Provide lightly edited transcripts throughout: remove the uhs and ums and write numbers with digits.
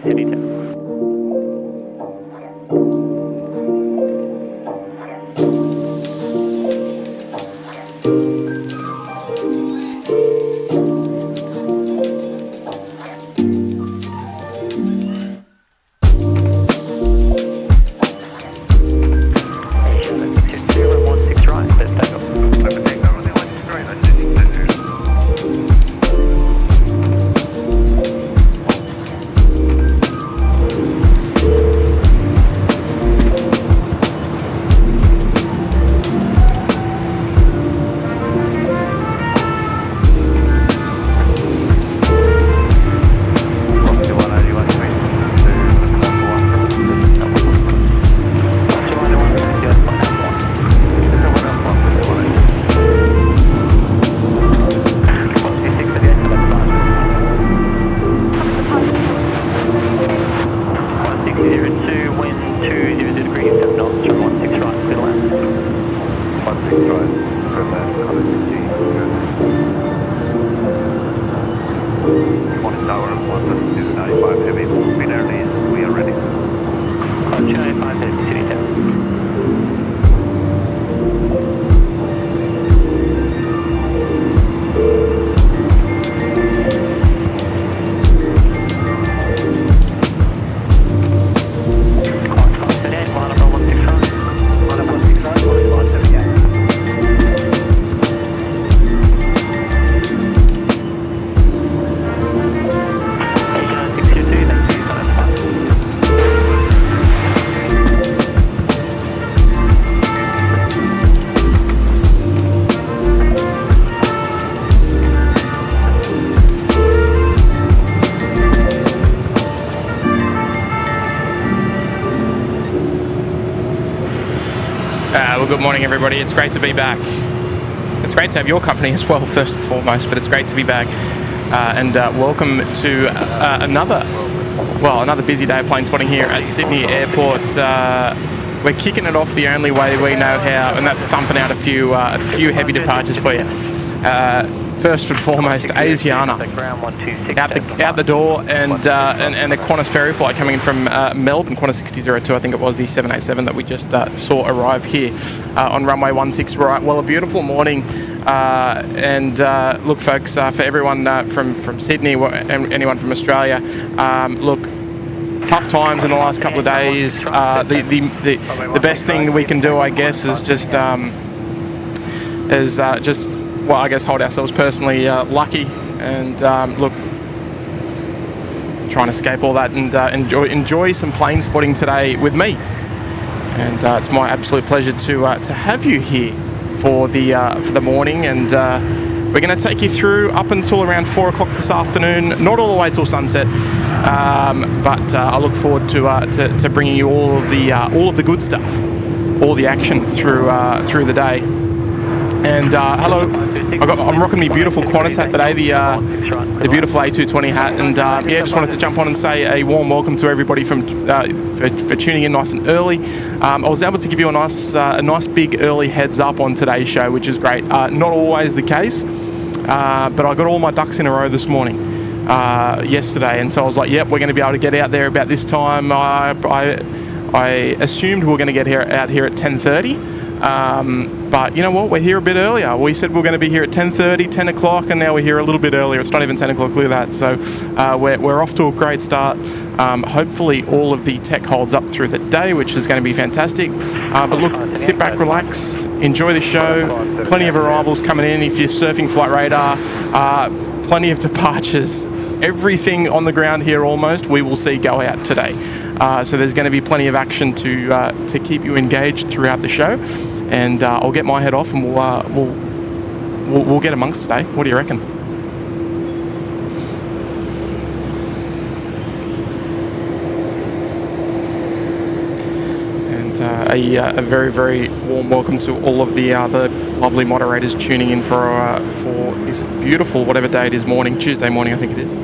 City 10. Good morning, everybody. It's great to be back. It's great to have your company as well, first and foremost, but it's great to be back. And welcome to another busy day of plane spotting here at Sydney Airport. We're kicking it off the only way we know how, and that's thumping out a few heavy departures for you. First and foremost, Asiana out the door, and a Qantas ferry flight coming in from Melbourne, Qantas 6002, I think it was the 787 that we just saw arrive here on runway 16 right. Well, a beautiful morning, and look, folks, for everyone from Sydney and anyone from Australia, look, tough times in the last couple of days. The best thing we can do, I guess, is just well, I guess hold ourselves personally lucky, and look, try and escape all that and enjoy some plane spotting today with me. And it's my absolute pleasure to have you here for the morning, and we're going to take you through up until around 4 o'clock this afternoon. Not all the way till sunset, but I look forward to bringing you all of the good stuff, all the action through the day. And hello, I'm rocking my beautiful Qantas hat today, the beautiful A220 hat, and yeah, just wanted to jump on and say a warm welcome to everybody for tuning in nice and early. I was able to give you a nice big early heads up on today's show, which is great. Not always the case, but I got all my ducks in a row this morning, yesterday, and so I was like, yep, we're going to be able to get out there about this time. I assumed we were going to get out here at 10:30. But you know what, we're here a bit earlier. We said we're going to be here at 10:30, 10 o'clock, and now we're here a little bit earlier. It's not even 10 o'clock, look at that. So we're off to a great start. Hopefully all of the tech holds up through the day, which is going to be fantastic. But look, sit back, relax, enjoy the show. Plenty of arrivals coming in if you're surfing flight radar. Plenty of departures. Everything on the ground here almost we will see go out today. So there's going to be plenty of action to keep you engaged throughout the show, and I'll get my head off, and we'll get amongst today. What do you reckon? And a very, very warm welcome to all of the lovely moderators tuning in for this beautiful, whatever day it is, morning, Tuesday morning, I think it is.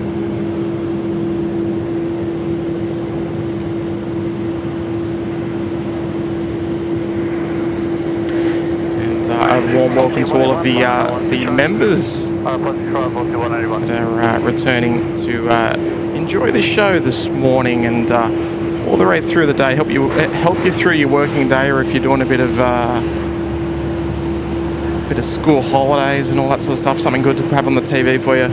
A warm welcome to all of the members that are returning to enjoy the show this morning, and all the way through the day, help you through your working day, or if you're doing a bit of school holidays and all that sort of stuff, something good to have on the TV for you.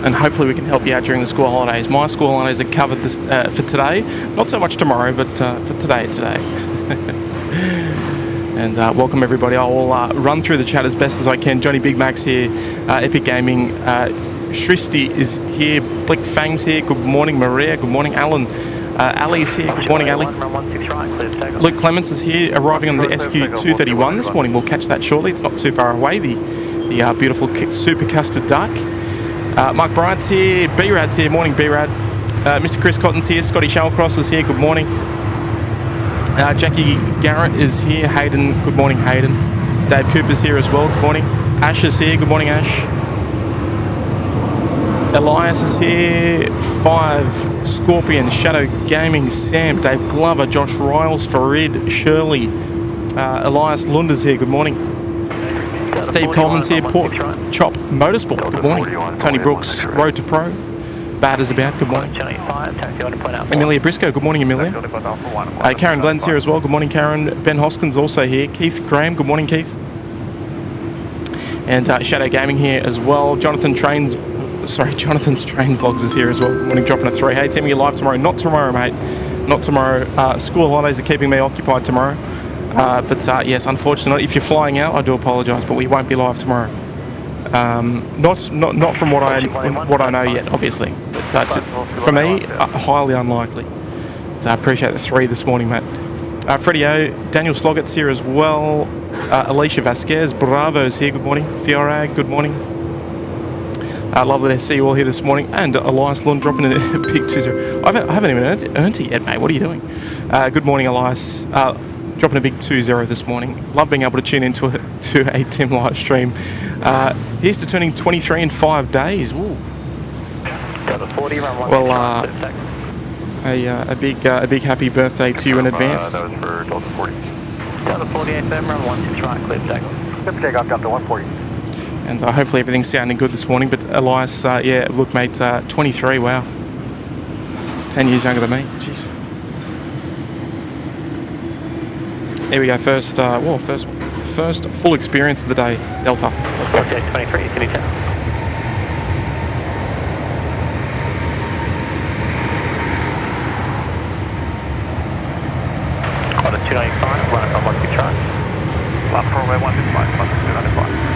And hopefully we can help you out during the school holidays. My school holidays are covered this for today, not so much tomorrow, but for today. And welcome everybody. I'll run through the chat as best as I can. Johnny Big Max here, Epic Gaming. Shristi is here. Blick Fang's here. Good morning, Maria. Good morning, Alan. Ali's here. Good morning, Ali. Luke Clements is here, arriving on the SQ231 this morning. We'll catch that shortly. It's not too far away. The beautiful Super Custard Duck. Mark Bryant's here. B-Rad's here. Morning, B-Rad. Mr. Chris Cotton's here. Scotty Shallcross is here. Good morning. Jackie Garrett is here. Hayden. Good morning, Hayden. Dave Cooper's here as well. Good morning. Ash is here. Good morning, Ash. Elias is here. 5 Scorpion, Shadow Gaming, Sam, Dave Glover, Josh Riles, Farid, Shirley, Elias Lunder's here. Good morning. Steve Coleman's here. Port Chop Motorsport. Good morning. Tony Brooks, Road to Pro. Bad as about. Good morning. Amelia Briscoe. Good morning, Amelia. Karen Glenn's here as well. Good morning, Karen. Ben Hoskins also here. Keith Graham. Good morning, Keith. And Shadow Gaming here as well. Jonathan's Train Vlogs is here as well. Good morning, dropping a 3. Hey, Tim, you're live tomorrow. Not tomorrow, mate. Not tomorrow. School holidays are keeping me occupied tomorrow. But yes, unfortunately, if you're flying out, I do apologise, but we won't be live tomorrow. Not from what I know yet, obviously. But for me, highly unlikely. But I appreciate the 3 this morning, mate. Freddie O, Daniel Sloggett's here as well. Alicia Vasquez, Bravo's here. Good morning. Fiorag, good morning. Lovely to see you all here this morning. And Elias Lund dropping in a big 2-0. I haven't even earned it yet, mate. What are you doing? Good morning, Elias. Dropping a big 2-0 this morning. Love being able to tune into a Tim live stream. Here's to turning 23 in 5 days. Ooh. Well, a big happy birthday to you in advance. That was for Delta 40. Delta 48, run 16 right, clear takeoff. Clear takeoff, Delta 140. And hopefully everything's sounding good this morning. But Elias, yeah, look, mate, 23, wow. 10 years younger than me, jeez. Here we go, first full experience of the day, Delta. Let's go. Okay, 23, can you tell? Order 295, run it on 1 try. Left for runway 165, 295.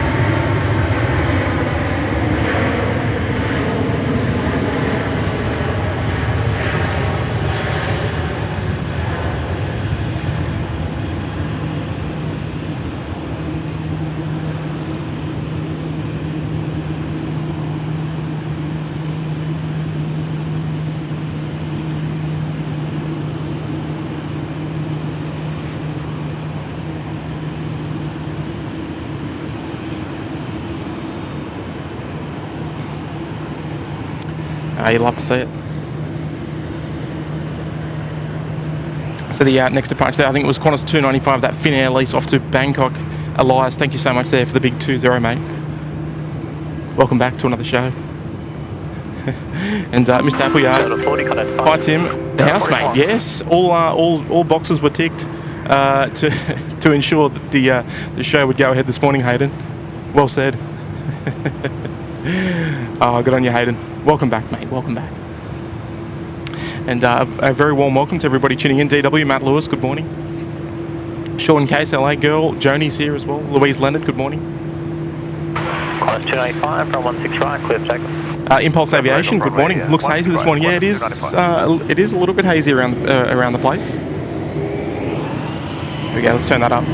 You'd love to see it. So the next departure there, I think it was Qantas 295, that Finnair lease off to Bangkok. Elias, thank you so much there for the big 2-0, mate. Welcome back to another show. And Mr. Appleyard, hi Tim, the housemate. Yes, all boxes were ticked to ensure that the show would go ahead this morning, Hayden. Well said. Oh, good on you, Hayden. Welcome back, mate. Welcome back. And a very warm welcome to everybody tuning in. DW, Matt Lewis, good morning. Sean Case, LA Girl, Joni's here as well. Louise Leonard, good morning. 285 from 16 right, clear takeoff. Impulse Aviation, good morning. Looks hazy this morning. Yeah, it is a little bit hazy around the place. Here we go, let's turn that up.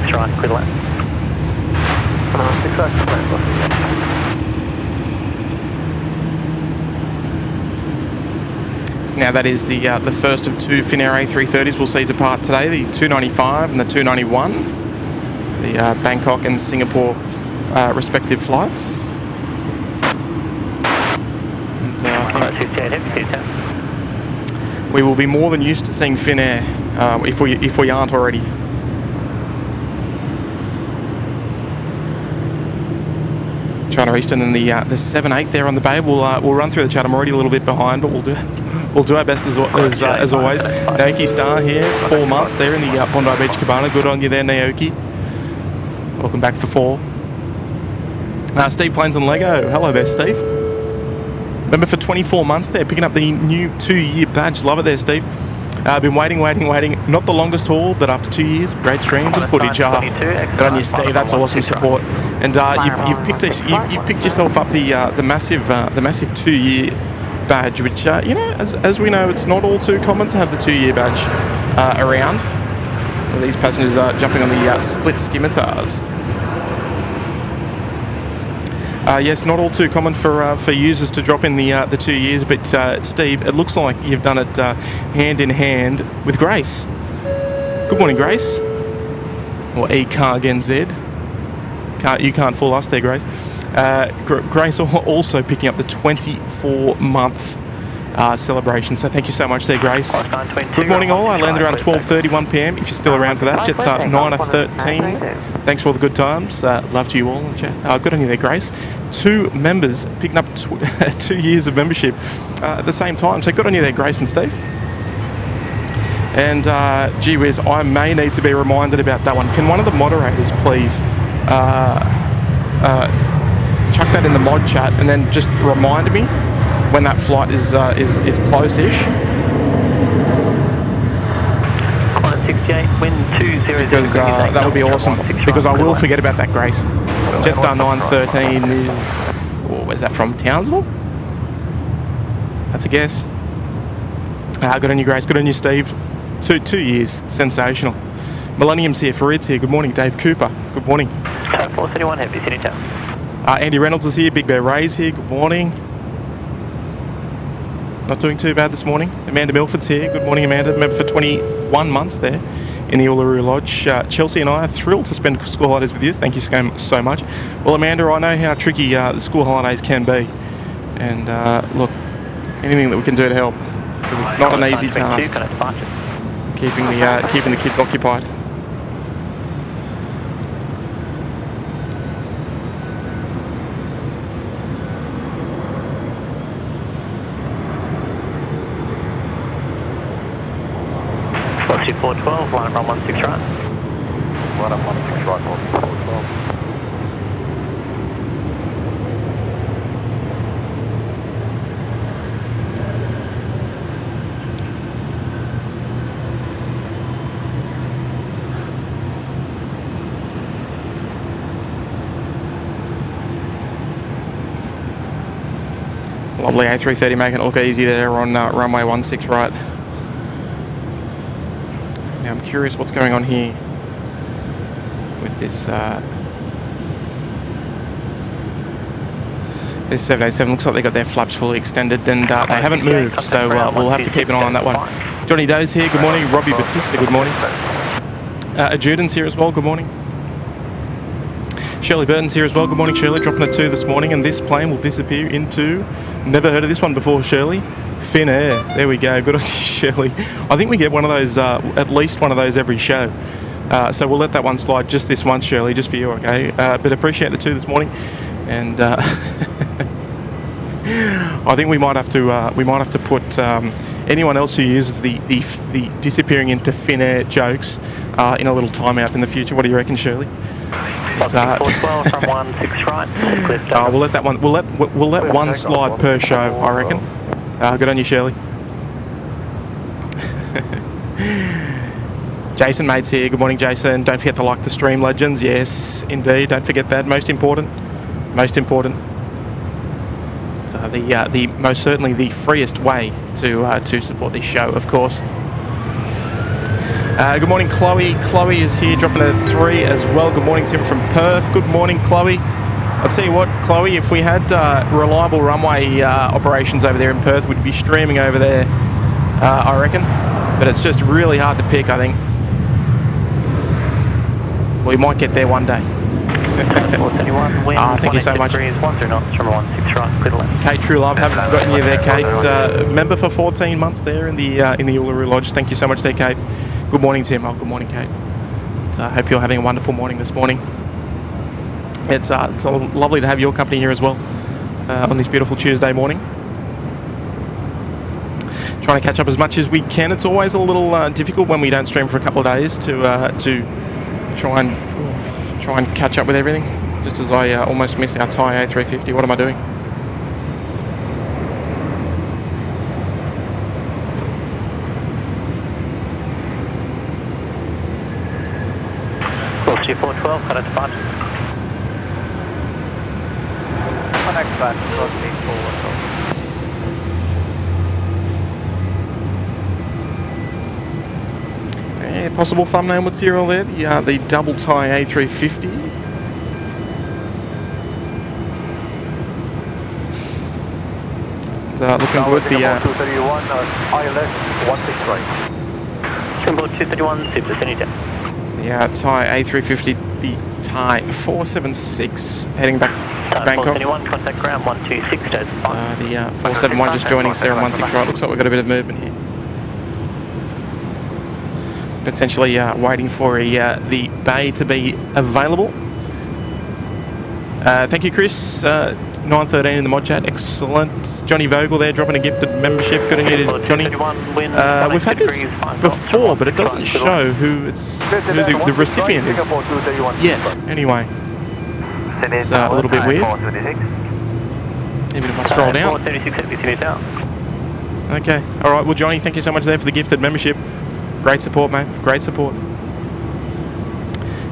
6 right, clear left. 6 right, Now that is the first of 2 Finnair A330s we'll see depart today, the 295 and the 291, the Bangkok and Singapore respective flights. And I think we will be more than used to seeing Finnair if we aren't already. China Eastern and the 78 there on the bay. We'll run through the chat. I'm already a little bit behind, but we'll do our best as always. Naoki Star here, 4 months there in the Bondi Beach Cabana. Good on you there, Naoki. Welcome back for 4. Steve Plains and Lego. Hello there, Steve. Remember for 24 months there, picking up the new 2-year badge. Love it there, Steve. I've been waiting. Not the longest haul, but after 2 years, great streams and footage. Good on you, Steve. That's awesome support. And you've picked yourself up the massive 2-year badge, which as we know, it's not all too common to have the 2-year badge around. These passengers are jumping on the split scimitars. Yes, not all too common for users to drop in the 2 years, but Steve, it looks like you've done it hand in hand with Grace. Good morning, Grace. Or E-Car-Gen-Z. You can't fool us there, Grace. Grace also picking up the 24-month celebration, so thank you so much there, Grace. Good morning all. I landed around 12:31 p.m. if you're still around for that. Jet start 9:13. Thanks for all the good times. Love to you all in chat. Good on you there, Grace. 2 members picking up 2 years of membership at the same time, so good on you there, Grace and Steve. And gee whiz, I may need to be reminded about that one. Can one of the moderators please chuck that in the mod chat and then just remind me when that flight is close-ish? 68, wind 200. Because that would be awesome. Because I will forget about that, Grace. Jetstar 913 is... where's that from? Townsville? That's a guess. Good on you, Grace. Good on you, Steve. 2 years. Sensational. Millennium's here. Farid's here. Good morning. Dave Cooper. Good morning. 431 Heavy, Sydney Town. Andy Reynolds is here. Big Bear Ray's here. Good morning. Not doing too bad this morning. Amanda Milford's here. Good morning, Amanda. Member for 21 months there in the Uluru Lodge. Chelsea and I are thrilled to spend school holidays with you. Thank you so much. Well, Amanda, I know how tricky the school holidays can be. And look, anything that we can do to help, because it's not an easy task. Keeping the kids occupied. Velocity 412, line up 16 right. Line up 16 right, 412. Lovely A330 making it look easy there on runway 16 right. Now I'm curious what's going on here with this this 787. Looks like they got their flaps fully extended and they haven't moved, so we'll have to keep an eye on that one. Johnny Doe's here. Good morning. Robbie Batista. Good morning. Juden's here as well. Good morning. Shirley Burton's here as well. Good morning, Shirley. Dropping a 2 this morning, and this plane will disappear into... Never heard of this one before, Shirley. Finnair. There we go. Good on you, Shirley. I think we get one of those, at least one of those every show. So we'll let that one slide just this once, Shirley, just for you, okay? But appreciate the 2 this morning, and I think we might have to put anyone else who uses the disappearing into Finnair jokes in a little timeout in the future. What do you reckon, Shirley? From 16 right. We'll let that one. We'll let one slide per show, I reckon. Good on you, Shirley. Jason Mates here. Good morning, Jason. Don't forget to like the stream, legends. Yes, indeed. Don't forget that. Most important. Most important. It's the most certainly the freest way to support this show, of course. Good morning, Chloe. Chloe is here, dropping a 3 as well. Good morning, Tim from Perth. Good morning, Chloe. I'll tell you what, Chloe, if we had reliable runway operations over there in Perth, we'd be streaming over there, I reckon. But it's just really hard to pick, I think. We might get there one day. Thank you so much. Kate, true love, haven't forgotten you there, Kate. Member for 14 months there in the Uluru Lodge. Thank you so much there, Kate. Good morning, Tim. Oh, good morning, Kate. I hope you're having a wonderful morning this morning. It's lovely to have your company here as well on this beautiful Tuesday morning. Trying to catch up as much as we can. It's always a little difficult when we don't stream for a couple of days to try and catch up with everything. Just as I almost missed our Thai A350. What am I doing? Velocity 412, cut at departure. Connect back, velocity 412. Possible thumbnail material there. The double Thai A350. It's looking good. The 231, ILS 16 right. Singapore 231, super vicinity. The Thai A350, the Thai 476, heading back to Bangkok. 471, contact ground 126, The 471 just joining us there on 16 right. Looks like we've got a bit of movement here. Potentially waiting for the bay to be available. Thank you, Chris. 913 in the mod chat. Excellent. Johnny Vogel there dropping a gifted membership. Good on you, Johnny. We've had this before, but it doesn't show who the recipient is yet. Anyway, it's a little bit weird. Even if I scroll down. Okay. All right. Well, Johnny, thank you so much there for the gifted membership. Great support, mate. Great support.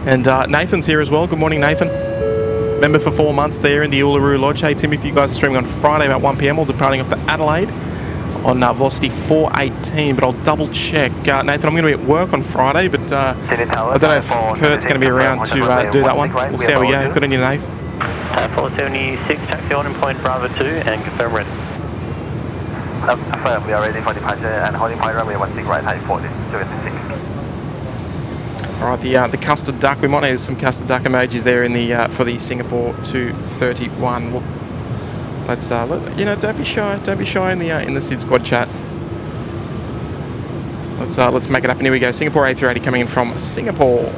And Nathan's here as well. Good morning, Nathan. Member for 4 months there in the Uluru Lodge. Hey, Tim, if you guys are streaming on Friday about 1 p.m, we're departing off to Adelaide on velocity 418, but I'll double check. Nathan, I'm going to be at work on Friday, but I don't know if Kurt's going to be around to do that one. We'll see how we go. Good on you, Nathan. 476, taxi on point Bravo 2 and confirm ready. Confirm, we are ready for departure and holding point runway 16 right, high 40, 76. All right, the Custard duck. We might need some Custard duck emojis there in the for the Singapore 231. Well, let's don't be shy. Don't be shy in the SydSquad chat. Let's make it up. And here we go. Singapore A380 coming in from Singapore.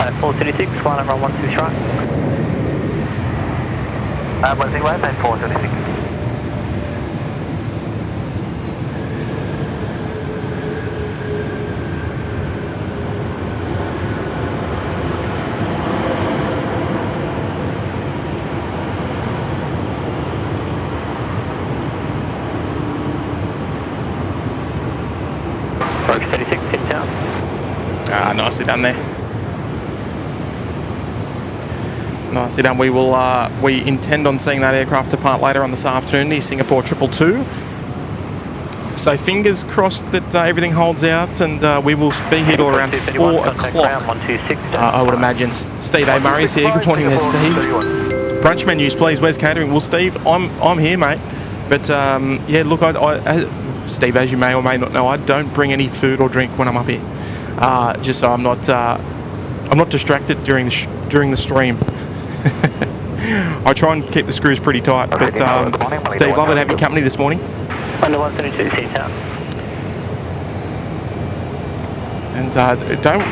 Type 436, flight number 126 right. 16 right, type 436. Approach 36, tip down. Nicely done there. Nicely done. We will. We intend on seeing that aircraft depart later on this afternoon, the Singapore 222. So fingers crossed that everything holds out, and we will be here till around 4 o'clock. I would imagine. Steve A. Murray's here. Good morning there, Steve. Brunch menus, please. Where's catering? Well, Steve, I'm here, mate. But yeah, look, Steve, as you may or may not know, I don't bring any food or drink when I'm up here, just so I'm not distracted during the stream. I try and keep the screws pretty tight, but Steve, lovely to have your company this morning. Under 132, seat out. And don't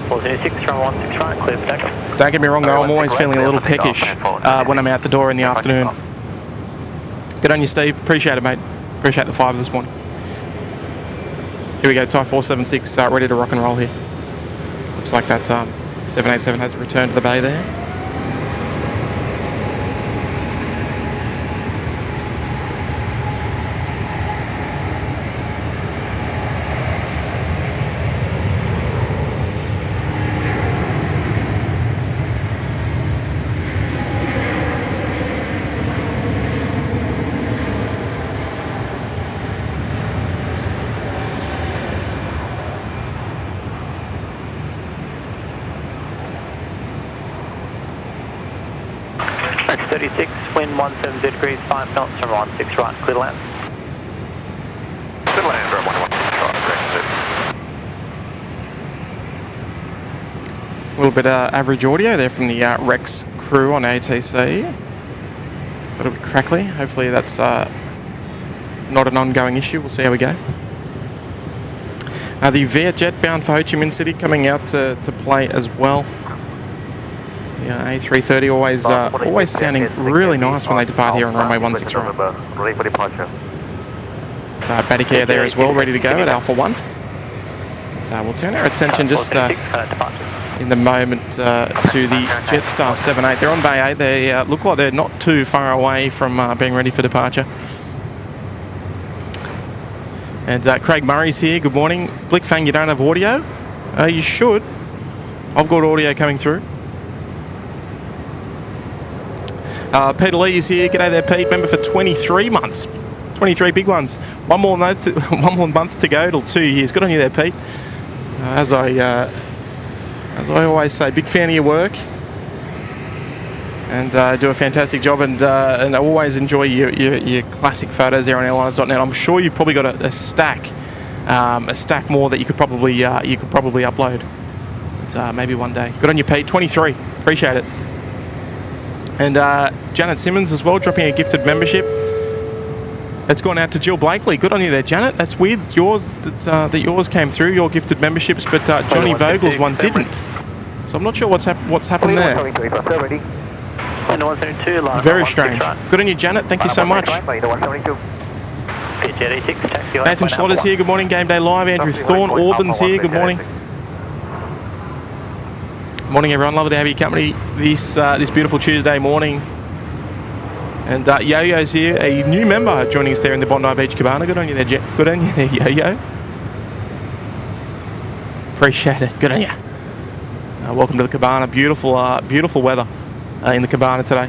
436, run 16 right, clear for takeoff. Don't get me wrong though, I'm always feeling a little peckish when I'm out the door in the afternoon. Good on you, Steve. Appreciate it, mate. Appreciate the 5 this morning. Here we go, Thai 476, ready to rock and roll here. Looks like that 787 has returned to the bay there. wind 170 degrees, 5 knots from 16 right, clear to land. Good land, 116 right, A little bit of average audio there from the Rex crew on ATC. A little bit crackly. Hopefully that's not an ongoing issue. We'll see how we go. The Vietjet bound for Ho Chi Minh City coming out to play as well. The A330 always sounding really nice when they depart here on runway 16 right. Ready for departure. It's Batic Air there as well, ready to go at Alpha 1. So we'll turn our attention just in the moment to the Jetstar 78. They're on Bay 8. They look like they're not too far away from being ready for departure. And Craig Murray's here. Good morning. Blickfang, you don't have audio? You should. I've got audio coming through. Peter Lee is here. G'day there, Pete. Member for 23 months. 23 big ones. One more month to go till 2 years. Good on you there, Pete. As I always say, big fan of your work. And do a fantastic job, and I always enjoy your classic photos there on airliners.net. I'm sure you've probably got a stack more that you could probably upload. But, maybe one day. Good on you, Pete. 23. Appreciate it. And Janet Simmons as well, dropping a gifted membership. It's gone out to Jill Blakely. Good on you there, Janet. That's weird. That yours came through, your gifted memberships, but Johnny Vogel's one didn't. So I'm not sure what's happened there. Very strange. Good on you, Janet. Thank you so much. Nathan Schlotter's here. Good morning. Game Day Live. Andrew Thorne. Auburn's here. Good morning. Morning, everyone. Lovely to have your company this beautiful Tuesday morning. And Yo-Yo's here, a new member joining us there in the Bondi Beach Cabana. Good on you there, good on you there, Yo-Yo. Appreciate it. Good on you. Welcome to the Cabana. Beautiful weather in the Cabana today.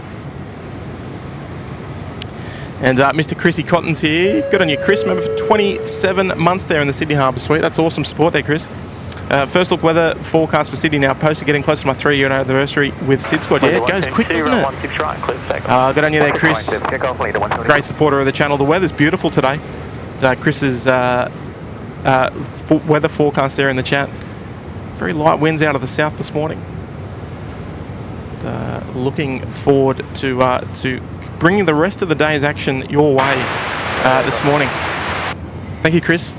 And Mr. Chrissy Cotton's here. Good on you, Chris. Member for 27 months there in the Sydney Harbour Suite. That's awesome support there, Chris. First look weather forecast for Sydney now posted, getting close to my 3-year anniversary with SydSquad. Yeah, it goes quick, doesn't it? Good on you there, Chris. Great supporter of the channel. The weather's beautiful today. Chris's weather forecast there in the chat. Very light winds out of the south this morning. Looking forward to bringing the rest of the day's action your way this morning. Thank you, Chris.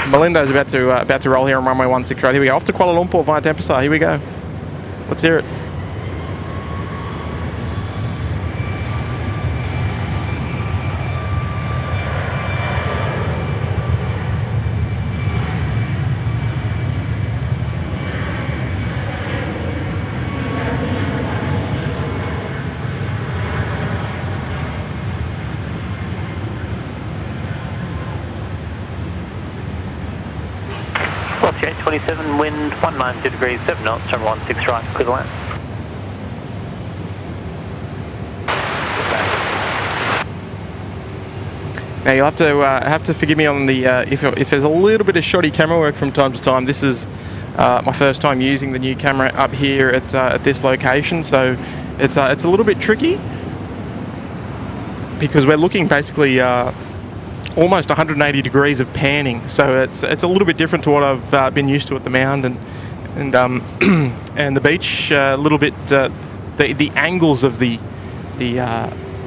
Melinda's about to roll here on runway 16 right. Here we go. Off to Kuala Lumpur via Denpasar. Here we go. Let's hear it. Foxtrot 27, wind 192 degrees, 7 knots, from 16 right, clear to land. Now you'll have to forgive me on the if there's a little bit of shoddy camera work from time to time. This is my first time using the new camera up here at this location, so it's a little bit tricky because we're looking basically almost 180 degrees of panning, so it's a little bit different to what I've been used to at the Mound and and the beach. A little bit the angles of the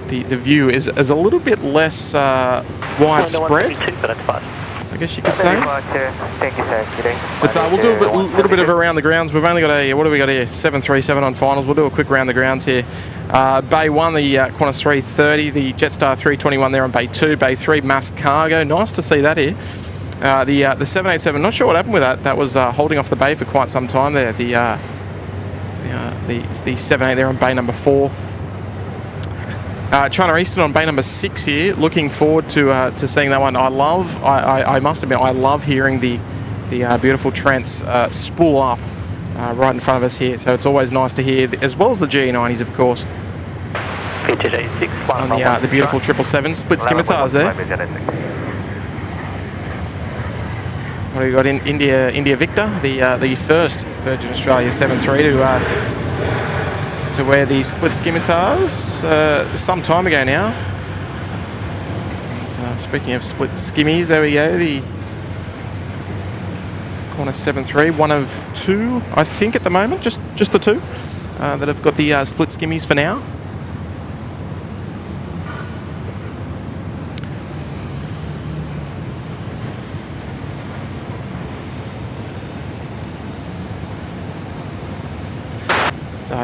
view is a little bit less widespread, I guess you could say. But we'll do a little bit of around the grounds. We've only got what do we got here? 737 on finals. We'll do a quick round the grounds here. Bay 1, the Qantas 330, the Jetstar 321 there on Bay 2, Bay 3, mass cargo. Nice to see that here. The 787, not sure what happened with that. That was holding off the bay for quite some time there. The 78 there on Bay number 4. China Eastern on Bay number 6 here. Looking forward to seeing that one. I must admit, I love hearing the beautiful Trents spool up right in front of us here. So it's always nice to hear, as well as the GE90s, of course. On the beautiful 777 split scimitars there. What do we got in India Victor, the first Virgin Australia 73 to wear the split scimitars some time ago now. And, speaking of split skimmies, there we go. The Corner 7.3, one of two, I think, at the moment, just the two that have got the split skimmies for now.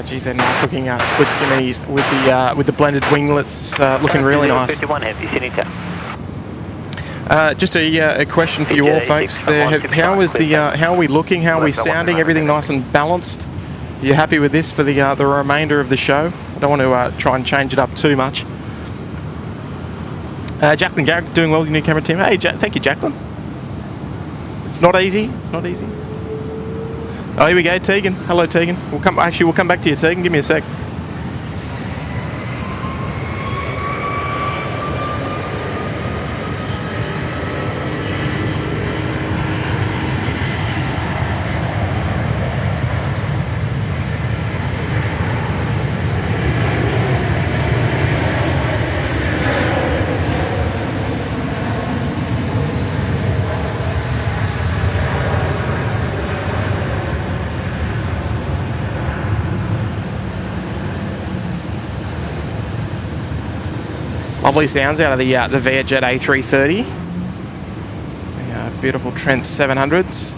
Geez, they're nice looking split skimmies with the blended winglets, looking really nice. 51 heavy, Senator. Just a question for you all, folks. How are we looking? How are we sounding? Everything nice and balanced? Are you happy with this for the remainder of the show? I don't want to try and change it up too much. Jacqueline Garrick doing well with the new camera team. Hey, thank you, Jacqueline. It's not easy. It's not easy. Oh, here we go, Tegan. Hello, Tegan. We'll come back to you, Tegan. Give me a sec. Lovely sounds out of the Vietjet A330. Beautiful Trent 700s.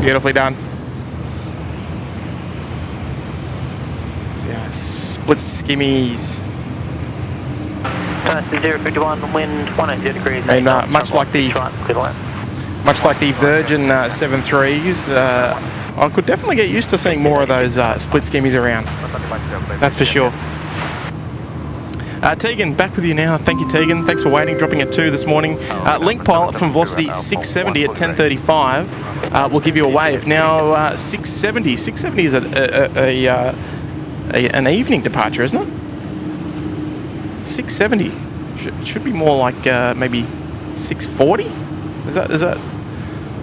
Beautifully done. Split skimmies. 051, wind 180 degrees. And much like the Virgin 7.3s, I could definitely get used to seeing more of those split skimmies around. That's for sure. Tegan, back with you now. Thank you, Tegan. Thanks for waiting, dropping at 2 this morning. Link pilot from Velocity 670 at 10:35 will give you a wave. Now, 670 is an evening departure, isn't it? 670 should be more like maybe 640. Is that?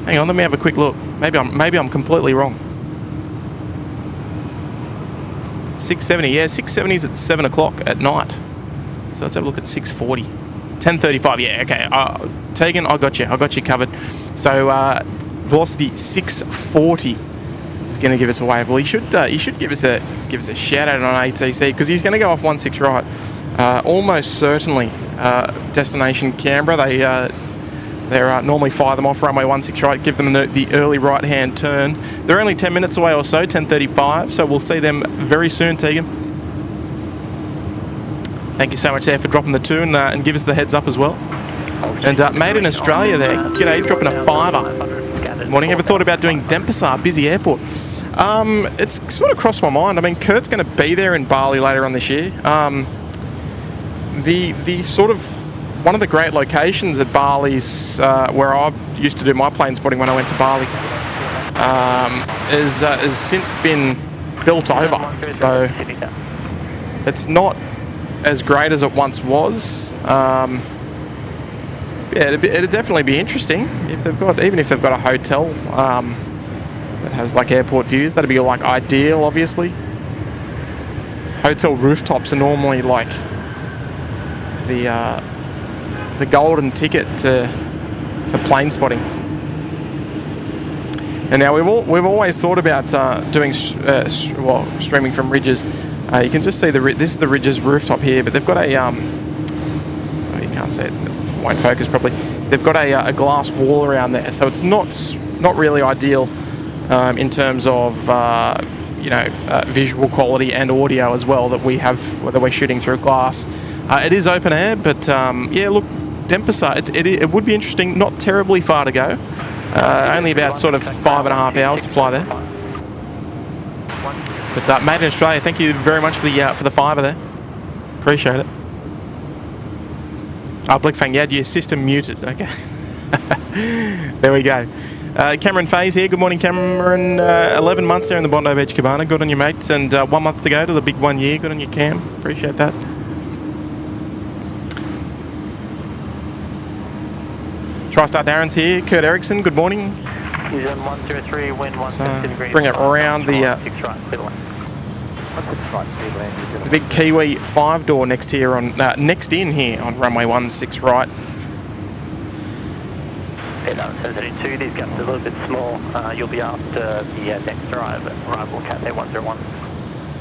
Hang on, let me have a quick look. Maybe I'm completely wrong. 670, yeah, 670 is at 7 o'clock at night. So let's have a look at 640. 10:35, yeah, okay. Tegan, I got you covered. So Velocity 640 is going to give us a wave. Well, he should give us a shout out on ATC because he's going to go off 16 right. Almost certainly destination Canberra. They normally fire them off runway 16 right, give them the early right hand turn. They're only 10 minutes away or so, 10:35. So we'll see them very soon, Tegan. Thank you so much there for dropping the 2 and give us the heads up as well. And made in Australia there. G'day, dropping a $5. Morning. Ever thought about doing Denpasar, busy airport? It's sort of crossed my mind. I mean, Kurt's going to be there in Bali later on this year. The sort of one of the great locations at Bali's where I used to do my plane spotting when I went to Bali is since been built over. So it's not as great as it once was. Yeah, it'd definitely be interesting if even if they've got a hotel that has like airport views. That'd be like ideal, obviously. Hotel rooftops are normally like the golden ticket to plane spotting. And now we've always thought about doing streaming from ridges. You can just see this is the ridges rooftop here, but they've got a you can't see it. Won't focus properly. They've got a glass wall around there, so it's not really ideal in terms of visual quality and audio as well that we're shooting through glass. It is open air, but yeah, look, Denpasar, it would be interesting. Not terribly far to go. Only about sort of 5.5 hours to fly there. But made in Australia. Thank you very much for the $5 there. Appreciate it. Oh, Blickfang, you had your system muted. Okay. There we go. Cameron Faze here. Good morning, Cameron. 11 months there in the Bondi Beach Cabana. Good on you, mate. And 1 month to go to the big 1 year. Good on you, Cam. Appreciate that. TriStar Darren's here. Kurt Erickson, good morning. He's on 103, wind 1 degree. Bring it around the 6 right, clear line. the big Kiwi 5-door next in here on runway 16 right. Head 732, these gaps are a little bit small. You'll be after the next arrival, Cathay 101.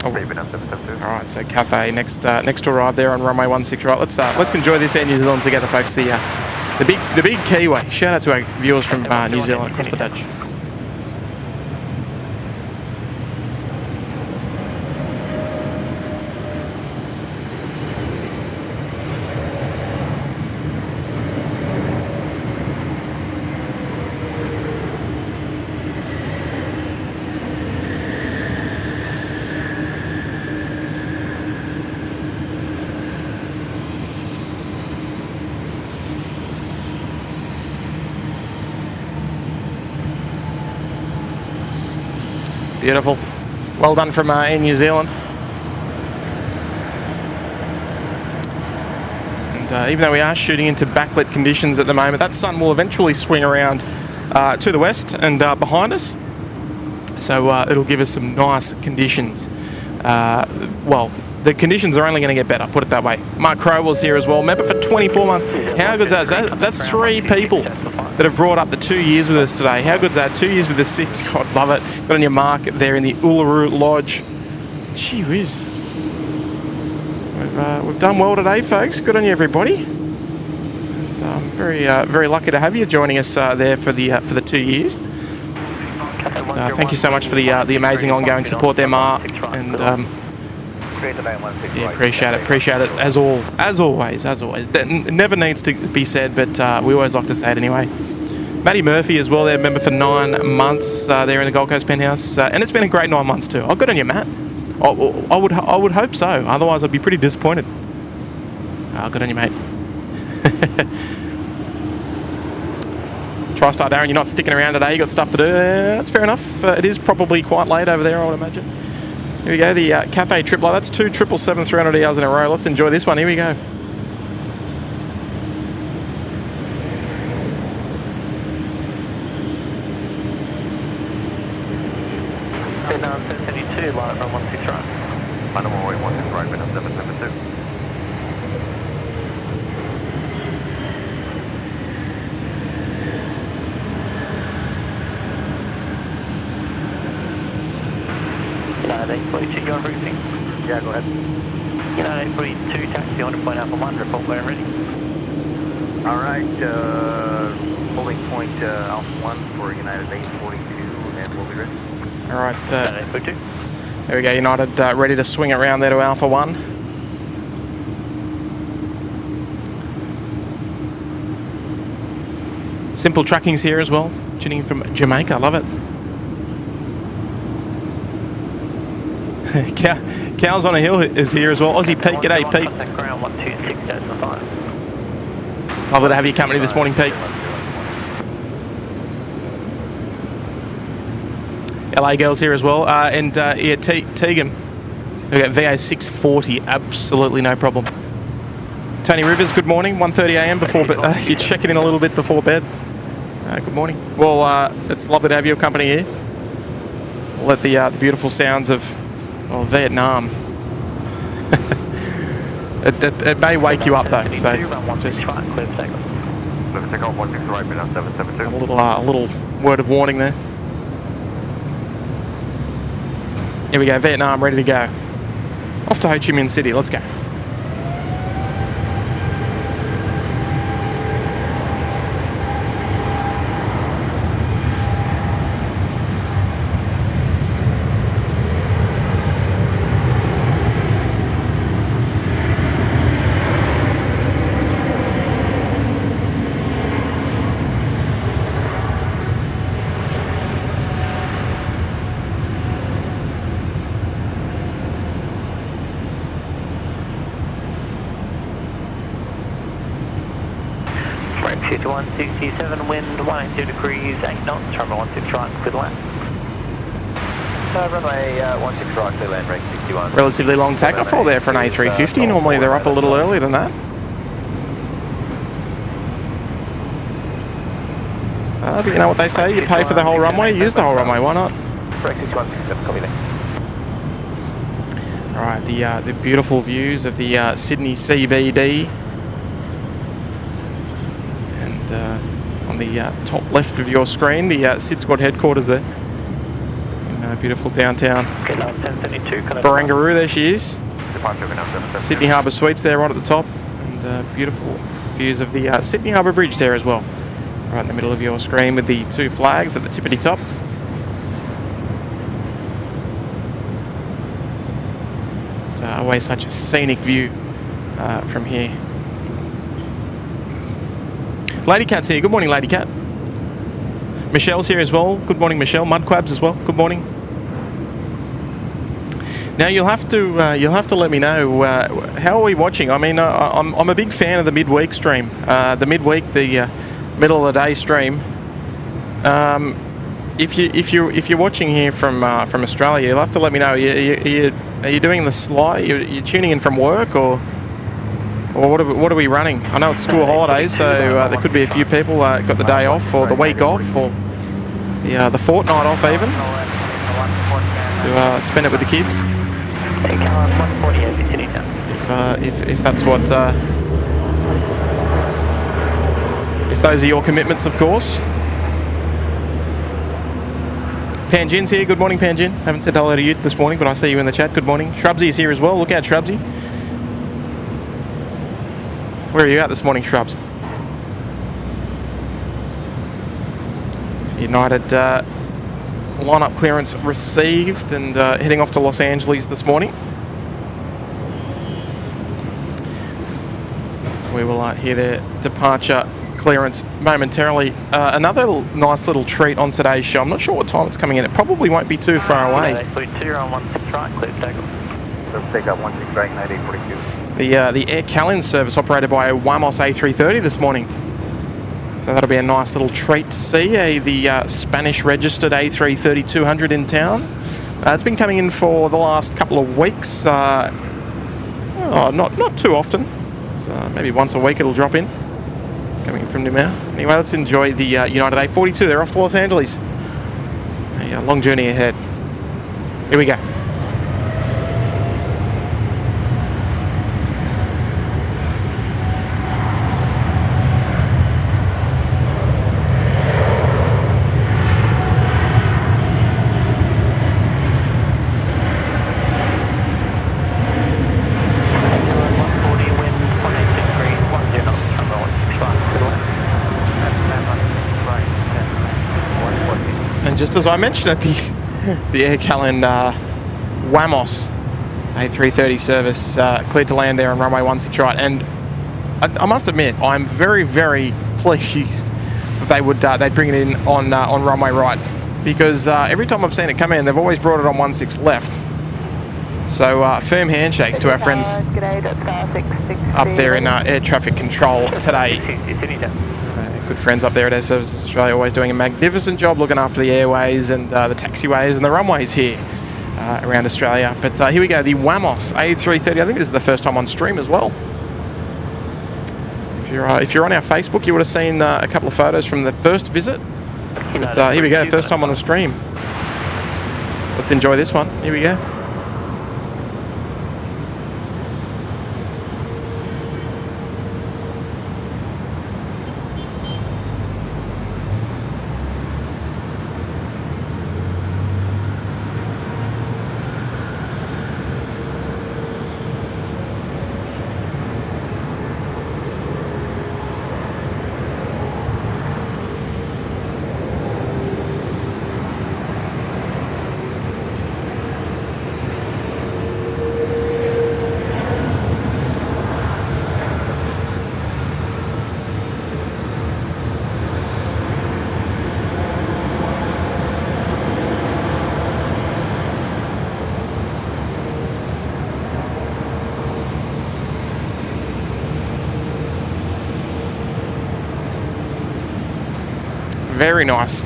All right, so Cathay next to arrive there on runway 16 right. Let's enjoy this Air New Zealand together, folks. The big Kiwi. Shout out to our viewers from New Zealand across the Dutch. Beautiful. Well done from in New Zealand. And even though we are shooting into backlit conditions at the moment, that sun will eventually swing around to the west and behind us. So it'll give us some nice conditions. Well, the conditions are only going to get better, put it that way. Mark Crowell's here as well. Member for 24 months. How good is that? That's 3 people that have brought up the 2 years with us today. How good's that? 2 years with the SydSquad. Love it. Got on your mark there in the Uluru Lodge. Gee whiz. We've done well today, folks. Good on you, everybody. And, very lucky to have you joining us there for the 2 years. Thank you so much for the amazing ongoing support there, Mark. And yeah, appreciate it as always. That never needs to be said, but we always like to say it anyway. Matty Murphy as well there, member for 9 months there in the Gold Coast penthouse, and it's been a great 9 months too. Oh, good on you, Matt. I would hope so. Otherwise, I'd be pretty disappointed. Oh, good on you, mate. TriStar Darren, you're not sticking around today. You got stuff to do. That's fair enough. It is probably quite late over there, I would imagine. Here we go, the Cathay Tripler. That's 2 777-300 hours in a row. Let's enjoy this one. Here we go. Vietnam 772, line up on 16 right. Line up on 16 right, Vietnam 772. United 842, you on briefing? Yeah, go ahead. United 842, taxi on to point Alpha 1, report when ready. All right, holding point Alpha 1 for United 842, and we'll be ready. All right. United 842. There we go, United ready to swing it around there to Alpha 1. Simple tracking's here as well, tuning from Jamaica, love it. Cows on a Hill is here as well. Aussie Pete, g'day Pete. Ground 126.5. Lovely to have your company this morning, Pete. LA girls here as well, and yeah, Tegan. We got VA 640, absolutely no problem. Tony Rivers, good morning. 1:30 a.m. before you're checking in a little bit before bed. Good morning. Well, it's lovely to have your company here. We'll let the beautiful sounds of Vietnam. it may wake you up though, so just a little word of warning there. Here we go, Vietnam ready to go. Off to Ho Chi Minh City, let's go. 6167, wind 180 degrees, 8 knots, runway 16 right, clear to land. Runway 16 right, clear land, rate 61. Relatively long takeoff roll there for an A350. Normally they're up a little earlier than that. But you know what they say, you pay for the whole runway, use the whole runway, why not? Rate 6167, copy there. Alright, the beautiful views of the Sydney CBD. And on the top left of your screen, the SydSquad headquarters there. In beautiful downtown Barangaroo, there she is. Sydney Harbour Suites there right at the top. And beautiful views of the Sydney Harbour Bridge there as well. Right in the middle of your screen with the two flags at the tippity top. It's always such a scenic view from here. Lady Cat's here. Good morning, Lady Cat. Michelle's here as well. Good morning, Michelle. Mudquabs as well. Good morning. Now you'll have to let me know how are we watching. I mean, I'm a big fan of the midweek stream. The midweek, the middle of the day stream. If you're watching here from Australia, you'll have to let me know. Are you doing the slide? You're tuning in from work, or what are we running? I know it's school holidays, so there could be a few people got the day off, or the week off, or the fortnight off even, to spend it with the kids. If that's what, if those are your commitments, of course. Panjin's here. Good morning, Panjin. Haven't said hello to you this morning, but I see you in the chat. Good morning. Shrubsy's here as well. Look out, Shrubsy. Where are you at this morning, Shrubs? United lineup clearance received, and heading off to Los Angeles this morning. We will hear their departure clearance momentarily. Another nice little treat on today's show. I'm not sure what time it's coming in. It probably won't be too far away. You're on 16 right, clear for takeoff. Let's take up 16 right, 9842. The Air Calin service operated by a Airbus A380 this morning. So that'll be a nice little treat to see. The Spanish registered A330-200 in town. It's been coming in for the last couple of weeks. Not too often. It's, maybe once a week it'll drop in. Coming in from Numau. Anyway, let's enjoy the United A42. They're off to Los Angeles. A long journey ahead. Here we go. Just as I mentioned at the Air Calin Wamos A330 service cleared to land there on runway 16 right, and I must admit I'm very, very pleased that they'd bring it in on runway right, because every time I've seen it come in, they've always brought it on 16 left. So firm handshakes to our friends up there in air traffic control today. Good friends up there at Air Services Australia, always doing a magnificent job looking after the airways and the taxiways and the runways here around Australia. But here we go, the Wamos A330. I think this is the first time on stream as well. If you're on our Facebook, you would have seen a couple of photos from the first visit. But here we go, first time on the stream. Let's enjoy this one. Here we go. Very nice.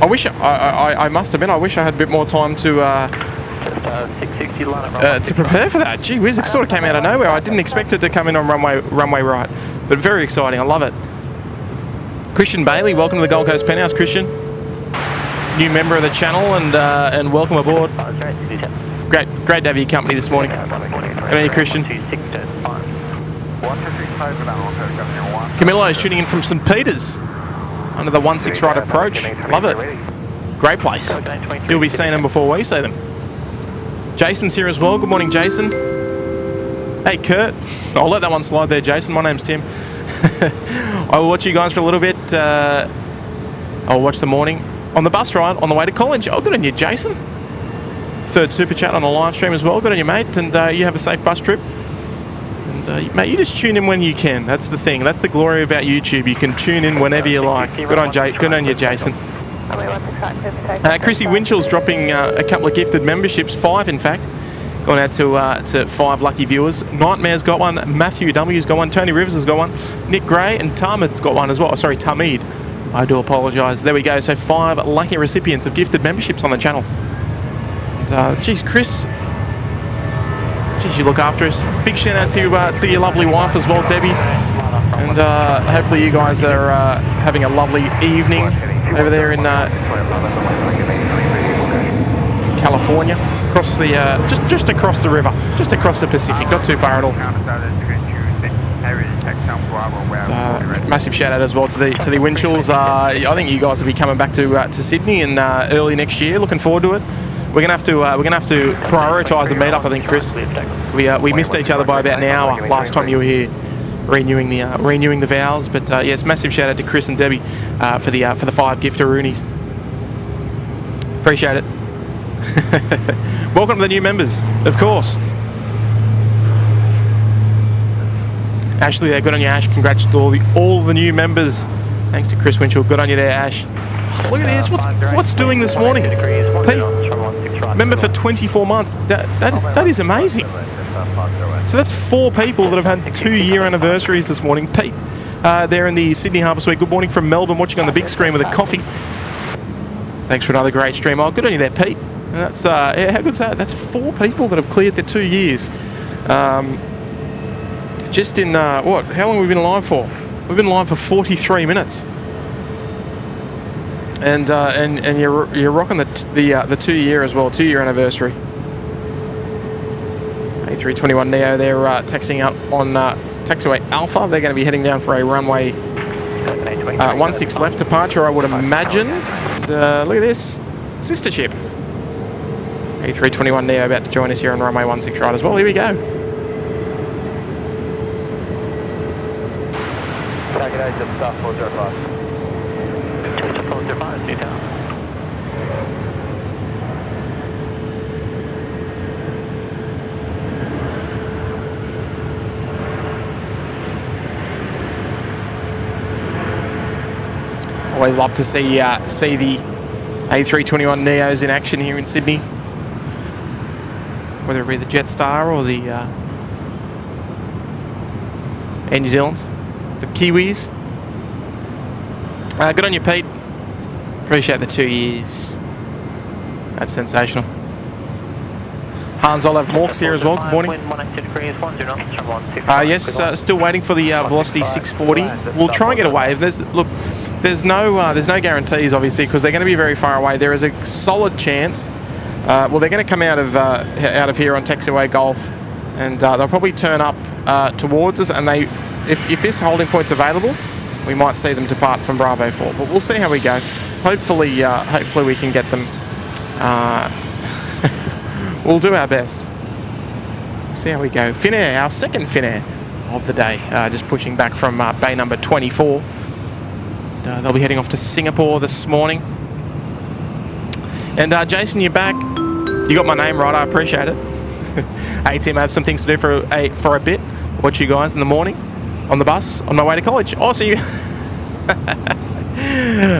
I wish I must admit, I wish I had a bit more time to 660 line to prepare for that. Gee whiz, it sort of came out of nowhere. I didn't expect it to come in on runway right, but very exciting. I love it. Christian Bailey, welcome to the Gold Coast Penthouse, Christian. New member of the channel, and welcome aboard. Great to have your company this morning. Good on you, Christian. Camillo is tuning in from St. Peters under the 1-6 right approach. Love it. Great place. You'll be seeing them before we see them. Jason's here as well. Good morning, Jason. Hey, Kurt. I'll let that one slide there, Jason. My name's Tim. I will watch you guys for a little bit. I'll watch the morning on the bus ride on the way to college. Oh, good on you, Jason. Third super chat on the live stream as well. Good on you, mate. And you have a safe bus trip. And mate, you just tune in when you can. That's the thing. That's the glory about YouTube. You can tune in whenever you like. Good on you, Jason. Chrissy Winchell's dropping a couple of gifted memberships, 5 in fact. Gone out to 5 lucky viewers. Nightmare's got one, Matthew W's got one, Tony Rivers has got one, Nick Gray and Tamid's got one as well. Sorry, Tamid. I do apologise. There we go. So 5 lucky recipients of gifted memberships on the channel. And geez, Chris, geez, you look after us. Big shout out to your lovely wife as well, Debbie. And hopefully you guys are having a lovely evening over there in California, across the just across the river, just across the Pacific, not too far at all. Massive shout out as well to the Winchells. I think you guys will be coming back to Sydney in early next year. Looking forward to it. We're gonna have to prioritise a meet up. I think, Chris. We missed each other by about an hour last time you were here, renewing the vows. But yes, massive shout out to Chris and Debbie for the 5 giftaroonies. Appreciate it. Welcome to the new members, of course. Ashley there, good on you, Ash. Congrats to all the new members. Thanks to Chris Winchell. Good on you there, Ash. Oh, look at this. What's doing this morning? Pete, member for 24 months. That is amazing. So that's 4 people that have had 2-year anniversaries this morning. Pete, there in the Sydney Harbour Suite. Good morning from Melbourne, watching on the big screen with a coffee. Thanks for another great stream. Oh, good on you there, Pete. That's yeah, how good's that? That's 4 people that have cleared their 2 years. Just in what? How long have we been live for? We've been live for 43 minutes. And you're rocking the 2-year as well, 2-year anniversary. A321 Neo, they're taxiing up on taxiway Alpha. They're going to be heading down for a runway 16 left departure, I would imagine. And, look at this, sister ship. A321 Neo about to join us here on runway 16 right as well. Here we go. Always love to see the A321 Neos in action here in Sydney, whether it be the Jetstar or the Air New Zealand's, the Kiwis. Good on you, Pete. Appreciate the 2 years. That's sensational. Hans Olive Morks here as well. Good morning. Yes, still waiting for the Velocity 640. We'll try and get away. There's no guarantees, obviously, because they're going to be very far away. There is a solid chance. Well, they're going to come out of here on taxiway Golf, and they'll probably turn up towards us. And if this holding point's available, we might see them depart from Bravo 4. But we'll see how we go. Hopefully we can get them. We'll do our best. See how we go. Finnair, our second Finnair of the day, just pushing back from bay number 24. They'll be heading off to Singapore this morning. And Jason, you're back. You got my name right. I appreciate it. Hey Tim, I have some things to do for a bit. Watch you guys in the morning on the bus on my way to college. Oh, so you.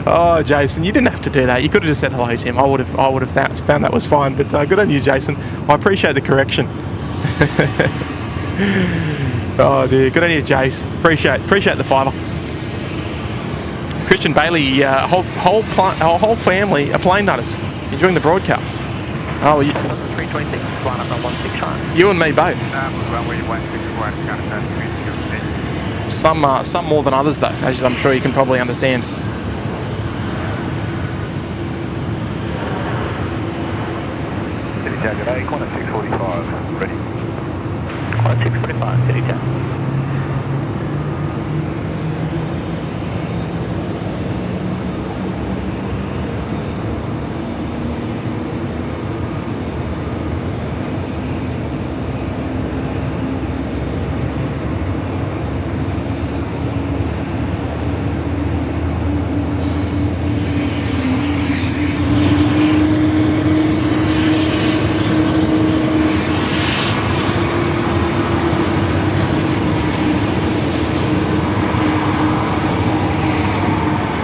Oh, Jason, you didn't have to do that. You could have just said hello, Tim. I would have found that was fine. But good on you, Jason. I appreciate the correction. Oh dear, good on you, Jace. Appreciate the fiver. Christian Bailey, whole family are plane nutters, enjoying the broadcast. Oh, 326, line up on 16 right. you and me both. Runway 161, Custard, 306. Some more than others, though, as I'm sure you can probably understand. City target A, corner 645, ready. Corner 645, city tag.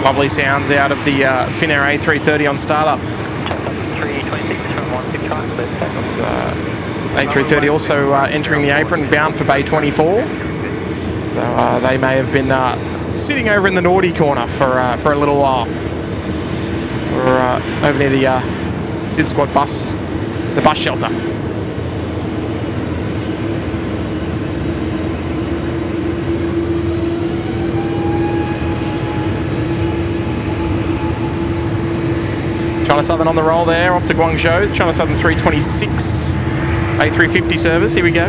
Lovely sounds out of the Finnair A330 on startup. 326 from 16 right, clear takeoff. A330 also entering the apron, bound for Bay 24. So they may have been sitting over in the naughty corner for a little while. Or over near the SydSquad bus, the bus shelter. China Southern on the roll there, off to Guangzhou. China Southern 326, A350 service, here we go.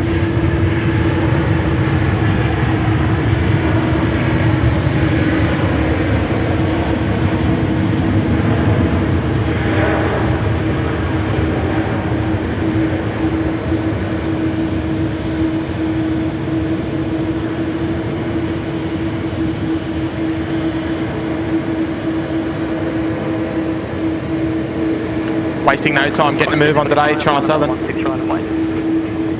Wasting no time getting a move on today, China Southern. 16 right and wait.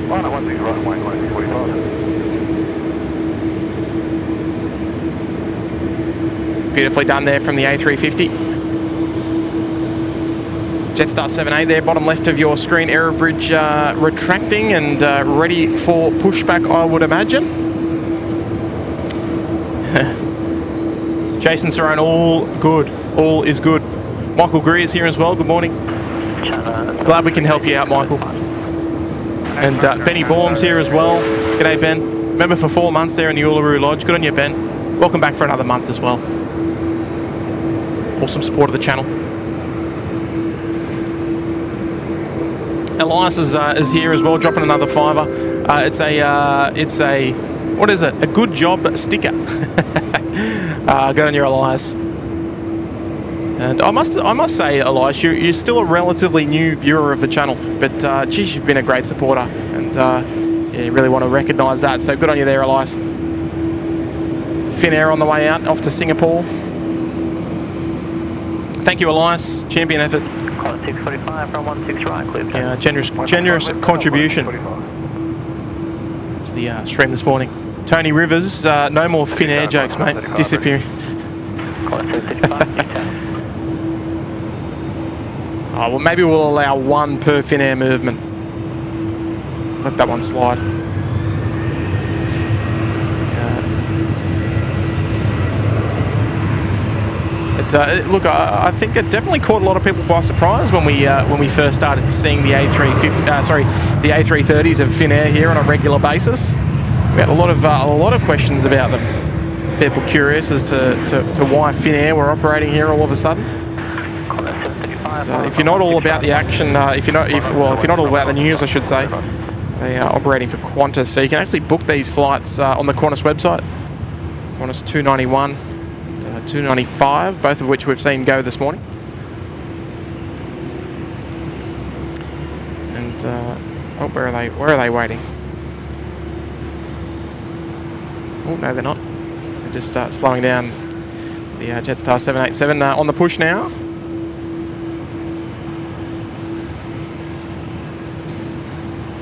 Line up 16 right and wait, corner 645. Beautifully done there from the A350. Jetstar 78 there, bottom left of your screen, error bridge retracting and ready for pushback, I would imagine. Jason Cerrone, all good, all is good. Michael Greer is here as well, good morning. Glad we can help you out, Michael. And Benny Baum's here as well. G'day, Ben. Member for 4 months there in the Uluru Lodge. Good on you, Ben. Welcome back for another month as well. Awesome support of the channel. Elias is here as well, dropping another $5. It's a what is it? A good job sticker. Good on you, Elias. And I must say, Elias, you're still a relatively new viewer of the channel, but geez, you've been a great supporter, and yeah, you really want to recognise that. So good on you there, Elias. Finnair on the way out, off to Singapore. Thank you, Elias. Champion effort. 645 from 16 right, clear. Yeah, generous contribution to the stream this morning. Tony Rivers, no more Finnair jokes, mate. Disappearing. Oh, well, maybe we'll allow one per Finnair movement. Let that one slide. Look, I think it definitely caught a lot of people by surprise when we first started seeing the the A330s of Finnair here on a regular basis. We had a lot of questions about them. People curious as to why Finnair were operating here all of a sudden. If you're not all about the action, if you're not all about the news, I should say, they are operating for Qantas. So you can actually book these flights on the Qantas website. Qantas 291, 295, both of which we've seen go this morning. And oh, where are they? Where are they waiting? Oh no, they're not. They're just slowing down. The Jetstar 787 on the push now.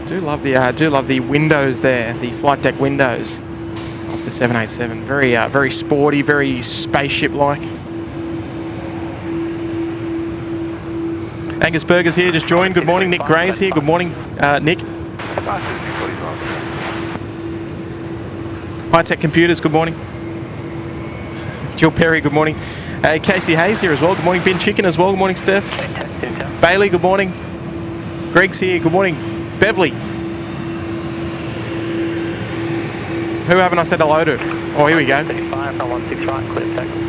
Do love the windows there, the flight deck windows of the 787. Very sporty, very spaceship-like. Angus Berger's here, just joined. Good morning. Nick Gray's here. Good morning, Nick. High Tech Computers. Good morning. Jill Perry, good morning. Casey Hayes here as well. Good morning. Ben Chicken as well. Good morning, Steph. Bailey, good morning. Greg's here. Good morning. Beverly. Who haven't I said hello to? Oh, here we go. 35 from 16 right, clear tackle.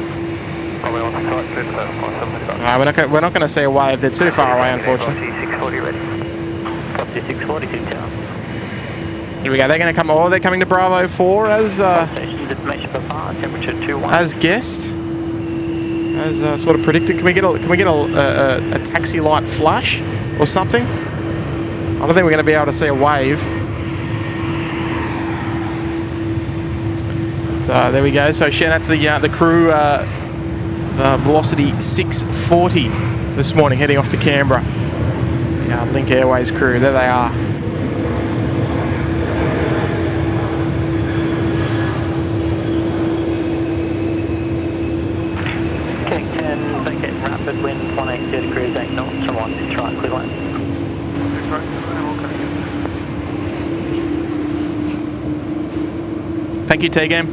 We're not going to see a wave. They're too far away, unfortunately. 640 ready. Property 640 to town. Here we go. They're going to come. Oh, they're coming to Bravo 4 as temperature 21. as guessed, as sort of predicted. Can we get a taxi light flash or something? I don't think we're going to be able to see a wave. But, there we go. So shout out to the crew of Velocity 640 this morning, heading off to Canberra. The Link Airways crew. There they are. Rapid wind 180 degrees 8 knots from 16 right, clear line. Thank you, T-Game.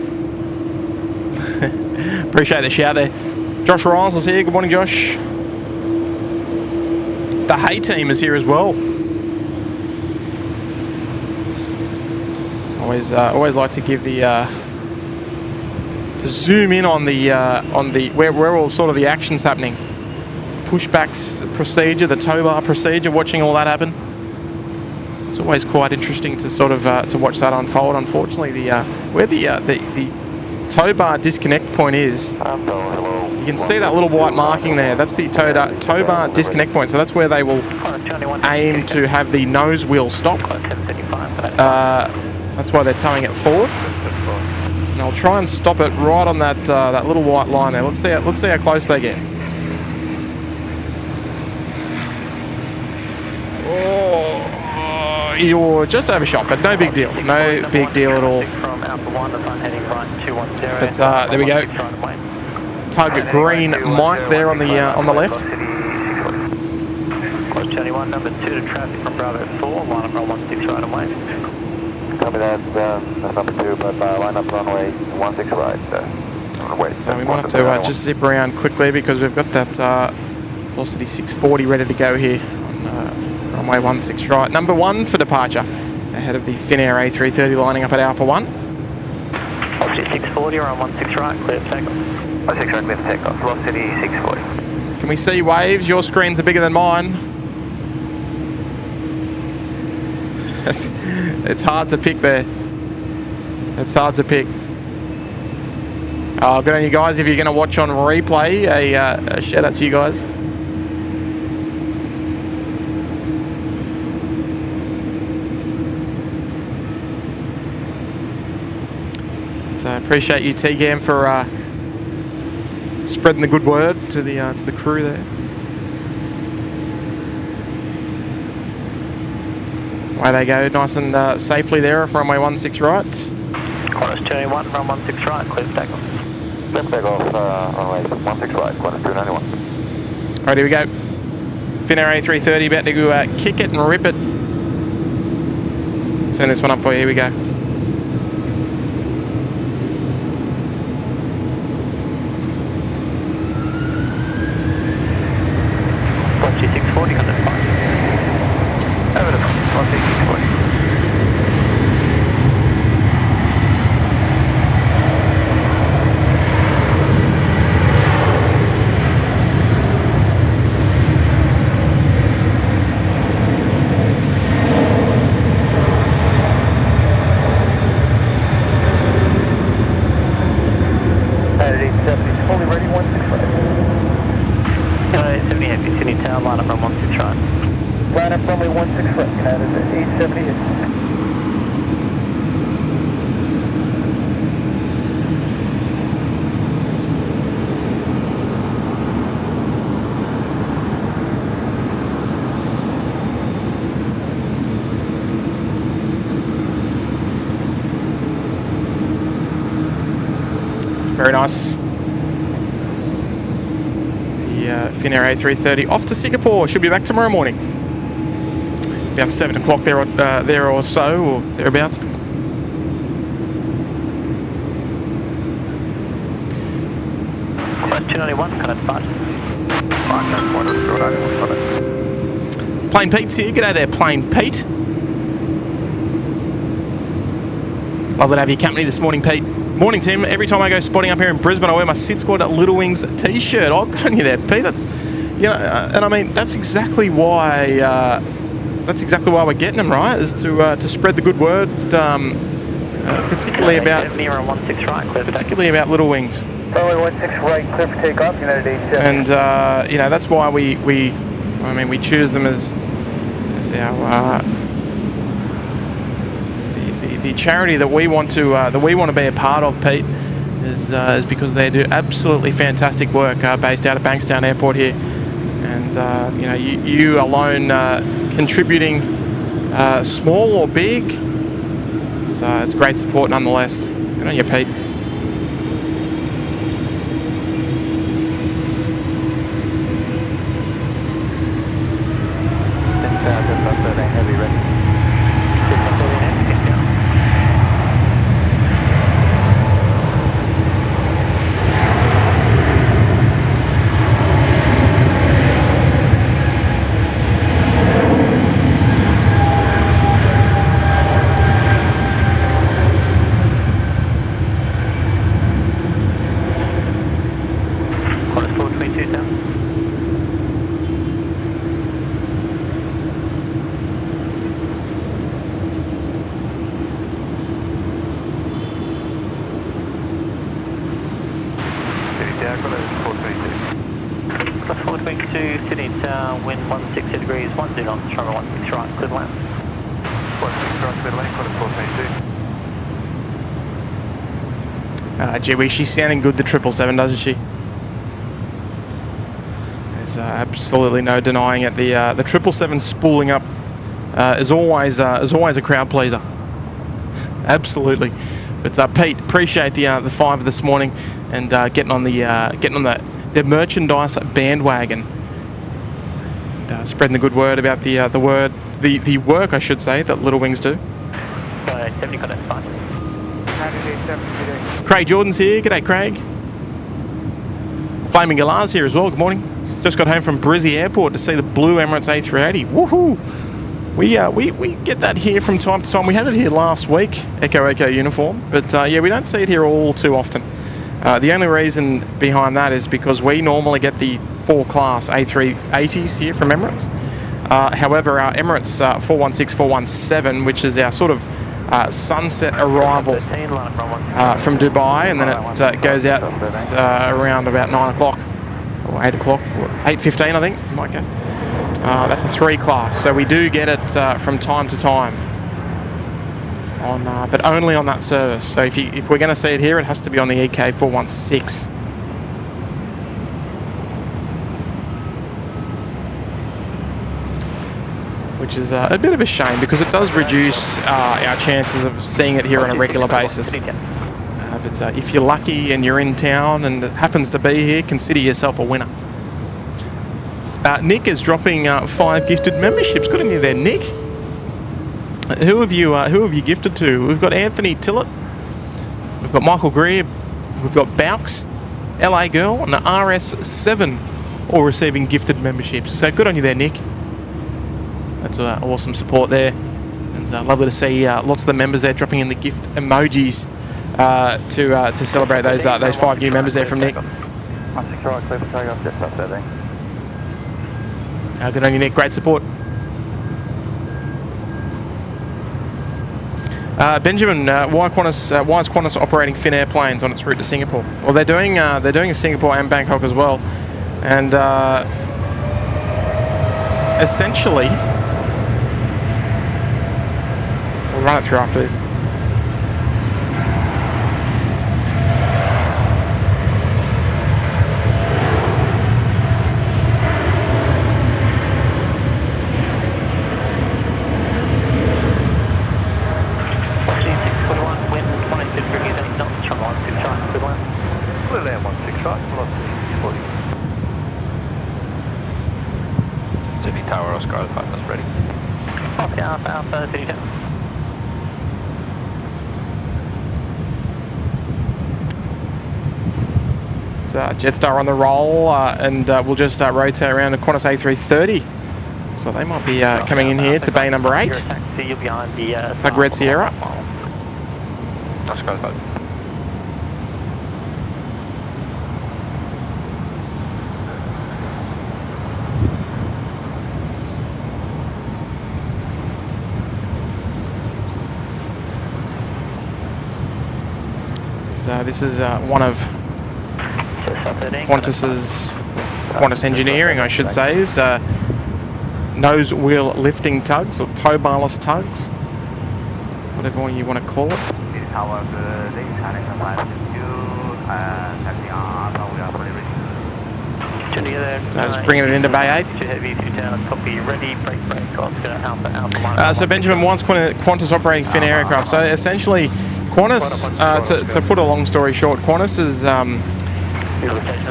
Appreciate the shout there. Josh Riles is here. Good morning, Josh. The Hay team is here as well. Always like to give the to zoom in on the where all sort of the action's happening. Pushbacks procedure, the tow bar procedure, watching all that happen. It's always quite interesting to sort of to watch that unfold. Unfortunately, where the tow bar disconnect point is, you can see that little white marking there. That's the tow bar disconnect point. So that's where they will aim to have the nose wheel stop. That's why they're towing it forward. And they'll try and stop it right on that that little white line there. Let's see how close they get. Oh, you're just overshot, but no big deal. No big deal at all. But there we go. Tug green Mike there on the left. Close 21, number 2 to traffic from Bravo 4, line up runway 16 right away. Copy that, that's number 2, but line up runway 16 right. Wait, so we might have to just zip around quickly because we've got that Velocity 640 ready to go here on runway 16 right. Number 1 for departure, ahead of the Finnair A330 lining up at Alpha 1. Velocity 640, around 16 right, clear for takeoff. 16 right, clear for takeoff. Velocity 640. Can we see waves? Your screens are bigger than mine. It's hard to pick there. It's hard to pick. Oh, good on you guys. If you're going to watch on replay, a shout out to you guys. So appreciate you, T-Gam, for spreading the good word to the crew there. Away they go, nice and safely there from runway 16 right. Qantas 21 from 16 right, clear for takeoff. Clear for takeoff, runway 16 right, Qantas 291. Alright, here we go. Finnair A330 about to go kick it and rip it. Turn this one up for you, here we go. Velocity 640, 105. Over the Velocity 640. Fully ready, 16 right. 70 heavy, Sydney Town, line up from 16 right. Line up runway 16 right, United 870. Very nice. The Finnair A330 off to Singapore. Should be back tomorrow morning. About 7 o'clock there or so, or thereabouts. 291, kind of fast. Plane Pete's here. G'day there, Plane Pete. Lovely to have your company this morning, Pete. Morning, Tim. Every time I go spotting up here in Brisbane, I wear my SydSquad Little Wings t-shirt. Oh, good on you there, Pete. That's, you know, and I mean, that's exactly why we're getting them, right? Is to spread the good word, particularly about Little Wings. Probably 16 right, clear for takeoff, United 87. And you know, that's why we choose them as our the charity that we want to be a part of, Pete, is because they do absolutely fantastic work based out of Bankstown Airport here, and you know, you alone contributing small or big, it's great support nonetheless. Good on you, Pete. Heavy ready. Sydney Tower, wind 160 degrees, 10 knots, runway 16 right, clear land. 16 right, clear land, quarter 422. Gee, she's sounding good, the 777, doesn't she? There's absolutely no denying it. The 777 spooling up is always a crowd pleaser. Absolutely. But Pete, appreciate the 5 this morning, and getting on the merchandise bandwagon, and, spreading the good word about the work, I should say, that Little Wings do. 70 got that fine. Craig Jordan's here. G'day, Craig. Flaming Galar's here as well. Good morning. Just got home from Brizzy Airport to see the blue Emirates A380. Woohoo! We get that here from time to time. We had it here last week, Echo uniform, but yeah, we don't see it here all too often. The only reason behind that is because we normally get the 4-class A380s here from Emirates. However, our Emirates 416, 417, which is our sort of sunset arrival from Dubai, and then it goes out around about 9 o'clock or 8 o'clock, 8:15 I think it might go. That's a 3-class, so we do get it from time to time, but only on that service. So if we're going to see it here, it has to be on the EK 416. Which is a bit of a shame, because it does reduce our chances of seeing it here on a regular basis. But if you're lucky and you're in town and it happens to be here, consider yourself a winner. Nick is dropping 5 gifted memberships. Good on you there, Nick. Who have you gifted to? We've got Anthony Tillett, we've got Michael Greer, we've got Baux, LA Girl, and the RS7, all receiving gifted memberships. So good on you there, Nick. That's awesome support there, and lovely to see lots of the members there dropping in the gift emojis to celebrate those 5 new members there from Nick. Good on you, Nick. Great support. Benjamin, why is Qantas operating Finnair planes on its route to Singapore? Well, they're doing Singapore and Bangkok as well, and essentially, we'll run it through after this. So Jetstar on the roll, and we'll just rotate around to Qantas A330. So they might be coming in here to bay number 8. Tug Red Sierra. Let's go. This is one of Qantas Engineering, I should say, is nose wheel lifting tugs, or tow barless tugs, whatever one you want to call it. So just bringing it into Bay 8. So Benjamin wants Qantas operating Fin aircraft. So essentially, Qantas, to put a long story short, Qantas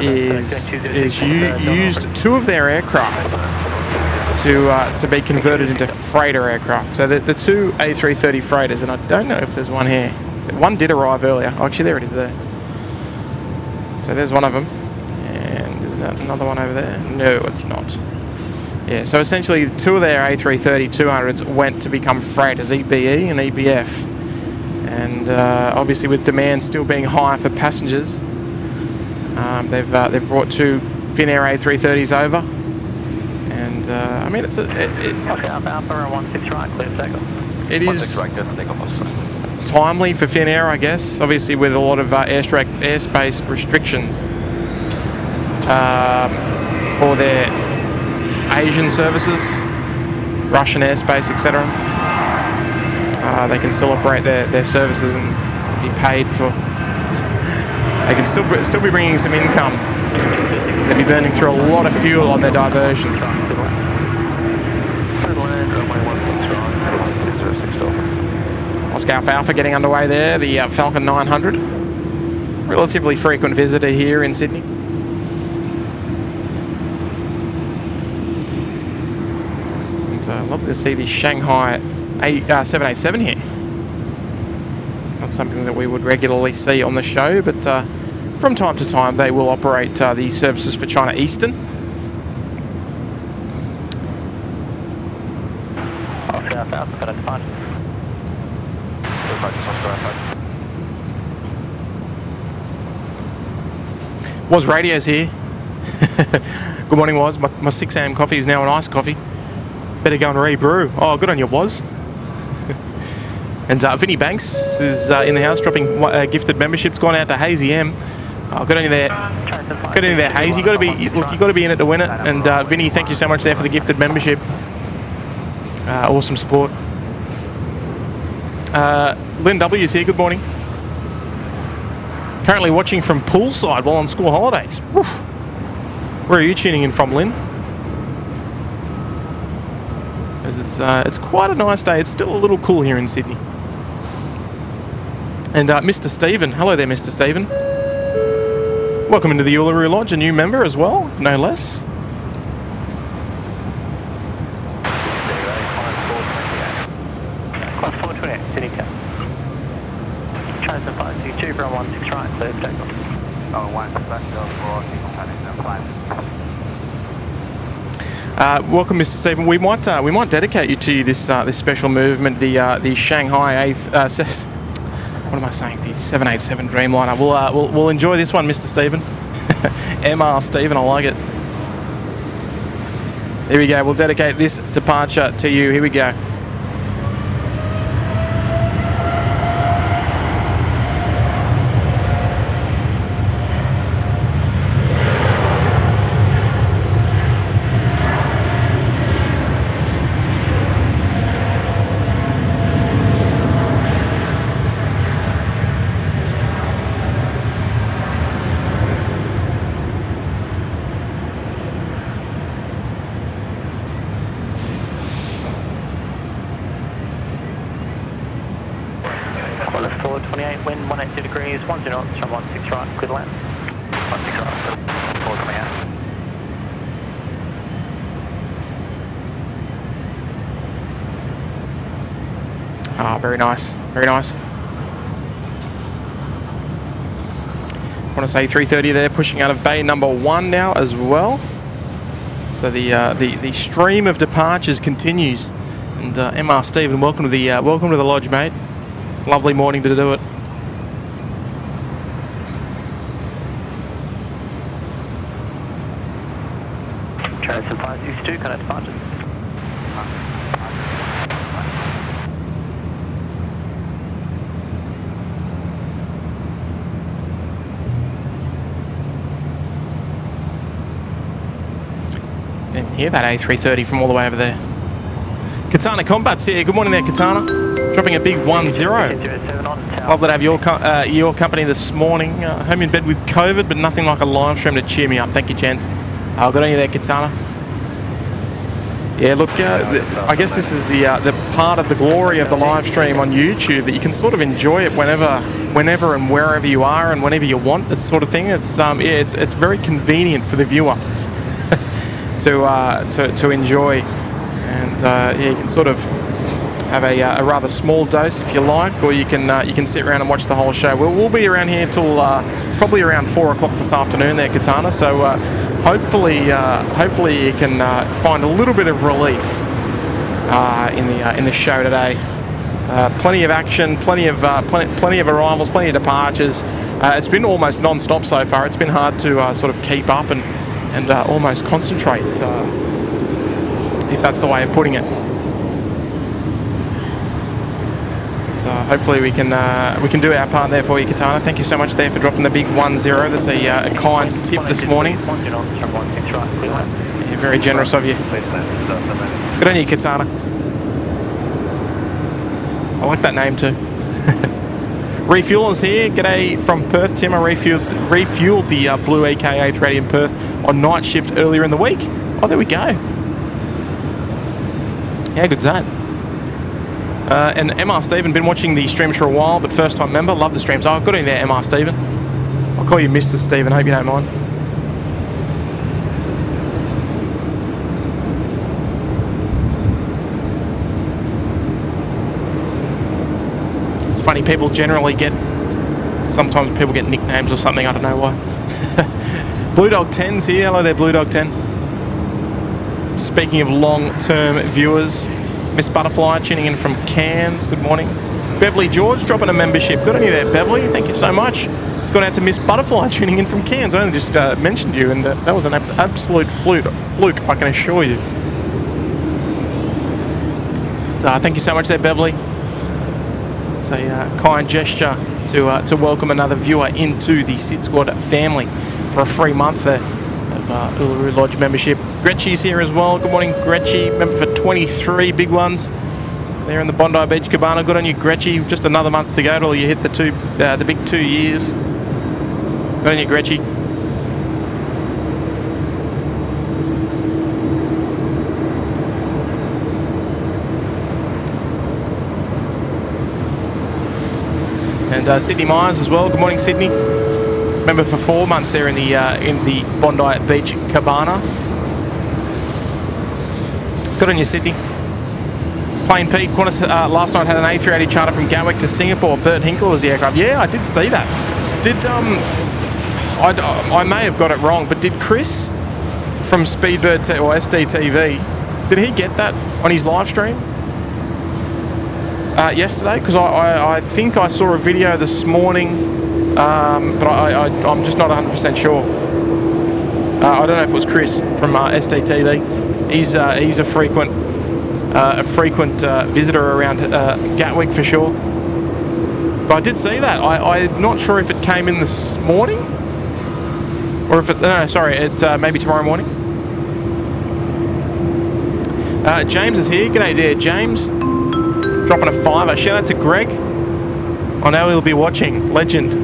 is used 2 of their aircraft to be converted into freighter aircraft. So the 2 A330 freighters, and I don't know if there's one here. One did arrive earlier. Oh, actually, there it is there. So there's one of them. And is that another one over there? No, it's not. Yeah, so essentially 2 of their A330-200s went to become freighters, EBE and EBF. And obviously with demand still being high for passengers, they've brought 2 Finnair A330s over. And I mean, it is timely for Finnair, I guess, obviously with a lot of airspace restrictions for their Asian services, Russian airspace, etc. They can still operate their services and be paid for. They can still be bringing some income. They'll be burning through a lot of fuel on their diversions. Oscar Alpha getting underway there. The Falcon 900, relatively frequent visitor here in Sydney. And lovely to see the Shanghai 787 here. Not something that we would regularly see on the show, but from time to time they will operate the services for China Eastern. Was Radio's here. Good morning, Was. My 6 a.m. coffee is now an iced coffee. Better go and re-brew. Oh, good on you, Was. And Vinny Banks is in the house, dropping gifted memberships. Gone out to Hazy M. Oh, good on you there. Good on you there, Hazy. You got to be in it to win it. And Vinny, thank you so much there for the gifted membership. Awesome support. Lynn W's here. Good morning. Currently watching from poolside while on school holidays. Woo. Where are you tuning in from, Lynn? Because it's quite a nice day. It's still a little cool here in Sydney. And Mr. Stephen, hello there, Mr. Stephen. Welcome into the Uluru Lodge, a new member as well, no less. Welcome, Mr. Stephen. We might dedicate you to this special movement, the Shanghai what am I saying? The 787 Dreamliner. We'll enjoy this one, Mr. Stephen. MR Stephen, I like it. Here we go. We'll dedicate this departure to you. Here we go. Wind 180 degrees, 10 knots, 16 right, clear land. 16 right, 4 coming out. Ah, very nice, very nice. Qantas A330 there, pushing out of bay number 1 now as well. So the stream of departures continues. And MR Stephen, welcome to the lodge, mate. Lovely morning to do it. Transit 562, Qantas departures. And hear that A330 from all the way over there. Katana Combat's here. Good morning there, Katana. Dropping a big 1-0. Love to have your company this morning. Home in bed with COVID, but nothing like a live stream to cheer me up. Thank you, gents. Good on you there, Katana. Yeah, look, I guess this is the part of the glory of the live stream on YouTube, that you can sort of enjoy it whenever and wherever you are and whenever you want. That sort of thing. It's it's very convenient for the viewer to enjoy. And yeah, you can sort of have a rather small dose if you like, or you can sit around and watch the whole show. We'll be around here till probably around 4 o'clock this afternoon there, Katana. So hopefully you can find a little bit of relief in the show today. Plenty of action, plenty of arrivals, plenty of departures. It's been almost non-stop so far. It's been hard to sort of keep up and almost concentrate. If that's the way of putting it. But, hopefully we can do our part there for you, Katana. Thank you so much there for dropping the big 1-0. That's a kind tip this morning. Yeah, very generous of you. Good on you, Katana. I like that name too. Refuelers here. G'day from Perth, Tim. I refueled the blue EK A380 in Perth on night shift earlier in the week. Oh, there we go. Yeah, good's that. And MR Stephen, been watching the streams for a while, but first time member. Love the streams. Oh, good in there, MR Stephen. I'll call you Mr. Stephen. Hope you don't mind. It's funny, people generally sometimes people get nicknames or something. I don't know why. Blue Dog 10's here. Hello there, Blue Dog 10. Speaking of long-term viewers, Miss Butterfly tuning in from Cairns. Good morning. Beverly George dropping a membership. Good on you there, Beverly. Thank you so much. It's gone out to Miss Butterfly tuning in from Cairns. I only just mentioned you, and that was an absolute fluke, I can assure you. So, thank you so much there, Beverly. It's a kind gesture to welcome another viewer into the SydSquad family for a free month there. Uluru Lodge membership. Gretchy's here as well. Good morning, Gretchy. Member for 23 big ones there in the Bondi Beach Cabana. Good on you, Gretchy. Just another month to go till you hit the big 2 years. Good on you, Gretchy. And Sydney Myers as well. Good morning, Sydney. Member for 4 months there in the Bondi Beach Cabana. Good on you, Sydney. Plain Pete, Qantas last night had an A380 charter from Gatwick to Singapore. Bert Hinkle was the aircraft. Yeah, I did see that. Did I may have got it wrong, but did Chris from Speedbird or SDTV, did he get that on his live stream yesterday? Because I think I saw a video this morning. But I'm just not 100% sure. I don't know if it was Chris from SDTV. He's a frequent visitor around Gatwick for sure. But I did see that. I'm not sure if it came in this morning or if it. No, sorry. It maybe tomorrow morning. James is here. G'day there, James. Dropping a $5. Shout out to Greg. I know he'll be watching. Legend.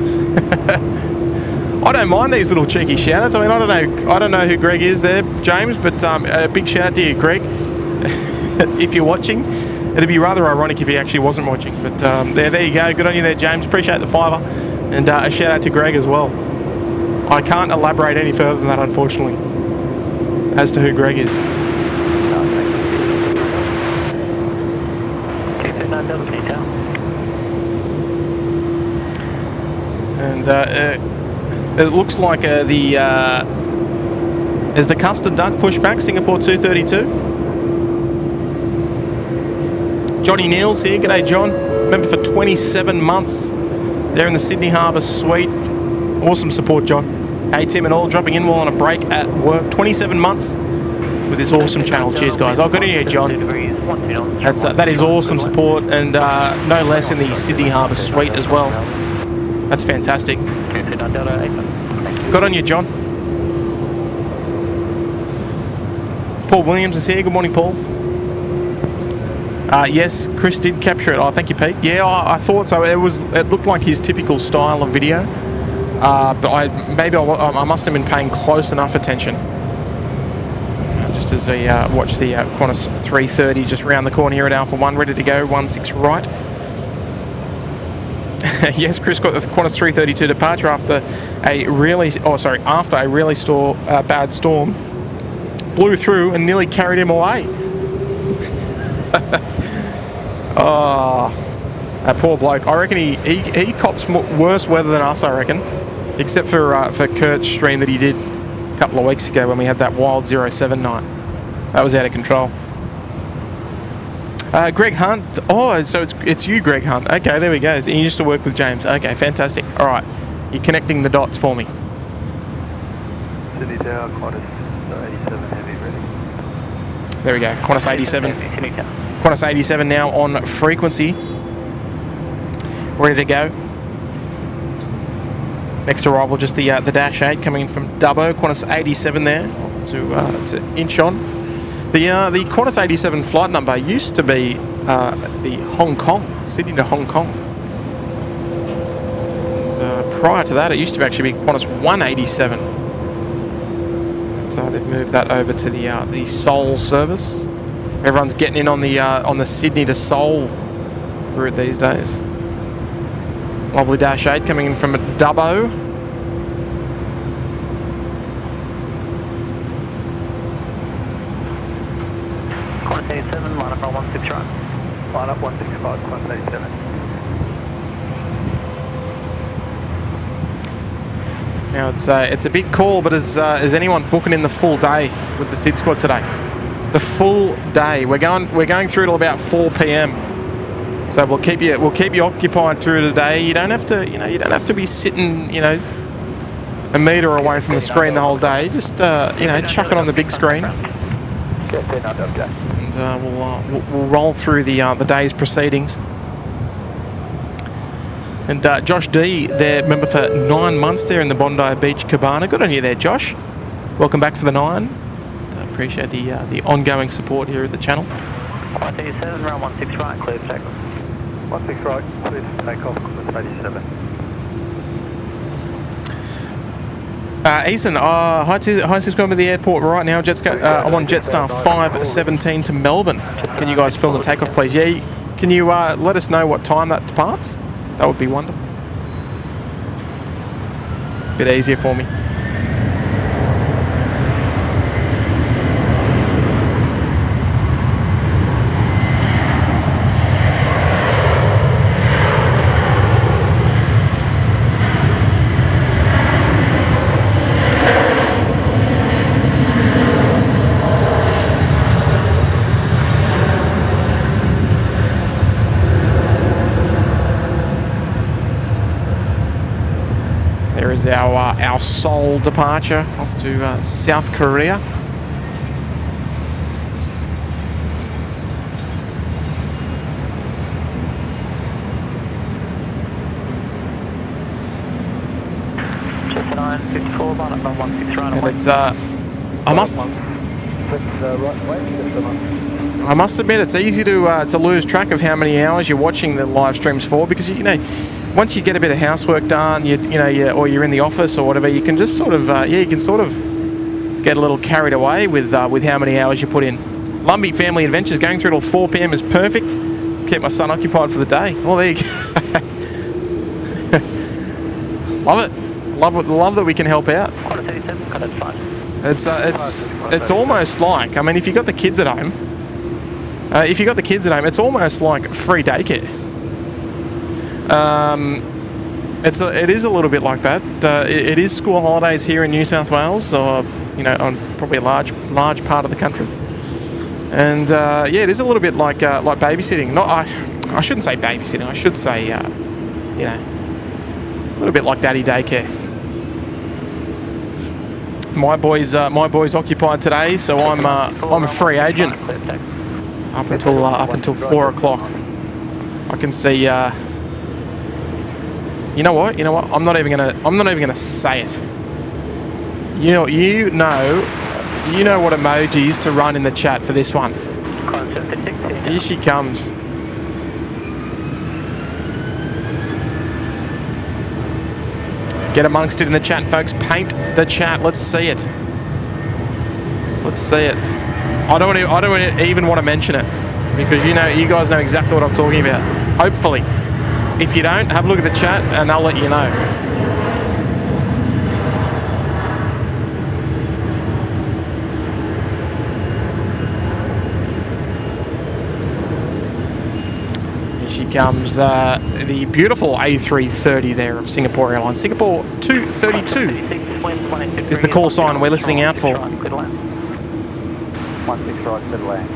I don't mind these little cheeky shout-outs. I mean, I don't know who Greg is there, James, but a big shout-out to you, Greg. If you're watching, it'd be rather ironic if he actually wasn't watching. But there you go. Good on you there, James. Appreciate the $5. And a shout-out to Greg as well. I can't elaborate any further than that, unfortunately, as to who Greg is. And it looks like the Custard Duck pushback, Singapore 232. Johnny Neal's here. G'day, John. Member for 27 months there in the Sydney Harbour Suite. Awesome support, John. A-Team and all dropping in while on a break at work. 27 months with this awesome channel. Cheers, guys. Oh, good to hear, John. That is awesome support, and no less in the Sydney Harbour Suite as well. That's fantastic. Good on you, John. Paul Williams is here. Good morning, Paul. Yes, Chris did capture it. Oh, thank you, Pete. Yeah, I thought so. It looked like his typical style of video, but I must have been paying close enough attention. Just as we watch the Qantas 330 just round the corner here at Alpha 1, ready to go, 16 right. Yes, Chris got the Qantas 332 departure after a really bad storm. Blew through and nearly carried him away. Oh, that poor bloke. I reckon he cops worse weather than us, I reckon. Except for Kurt's stream that he did a couple of weeks ago when we had that wild 07 night. That was out of control. Greg Hunt. Oh, so it's you, Greg Hunt. Okay, there we go. You used to work with James. Okay, fantastic. All right, you're connecting the dots for me. Sydney Tower, Qantas 87 heavy ready. There we go. Qantas 87. Qantas 87 now on frequency. Ready to go. Next arrival, just the Dash 8 coming in from Dubbo. Qantas 87 there to Incheon. The Qantas 87 flight number used to be the Hong Kong, Sydney to Hong Kong. Prior to that, it used to actually be Qantas 187. So they've moved that over to the Seoul service. Everyone's getting in on the Sydney to Seoul route these days. Lovely Dash 8 coming in from Dubbo. Qantas 87, line up on 16 right. Line up 165, Qantas 87. Now it's a big call, but is anyone booking in the full day with the SydSquad today? The full day. We're going through till about 4 p.m. So we'll keep you occupied through the day. You don't have to be sitting a metre away from the screen the whole day. Just chuck it on the big screen. And we'll roll through the day's proceedings. And Josh D, their member for 9 months there in the Bondi Beach Cabana. Good on you there, Josh. Welcome back for the 9. Appreciate the ongoing support here at the channel. 187, round 16 right, clear for takeoff. 16 right, clear for takeoff, Qantas 87. Ethan, hi to going to the airport right now. I'm on Jetstar 517 to Melbourne. Can you guys film the takeoff, please? Yeah, can you let us know what time that departs? That would be wonderful. Bit easier for me. Is our Seoul departure off to South Korea. Just 954, line up on 16 right. And it's I must admit it's easy to lose track of how many hours you're watching the live streams for, because once you get a bit of housework done, or you're in the office or whatever, you can just sort of get a little carried away with how many hours you put in. Lumbee Family Adventures going through till 4 p.m. is perfect. Keep my son occupied for the day. Well, there you go. Love it. Love that we can help out. It's almost like, I mean, if you got the kids at home, it's almost like free daycare. it is a little bit like that. It is school holidays here in New South Wales, or on probably a large part of the country. And yeah, it is a little bit like babysitting. I shouldn't say babysitting. I should say a little bit like daddy daycare. My boy's occupied today, so I'm a free agent up until 4 o'clock. I can see. You know what? I'm not even gonna say it. You know what emojis to run in the chat for this one. Here she comes. Get amongst it in the chat, folks. Paint the chat. Let's see it. Let's see it. I don't even want to mention it because you guys know exactly what I'm talking about. Hopefully. If you don't, have a look at the chat and they'll let you know. Here she comes, the beautiful A330 there of Singapore Airlines. Singapore 232 is the call sign we're listening out for. 16 right, clear land,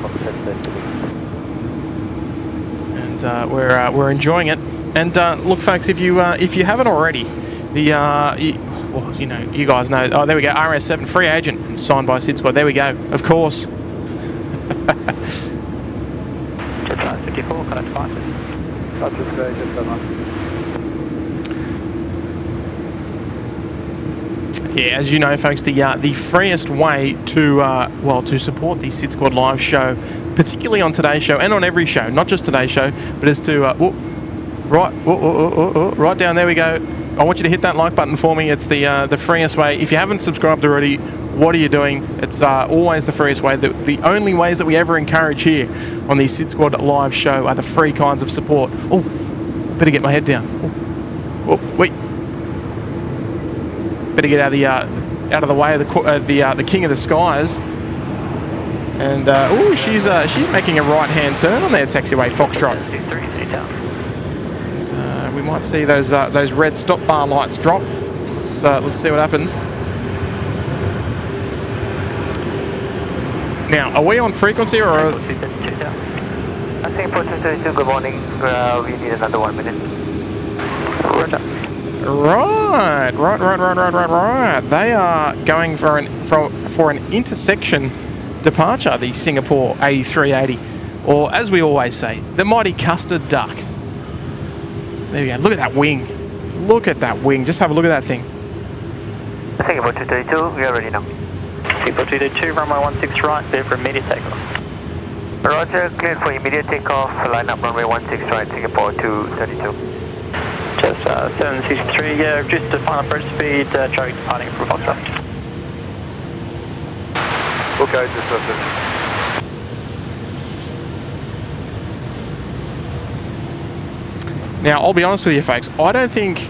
And we're enjoying it. And look, folks, if you haven't already, you guys know. Oh, there we go. RS7 free agent signed by SydSquad. There we go. Of course. Just 54, connect 5. Yeah, as you know, folks, the freest way to support the SydSquad live show, particularly on today's show and on every show, not just today's show, but is to right down there we go. I want you to hit that like button for me. It's the freest way. If you haven't subscribed already, what are you doing? It's always the freest way. The only ways that we ever encourage here on the SydSquad live show are the free kinds of support. Oh, better get my head down. Oh, wait. Better get out of the way of the king of the skies. And she's making a right-hand turn on their taxiway Foxtrot. And, we might see those red stop bar lights drop. Let's see what happens. Now, are we on frequency or? I think Portion 32, good morning. We need another 1 minute. Right. They are going for an intersection departure, the Singapore A380, or as we always say, the mighty Custard duck. There we go. Look at that wing. Look at that wing. Just have a look at that thing. Singapore 232, we are ready now. Singapore 222, runway 16 right, clear for immediate takeoff. Roger, cleared for immediate takeoff. Line up runway 16 right, Singapore 232. Just 763, just to final approach speed, traffic departing from Foxtrot. Okay, just listen. Now, I'll be honest with you, folks. I don't think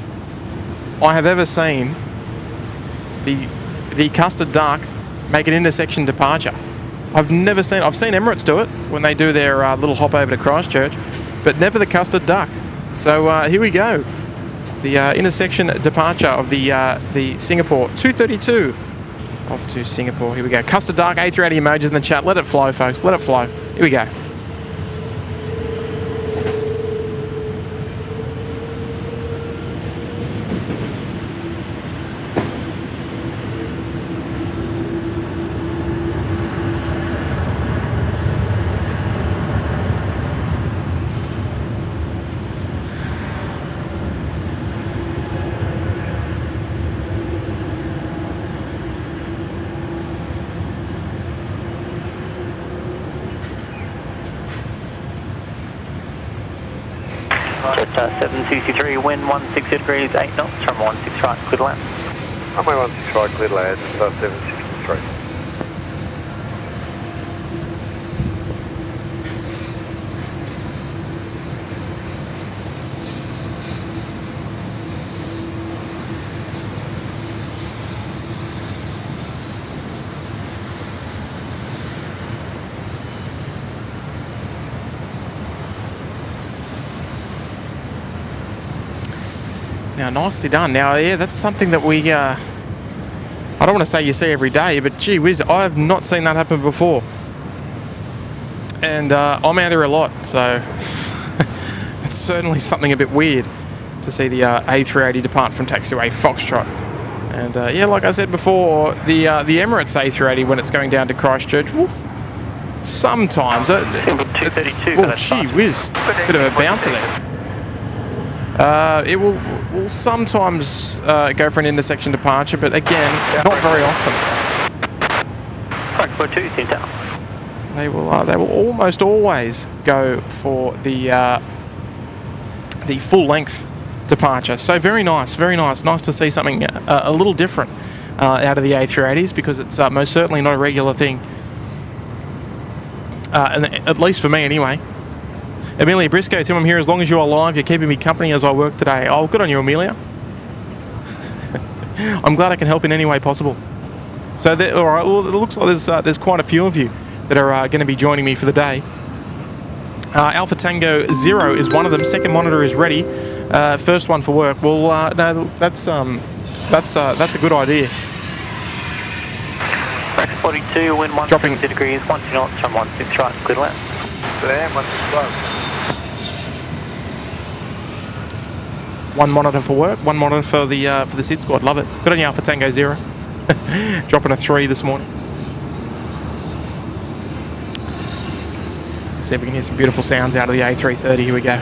I have ever seen the Custard duck make an intersection departure. I've never seen. I've seen Emirates do it when they do their little hop over to Christchurch, but never the Custard duck. So here we go. The intersection departure of the Singapore 232 off to Singapore. Here we go. Custard duck, A380 emojis in the chat. Let it flow, folks. Let it flow. Here we go. Jet 763, wind 160 degrees, 8 knots, from 16 right, clear to land. Runway 16 right, clear to land, 763. Now, nicely done. Now, yeah, that's something that we, I don't want to say you see every day, but gee whiz, I have not seen that happen before. And I'm out here a lot, so it's certainly something a bit weird to see the A380 depart from taxiway Foxtrot. And yeah, like I said before, the Emirates A380, when it's going down to Christchurch, sometimes it's, oh, gee whiz, bit of a bouncer there. It will sometimes go for an intersection departure, but again, not very often. Frankfurt 2, Town. They will almost always go for the full length departure. So very nice, very nice. Nice to see something a little different out of the A380s, because it's most certainly not a regular thing, and at least for me anyway. Amelia Briscoe, Tim, I'm here as long as you are live. You're keeping me company as I work today. Oh, good on you, Amelia. I'm glad I can help in any way possible. So, all right. Well, it looks like there's quite a few of you that are going to be joining me for the day. Alpha Tango 0 is one of them. Second monitor is ready. First one for work. Well, no, that's a good idea. 42, wind 160 degrees, 12 knots from 16 right, clear left. Today, 16 close. One monitor for work, one monitor for the SydSquad. Love it. Good on you, Alpha Tango 0. Dropping a 3 this morning. Let's see if we can hear some beautiful sounds out of the A330. Here we go.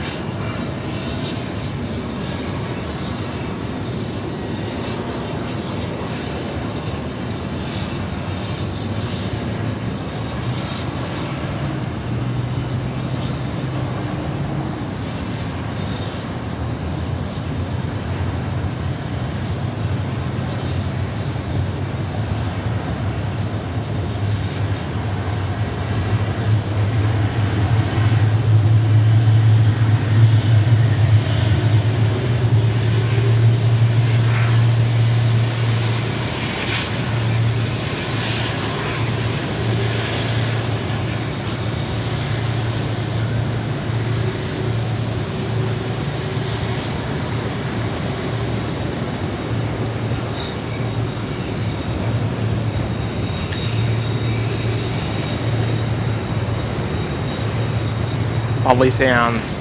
Lovely sounds.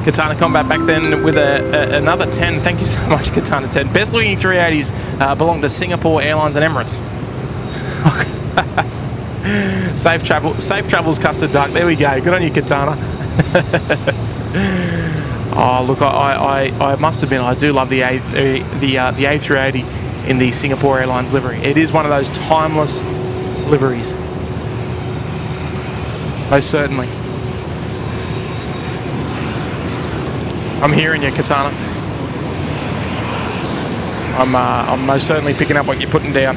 Katana Combat back then with another 10. Thank you so much, Katana 10. Best looking 380s belong to Singapore Airlines and Emirates. Safe travels, Custard Duck. There we go. Good on you, Katana. Oh, look, I must admit, I do love the A380 in the Singapore Airlines livery. It is one of those timeless liveries. Most certainly. I'm hearing you, Katana. I'm most certainly picking up what you're putting down.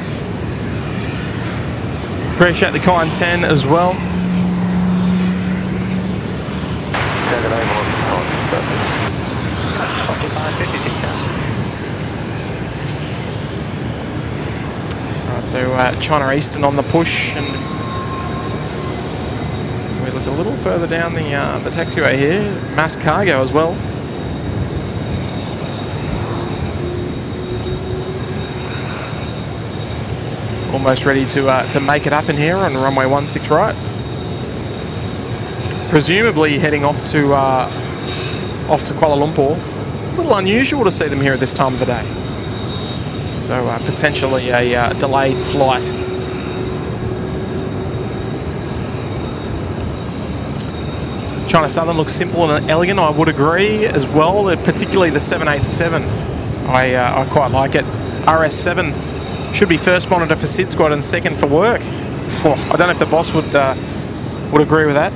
Appreciate the kind 10 as well. Alright, so China Eastern on the push, and we look a little further down the taxiway here, mass cargo as well. Almost ready to make it up in here on runway 16 right. Presumably heading off to Kuala Lumpur. A little unusual to see them here at this time of the day. So potentially a delayed flight. China Southern looks simple and elegant, I would agree as well, particularly the 787. I quite like it. RS7 should be first monitor for SydSquad and second for work. I don't know if the boss would agree with that.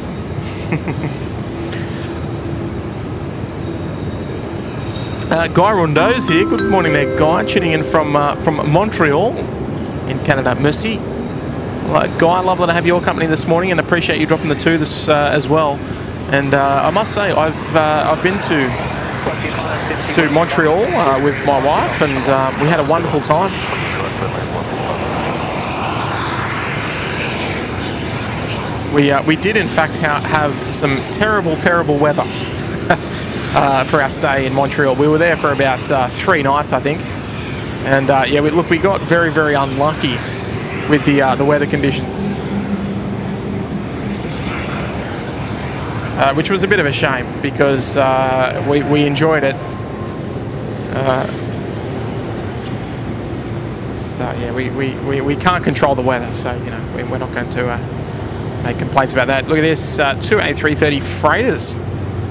Guy Rondeau's here. Good morning there, Guy. Tuning in from Montreal in Canada. Merci. Guy, lovely to have your company this morning, and appreciate you dropping the 2 this as well. And I must say, I've been to Montreal with my wife, and we had a wonderful time. We did in fact have some terrible weather for our stay in Montreal. We were there for about 3 nights, I think, and yeah, we got very unlucky with the weather conditions, which was a bit of a shame because we enjoyed it. Yeah, we can't control the weather, so you know we're not going to make complaints about that. Look at this, 2 A330 freighters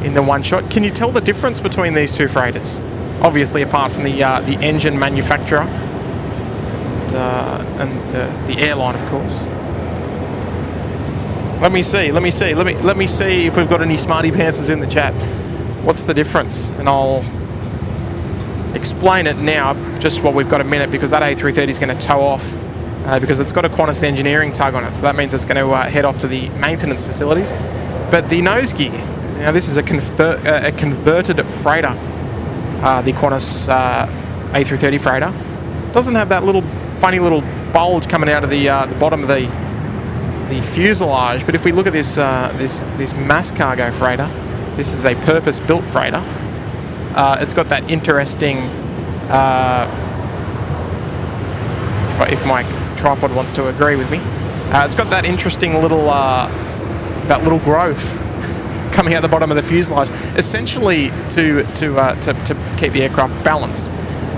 in the one shot. Can you tell the difference between these two freighters? Obviously, apart from the engine manufacturer and the airline, of course. Let me see if we've got any smarty pantsers in the chat. What's the difference? And I'll explain it now, just while we've got a minute, because that A330 is going to tow off because it's got a Qantas engineering tug on it, so that means it's going to head off to the maintenance facilities. But the nose gear, now this is a converted freighter, the Qantas A330 freighter, doesn't have that little funny little bulge coming out of the bottom of the fuselage. But if we look at this this mass cargo freighter, this is a purpose-built freighter. It's got that interesting, if my tripod wants to agree with me, it's got that interesting little growth coming out the bottom of the fuselage, essentially to keep the aircraft balanced.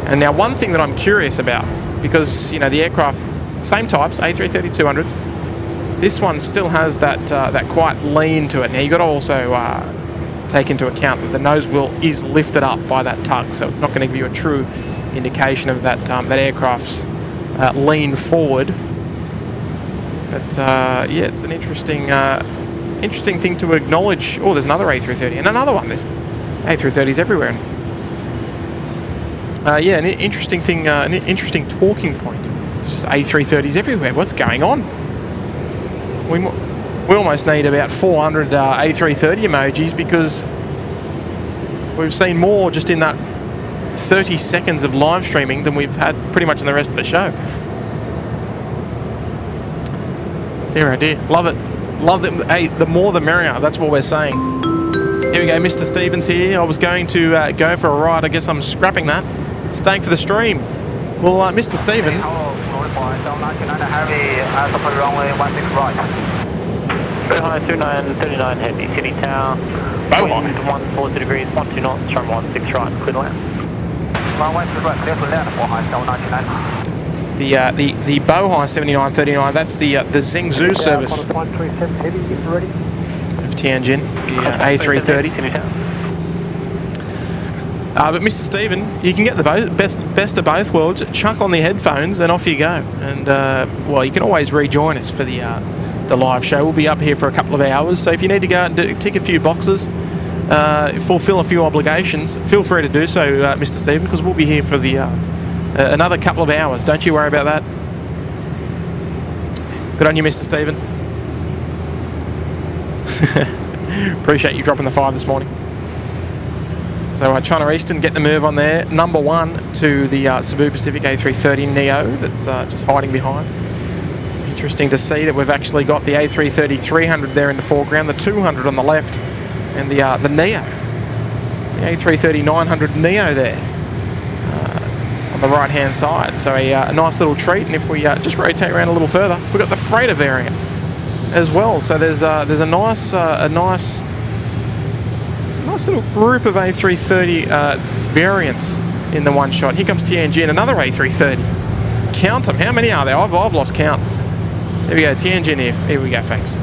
And now one thing that I'm curious about, because you know the aircraft, same types, A330-200s, this one still has that quite lean to it. Now you've got to also take into account that the nose wheel is lifted up by that tug, so it's not going to give you a true indication of that aircraft's lean forward. But yeah, it's an interesting thing to acknowledge. Oh, there's another A330 and another one. There's A330s everywhere. Yeah, an interesting thing, an interesting talking point. It's just A330s everywhere. What's going on? We almost need about 400 A330 emojis, because we've seen more just in that 30 seconds of live streaming than we've had pretty much in the rest of the show. Dear oh dear, love it. Love it. Hey, the more the merrier, that's what we're saying. Here we go, Mr. Stevens here. I was going to go for a ride. I guess I'm scrapping that. Staying for the stream. Well, Mr. Steven. Hello, Heavy, support runway 16 right. Boeing 2939 Heavy, City Tower. Boeing. Wind 140 degrees, 12 knots, runway 16 right, clear to land. Runway 16 right, clear to land, Boeing 799. The Boeing 7939, that's the Zhengzhou service of Tianjin, the A330. But Mr. Steven, you can get the best of both worlds. Chuck on the headphones and off you go. And well, you can always rejoin us for the live show. We'll be up here for a couple of hours. So if you need to go out and tick a few boxes, fulfill a few obligations, feel free to do so, Mr. Steven, because we'll be here for the another couple of hours. Don't you worry about that. Good on you, Mr. Steven. Appreciate you dropping the 5 this morning. So China Eastern get the move on there. Number 1 to the Cebu Pacific A330 Neo that's just hiding behind. Interesting to see that we've actually got the A330-300 there in the foreground, the 200 on the left, and the Neo. The A330-900 Neo there on the right-hand side. So a nice little treat. And if we just rotate around a little further, we've got the freighter variant as well. So there's a nice little group of A330 variants in the one shot. Here comes Tianjin, another A330. Count them. How many are there? I've lost count. There we go, Tianjin here we go, thanks.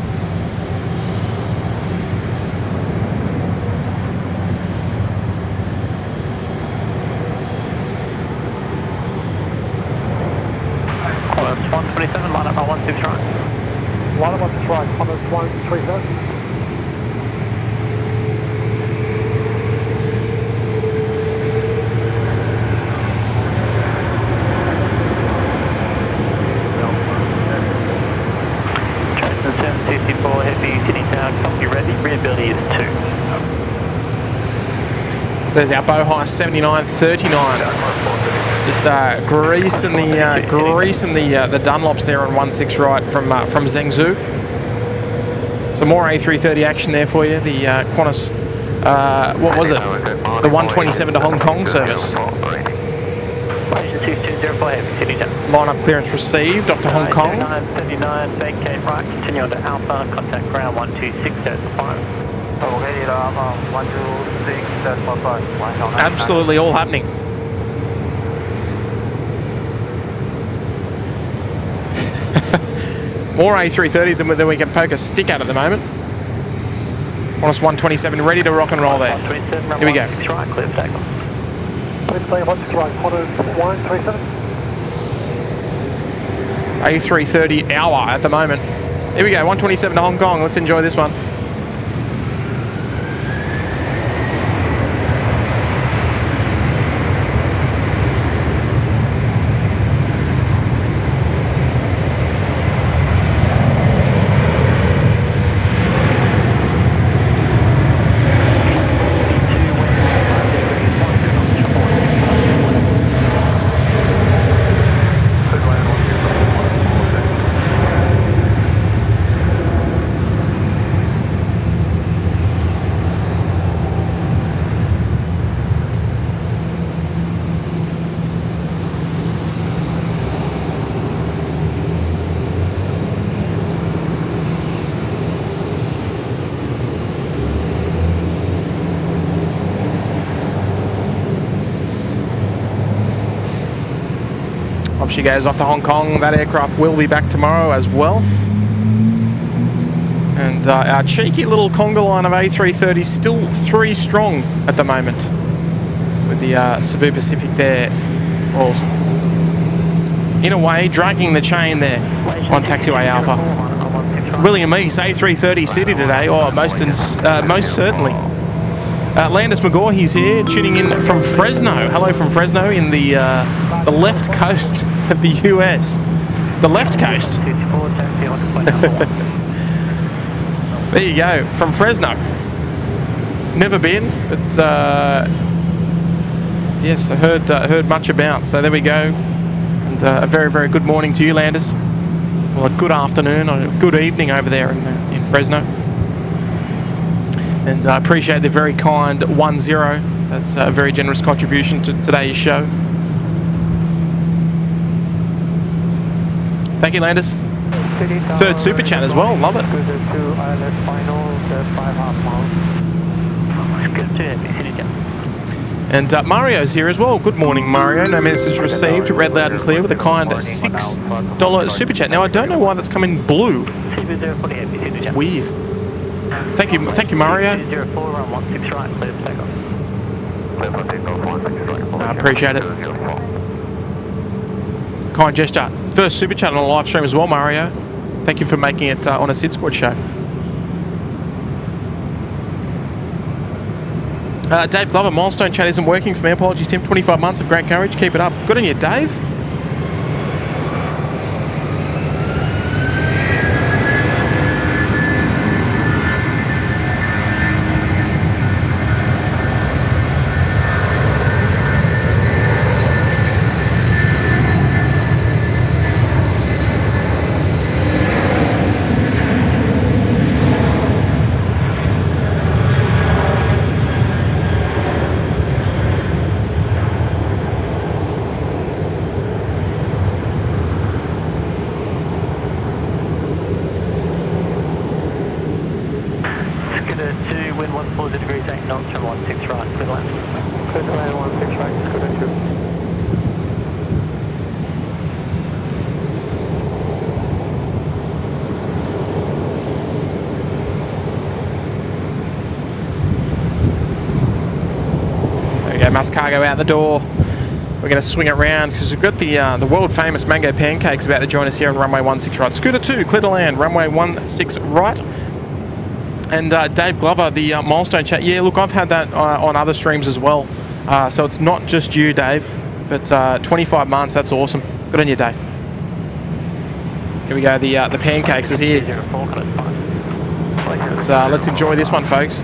Qantas 127, line up 116 right. Line up 116 right, Qantas 137. Heavy, City Tower, copy ready, reability is 2. So there's our Boeing 7939 Just greasing the Dunlops there on 16 right from Zhengzhou. Some more A330 action there for you. The Qantas, what was it? The 127 to Hong Kong service. Line up clearance received off to Hong Kong. 39, vacate right, continue on to Alpha, contact ground 126.5. Okay, 126.5. Absolutely all happening. More A330s than we can poke a stick at the moment. Qantas 127 ready to rock and roll there. Here we go. Right, clear takeoff. A330 hour at the moment. Here we go, 127 to Hong Kong. Let's enjoy this one. Off she goes, off to Hong Kong. That aircraft will be back tomorrow as well. And our cheeky little conga line of A330 still 3 strong at the moment. With the Cebu Pacific there, well, in a way, dragging the chain there on taxiway Alpha. William East, A330 City today, or most certainly. Landis McGaw, he's here, tuning in from Fresno. Hello from Fresno in the left coast of the US. The left coast. There you go, from Fresno. Never been, but yes, I heard much about. So there we go. And a very, very good morning to you, Landis. Well, a good afternoon or a good evening over there in Fresno. And I appreciate the very kind 10. That's a very generous contribution to today's show. Thank you, Landis. Third super chat as well. Love it. And Mario's here as well. Good morning, Mario. No message received. Read loud and clear with a kind $6 super chat. Now I don't know why that's come in blue. Weird. Thank you, Mario. I appreciate it. Kind gesture. First super chat on a live stream as well, Mario. Thank you for making it on a SydSquad show. Dave Glover, Milestone chat isn't working for me. Apologies, Tim. 25 months of great courage. Keep it up. Good on you, Dave. Mass cargo out the door. We're going to swing it around because we've got the world famous Mango Pancakes about to join us here on runway 16 right. Scooter 2, clear to land, runway 16 right. And Dave Glover, the Milestone chat. Yeah, look, I've had that on other streams as well. So it's not just you, Dave, but 25 months. That's awesome. Good on you, Dave. Here we go. The Pancakes is here. Let's enjoy this one, folks.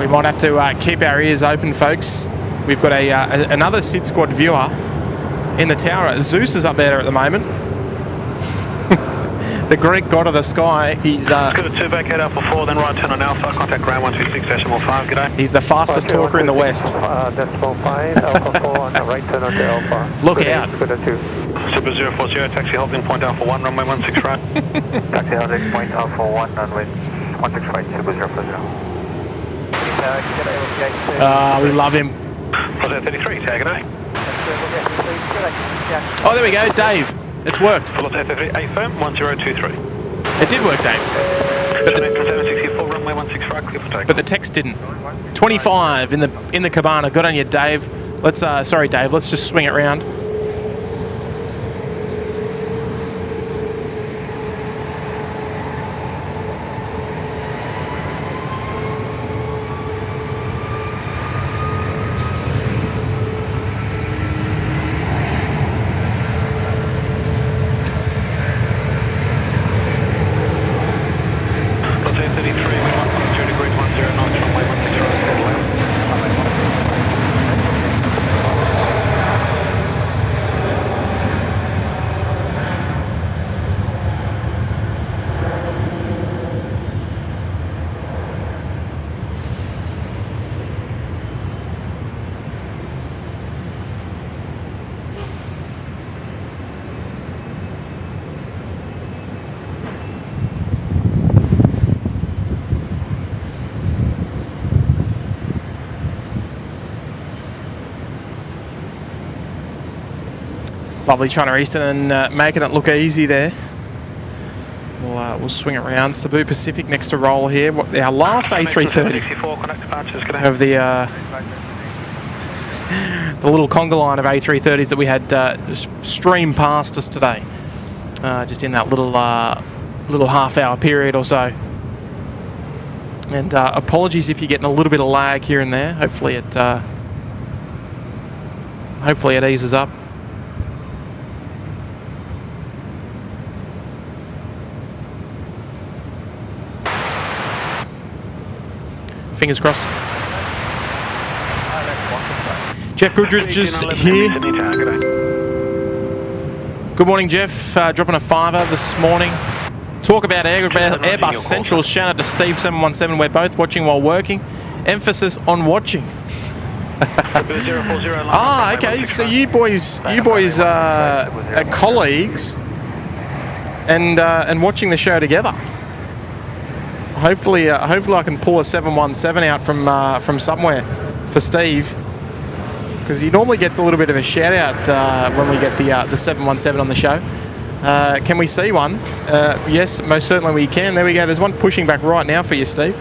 We might have to keep our ears open, folks. We've got another SydSquad viewer in the tower. Zeus is up there at the moment. The Greek god of the sky. He's got a 2 back, head Alpha 4, then right turn on Alpha, contact ground 126.5, g'day. He's the fastest talker in the West. Decimal 5, Alpha 4 on the right turn onto Alpha. Look out. Super 2. Super 040, taxi holding point Alpha 1, runway 16 right. Taxi holding point Alpha 1, runway 16 right, Super 040. We love him. Was that 33, tag g'day. Oh, there we go, Dave. It's worked. Full of 33, A firm, 1023. It did work, Dave. But 764, runway 16 right, clear for takeoff. But the text didn't. 25 in the cabana. Good on you, Dave. Let's sorry, Dave. Let's just swing it round. Lovely China Eastern and making it look easy there. We'll swing around. Cebu Pacific next to roll here. Our last A330 of the little conga line of A330s that we had stream past us today. Just in that little half-hour period or so. And apologies if you're getting a little bit of lag here and there. Hopefully it eases up. Fingers crossed. Jeff Goodrich is here. Good morning, Jeff. Dropping a $5 this morning. Talk about Airbus Central. Shout out to Steve 717. We're both watching while working. Emphasis on watching. Okay. So you boys are colleagues and watching the show together. Hopefully I can pull a 717 out from somewhere for Steve, because he normally gets a little bit of a shout out when we get the 717 on the show. Can we see one? Yes, most certainly we can. There we go. There's one pushing back right now for you, Steve.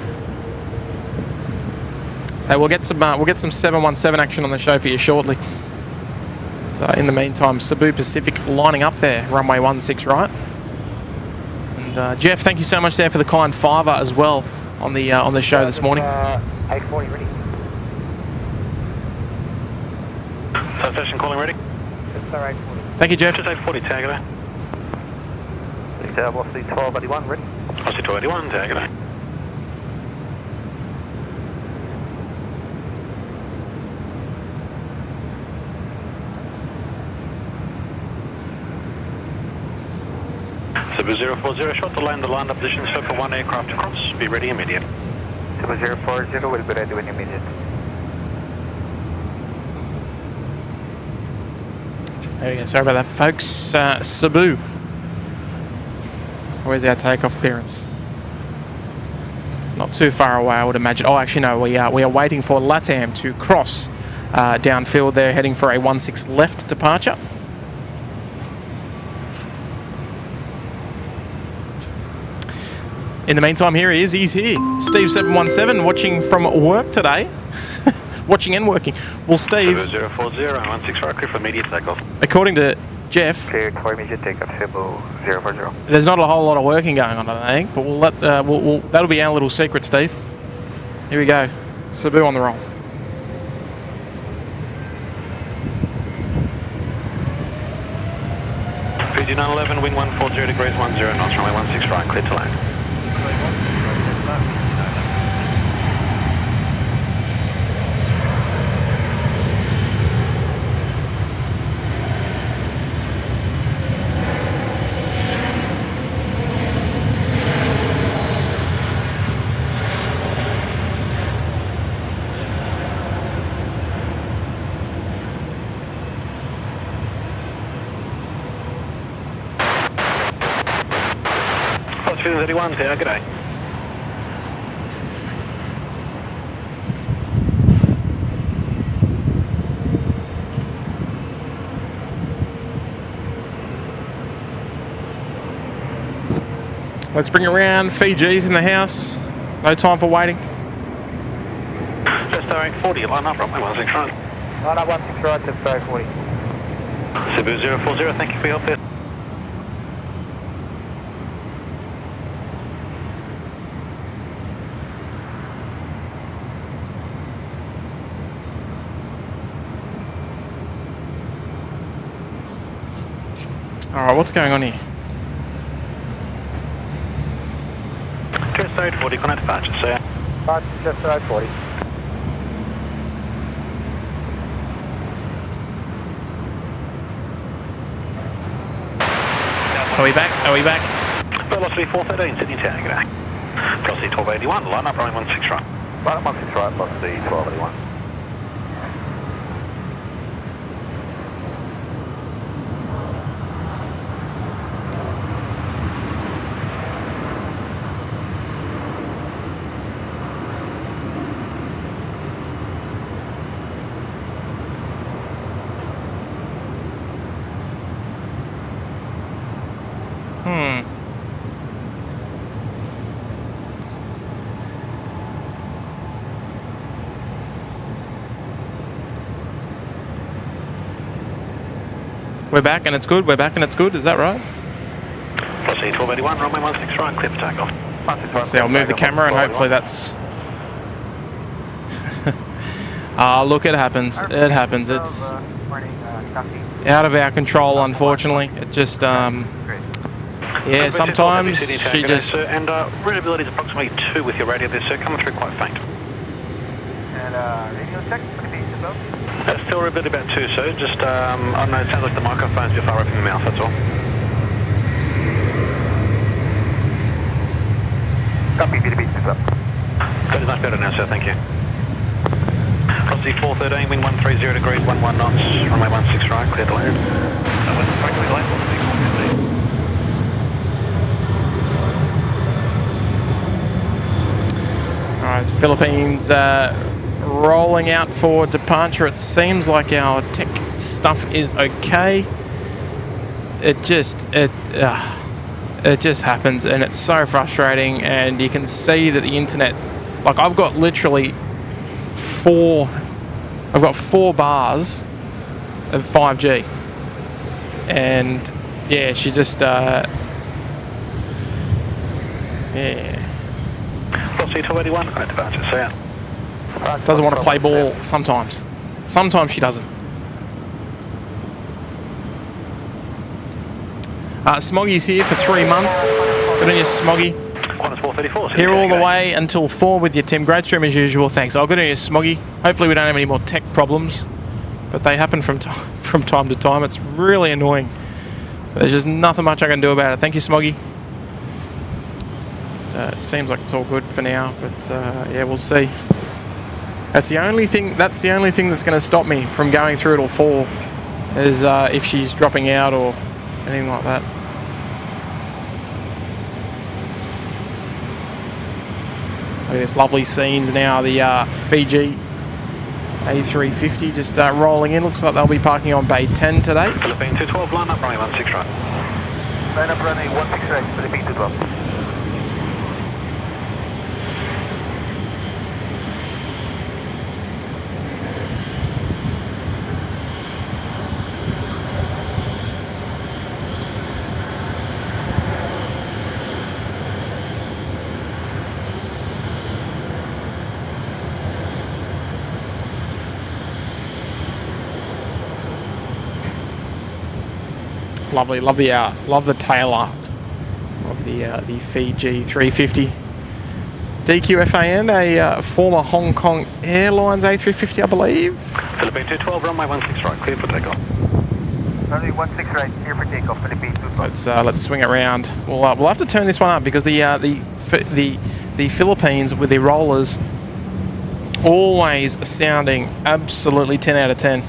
So we'll get some 717 action on the show for you shortly. So in the meantime, Cebu Pacific lining up there, runway 16 right. Jeff, thank you so much there for the kind $5 as well on the show this morning. A40 ready. Station calling ready. Thank you, Jeff. Just A40 tag it. What's the 1281 ready? What's the 1281 tag it? Super 040, short to land the line up position, circle 1 aircraft across, be ready immediate. Super 040 will be ready when immediate. There we go. Sorry about that, folks. Cebu. Where's our takeoff clearance? Not too far away, I would imagine. Oh, actually, no. We are waiting for LATAM to cross downfield there, heading for a 16 left departure. In the meantime, here he is. He's here. Steve 717, watching from work today. Watching and working. Well, Steve... 040, 16 right, clear for immediate takeoff. According to Jeff... Cleared for immediate takeoff, Cebu 040. There's not a whole lot of working going on, I don't think, but that'll be our little secret, Steve. Here we go. Cebu on the roll. PG 911, wind 140 degrees, 10 knots, runway 16 right, clear to land. 31's here, g'day. Let's bring around. Fiji's in the house. No time for waiting. Just 840, line up, runway 16 right. Line up 16 right, just 840. Cebu 040, thank you for your help there. Alright, what's going on here? Just 840, connect departure, see ya. Right, just 840. Are we back? Are we back? Velocity 413, Sydney Town, g'day. Velocity 1281, line up, runway 16 right. Line up 16 right, velocity 1281. We're back and it's good. We're back and it's good. Is that right? Velocity 1281, runway 16 right, clear for takeoff. Let's see. I'll move the camera and hopefully that's. Look, it happens. It happens. It's out of our control, unfortunately. It just, yeah, sometimes she just. Sir, and readability is approximately 2 with your radio there, sir, coming through quite faint. And radio check for the beach as well. Still readability about 2, sir, just, I don't know, it sounds like the microphone's a bit far up in the mouth, that's all. Copy, to the beach as well. That is much better now, sir, thank you. Velocity 413, wind 130 degrees, 11 knots, runway 16 right, clear to land. That was correctly delayed, velocity 415. Alright, Philippines rolling out for departure. It seems like our tech stuff is okay. It just happens and it's so frustrating, and you can see that the internet, like I've got literally 4 bars of 5G, and yeah, she just yeah. Velocity 281, correct departure, see ya. Doesn't want to play ball sometimes. Sometimes she doesn't. Smoggy's here for 3 months. Good on you, Smoggy. Qantas 434. Here all the way until 4 with you, Tim. Great stream as usual. Thanks. Oh, good on you, Smoggy. Hopefully we don't have any more tech problems, but they happen from time to time. It's really annoying. There's just nothing much I can do about it. Thank you, Smoggy. It seems like it's all good for now, but yeah, we'll see. That's the only thing that's going to stop me from going through till 4, is if she's dropping out or anything like that. Look at this lovely scenes now. The Fiji A350 just rolling in. Looks like they'll be parking on Bay 10 today. Philippine 212, line up, runway 16 right. Line up runway 16 right, Philippine 212. Lovely, love the tail art of the Fiji 350. DQFAN, a former Hong Kong Airlines A350, I believe. Philippine 212, runway 16 right, clear for takeoff. Runway 16 right, clear for takeoff, Philippine 212. Let's swing it around. We'll have to turn this one up because the Philippines with their rollers always sounding absolutely 10 out of 10.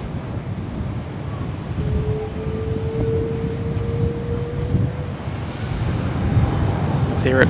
hear it.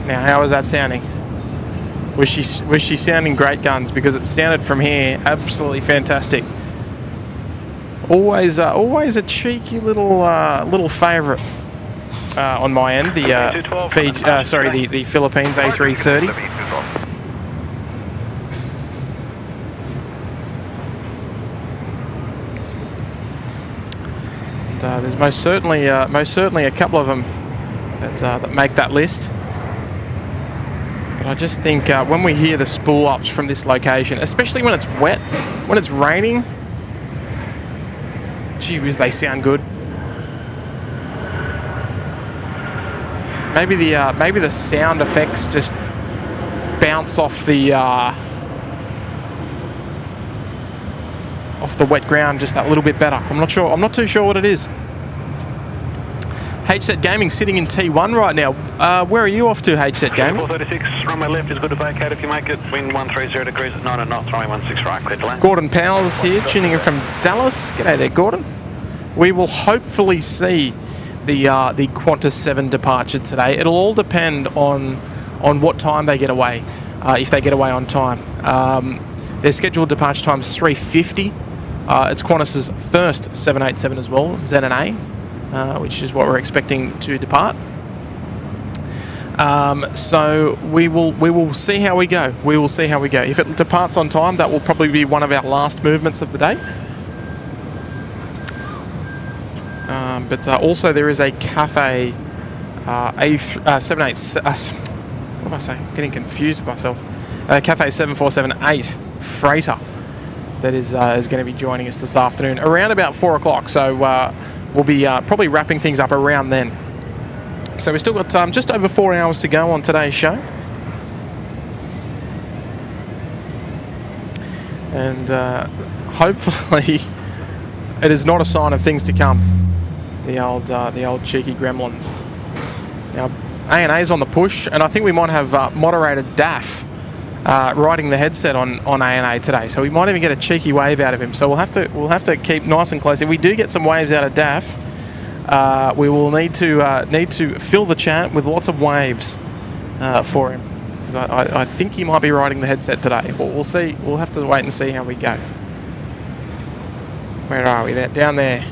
Now, how was that sounding? Was she sounding great guns? Because it sounded from here absolutely fantastic. Always a cheeky little favourite on my end. The the Philippines A330. And there's most certainly a couple of them that make that list. I just think when we hear the spool ups from this location, especially when it's wet, when it's raining, gee whiz, they sound good. Maybe the sound effects just bounce off the wet ground just that little bit better. I'm not sure. I'm not too sure what it is. HZ Gaming sitting in T1 right now. Where are you off to, HZ Gaming? 436, runway left is good to vacate if you make it. Wind 130 degrees at 9 knots, runway 16 right, clear to land. Gordon Powell's here, tuning in from Dallas. G'day there, Gordon. We will hopefully see the Qantas 7 departure today. It'll all depend on what time they get away, if they get away on time. Their scheduled departure time is 3:50. It's Qantas's first 787 as well, ZNA. Which is what we're expecting to depart. So we will see how we go. We will see how we go. If it departs on time, that will probably be one of our last movements of the day. But also there is a Cathay A380. What am I saying? Getting confused with myself. Cathay 747-8 freighter that is going to be joining us this afternoon around about 4 o'clock. So we'll be probably wrapping things up around then. So we've still got just over 4 hours to go on today's show. And hopefully it is not a sign of things to come. The old cheeky gremlins. Now, ANA's on the push, and I think we might have moderated DAF riding the headset on ANA today. So we might even get a cheeky wave out of him. So we'll have to keep nice and close. If we do get some waves out of DAF, we will need to fill the chat with lots of waves for him. I think he might be riding the headset today, but we'll see. We'll have to wait and see how we go. Where are we? There, down there.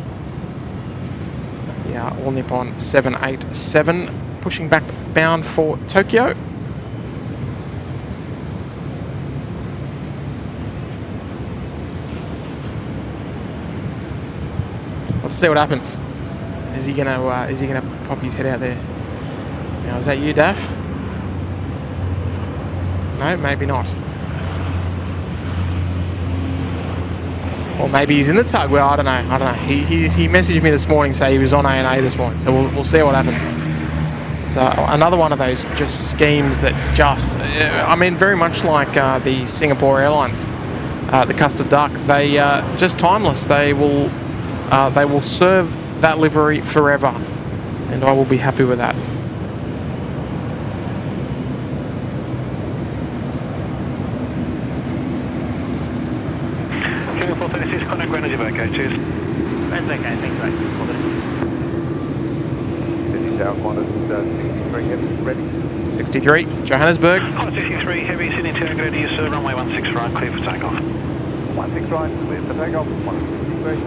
Yeah, All Nippon 787 pushing back bound for Tokyo. Let's see what happens. Is he gonna pop his head out there? Now, is that you, Daff? No, maybe not. Or maybe he's in the tug. Well, I don't know. He messaged me this morning saying he was on ANA this morning. So we'll see what happens. It's another one of those just schemes that just, I mean, very much like the Singapore Airlines, the Custard Duck. They just timeless. They will serve that livery forever, and I will be happy with that. King 436, contact ground as you vacate, cheers. That's okay, thanks mate. 50 South Qantas 63, heavy, ready. 63, Johannesburg. Qantas 63, heavy, Sydney turn ready, yes sir, runway 16 right, clear for takeoff. 16 right, clear for takeoff, 163.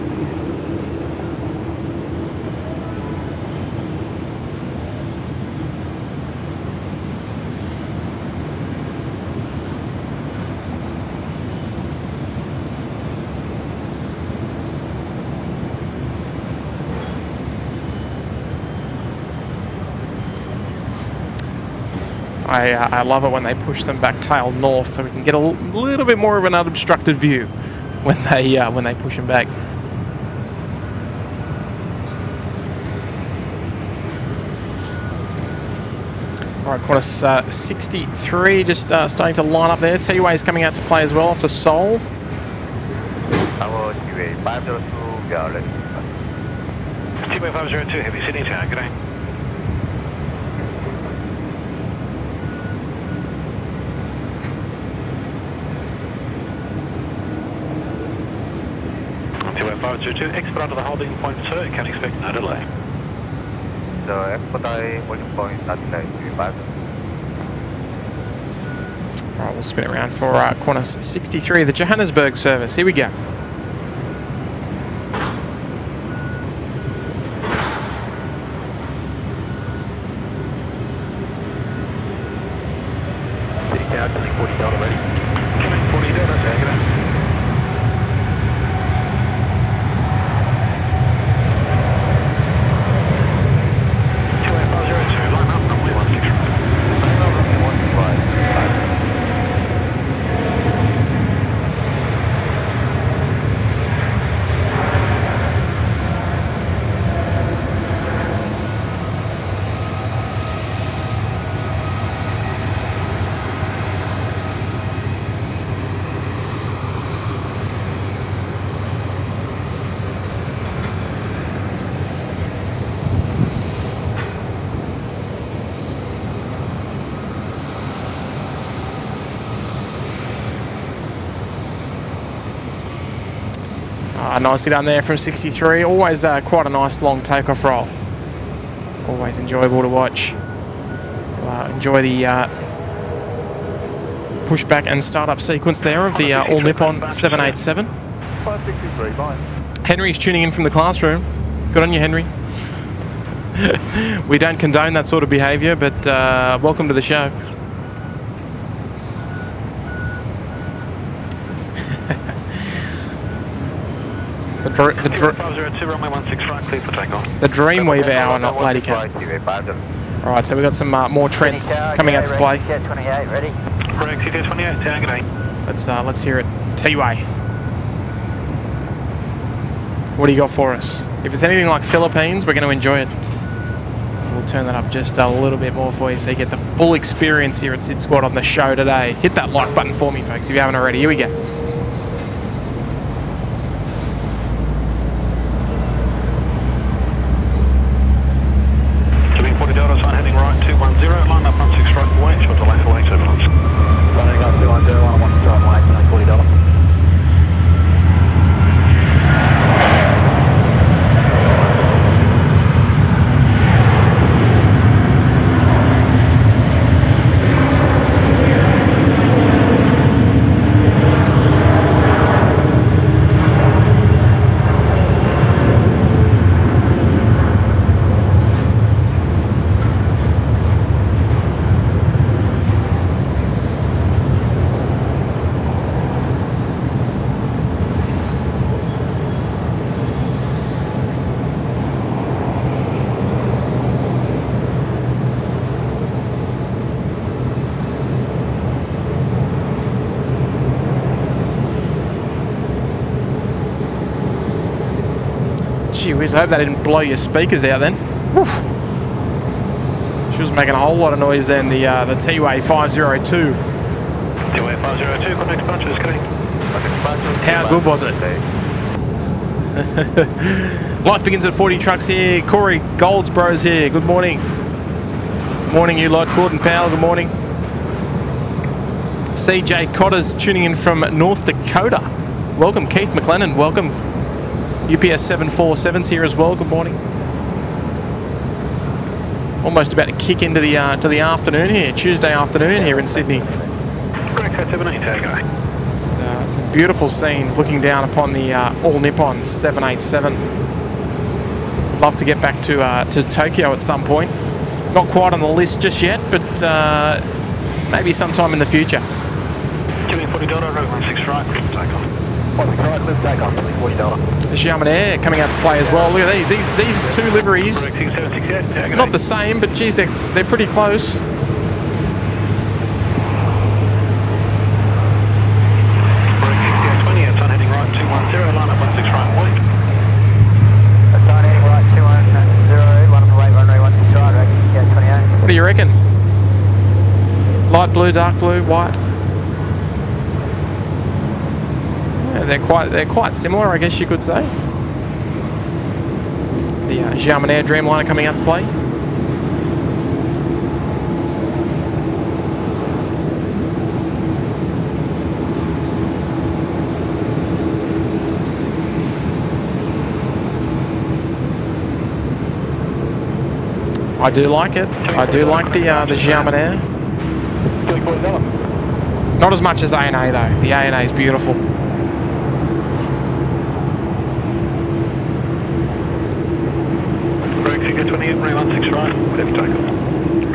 I love it when they push them back tail north, so we can get a little bit more of an unobstructed view when they push them back. All right, Qantas 63 just starting to line up there. T-Way is coming out to play as well after Seoul. Our T-Way 502, we are ready. T-Way 502, heavy Sydney Tower, good day. T-Way 502, expedite to the holding point, sir, can expect no delay. The expedite holding point, not delay, T-Way 502. All right, we'll spin it around for Qantas 63, the Johannesburg service. Here we go. City Tower, 40 Delta ready. 40 Delta, sir, good day. T-Way 502, line up, runway 16 right. Line up, runway 15. Nicely done there from 63. Always quite a nice long takeoff roll. Always enjoyable to watch. Enjoy the pushback and startup sequence there of the All Nippon 787. 563, bye. Henry's tuning in from the classroom. Good on you, Henry. We don't condone that sort of behaviour, but welcome to the show. The 502, runway 16 right, clear for takeoff. The Dreamweaver hour, not Lady Cat. All right, so we've got some more Trents coming out to play. 28, ready. Correct, CT 28, tower, good day. Let's hear it. T-Way. What do you got for us? If it's anything like Philippines, we're going to enjoy it. We'll turn that up just a little bit more for you so you get the full experience here at SydSquad on the show today. Hit that like button for me, folks, if you haven't already. Here we go. Heading right 210, line up 16 right away, short delay for wait turbulence. Running up 210, line up 16 right away, $40. Gee whiz, I hope that didn't blow your speakers out then. Whew. She was making a whole lot of noise then, the T-Way 502. T-Way 502, contact departures, good day. How good was it? Life begins at 40 trucks here. Corey Goldsboro's here. Good morning. Morning, you lot. Gordon Powell, good morning. CJ Cotter's tuning in from North Dakota. Welcome, Keith McLennan. Welcome. UPS 747's here as well. Good morning. Almost about to kick into the afternoon here, Tuesday afternoon here in Sydney. Correct, 78, tower, good day. Some beautiful scenes looking down upon the All Nippon 787. Love to get back to Tokyo at some point. Not quite on the list just yet, but maybe sometime in the future. Jimmy 40 Delta, road 16 right, clear for takeoff. 16 right, clear for takeoff, 40 Delta. The Xiamen Air coming out to play as well. Look at these two liveries. Correct, 768, tower, good Not day. the same, but geez, they're pretty close. light blue, dark blue, white. Yeah, they're quite similar, I guess you could say. The Xiamen Air Dreamliner coming out to play. I do like it. I do like the Xiamen Air. Not as much as A&A though. The A&A is beautiful.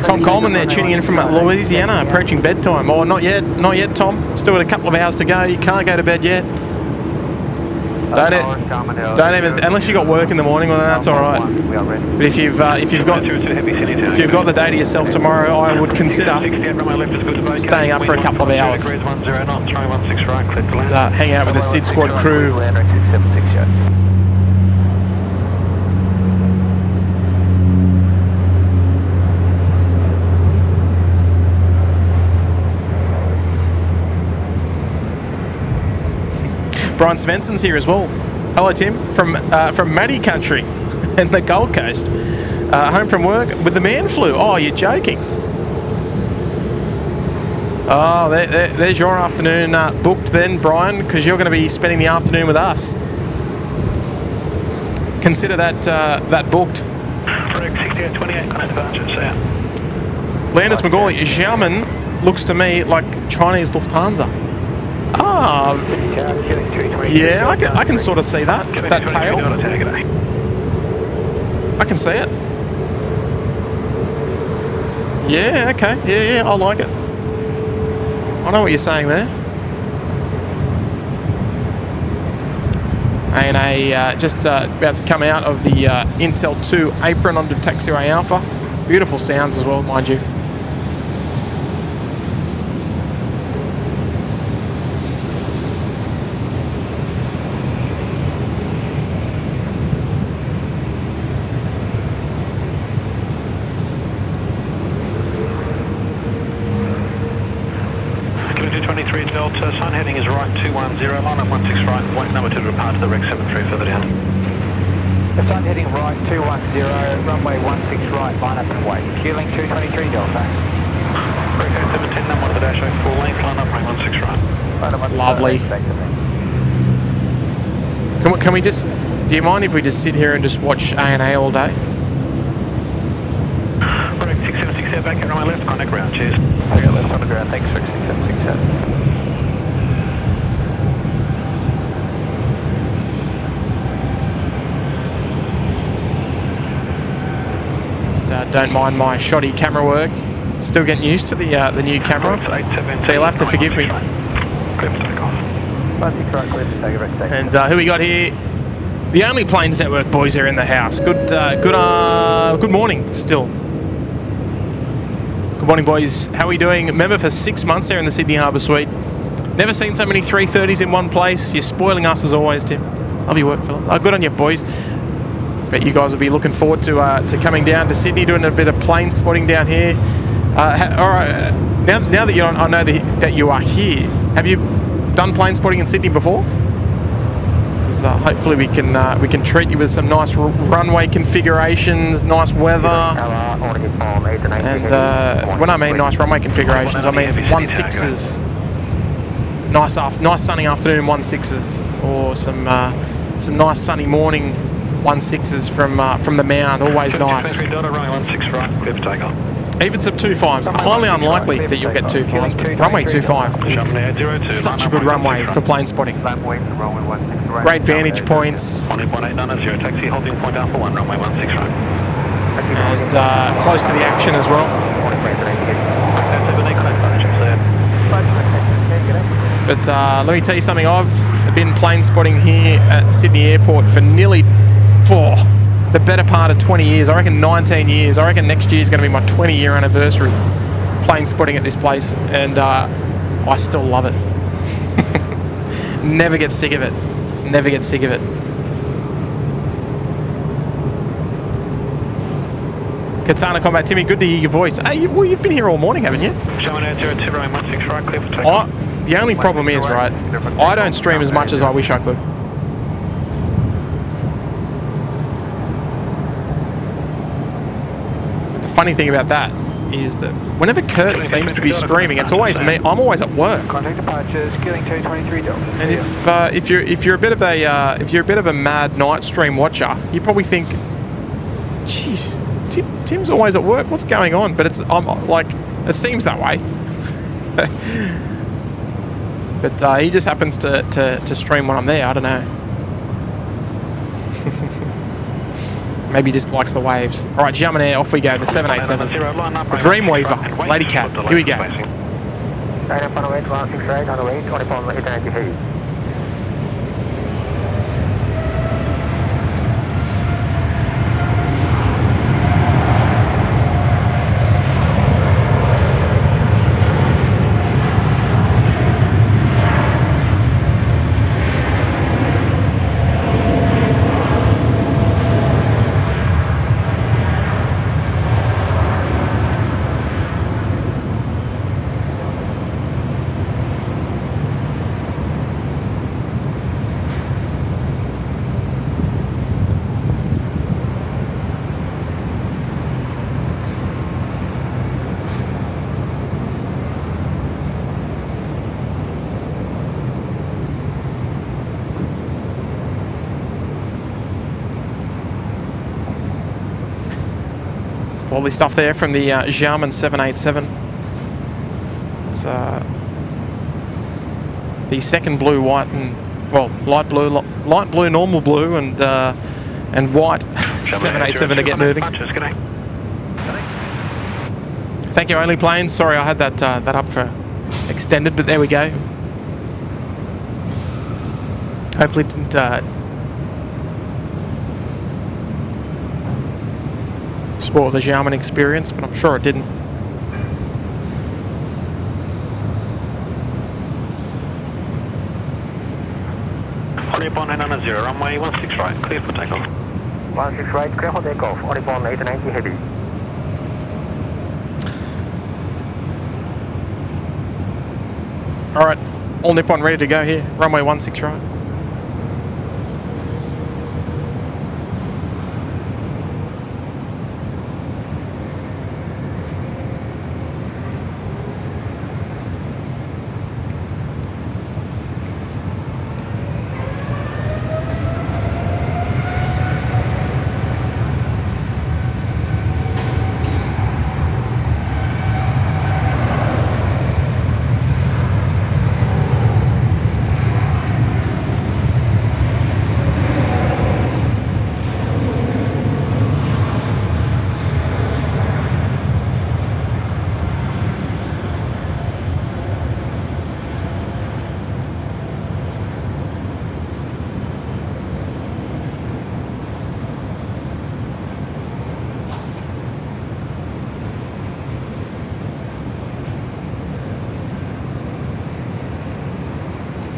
Tom Coleman there tuning in from Louisiana, approaching bedtime. Oh, not yet, Tom. Still got a couple of hours to go. You can't go to bed yet. Don't even, unless you got work in the morning. Well, then that's all right. But if you've got the day to yourself tomorrow, I would consider staying up for a couple of hours and hang out with the SydSquad crew. Brian Svensson's here as well. Hello, Tim, from Matty Country and the Gold Coast. Home from work with the man flu. Oh, you're joking. Oh, there's your afternoon booked then, Brian, because you're going to be spending the afternoon with us. Consider that booked. Landis McGauley, Xiamen looks to me like Chinese Lufthansa. Ah, yeah, I can sort of see that tail. I can see it. Yeah, okay, yeah, I like it. I know what you're saying there. A&A just about to come out of the Intel 2 apron onto Taxiway Alpha. Beautiful sounds as well, mind you. Sun heading is right 210, line up 16 right, point number 2 to depart to the Rec 73 further down. The sun heading right 210, runway 16 right, line up and wait. Fueling 223 Delta. Rec 710, number 1 to the dash 4 lane, line up, runway 16 right. Lovely. Can we just, do you mind if we just sit here and just watch A&A all day? Rec 6767, back at runway left, contact ground, cheers. Okay, left on the ground, thanks, Rec 6767. Don't mind my shoddy camera work. Still getting used to the new camera, so you'll have to forgive me. And who we got here? The Only Planes Network boys are in the house. Good morning still. Good morning, boys. How are we doing? Member for 6 months there in the Sydney Harbour Suite. Never seen so many 330s in one place. You're spoiling us as always, Tim. Love your work, fella. Good on you, boys. Bet you guys will be looking forward to coming down to Sydney, doing a bit of plane spotting down here. All right, now that I know that you are here, have you done plane spotting in Sydney before? Because hopefully we can treat you with some nice runway configurations, nice weather, and when I mean nice runway configurations, I mean some 1.6s, nice sunny afternoon 1.6s, or some nice sunny morning 1.6s from the mound, always nice. Even some 2.5s. Highly unlikely that you'll get 2.5s, but runway 2.5 is such a good runway for plane spotting. Great vantage points. And close to the action as well. But let me tell you something, I've been plane spotting here at Sydney Airport for nearly the better part of 20 years. I reckon 19 years. I reckon next year is going to be my 20-year anniversary plane spotting at this place, and I still love it. Never get sick of it. Never get sick of it. Katana Combat Timmy, good to hear your voice. Hey, well, you've been here all morning, haven't you? German 802, runway 16 right, clear for takeoff. The only problem is, right, I don't stream as much as I wish I could. But the funny thing about that is that whenever Kurt seems to be streaming, it's always me. I'm always at work. Contact departures, killing 223 Delta. And if you're a bit of a mad night stream watcher, you probably think, "Jeez, Tim's always at work. What's going on?" But I'm like, it seems that way. But he just happens to stream when I'm there. I don't know. Maybe he just likes the waves. All right, German Air, off we go. The 787. Dreamweaver, Lady Cat. Here we go. Lovely stuff there from the Xiamen 787. It's the second blue, white, and well, light blue, normal blue, and white 787 to get moving. Thank you, Only Planes. Sorry, I had that up for extended, but there we go. Hopefully, it didn't spoil the Xiamen experience, but I'm sure it didn't. Oribon 890, runway 16 right, clear for takeoff. 16 right, clear for takeoff. Oribon 890 heavy. All right, all Nippon ready to go here. Runway 16 right.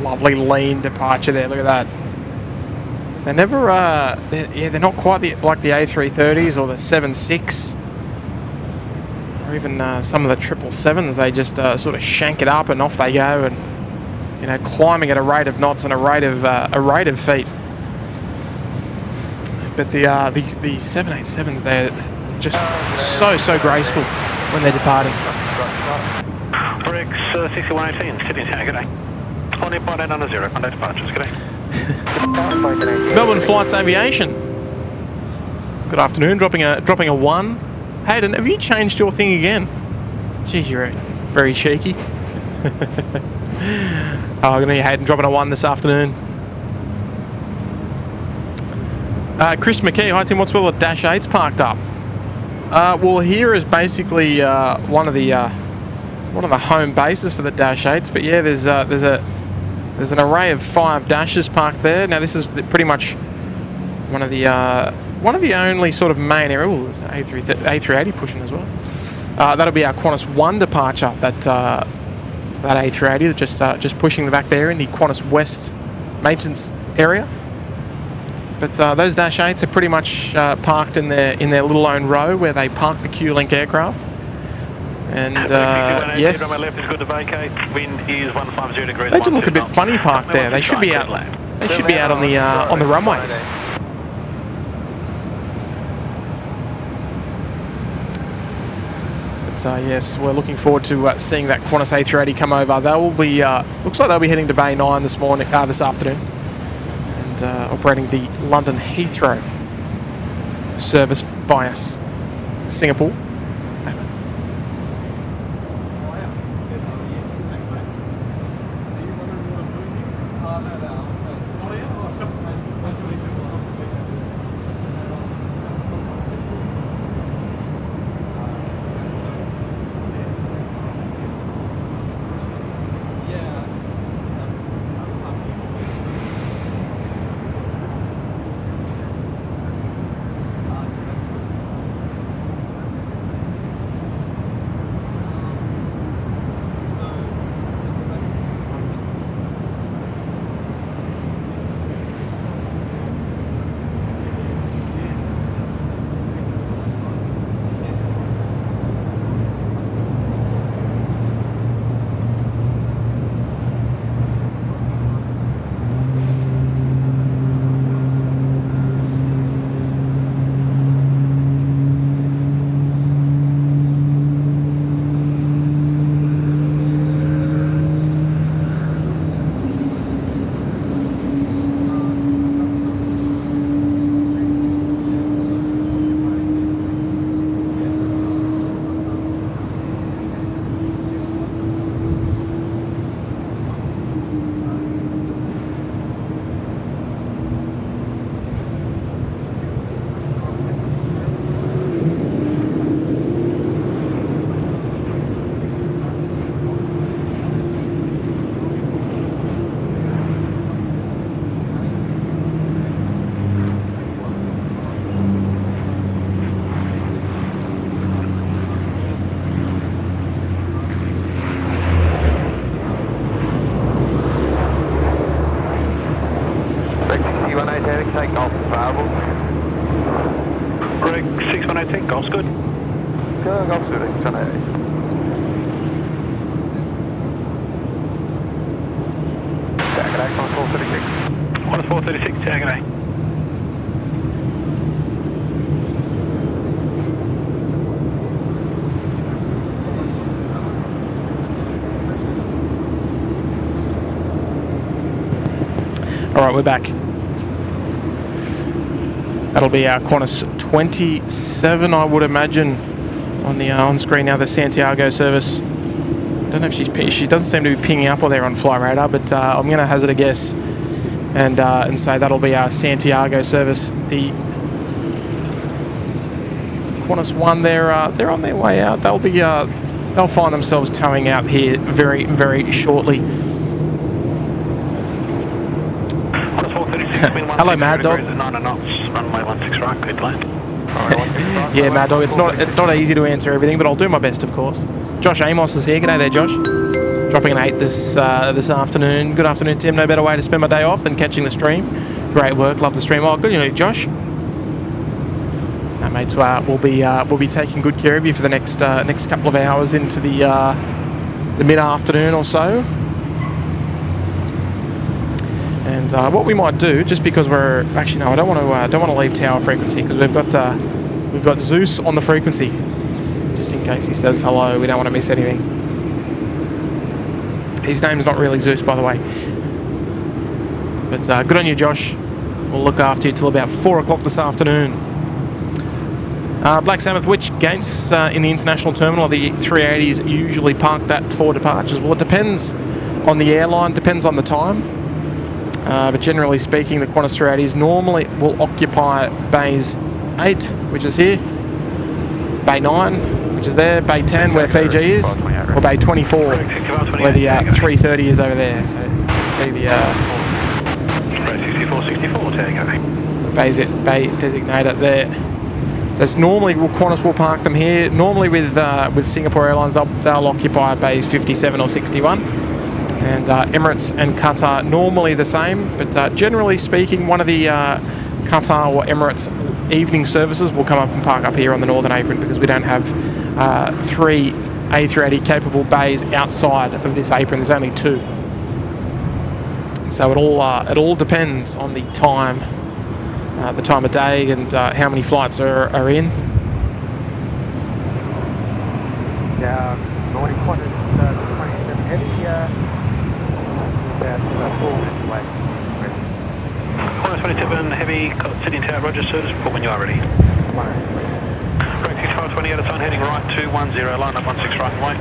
Lovely lean departure there. Look at that. They're never, they're not quite like the A330s or the 7.6, or even some of the 777s. They just sort of shank it up and off they go, and climbing at a rate of knots and a rate of feet. But the 787s, they're just so graceful when they're departing. Rex 6118, Sydney Tower, good day. Only point 890, contact departures, good day. Melbourne Flights Aviation. Good afternoon. Dropping a 1. Hayden, have you changed your thing again? Jeez, you're very cheeky. I'm going to be Hayden dropping a 1 this afternoon. Chris McKee, hi Tim, what's well at Dash 8's parked up? Well, here is basically one of the home bases for the Dash 8s, but yeah, there's an array of 5 dashes parked there. Now this is pretty much one of the only sort of main area. Ooh, there's an A380 pushing as well. That'll be our Qantas 1 departure. That A380 just pushing the back there in the Qantas West maintenance area. But those Dash 8s are pretty much parked in their little own row where they park the Q-Link aircraft. And yes, on my left is good to vacate. Wind is 150 degrees. they do look a bit funny parked there. They should be out. They should be out on the runways. But yes, we're looking forward to seeing that Qantas A380 come over. They will be looks like they'll be heading to Bay 9 this afternoon, and operating the London Heathrow service via Singapore. Takeoff available. Greg, 6118, golf's good. Go, golf's good, 6118. Tag at 436. 436, tag at 8. All right, we're back. That'll be our Qantas 27, I would imagine, on the on screen now. The Santiago service. Don't know if she doesn't seem to be pinging up or there on Fly Radar, but I'm going to hazard a guess and say that'll be our Santiago service. The Qantas 1, they're on their way out. They'll find themselves towing out here very, very shortly. Hello, Mad Dog. Yeah, Mad Dog. It's not easy to answer everything, but I'll do my best, of course. Josh Amos is here. G'day there, Josh. Dropping an 8 this afternoon. Good afternoon, Tim. No better way to spend my day off than catching the stream. Great work. Love the stream. Oh, good, Josh. Mates, we'll be taking good care of you for the next couple of hours into the mid-afternoon or so. And what we might do, just because we're actually no, I don't want to leave tower frequency because we've got Zeus on the frequency, just in case he says hello. We don't want to miss anything. His name's not really Zeus, by the way. But good on you, Josh. We'll look after you till about 4 o'clock this afternoon. Black Sabbath, which gates in the international terminal the 380s usually parked at for departures? Well, it depends on the airline, depends on the time. But generally speaking, the Qantas 380s normally will occupy bays 8, which is here, bay 9, which is there, bay 10, where Fiji is, or bay 24, where the 330 is over there. So you can see the 6464, bay designated there. So it's normally Qantas will park them here. Normally with Singapore Airlines, they'll occupy bays 57 or 61. And Emirates and Qatar normally the same, but generally speaking, one of the Qatar or Emirates evening services will come up and park up here on the northern apron, because we don't have 3 A380 capable bays outside of this apron. There's only 2. So it all depends on the time of day and how many flights are in. Yeah, morning quarters, 27 heavy, about 4 minutes away. Corner 27 heavy, Sydney Tower, Roger, service report when you are ready. Break 6520 out of time, heading right 210, line up 16 right and wait.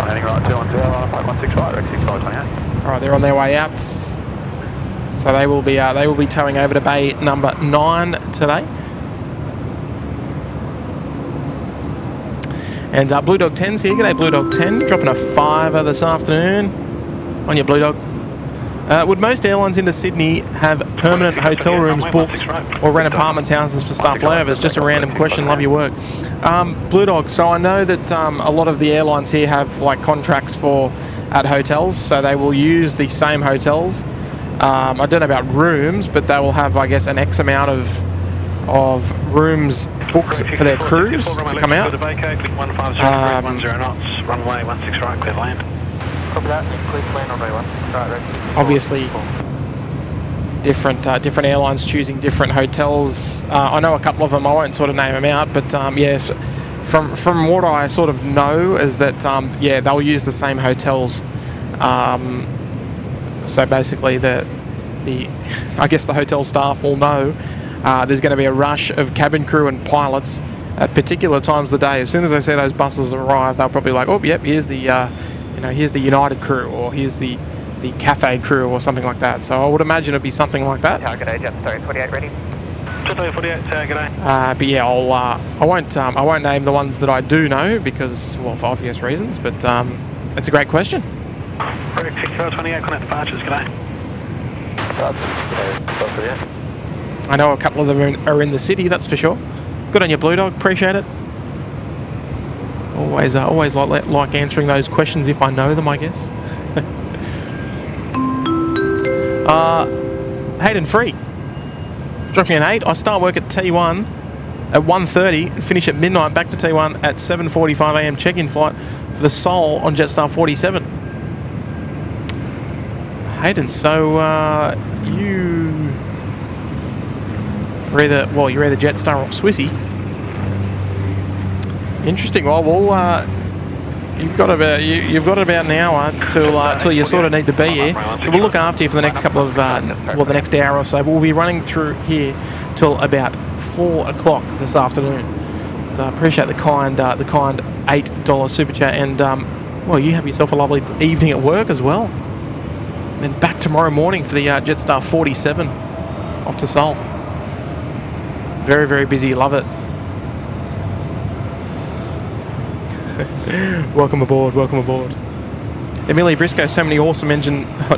I'm heading right 210, line up 16 right, Break 6528. All right, they're on their way out. So they will be towing over to bay number 9 today. And Blue Dog 10's here. G'day, Blue Dog 10. Dropping a 5 this afternoon on your Blue Dog. Would most airlines into Sydney have permanent hotel rooms booked or rent apartments, houses for staff layovers? Just a random question. Love your work. Blue Dog, so I know that a lot of the airlines here have like contracts at hotels, so they will use the same hotels. I don't know about rooms, but they will have, I guess, an X amount of rooms booked for their crews to come out. Runway 16 right, clear land. Copy that, clear land on runway 16 right. Obviously, different airlines choosing different hotels. I know a couple of them. I won't sort of name them out, but yeah, from what I sort of know is that yeah, they'll use the same hotels. So basically, I guess the hotel staff will know there's going to be a rush of cabin crew and pilots at particular times of the day. As soon as they see those buses arrive, they'll probably be like, oh, yep, here's the here's the United crew, or here's the Cathay crew, or something like that. So I would imagine it'd be something like that. Tower, g'day, Jet 48 ready. Jet 48, tower, g'day. But yeah, I won't name the ones that I do know because, well, for obvious reasons. But it's a great question. Break 6528, connect departures, g'day. I know a couple of them are in the city, that's for sure. Good on you, Blue Dog. Appreciate it. Always like answering those questions if I know them, I guess. Hayden Free. Drop me an 8. I start work at T1 at 1:30 and finish at midnight. Back to T1 at 7:45 a.m. check-in flight for the Seoul on Jetstar 47. Hayden, so you're either Jetstar or Swissy. Interesting. Well, you've got about an hour till you sort of need to be here. So we'll look after you for the next couple of the next hour or so. We'll be running through here till about 4 o'clock this afternoon. So I appreciate the kind $8 super chat, and well, you have yourself a lovely evening at work as well. And back tomorrow morning for the Jetstar 47 off to Seoul. Very, very busy. Love it. Welcome aboard. Emilia Briscoe, so many awesome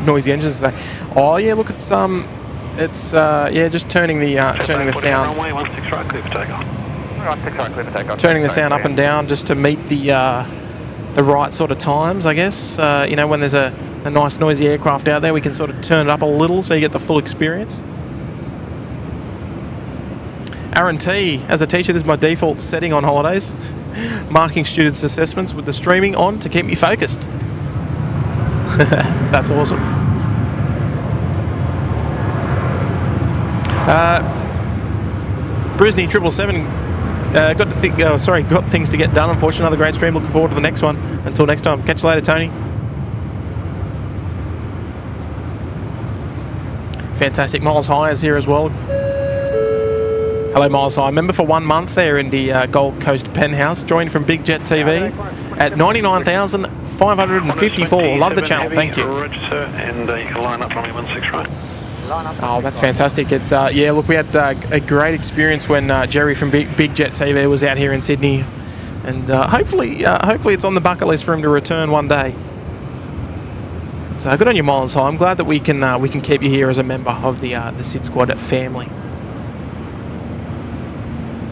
noisy engines today. Oh yeah, look, it's yeah, just turning the sound. Runway 16 right, clear for takeoff. Right, 16 right, clear for takeoff. Turning the sound up and down just to meet the right sort of times, I guess. When there's a nice noisy aircraft out there, we can sort of turn it up a little so you get the full experience. Aaron T, as a teacher, this is my default setting on holidays. Marking students' assessments with the streaming on to keep me focused. That's awesome. Brisney 777, got things to get done. Unfortunately, another great stream. Looking forward to the next one. Until next time, catch you later, Tony. Fantastic. Miles High is here as well. Hello, Miles High. Member for 1 month there in the Gold Coast penthouse. Joined from Big Jet TV at 99,554. Love the channel. Thank you. Register, and you can line up runway 16 right. Oh, that's fantastic. Yeah, look, we had a great experience when Jerry from Big Jet TV was out here in Sydney, and hopefully it's on the bucket list for him to return one day. So good on you, Miles High. I'm glad that we can keep you here as a member of the SydSquad family.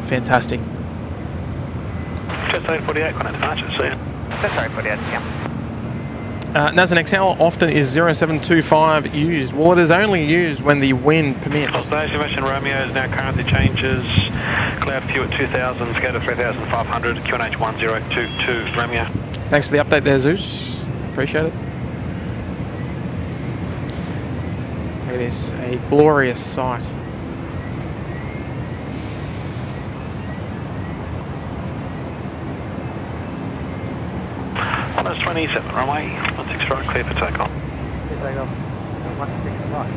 Fantastic. Jet 48, connect departure, see you. Jet 48, yeah. Nazanex, how often is 0725 used? Well, it is only used when the wind permits. Observation Romeo is now currently changes. Cloud view at 2000, SCADA 3500, QNH 1022 Romeo. Thanks for the update there, Zeus. Appreciate it. Look at this, a glorious sight. Honors 27, runway 16 right, clear for takeoff. Clear takeoff. 16 right.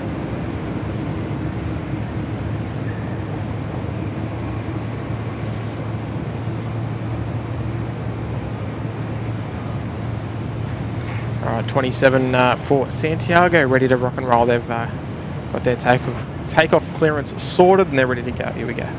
All right, 27 for Santiago, ready to rock and roll. They've got their takeoff clearance sorted and they're ready to go. Here we go.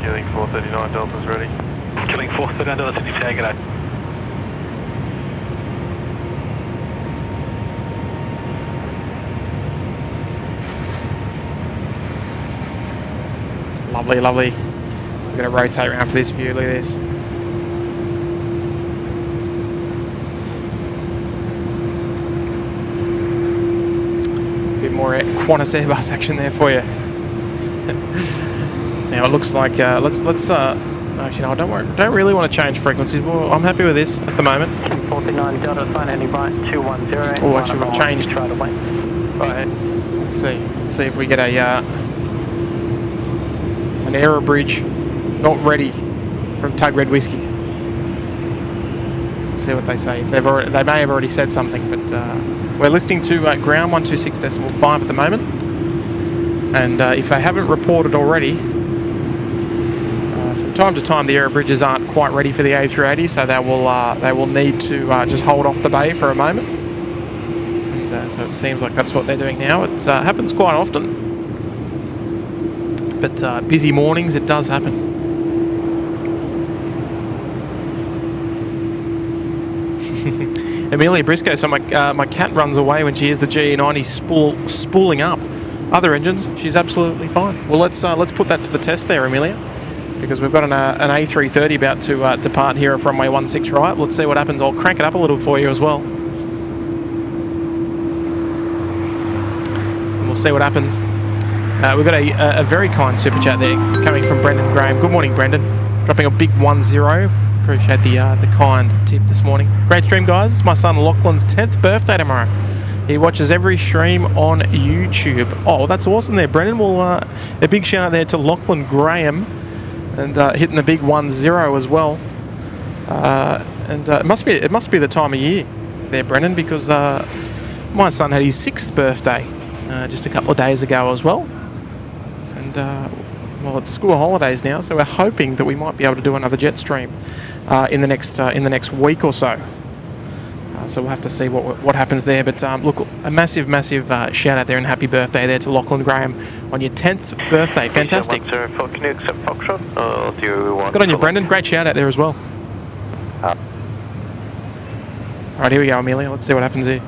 Killing 439 Delta's ready. Killing 439 Delta, City tag it out. Lovely, lovely. We're going to rotate around for this view. Look at this. Bit more Qantas Airbus action there for you. Now it looks like let's actually no, don't really want to change frequencies. Well, I'm happy with this at the moment. 49 Delta, sign any right 210. Oh, actually we've changed. Right away. Go ahead. Let's see if we get a an error bridge not ready from Tug Red Whiskey. Let's see what they say. If they may have already said something, but we're listening to ground 126.5 at the moment, and if they haven't reported already. From time to time, the error bridges aren't quite ready for the A380, so they will need to just hold off the bay for a moment. And so it seems like that's what they're doing now. It happens quite often, but busy mornings it does happen. Amelia Briscoe. So my cat runs away when she hears the GE90 spooling up. Other engines, she's absolutely fine. Well, let's put that to the test there, Amelia. Because we've got an A330 about to depart here from runway 16 right. Let's see what happens. I'll crank it up a little for you as well. And we'll see what happens. We've got a very kind super chat there coming from Brendan Graham. Good morning, Brendan. Dropping a big 10. Appreciate the kind tip this morning. Great stream, guys. It's my son Lachlan's 10th birthday tomorrow. He watches every stream on YouTube. Oh, that's awesome there, Brendan. Well, a big shout out there to Lachlan Graham. And hitting the big 10 as well, and it must be the time of year there, Brendan, because my son had his 6th birthday just a couple of days ago as well. And well, it's school holidays now, so we're hoping that we might be able to do another jet stream in the next week or so. So we'll have to see what happens there. But look, a massive shout out there and happy birthday there to Lachlan Graham on your 10th birthday. Fantastic. Can you accept Foxtrot? Good on you, Brendan. Great shout out there as well. All right, here we go, Amelia. Let's see what happens here.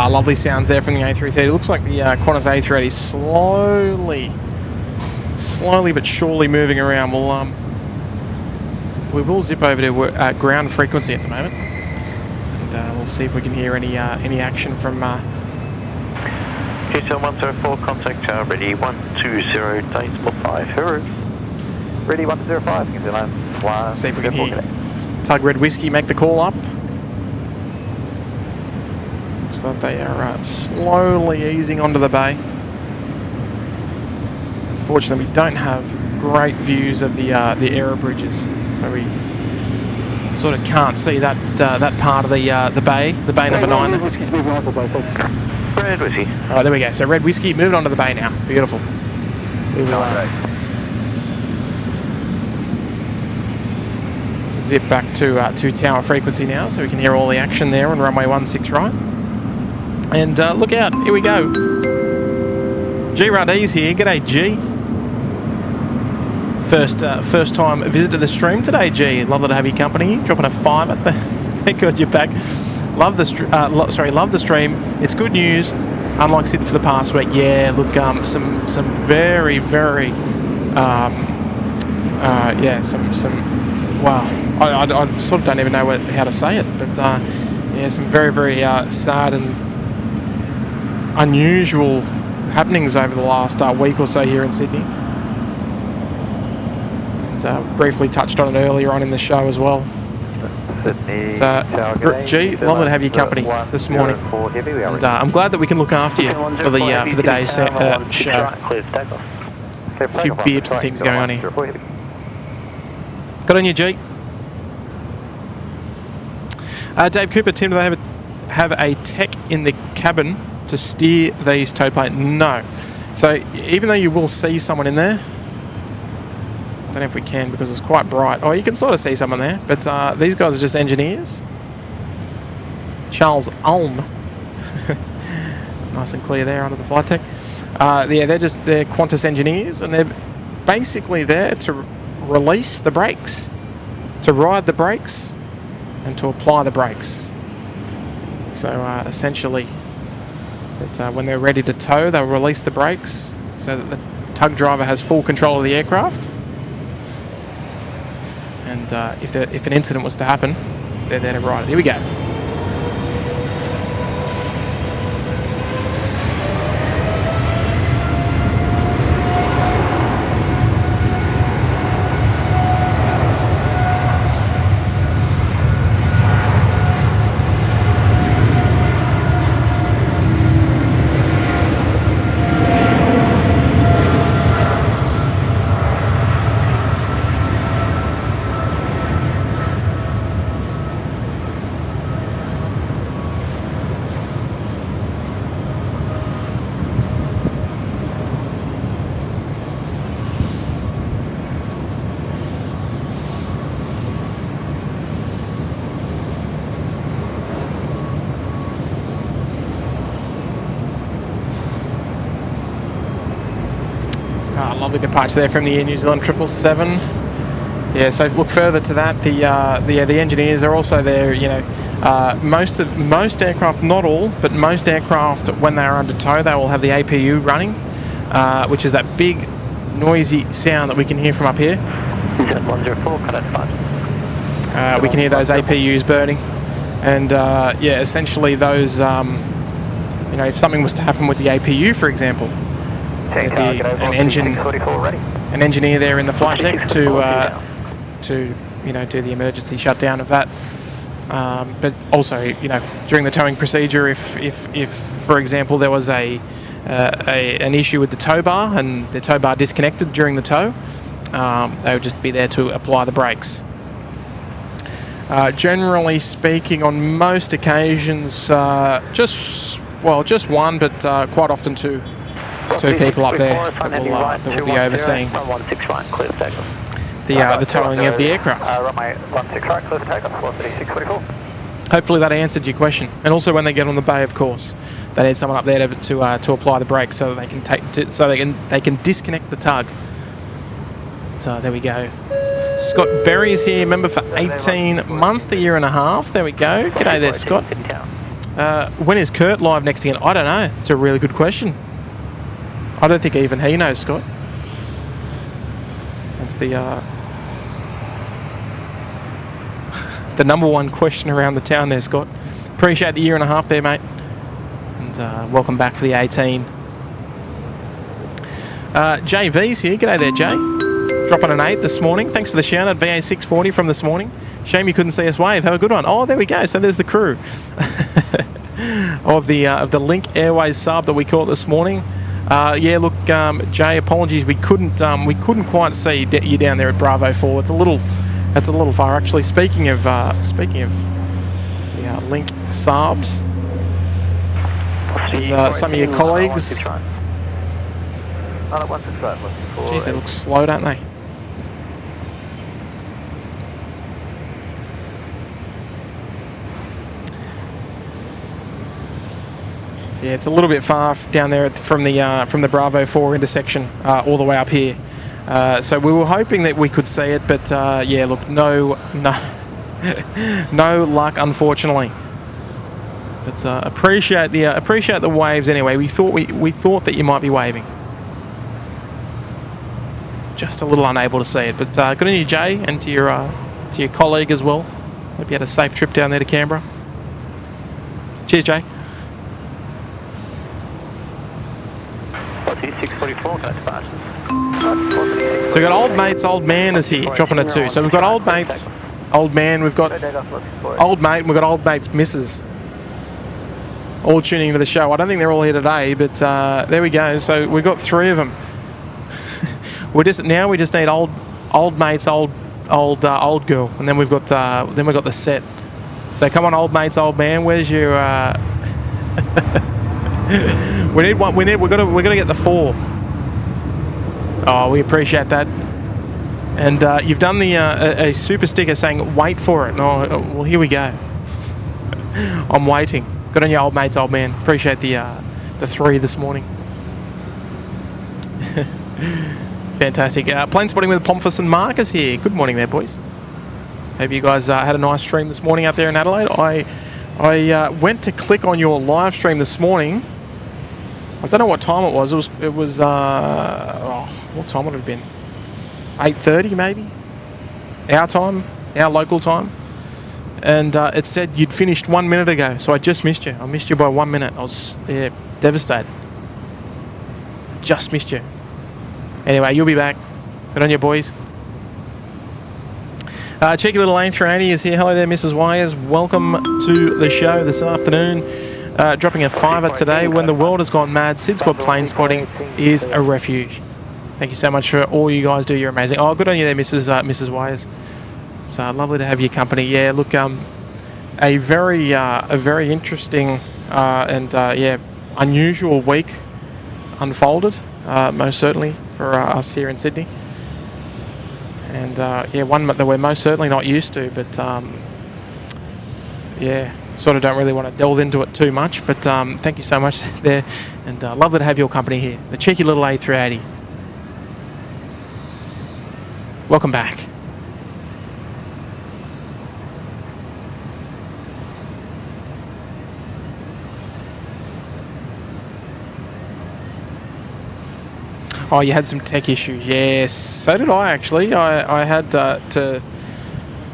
Lovely sounds there from the A330. It looks like the Qantas A380 is slowly but surely moving around. We will zip over to ground frequency at the moment, and we'll see if we can hear any action from QCL 104, contact tower ready 120, decimal 5, hooroo. Ready 105, give me line. See if we can hear Tug Red Whiskey make the call up. Looks like they are slowly easing onto the bay. Unfortunately, we don't have great views of the aero bridges, so we sort of can't see that that part of the bay number 9. Red Whiskey. All right, there we go. So Red Whiskey moving on to the bay now. Beautiful. We will zip back to tower frequency now, so we can hear all the action there on runway 16 right. And look out, here we go. G Ruddy's here. G'day, G. First time visit to the stream today, G. Lovely to have your company. Dropping a 5 at the. Thank God you're back. Love the love the stream. It's good news. Unlike Sid for the past week, yeah. Look, some very wow. I sort of don't even know how to say it, but yeah, some very sad and unusual happenings over the last week or so here in Sydney. And briefly touched on it earlier on in the show as well. G, lovely to have your company this morning, and I'm glad that we can look after you for the day's show. A few beeps and things going on here. Got on you, G. Dave Cooper, Tim, do they have a tech in the cabin to steer these tow plane? No. So even though you will see someone in there, I don't know if we can because it's quite bright. Oh, you can sort of see someone there, but these guys are just engineers. Charles Ulm. Nice and clear there under the flight deck. Yeah, they're Qantas engineers, and they're basically there to release the brakes, to ride the brakes, and to apply the brakes. So essentially, that when they're ready to tow, they'll release the brakes so that the tug driver has full control of the aircraft. And if an incident was to happen, they're there to ride it. Here we go. Lovely departure there from the Air New Zealand 777. Yeah, so look further to that. The engineers are also there. You know, most aircraft, not all, but most aircraft, when they are under tow, they will have the APU running, which is that big, noisy sound that we can hear from up here. 104, contact 5. We can hear those APUs burning, and yeah, essentially those. You know, if something was to happen with the APU, for example. There'd be an engineer there in the flight deck to you know, do the emergency shutdown of that. But also, you know, during the towing procedure, if for example there was an issue with the tow bar and the tow bar disconnected during the tow, they would just be there to apply the brakes. Generally speaking, on most occasions, just one, but quite often two people up there that will be overseeing the towing of the aircraft. Hopefully that answered your question. And also when they get on the bay, of course, they need someone up there to apply the brakes so that they can disconnect the tug. So there we go. Scott Berry's here, member for 18 months, the year and a half. There we go. G'day there, Scott. When is Kurt live next again? I don't know. It's a really good question. I don't think even he knows, Scott. That's the number one question around the town there, Scott. Appreciate the year and a half there, mate. And welcome back for the 18 JV's here. G'day there, Jay. Dropping an 8 this morning. Thanks for the shout out. VA640 from this morning. Shame you couldn't see us wave. Have a good one. Oh, there we go. So there's the crew of the Link Airways sub that we caught this morning. Yeah, look, Jay, apologies. We couldn't quite see you down there at Bravo 4. It's a little far actually. Speaking of the Link subs, there's some of your colleagues. Jeez, they look slow, don't they? Yeah, it's a little bit far down there from the Bravo 4 intersection all the way up here. So we were hoping that we could see it, but yeah, look, no luck, unfortunately. But appreciate the waves anyway. We thought that you might be waving. Just a little unable to see it, but good on you, Jay, and to your colleague as well. Hope you had a safe trip down there to Canberra. Cheers, Jay. 644, So we've got old mates, old man is here, dropping a 2. So we've got old mates, old man, we've got old mate, and we've got old mates, missus. All tuning into the show. I don't think they're all here today, but there we go. So we've got 3 of them. We just need old mates, old girl, and then we've got the set. So come on, old mates, old man. Where's your? We need one. We're gonna get the 4. Oh, we appreciate that. And you've done the a super sticker saying wait for it. Oh, well, here we go. I'm waiting. Good on you, old mates, old man. Appreciate the 3 this morning. Fantastic. Plane spotting with Pomfus and Marcus here. Good morning there, boys. Hope you guys had a nice stream this morning out there in Adelaide. I went to click on your live stream this morning. I don't know what time it was. It was what time would it have been? 8:30 maybe? Our time, our local time. And it said you'd finished 1 minute ago, so I just missed you. I missed you by 1 minute. I was devastated. Just missed you. Anyway, you'll be back. Good on you, boys. Cheeky little A380 is here. Hello there, Mrs. Wires. Welcome to the show this afternoon. Dropping a 5 today. When the world has gone mad, SydSquad plane spotting is a refuge. Thank you so much for all you guys do. You're amazing. Oh, good on you there, Mrs. Wires. It's lovely to have your company. Yeah, look, a very interesting and yeah, unusual week unfolded, most certainly for us here in Sydney. And yeah, one that we're most certainly not used to, but yeah, sort of don't really want to delve into it too much. But thank you so much there, and lovely to have your company here. The cheeky little A380. Welcome back. Oh, you had some tech issues. Yes, so did I actually. I had to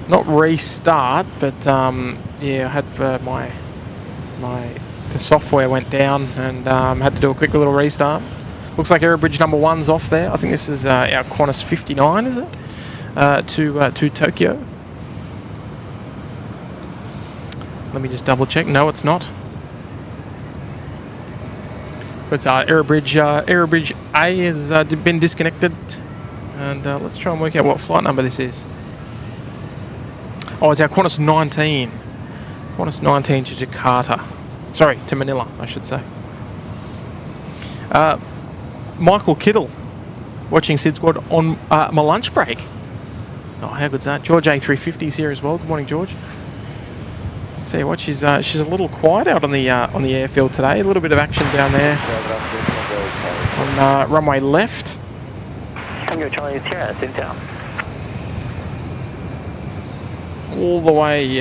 not restart, but yeah, I had the software went down and had to do a quick little restart. Looks like Aerobridge number 1's off there. I think this is our Qantas 59, is it? To Tokyo. Let me just double check. No, it's not. But Aerobridge A has been disconnected, and let's try and work out what flight number this is. Oh, it's our Qantas 19. Qantas 19 to Jakarta. Sorry, to Manila, I should say. Michael Kittle, watching SydSquad on my lunch break. Oh, how good's that? George A350 is here as well. Good morning, George. Tell you what, she's a little quiet out on the airfield today. A little bit of action down there on runway left. Tango Charlie Sierra, in town. All the way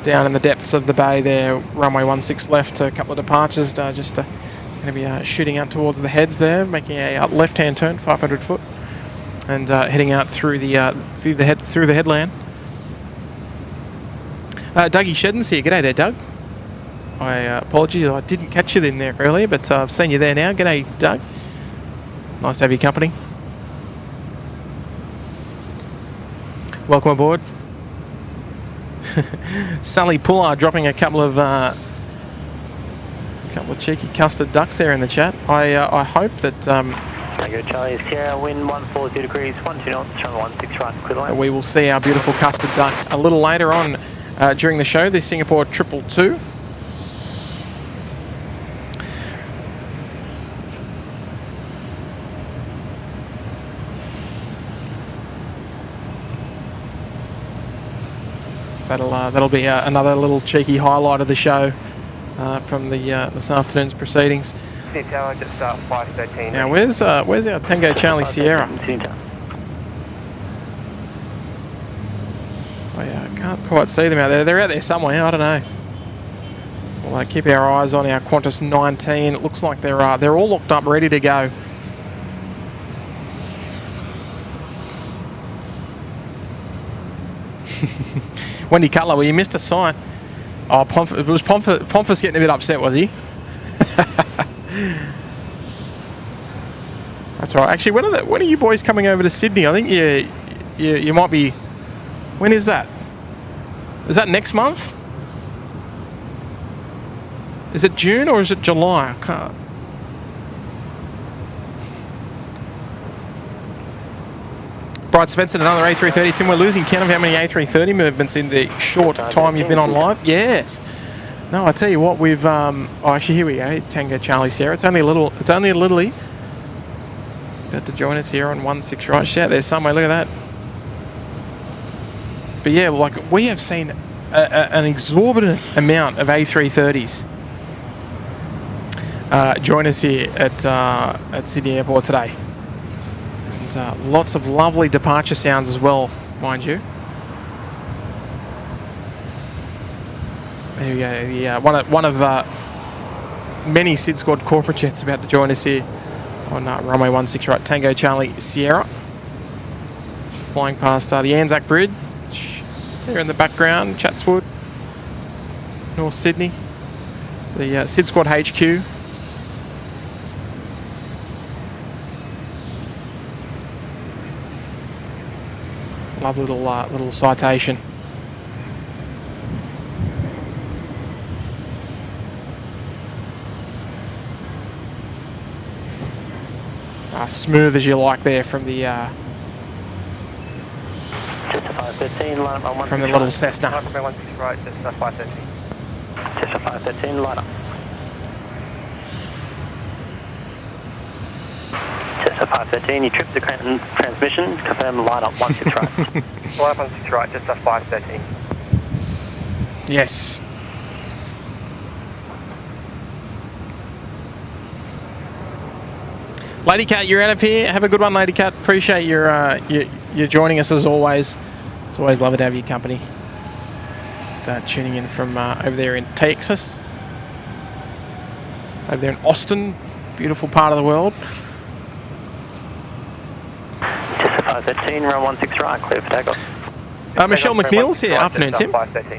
down in the depths of the bay there, runway 16 left. A couple of departures, just going to be shooting out towards the heads there, making a left-hand turn, 500 foot, and heading out through the headland. Dougie Shedden's here. G'day there, Doug. Apologies, I didn't catch you in there earlier, but I've seen you there now. G'day, Doug. Nice to have your company. Welcome aboard. Sally Pullard dropping a couple of cheeky custard ducks there in the chat. I hope that Tango Charlie Sierra, wind 140 degrees, 12 knots, runway 16 right, clear the line. we will see our beautiful custard duck a little later on during the show. The Singapore 222. That'll be another little cheeky highlight of the show from the this afternoon's proceedings. Tower, just start 513. Now, where's our Tango Charlie Sierra? I can't quite see them out there. They're out there somewhere. I don't know. We'll keep our eyes on our Qantas 19. It looks like they're all locked up, ready to go. Wendy Cutler, well, you missed a sign. Oh, it was Pomfus getting a bit upset, was he? That's right. Actually, when are you boys coming over to Sydney? I think you might be. When is that? Is that next month? Is it June or is it July? I can't. Bright Svensson, another A330. Tim, we're losing count of how many A330 movements in the short time you've been on live. Yes. No, I tell you what, we've oh, actually, here we go. Tango Charlie Sierra. It's only a little. It's only a littly. About to join us here on 16 right. Shout there somewhere. Look at that. But yeah, like we have seen an exorbitant amount of A330s join us here at Sydney Airport today. And lots of lovely departure sounds as well, mind you. There we go. The, one of many SydSquad corporate jets about to join us here on runway 16 right. Tango Charlie Sierra. Flying past the Anzac Bridge. There in the background, Chatswood, North Sydney. The SydSquad HQ. Lovely little citation. Smooth as you like there from the little Cessna. Runway 16 right, just 513. Cessna 513, line up. Cessna 513, you tripped the transmission, confirm line up 16 right. Line up 16 right, just 513. Yes. Lady Cat, you're out of here. Have a good one, Lady Cat. Appreciate your joining us as always. It's always lovely to have your company. Tuning in from over there in Texas. Over there in Austin. Beautiful part of the world. Cessna 513, run 16 right, clear for takeoff. Michelle McNeil's here. Afternoon, Tim.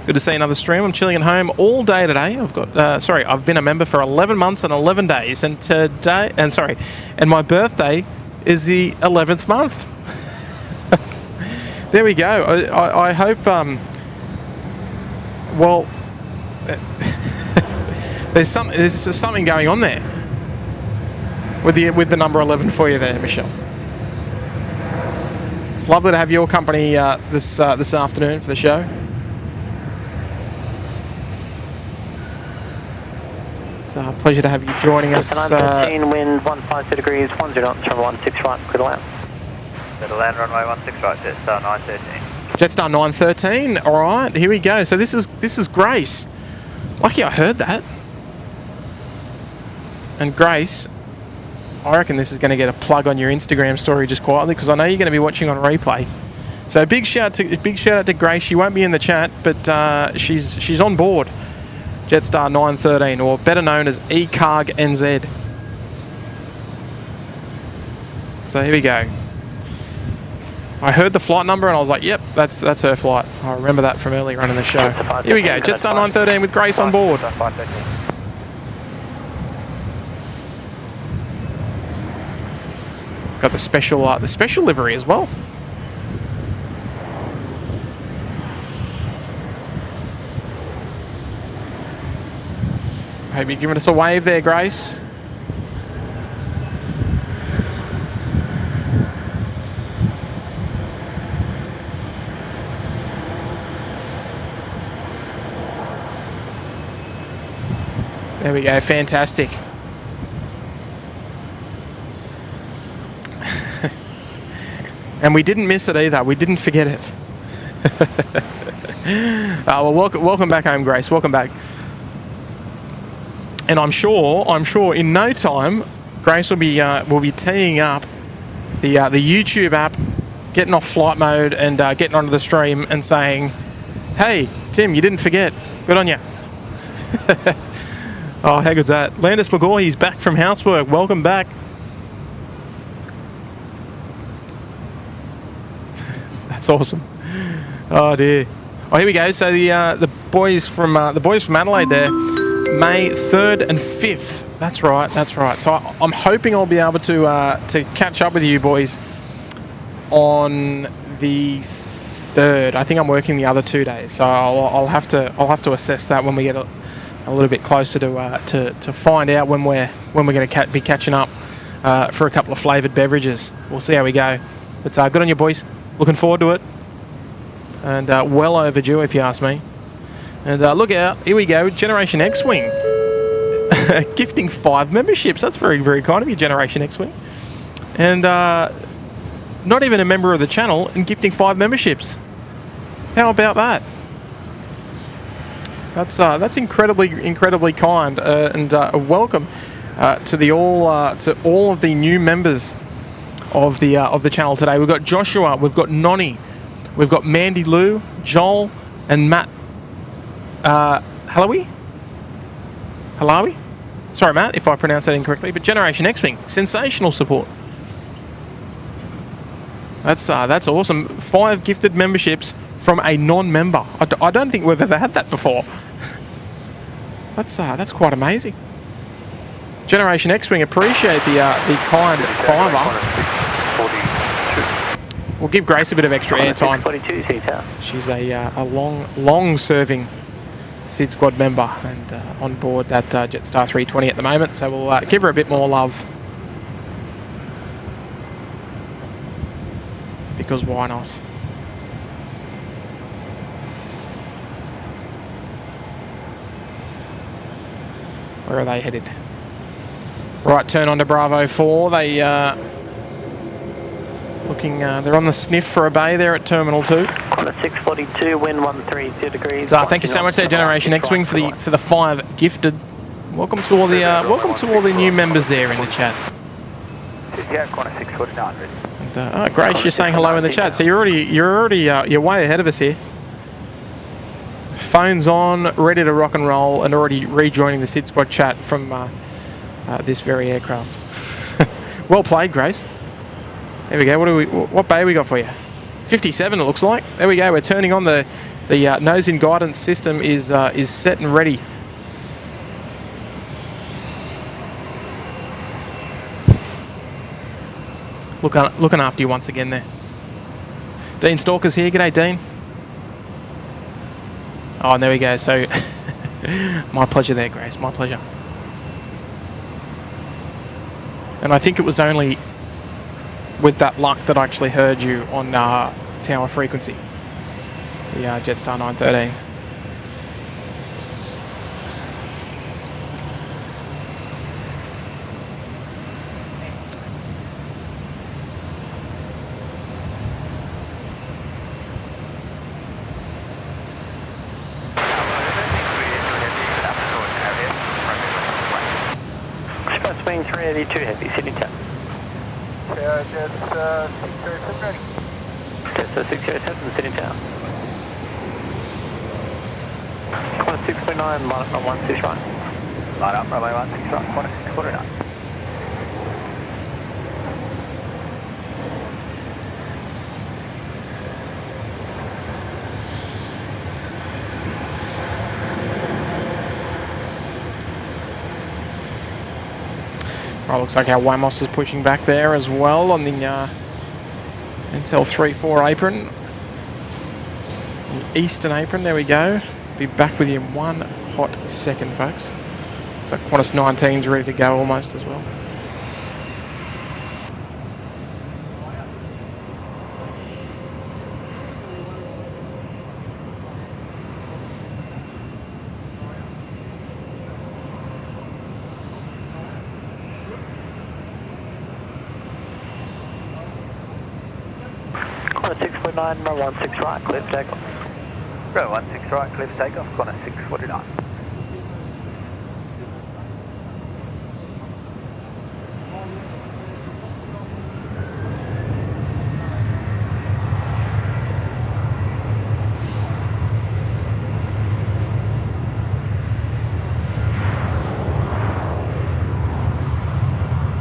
Good to see another stream. I'm chilling at home all day today. I've got, I've been a member for 11 months and 11 days, and and my birthday is the 11th month. There we go. I hope. Well, there's something going on there with the number 11 for you there, Michelle. It's lovely to have your company this afternoon for the show. It's a pleasure to have you joining us. 913, wind 152 degrees, 10 knots, runway 16 right, clear to land. Clear to land, runway 16 right, Jetstar 913. Jetstar 913. All right, here we go. So this is Grace. Lucky I heard that. And Grace, I reckon this is going to get a plug on your Instagram story just quietly, because I know you're going to be watching on replay. So big shout out to Grace. She won't be in the chat, but she's on board Jetstar 913, or better known as eCarg NZ. So here we go. I heard the flight number and I was like, yep, that's her flight. I remember that from earlier on in the show. Here we go, Jetstar 913 with Grace on board. Got the special livery as well. Hope you're giving us a wave there, Grace. There we go, fantastic. And we didn't miss it either, we didn't forget it. Well, welcome back home, Grace, welcome back. And I'm sure in no time, Grace will be teeing up the YouTube app, getting off flight mode and getting onto the stream and saying, "Hey, Tim, you didn't forget. Good on you." Oh, how good's that? Landis McGaw, he's back from housework. Welcome back. That's awesome. Oh dear. Oh, here we go. So the boys from Adelaide there. May 3rd and 5th. That's right. So I'm hoping I'll be able to catch up with you boys on the 3rd. I think I'm working the other 2 days, so I'll have to assess that when we get a little bit closer to find out when we're going to be catching up for a couple of flavoured beverages. We'll see how we go. But good on you boys. Looking forward to it, and well overdue if you ask me. And look out, here we go, Generation X-Wing. Gifting 5 memberships. That's very, very kind of you, Generation X-Wing. And not even a member of the channel and gifting 5 memberships. How about that? That's incredibly kind. And welcome to all of the new members of the channel today. We've got Joshua, we've got Nonny, we've got Mandy Lou, Joel, and Matt. Halawi? Sorry, Matt, if I pronounced that incorrectly, but Generation X-Wing, sensational support. That's awesome. 5 gifted memberships from a non-member. I don't think we've ever had that before. That's quite amazing. Generation X-Wing, appreciate the kind $5. We'll give Grace a bit of extra airtime. She's a long-serving SydSquad member and on board that Jetstar 320 at the moment, so we'll give her a bit more love, because why not? Where are they headed? Right turn onto Bravo 4. They they're on the sniff for a bay there at Terminal 2. On a 642, wind 130 degrees. So thank you so much there, Generation X-Wing, for the 5 gifted. Welcome to all the new members there in the chat. Yeah, corner 649. And Grace, you're saying hello in the chat. So you're way ahead of us here. Phones on, ready to rock and roll, and already rejoining the SydSquad chat from this very aircraft. Well played, Grace. There we go. What bay we got for you? 57, it looks like. There we go. We're turning on the nose in guidance system is set and ready. Looking after you once again there. Dean Stalker's here. G'day, Dean. Oh, and there we go. So, my pleasure there, Grace. My pleasure. And I think it was only with that luck that I actually heard you on tower frequency, the Jetstar 913. Express wing 382 heavy, Sydney Town. Jets 607 ready. Jets 607, Sydney Town. Corner 649, line up on 16 right. Line up, runway 16 right, corner 649. Oh, looks like our Wamos is pushing back there as well on the Intel 3-4 apron. The Eastern apron, there we go. Be back with you in 1 hot second, folks. So Qantas 19's ready to go almost as well. Qantas 649, runway 16 right, clear for takeoff. Runway 16 right, clear for takeoff, Qantas 649.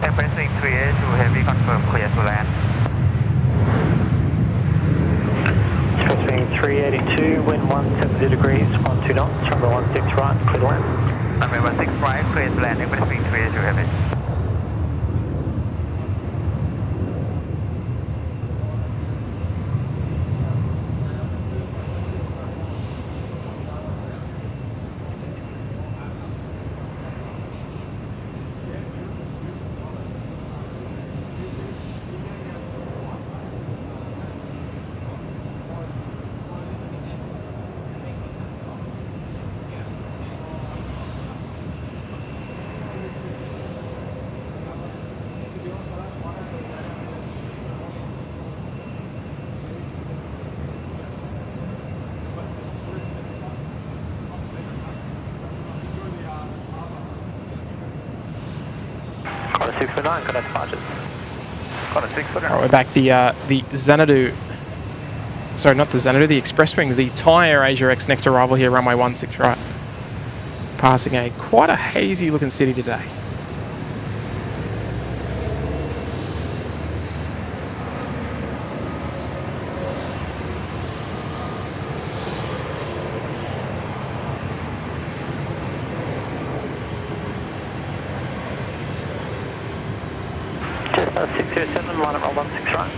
Embrace 382 Heavy, confirm clear to land. Expresswing 382, wind 170 degrees, 12 knots, runway 16 right, clear to land. Runway 16 right, clear to land, Embrace 382 Heavy. Qantas 649, connect departures. Qantas 649. Right, we're back. The Xanadu. Sorry, not the Xanadu, the Express Wings, the Thai Air Asia X next arrival here, runway 16 right. Passing quite a hazy looking city today. Just 607, line up roll 16 right.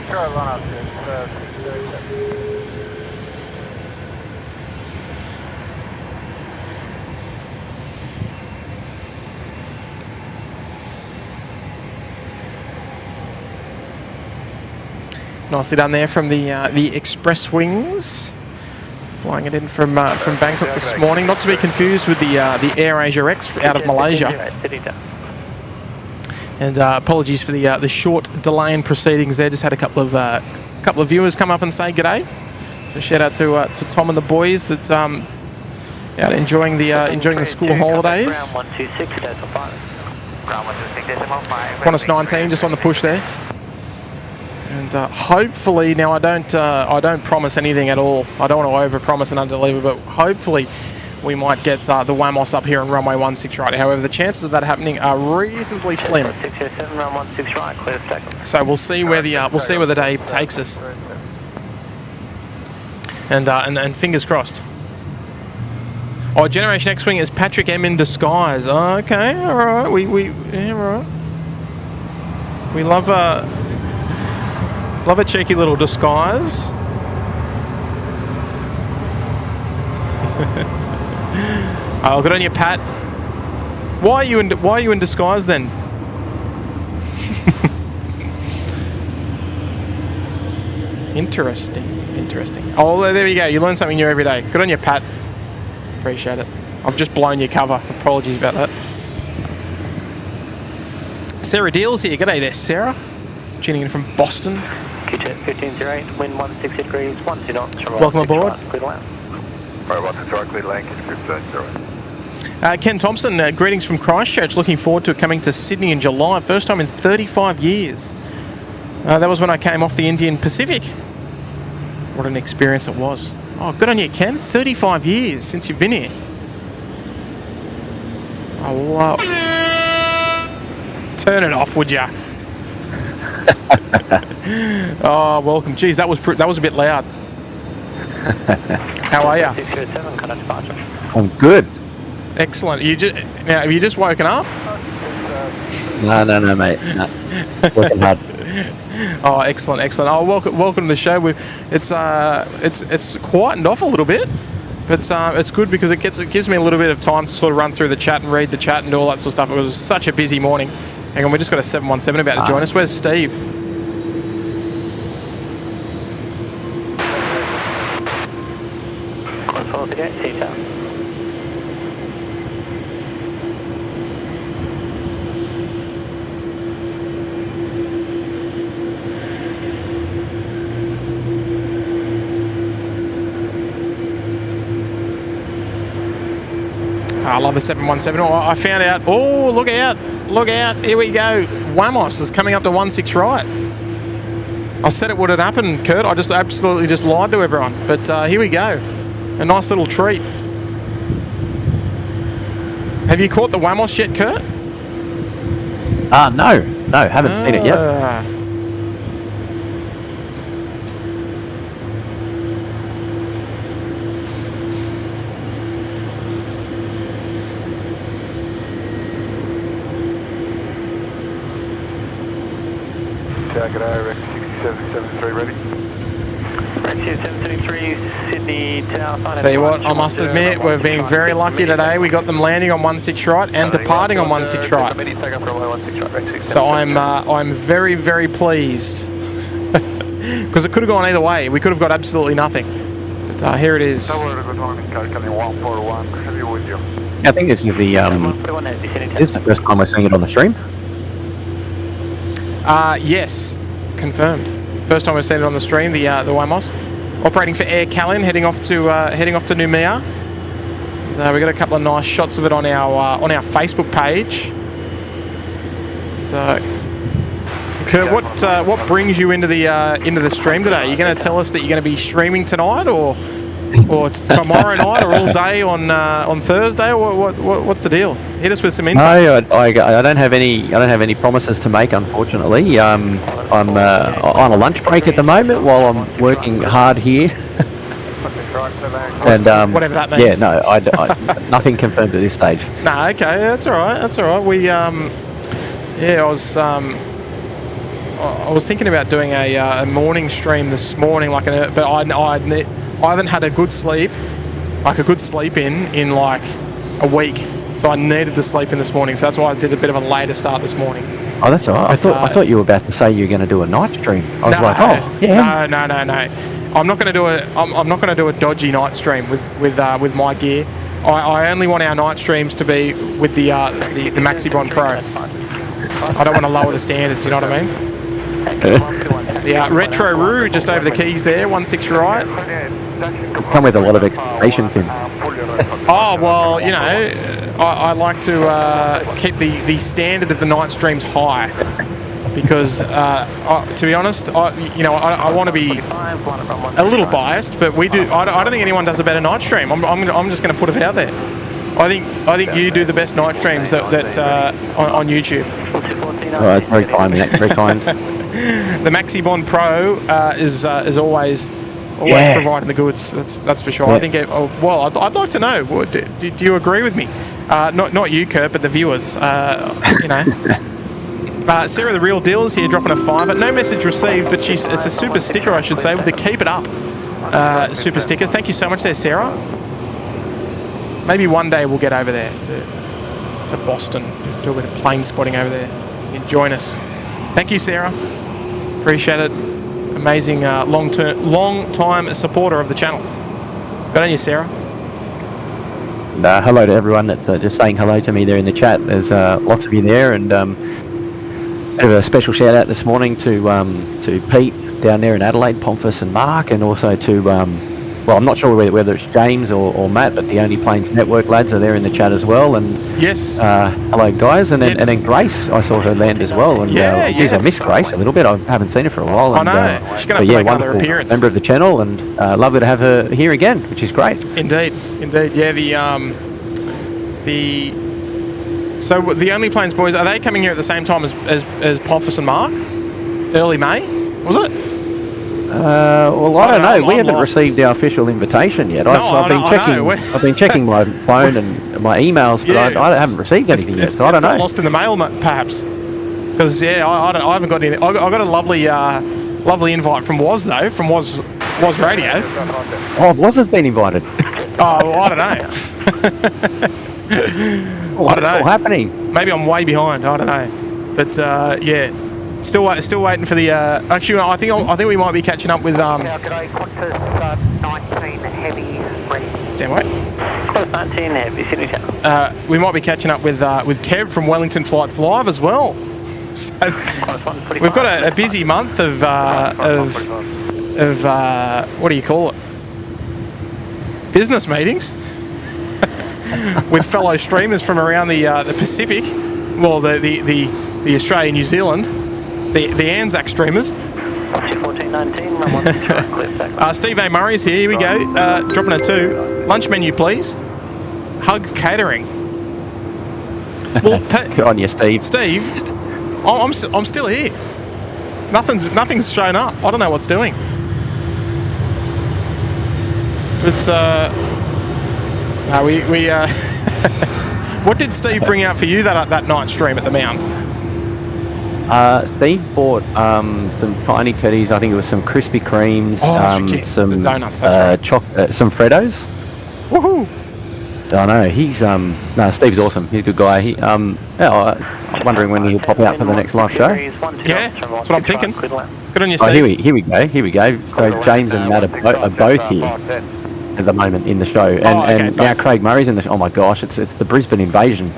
Sure, line up to 607. Nicely done there from the Express Wings. Flying it in from Bangkok this morning. Not to be confused with the Air Asia X out of Malaysia. And apologies for the short delay in proceedings there. Just had a couple of viewers come up and say g'day. So shout out to Tom and the boys that out enjoying the school holidays. Ground 126, decimal 5. Ground 126, decimal 5. Qantas 19 just on the push there. And hopefully, now I don't promise anything at all. I don't want to overpromise and underdeliver, but hopefully we might get the Wamos up here on runway 16 right. However, the chances of that happening are reasonably slim. 607, run 16 right, clear for takeoff. So we'll see where the day takes us. And fingers crossed. Oh, Generation X-Wing is Patrick M in disguise. Oh, okay, all right. Yeah, all right. We love a cheeky little disguise. Oh, good on you, Pat. Why are you in disguise then? Interesting. Oh, there you go. You learn something new every day. Good on you, Pat. Appreciate it. I've just blown your cover. Apologies about that. Sarah Deals here. G'day there, Sarah. Tuning in from Boston. QTET 1508, wind 160 degrees, 12 knots. Welcome aboard. Right, clear to land. Right, 16 right, clear to land, script 0. Ken Thompson, greetings from Christchurch. Looking forward to coming to Sydney in July. First time in 35 years. That was when I came off the Indian Pacific. What an experience it was. Oh, good on you, Ken. 35 years since you've been here. Oh, wow. Turn it off, would ya? Oh, welcome. Geez, that was a bit loud. How are ya? 607, connect departure. I'm good. Excellent. Have you just woken up? No, mate. No. Working hard. Oh, excellent. Oh, welcome to the show. It's quietened off a little bit, but it's good because it gives me a little bit of time to sort of run through the chat and read the chat and all that sort of stuff. It was such a busy morning. Hang on, we just got a 717 about to join us. Where's Steve? I love the 717. Oh, I found out. Oh, look out. Here we go. Wamos is coming up to 16 right. I said it wouldn't happen, Kurt. I just absolutely just lied to everyone. But here we go. A nice little treat. Have you caught the Wamos yet, Kurt? No, haven't seen it yet. G'day, Rex 6773 ready? Rex 733, Sydney Tower. Tell you what, I must admit, we're being very lucky today. We got them landing on 16 right and departing on 16 right. So I'm very, very pleased. Because it could have gone either way. We could have got absolutely nothing. But here it is. I think this is the first time we're seeing it on the stream. Yes, confirmed. First time we've seen it on the stream. The Wamos operating for Air Callan, heading off to Noumea. And, we got a couple of nice shots of it on our Facebook page. And, Kurt, what brings you into the stream today? Are you going to tell us that you're going to be streaming tonight, or tomorrow night, or all day on Thursday, or what's the deal? Hit us with some info. No, I don't have any promises to make, unfortunately. I'm on a lunch break at the moment while I'm working hard here. And whatever that means. Yeah, no, I nothing confirmed at this stage. No, okay, that's all right. We I was thinking about doing a morning stream this morning, but I haven't had a good sleep in like a week. So I needed to sleep in this morning, so that's why I did a bit of a later start this morning. Oh, that's all right. I thought you were about to say you were going to do a night stream. I was like, oh, yeah. No. I'm not going to do a dodgy night stream with my gear. I only want our night streams to be with the Maxibond Pro. I don't want to lower the standards. You know what I mean? Yeah, Retro Roo just over the keys there, 16 right. Come with a lot of expectations in. Oh well, you know, I like to keep the standard of the night streams high, because to be honest, I want to be a little biased, but we do. I don't think anyone does a better night stream. I'm just going to put it out there. I think you do the best night streams that on YouTube. Oh, that's very kind, Matt. Very kind. The Maxibond Pro is always providing the goods. That's for sure. Yeah. I think. I'd like to know. Do you agree with me? Not you, Kurt, but the viewers. Sarah, the real deal is here, dropping a $5. No message received, but it's a super sticker, I should say, with the keep it up super sticker. Thank you so much there, Sarah. Maybe one day we'll get over there to Boston, do a bit of plane spotting over there. You can join us. Thank you, Sarah. Appreciate it. Amazing long-time supporter of the channel. Good on you, Sarah. Hello to everyone that's just saying hello to me there in the chat. There's lots of you there, and a special shout out this morning to Pete down there in Adelaide, Pomfus and Mark, and also to I'm not sure whether it's James or Matt, but the Only Planes Network lads are there in the chat as well. And yes, hello guys, and then Grace, I saw her land as well. And I miss Grace a little bit. I haven't seen her for a while. And, I know she's going to have to make another appearance. Member of the channel, and lovely to have her here again, which is great. Indeed. Yeah, so the Only Planes boys, are they coming here at the same time as Pomfus and Mark? Early May, was it? I don't know. We haven't received our official invitation yet. I've been checking my phone and my emails, but I haven't received anything yet, so I don't know. Lost in the mail, perhaps. Because I haven't got any. I got a lovely invite from Woz though, from Woz Radio. Oh, Woz has been invited. Oh, well, I don't know. I don't know. What's happening? Maybe I'm way behind. I don't know. But yeah, still waiting for the. Actually, I think we might be catching up with. G'day, Qantas 19 heavy ready. Stand by. Close 19 heavy, Sydney Tower. We might be catching up with Kev from Wellington Flights Live as well. So we've got a busy month of what do you call it? Business meetings with fellow streamers from around the Pacific, well the Australia, New Zealand, the Anzac streamers. 1419, run 16 right, clear takeoff. Steve A. Murray's here. Here we go. Dropping a 2. Lunch menu, please. Hug Catering. Well, Good on you, Steve. Steve, I'm still here. Nothing's shown up. I don't know what's doing. But we what did Steve bring out for you that night stream at the Mount? Steve bought some tiny teddies. I think it was some Krispy Kremes, some the donuts. That's right. some Freddos. Woohoo! I know he's no, Steve's awesome. He's a good guy. He I'm wondering when he'll pop out for the next live show. Yeah, that's what I'm thinking. Good on you, Oh, Steve. here we go. So James and Matt are both here at the moment in the show, and now Craig Murray's in the show. Oh my gosh, it's the Brisbane invasion.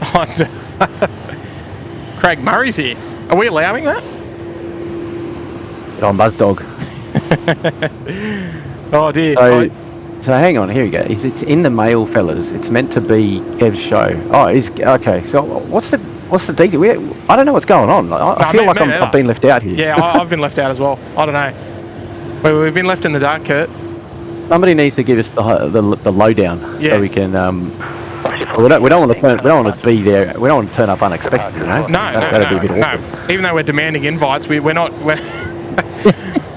Craig Murray's here. Are we allowing that? Get on, Buzzdog. Oh dear. So hang on, here we go. It's in the mail, fellas. It's meant to be Kev's show. Oh, okay. So what's the deal? I don't know what's going on. I feel like I've been left out here. Yeah, I've been left out as well. I don't know. We've been left in the dark, Kurt. Somebody needs to give us the lowdown so we can. We don't want to be there. We don't want to turn up unexpected. You know? That'd be a bit awkward. Even though we're demanding invites, we're not going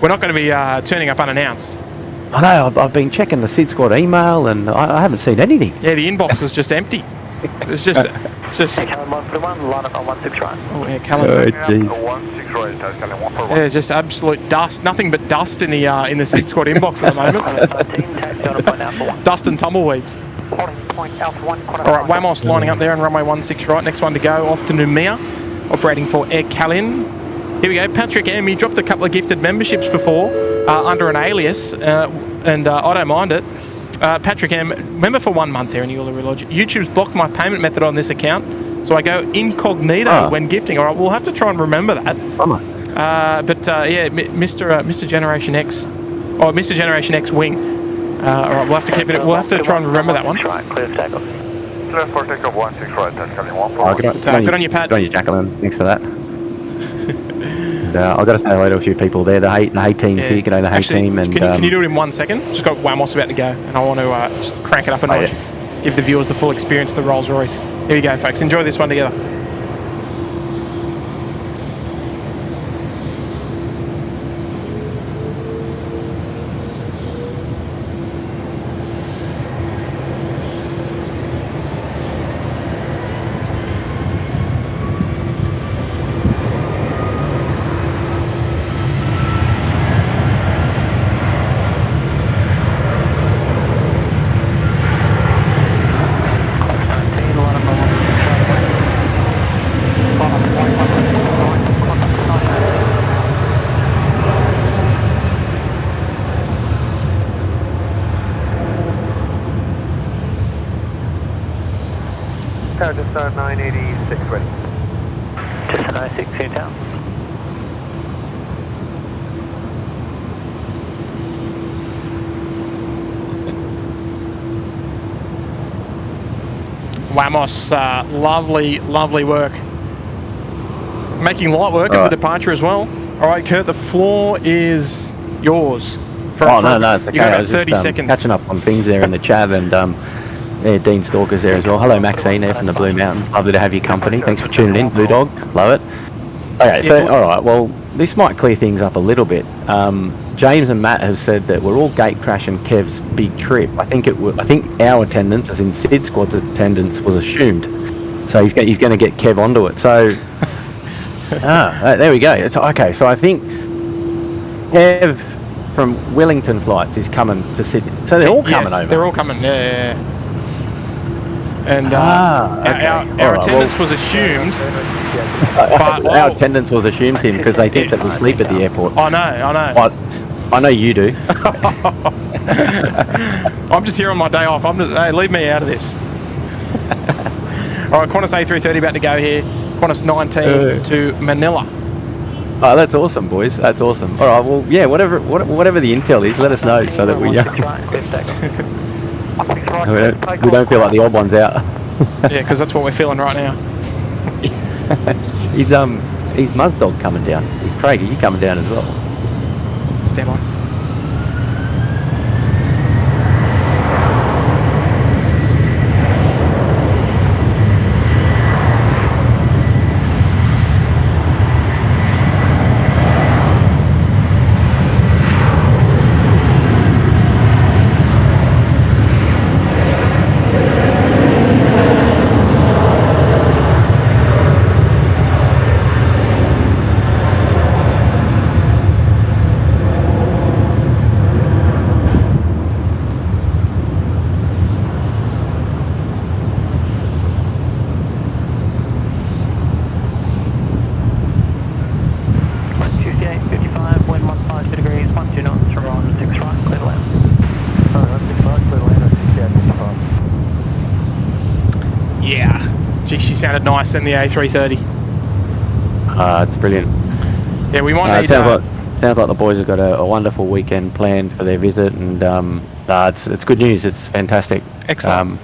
to be turning up unannounced. I know. I've been checking the SydSquad email and I haven't seen anything. Yeah, the inbox is just empty. It's just. Hey, Callan 141, line up on 16 right. Oh yeah, Callan. Oh jeez. Yeah, just absolute dust. Nothing but dust in the SydSquad inbox at the moment. Dust and tumbleweeds. All right, Wamos lining up there on runway 16 right. Next one to go off to Noumea, operating for Air Callan. Here we go. Patrick M. He dropped a couple of gifted memberships before under an alias, and I don't mind it. Patrick M. Member for 1 month here in Euler Lodge. YouTube's blocked my payment method on this account, so I go incognito when gifting. All right, we'll have to try and remember that. Yeah, Mr. Generation X, or Mr. Generation X wing. All right, we'll have to keep it. We'll have to try and remember that one. Clear takeoff. Clear for takeoff 16 right, that's coming 141. Good on you, Pat. Good on you, Jacqueline. Thanks for that. And, I've got to say hello to a few people there. The Hay team's here. G'day, the Hay team. And can you do it in 1 second? Just got Wamos about to go, and I want to just crank it up a notch. Give the viewers the full experience of the Rolls Royce. Here we go, folks. Enjoy this one together. Just 986 ready. Just 962 down. Wamos, lovely work. Making light work of the departure as well. All right, Kurt, the floor is yours. No, it's okay. You got about 30 seconds. Catching up on things there in the chat, and Dean Stalker's there as well. Hello, Maxine there from the Blue Mountains. Lovely to have you company. Thanks for tuning in, Blue Dog. Love it. Okay, so all right. Well, this might clear things up a little bit. James and Matt have said that we're all gate crashing Kev's big trip. I think our attendance, as in SydSquad's attendance, was assumed. So he's going to get Kev onto it. So There we go. It's, okay, so I think Kev from Wellington flights is coming to Sydney. So they're all coming over. They're all coming. Yeah. And okay. our attendance was assumed. Our attendance was assumed, Tim, because they think that we sleep at the airport. I know. I know you do. I'm just here on my day off. Hey, leave me out of this. All right, Qantas A330 about to go here. Qantas 19 to Manila. Oh, that's awesome, boys. That's awesome. All right, well, yeah, whatever the intel is, let us know so that we don't feel like the odd one's out. Yeah, because that's what we're feeling right now. He's Muzdog coming down. He's Craig. You coming down as well? Stand by. Sounded nice in the A330. It's brilliant. Yeah, we might need... Sounds like the boys have got a wonderful weekend planned for their visit, and it's good news. It's fantastic. Excellent.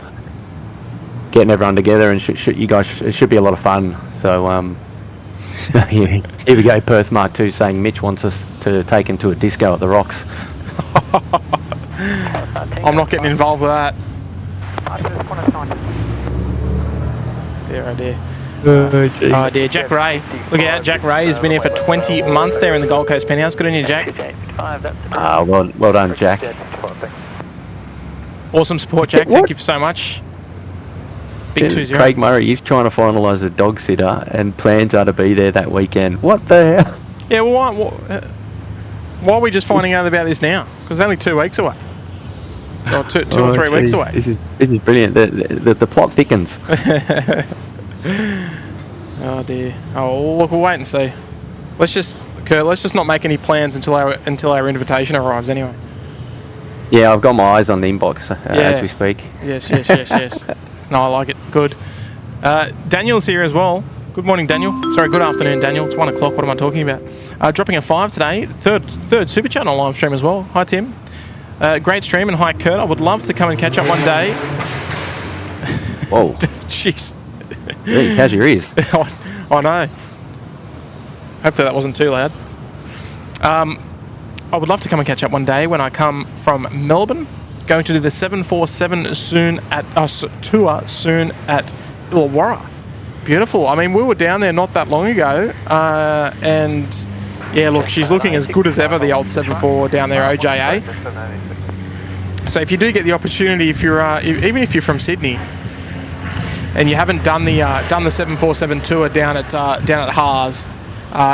Getting everyone together, and you guys, it should be a lot of fun. So, here we go, Perth Mark II saying Mitch wants us to take him to a disco at the Rocks. I'm not getting involved with that. Oh dear, Jack Ray. Look out, Jack Ray has been here for 20 months there in the Gold Coast penthouse. Good on you, Jack. Well done, Jack. Awesome support, Jack. Thank you so much. Big 2-0. Craig Murray is trying to finalise a dog sitter, and plans are to be there that weekend. What the hell? Yeah, well, why are we just finding out about this now? Because it's only 2 weeks away. Or two or 3 weeks away. This is brilliant. The plot thickens. Oh dear. Oh look, we'll wait and see. Let's just not make any plans until our invitation arrives anyway. Yeah, I've got my eyes on the inbox as we speak. Yes. No, I like it. Good. Daniel's here as well. Good morning, Daniel. Sorry, good afternoon, Daniel. It's 1 o'clock. What am I talking about? Dropping a 5 today. Third Super Channel live stream as well. Hi, Tim. Great stream, and hi, Kurt. I would love to come and catch up one day. Whoa. Jeez. Hey, how's your ears? I know. Hopefully that wasn't too loud. I would love to come and catch up one day when I come from Melbourne. Going to do the 747 tour soon at Illawarra. Beautiful. I mean, we were down there not that long ago, and yeah, look, she's looking as good as ever, the old 74 down there, OJA. So if you do get the opportunity, if you're even if you're from Sydney and you haven't done the 747 tour down at Haas,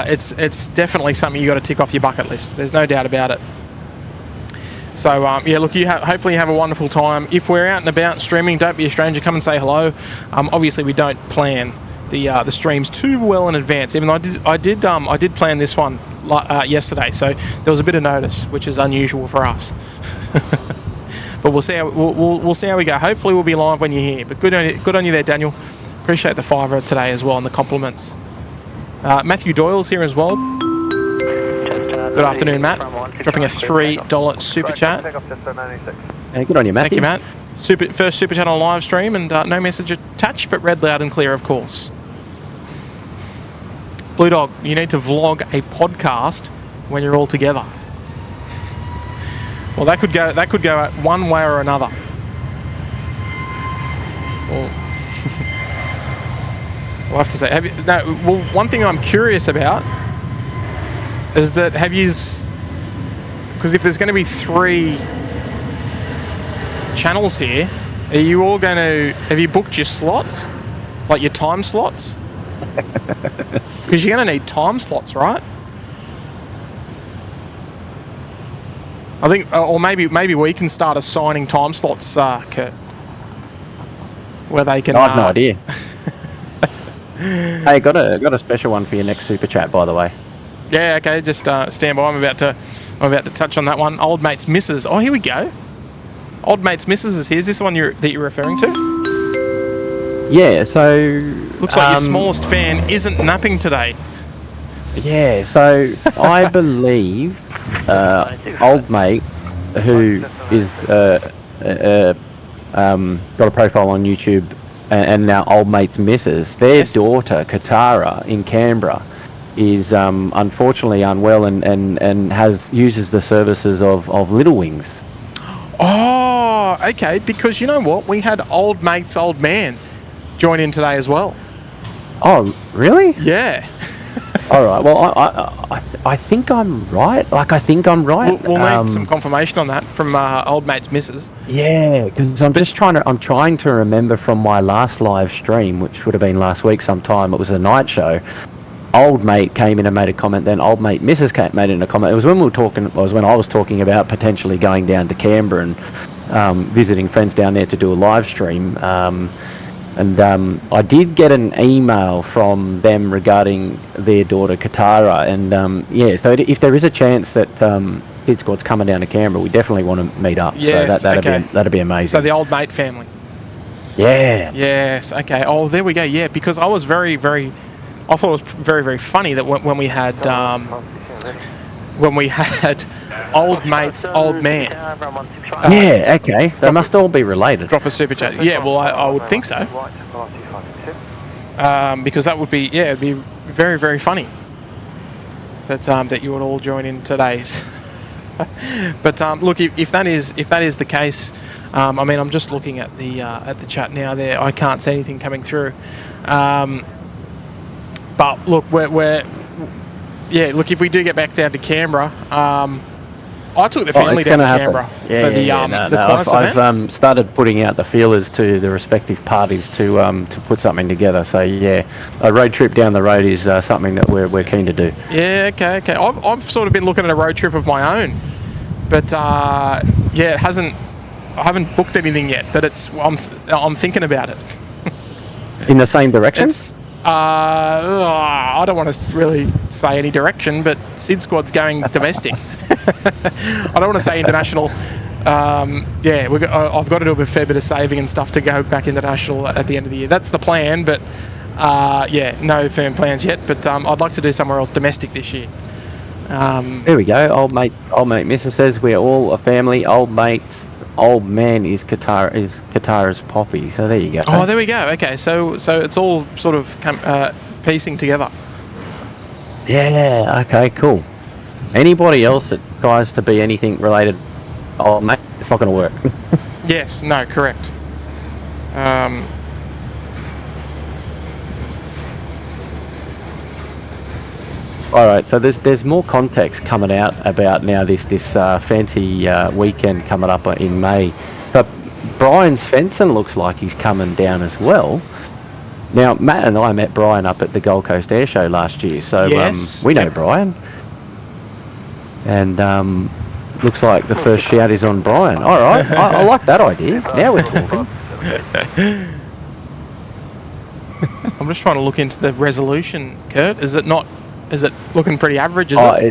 it's definitely something you got to tick off your bucket list. There's no doubt about it. So yeah, look, hopefully you have a wonderful time. If we're out and about streaming, don't be a stranger. Come and say hello. Obviously, we don't plan the streams too well in advance. Even though I did plan this one yesterday, so there was a bit of notice, which is unusual for us. But we'll see how we'll see how we go. Hopefully, we'll be live when you're here. But good on you there, Daniel. Appreciate the $5 today as well and the compliments. Matthew Doyle's here as well. Good afternoon, Matt. Dropping a $3 super chat. Hey, good on you, Matthew. Thank you, Matt. First super chat on live stream, and no message attached, but read loud and clear, of course. Blue Dog, you need to vlog a podcast when you're all together. Well, that could go one way or another. Well, we'll have to say. One thing I'm curious about is that because if there's going to be 3 channels here, are you all going to, have you booked your slots, like your time slots? Because you're going to need time slots, right? I think, or maybe we can start assigning time slots, Kurt, where they can. I have no idea. Hey, got a special one for your next super chat, by the way. Yeah, okay. Just stand by. I'm about to touch on that one. Old mate's missus. Oh, here we go. Old mate's missus is here. Is this the one that you're referring to? Yeah. So looks like your smallest fan isn't napping today. Yeah. So I believe old mate, who is got a profile on YouTube, and now old mate's missus, their daughter Katara in Canberra is unfortunately unwell and uses the services of Little Wings. Oh, okay. Because you know what, we had old mate's old man join in today as well. Oh, really? Yeah. All right. Well, I think I'm right. Like, I think I'm right. We'll need some confirmation on that from old mate's missus. Yeah, because I'm trying to remember from my last live stream, which would have been last week sometime. It was a night show. Old mate came in and made a comment. Then old mate missus made in a comment. It was when we were talking. It was when I was talking about potentially going down to Canberra and visiting friends down there to do a live stream. And I did get an email from them regarding their daughter Katara, and yeah. So if there is a chance that SydSquad's coming down to Canberra, we definitely want to meet up. Yes, so that'd be amazing. So the old mate family. Yeah. Yes. Okay. Oh, there we go. Yeah, because I was very, very. I thought it was very, very funny that when we had old mate's old man. Yeah. Okay. They must all be related. Drop a super chat. Yeah. Well, I would think so. Because that would be it'd be very, very funny that you would all join in today's. But look, if that is the case, I mean, I'm just looking at the chat now. There, I can't see anything coming through. But look, we're look, if we do get back down to Canberra, I took the family down to Canberra for the Qantas event. I've started putting out the feelers to the respective parties to put something together. So yeah, a road trip down the road is something that we're keen to do. Yeah, okay. I've sort of been looking at a road trip of my own, but yeah, I haven't booked anything yet. But I'm thinking about it. In the same direction? I don't want to really say any direction, but SydSquad's going domestic. I don't want to say international. I've got to do a fair bit of saving and stuff to go back international at the end of the year. That's the plan, but no firm plans yet. But I'd like to do somewhere else domestic this year. There we go. Old mate Mr. says we're all a family. Old man is Katara's Poppy. So there you go. Oh, there we go. Okay, so it's all sort of piecing together. Yeah. Okay. Cool. Anybody else that tries to be anything related, oh mate, it's not going to work. Yes. No. Correct. All right, so there's more context coming out about now this fancy weekend coming up in May. But Brian Svensson looks like he's coming down as well. Now, Matt and I met Brian up at the Gold Coast Air Show last year, so yes. We know Brian. And looks like the first shout is on Brian. All right, I like that idea. Now we're talking. I'm just trying to look into the resolution, Kurt. Is it looking pretty average, yeah,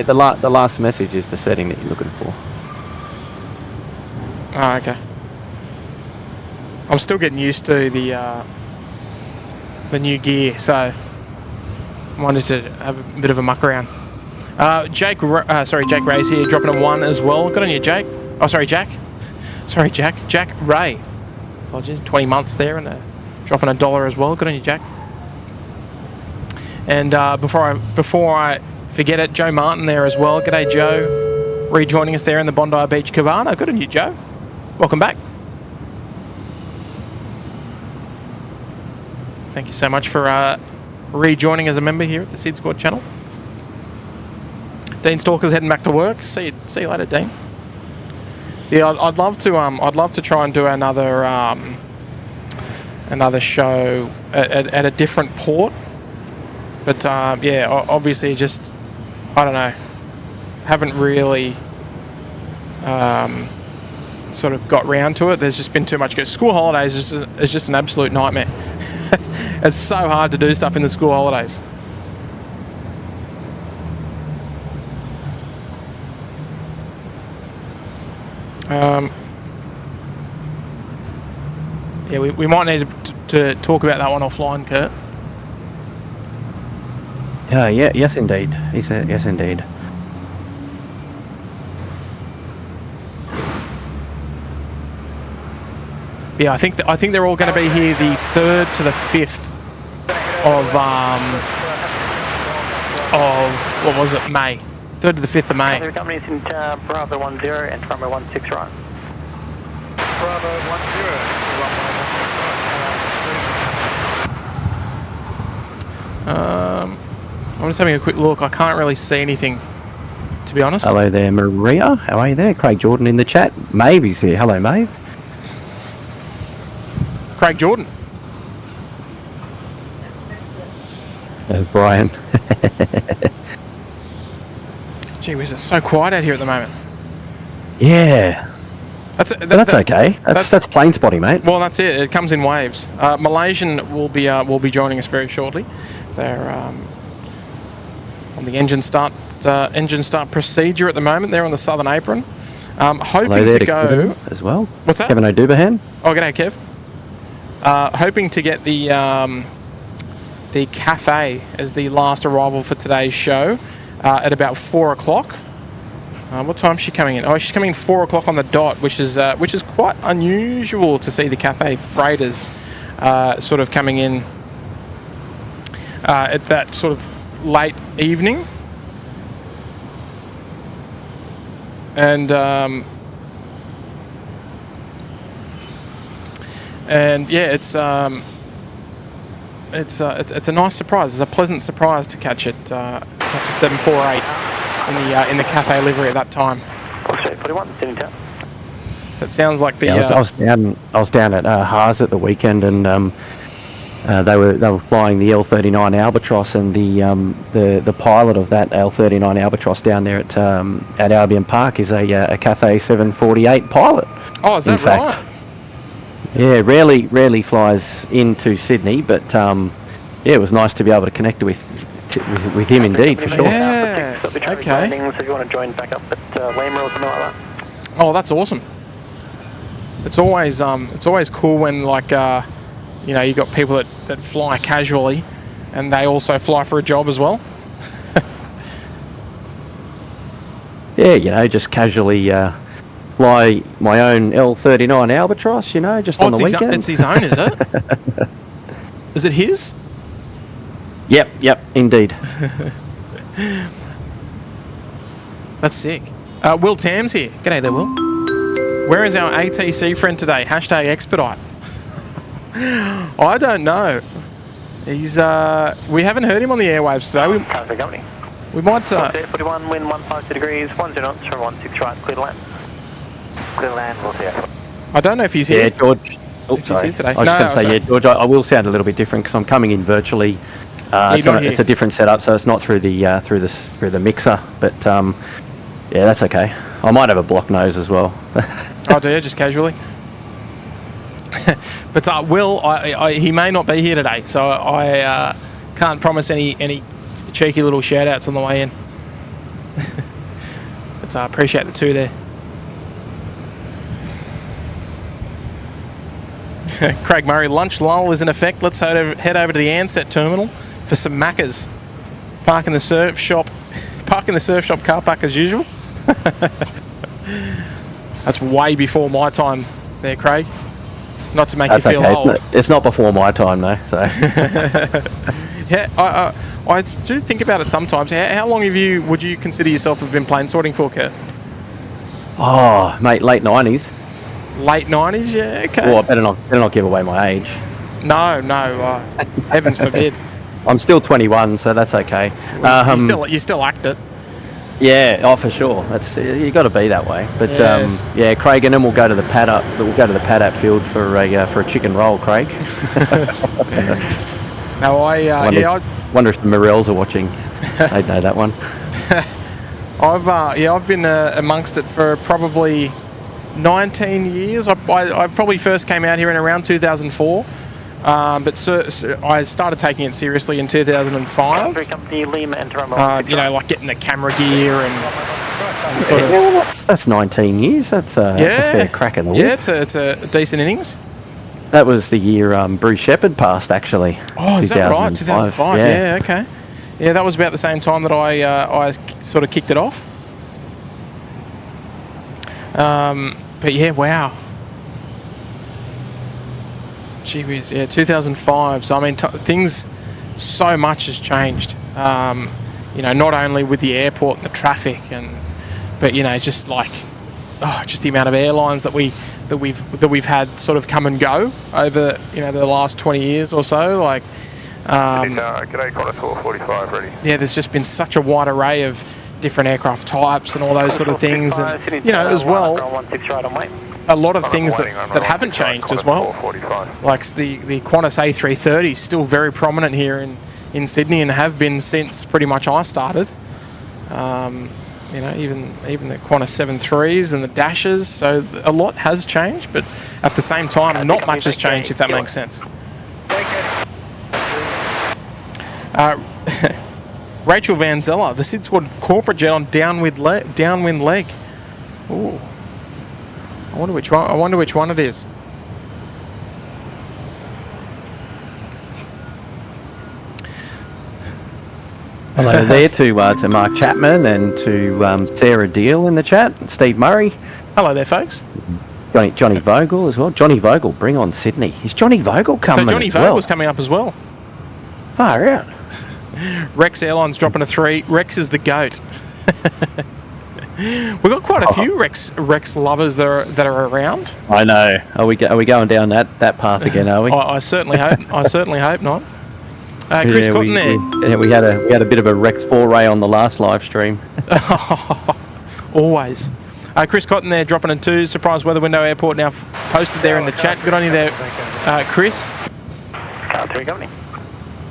the last message is the setting that you're looking for. Oh, okay. I'm still getting used to the new gear, so I wanted to have a bit of a muck around. Jake Ray's here, dropping a 1 as well. Good on you, Jake. Oh, sorry, Jack. Sorry, Jack. Jack Ray. Apologies. 20 months there and dropping $1 as well. Good on you, Jack. And before I forget it, Joe Martin there as well. G'day, Joe. Rejoining us there in the Bondi Beach Cabana. Good on you, Joe. Welcome back. Thank you so much for rejoining as a member here at the SydSquad channel. Dean Stalker's heading back to work. See you later, Dean. Yeah, I'd love to try and do another another show at a different port. But yeah, obviously just, I don't know, haven't really sort of got round to it. There's just been too much. School holidays is just an absolute nightmare. It's so hard to do stuff in the school holidays. Yeah, we might need to talk about that one offline, Kurt. Yeah, yes indeed. Yes indeed. Yeah, I think they're all going to be here the 3rd to the 5th of what was it, May? 3rd to the 5th of May. Other companies in Bravo 10 and Bravo 16 right. Bravo 10, I'm just having a quick look. I can't really see anything, to be honest. Hello there, Maria. How are you there? Craig Jordan in the chat. Maeve's here. Hello, Maeve. Craig Jordan. Brian. Gee whiz, it's so quiet out here at the moment. Yeah. That's okay. That's plane spotting, mate. Well, that's it. It comes in waves. Malaysian will be joining us very shortly. They're on the engine start procedure at the moment. They're on the southern apron. Hoping to go Kevin as well. What's that? Kevin O'Dubahan. Oh, g'day, Kev. Hoping to get the cafe as the last arrival for today's show at about 4 o'clock. What time is she coming in? Oh, she's coming in 4 o'clock on the dot, which is quite unusual to see the cafe freighters sort of coming in at that sort of late evening. And yeah, it's a nice surprise. It's a pleasant surprise to catch a 748 in the cafe livery at that time. Australia 41, sitting down. That sounds like the. Yeah, I was down at Haas at the weekend, and they were flying the L39 Albatross, and the pilot of that L39 Albatross down there at Albion Park is a Cathay 748 pilot. Oh, is that right? Yeah, rarely flies into Sydney, but yeah, it was nice to be able to connect with him indeed, for sure. Yes, okay. So if you want to join back up at Lima or something like that. Oh, that's awesome. It's always cool when, like, you know, you got people that fly casually, and they also fly for a job as well. Yeah, you know, just casually fly my own L39 Albatross, you know, just on the weekend. It's his own, is it? Is it his? Yep, indeed. That's sick. Will Tam's here. G'day there, Will. Where is our ATC friend today? Hashtag expedite. I don't know. He's we haven't heard him on the airwaves today. We might 41, wind 152 degrees, 10 knots from 16 right, clear to land. Clear to land, we'll see you. I don't know if he's here. Yeah, George. If he's here today. I was just going to say, yeah, George, I will sound a little bit different because I'm coming in virtually. It's a different setup, so it's not through the mixer. But yeah, that's okay. I might have a block nose as well. Oh, do you? Just casually? But Will, he may not be here today, so I can't promise any cheeky little shout-outs on the way in. But I appreciate the two there. Craig Murray, lunch lull is in effect. Let's head over to the Ansett terminal for some Maccas. Park in the surf shop car park as usual. That's way before my time there, Craig. Not to make you feel old. It's not before my time though, so. Yeah, I do think about it sometimes. How long would you consider yourself to have been plane sorting for, Kurt? Oh, mate, late 90s. Late 90s, yeah, okay. Well, I better not give away my age. No, heavens forbid. I'm still 21, so that's okay. Well, you still act it. Yeah, oh, for sure. That's you got to be that way. But Yes. yeah, Craig, and then we'll go to the pad up. We'll go to the pad up field for a chicken roll, Craig. Now I wonder if the Morels are watching. They know that one. I've been amongst it for probably 19 years. I probably first came out here in around 2004, but I started taking it seriously in 2005. Company Lima and like getting the camera gear and sort of. Yeah, well, that's 19 years. That's a fair crack in the whip. Yeah, it's a decent innings. That was the year Bruce Shepherd passed, actually. Oh, is that right? 2005. Yeah, okay. Yeah, that was about the same time that I sort of kicked it off. But yeah, wow. Gee whiz, yeah, 2005. So I mean, things, so much has changed. Not only with the airport and the traffic, but just just the amount of airlines that we've had sort of come and go over the last 20 years or so. Like, G'day, Connor 445 ready. yeah, there's just been such a wide array of different aircraft types and all those sort of things, and as well, a lot of things that haven't changed as well. Like the Qantas A380 is still very prominent here in Sydney and have been since pretty much I started. Even the Qantas 73s and the Dashes. So a lot has changed, but at the same time, not much has changed, if that makes sense. Rachel Van Zeller, the SydSquad corporate jet on downwind leg. Ooh. I wonder which one it is. Hello there to Mark Chapman and to Sarah Deal in the chat. Steve Murray. Hello there, folks. Johnny Vogel as well. Johnny Vogel, bring on Sydney. Is Johnny Vogel coming? So Johnny Vogel's coming up as well. Far out. Rex Airlines dropping a 3. Rex is the GOAT. We've got quite a few Rex lovers that are around. I know. Are we going down that path again? Are we? I certainly hope. I certainly hope not. Chris Cotton there. We had a bit of a Rex foray on the last live stream. Always. Chris Cotton there dropping a 2. Surprise Weather Window Airport now posted there in the chat. Good on you there, Chris. Car 3 company.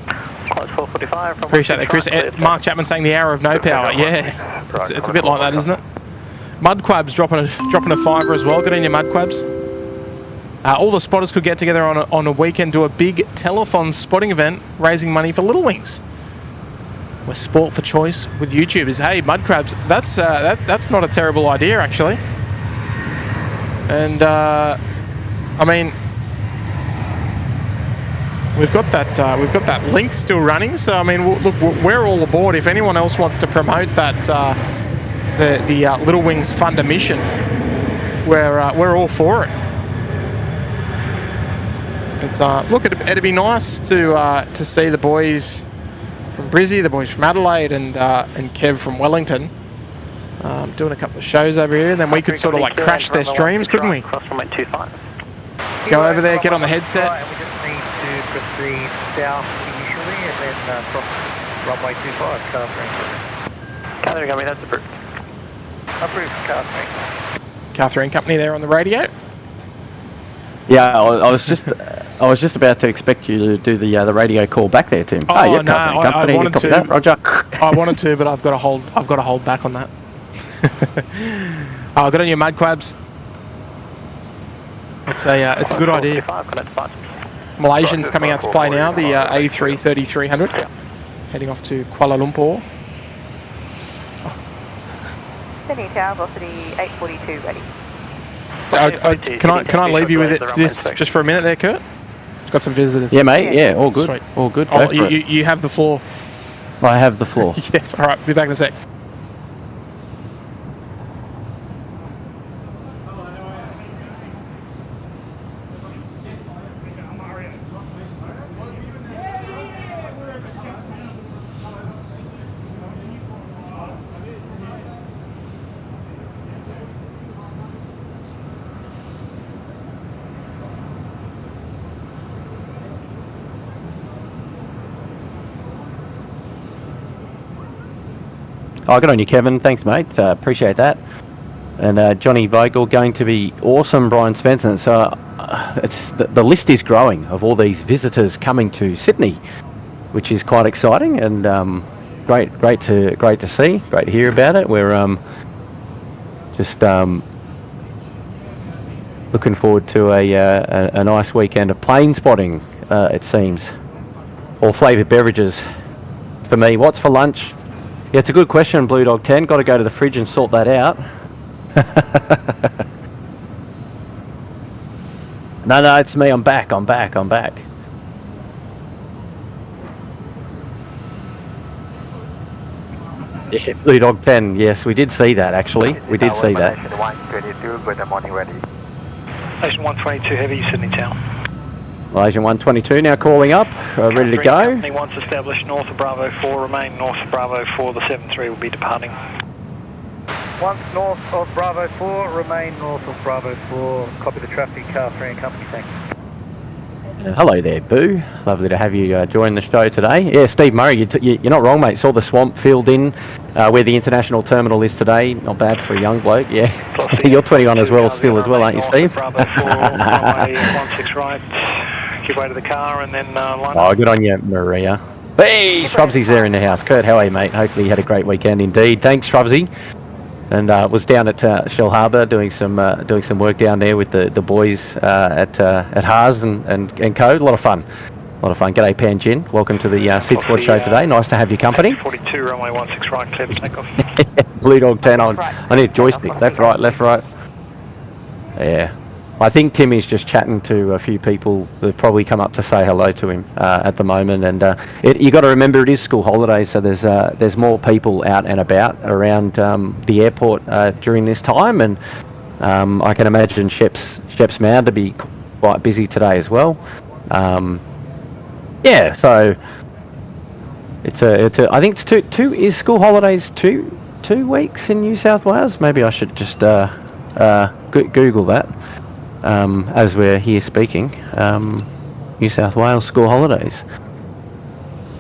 Close 445. Appreciate that, Chris. Mark Chapman saying the hour of no power. Yeah, it's a bit like that, isn't it? Mudquabs dropping a 5 as well. Good on you, Mudquabs. All the spotters could get together on a weekend, do a big telethon spotting event, raising money for Little Wings. We're sport for choice with YouTubers. Hey, Mudcrabs, that's not a terrible idea, actually. And I mean, we've got that link still running. So I mean, look, we're all aboard. If anyone else wants to promote that, the Little Wings Fund a Mission, we're all for it. But look, it'd be nice to see the boys from Brizzy, the boys from Adelaide, and Kev from Wellington doing a couple of shows over here, and then we could sort of like crash their streams, couldn't we? Go over there, get on the headset. We just need to proceed south initially and then cross runway 25, car 3. Car 3 company, that's approved. Approved, car 3. Car 3 company there on the radio. Yeah, I was just about to expect you to do the radio call back there, Tim. Oh no, I wanted to. That, Roger. I wanted to, but I've got to hold back on that. Good on your Mudquabs. It's a good idea. Malaysians coming out to play now. The A330-300 heading off to Kuala Lumpur. Sydney Tower, velocity 842 ready. Can I leave you with this just for a minute there, Kurt? Got some visitors. Yeah, mate. Yeah, all good. Sweet. All good. You have the floor. I have the floor. Yes. All right. Be back in a sec. Oh, good on you, Kevin. Thanks, mate. Appreciate that. And Johnny Vogel going to be awesome, Brian Svensson. So it's the list is growing of all these visitors coming to Sydney, which is quite exciting and great to see. Great to hear about it. We're just looking forward to a nice weekend of plane spotting. It seems, or flavoured beverages. For me, what's for lunch? Yeah, it's a good question, Blue Dog 10. Got to go to the fridge and sort that out. No, it's me. I'm back. Yeah, Blue Dog 10. Yes, we did see that, actually. We did see that. Malaysian 122, good morning, ready. Station 122 Heavy, Sydney Town. Malaysian 122 now calling up, ready to go. Company once established north of Bravo 4, remain north of Bravo 4, the 73 will be departing. Once north of Bravo 4, remain north of Bravo 4, copy the traffic, car 3 and company, thanks. Hello there, Boo. Lovely to have you join the show today. Yeah, Steve Murray, you're not wrong, mate. Saw the swamp filled in where the international terminal is today. Not bad for a young bloke, yeah. You're 21 as well, still as well, aren't you, Steve? Bravo 4, runway 16 right, give way to the car and then line up. Oh, good on you, Maria. Hey, Shrubsy's there in the house. Kurt, how are you, mate? Hopefully you had a great weekend indeed. Thanks, Shrubsy. And was down at Shell Harbour doing some work down there with the boys at Haas and Co. A lot of fun. G'day, Panjin. Welcome to the SydSquad show today. Nice to have your company. 42 runway 16 right, clear for takeoff. Blue Dog 10 on. I need a joystick. Left, right. Yeah. I think Timmy's just chatting to a few people that probably come up to say hello to him at the moment. And you got to remember it is school holidays, so there's more people out and about around the airport during this time. And I can imagine Shep's Mound to be quite busy today as well. Yeah, so it's I think it's two is school holidays 2 weeks in New South Wales. Maybe I should just Google that. As we're here speaking, New South Wales school holidays.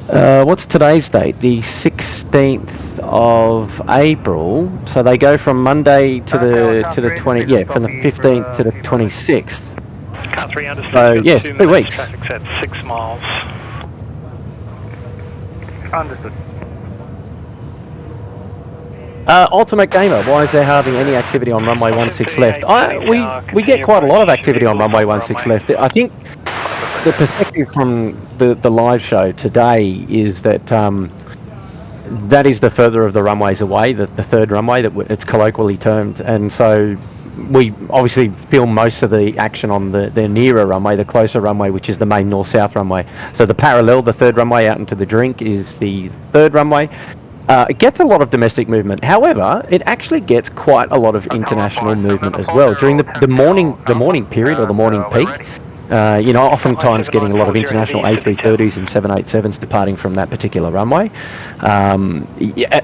What's today's date? The 16th of April. So they go from Monday to the 20. Yeah, from the 15th to the 26th. Car 3 understood. So yes, 2 weeks. Traffic's at 6 miles. Understood. Ultimate Gamer, why is there hardly any activity on runway 16 left? We get quite a lot of activity on runway 16 left. I think the perspective from the live show today is that that is the further of the runways away, the third runway that it's colloquially termed, and so we obviously film most of the action on the nearer runway, the closer runway, which is the main north-south runway. So the parallel, the third runway out into the drink, is the third runway. It gets a lot of domestic movement. However, it actually gets quite a lot of international movement as well during the morning period or the morning peak. Oftentimes getting a lot of international A330s and 787s departing from that particular runway.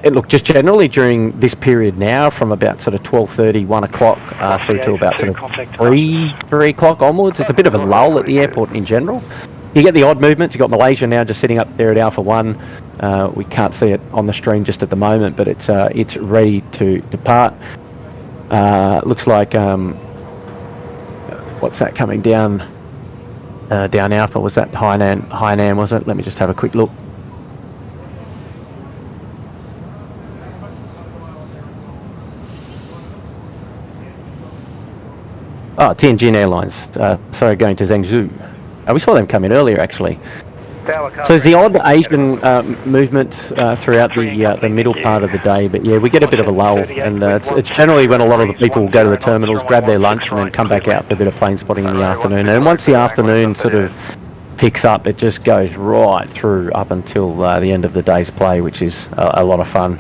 Look, just generally during this period now, from about sort of 12:30, 1 o'clock through to about sort of 3 o'clock onwards, it's a bit of a lull at the airport in general. You get the odd movements. You've got Malaysia now just sitting up there at Alpha 1. We can't see it on the stream just at the moment, but it's ready to depart. Looks like what's that coming down Alpha? Was that Hainan, was it? Let me just have a quick look. Oh, Tianjin Airlines. Sorry, going to Zhengzhou. We saw them come in earlier, actually. So there's the odd Asian movement throughout the middle part of the day, but yeah, we get a bit of a lull, and it's generally when a lot of the people go to the terminals, grab their lunch, and then come back out for a bit of plane spotting in the afternoon. And once the afternoon sort of picks up, it just goes right through up until the end of the day's play, which is a lot of fun.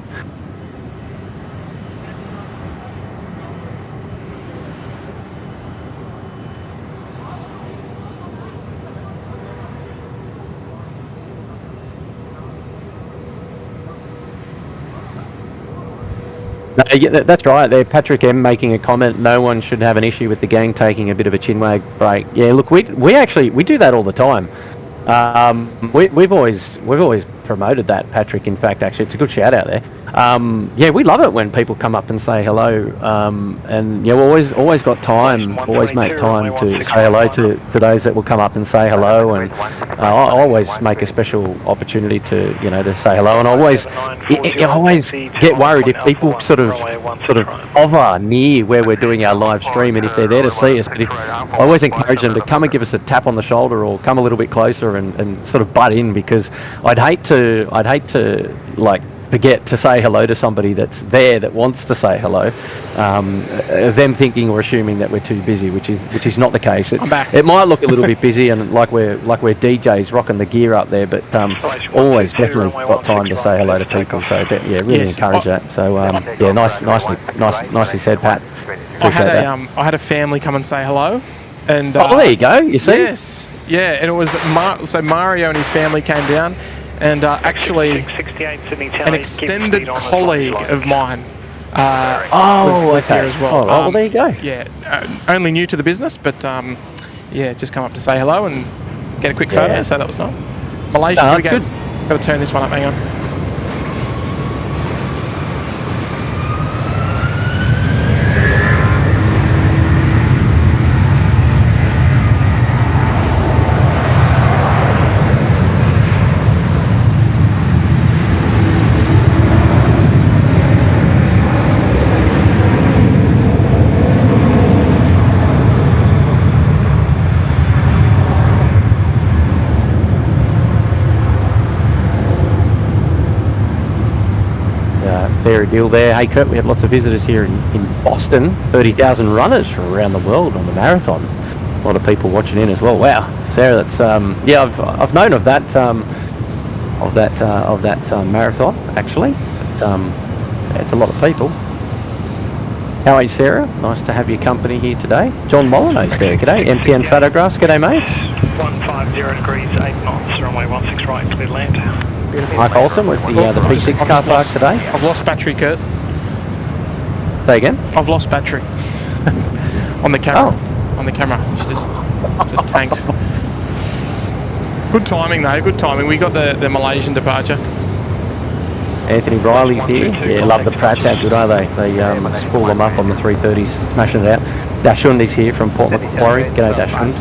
No, yeah, that's right. There, Patrick M making a comment. No one should have an issue with the gang taking a bit of a chinwag break. Yeah, look, we do that all the time. We've always promoted that, Patrick. In fact, actually, it's a good shout out there. Yeah, we love it when people come up and say hello, and always got time, always make time to say hello to those that will come up and say hello, and I always make a special opportunity to to say hello, and I always get worried if people sort of hover near where we're doing our live stream, and if they're there to see us, but I always encourage them to come and give us a tap on the shoulder or come a little bit closer and sort of butt in, because I'd hate to like forget to say hello to somebody that's there that wants to say hello, them thinking or assuming that we're too busy, which is not the case. It might look a little bit busy and like we're DJs rocking the gear up there, but always definitely got time to say hello to people. So really encourage that. So nicely said, Pat. I had a family come and say hello, and there you go. You see? Yes, yeah, and it was so Mario and his family came down. And actually, an extended colleague of mine was here as well. Well, there you go. Yeah, only new to the business, but just come up to say hello and get a quick photo, so that was nice. Malaysia, got to turn this one up, hang on. Fair deal there. Hey Kurt, we had lots of visitors here in Boston. 30,000 runners from around the world on the marathon. A lot of people watching in as well. Wow, Sarah, that's I've known of that marathon actually. It's a lot of people. How are you, Sarah? Nice to have your company here today. John Molyneux's there. G'day. MTN Photographs. G'day, mate. 150 degrees, 8 knots, runway 16 right, clear land. Mike Olsen with the P6 car park today. I've lost battery, Kurt. Say again? I've lost battery on the camera. On the camera, she just tanked. Good timing though. Good timing. We got the Malaysian departure. Anthony Riley's here. Yeah, love the Pratts. How good are they? They spool them up on the 330s, smashing it out. Dashundi's here from Port Macquarie. G'day, Dashund.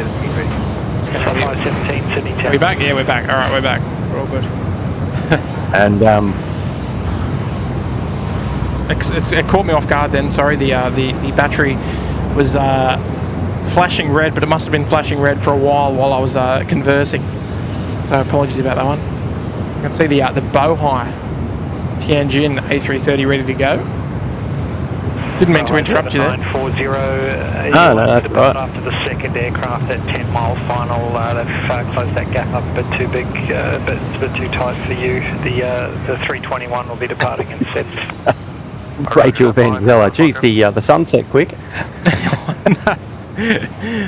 Are we back? Yeah, we're back. All right, we're back. We're all good. And it caught me off guard then. Sorry, the battery was flashing red, but it must have been flashing red for a while I was conversing. So apologies about that one. You can see the Boeing Tianjin A330 ready to go. Didn't mean to interrupt you there. 940. No, that's right. After the second aircraft at 10 mile final, they've closed that gap up a bit too big, but it's a bit too tight for you. The 321 will be departing instead. Rachel Vanzella. Geez, the sunset quick.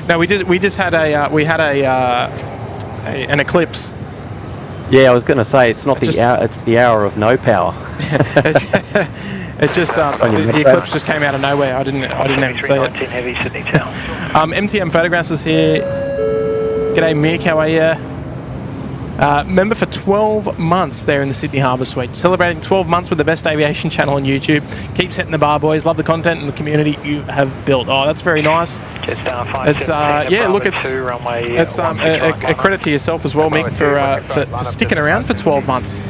No, we just had an eclipse. Yeah, I was going to say it's not the hour. It's the hour of no power. It just the eclipse just came out of nowhere. I didn't even see it. Heavy Sydney Town. MTM Photographs is here. G'day Mick, how are you? Member for 12 months there in the Sydney Harbour Suite. Celebrating 12 months with the best aviation channel on YouTube. Keep setting the bar, boys. Love the content and the community you have built. Oh, that's very nice. It's it's a credit to yourself as well, Mick, for sticking around for 12 months.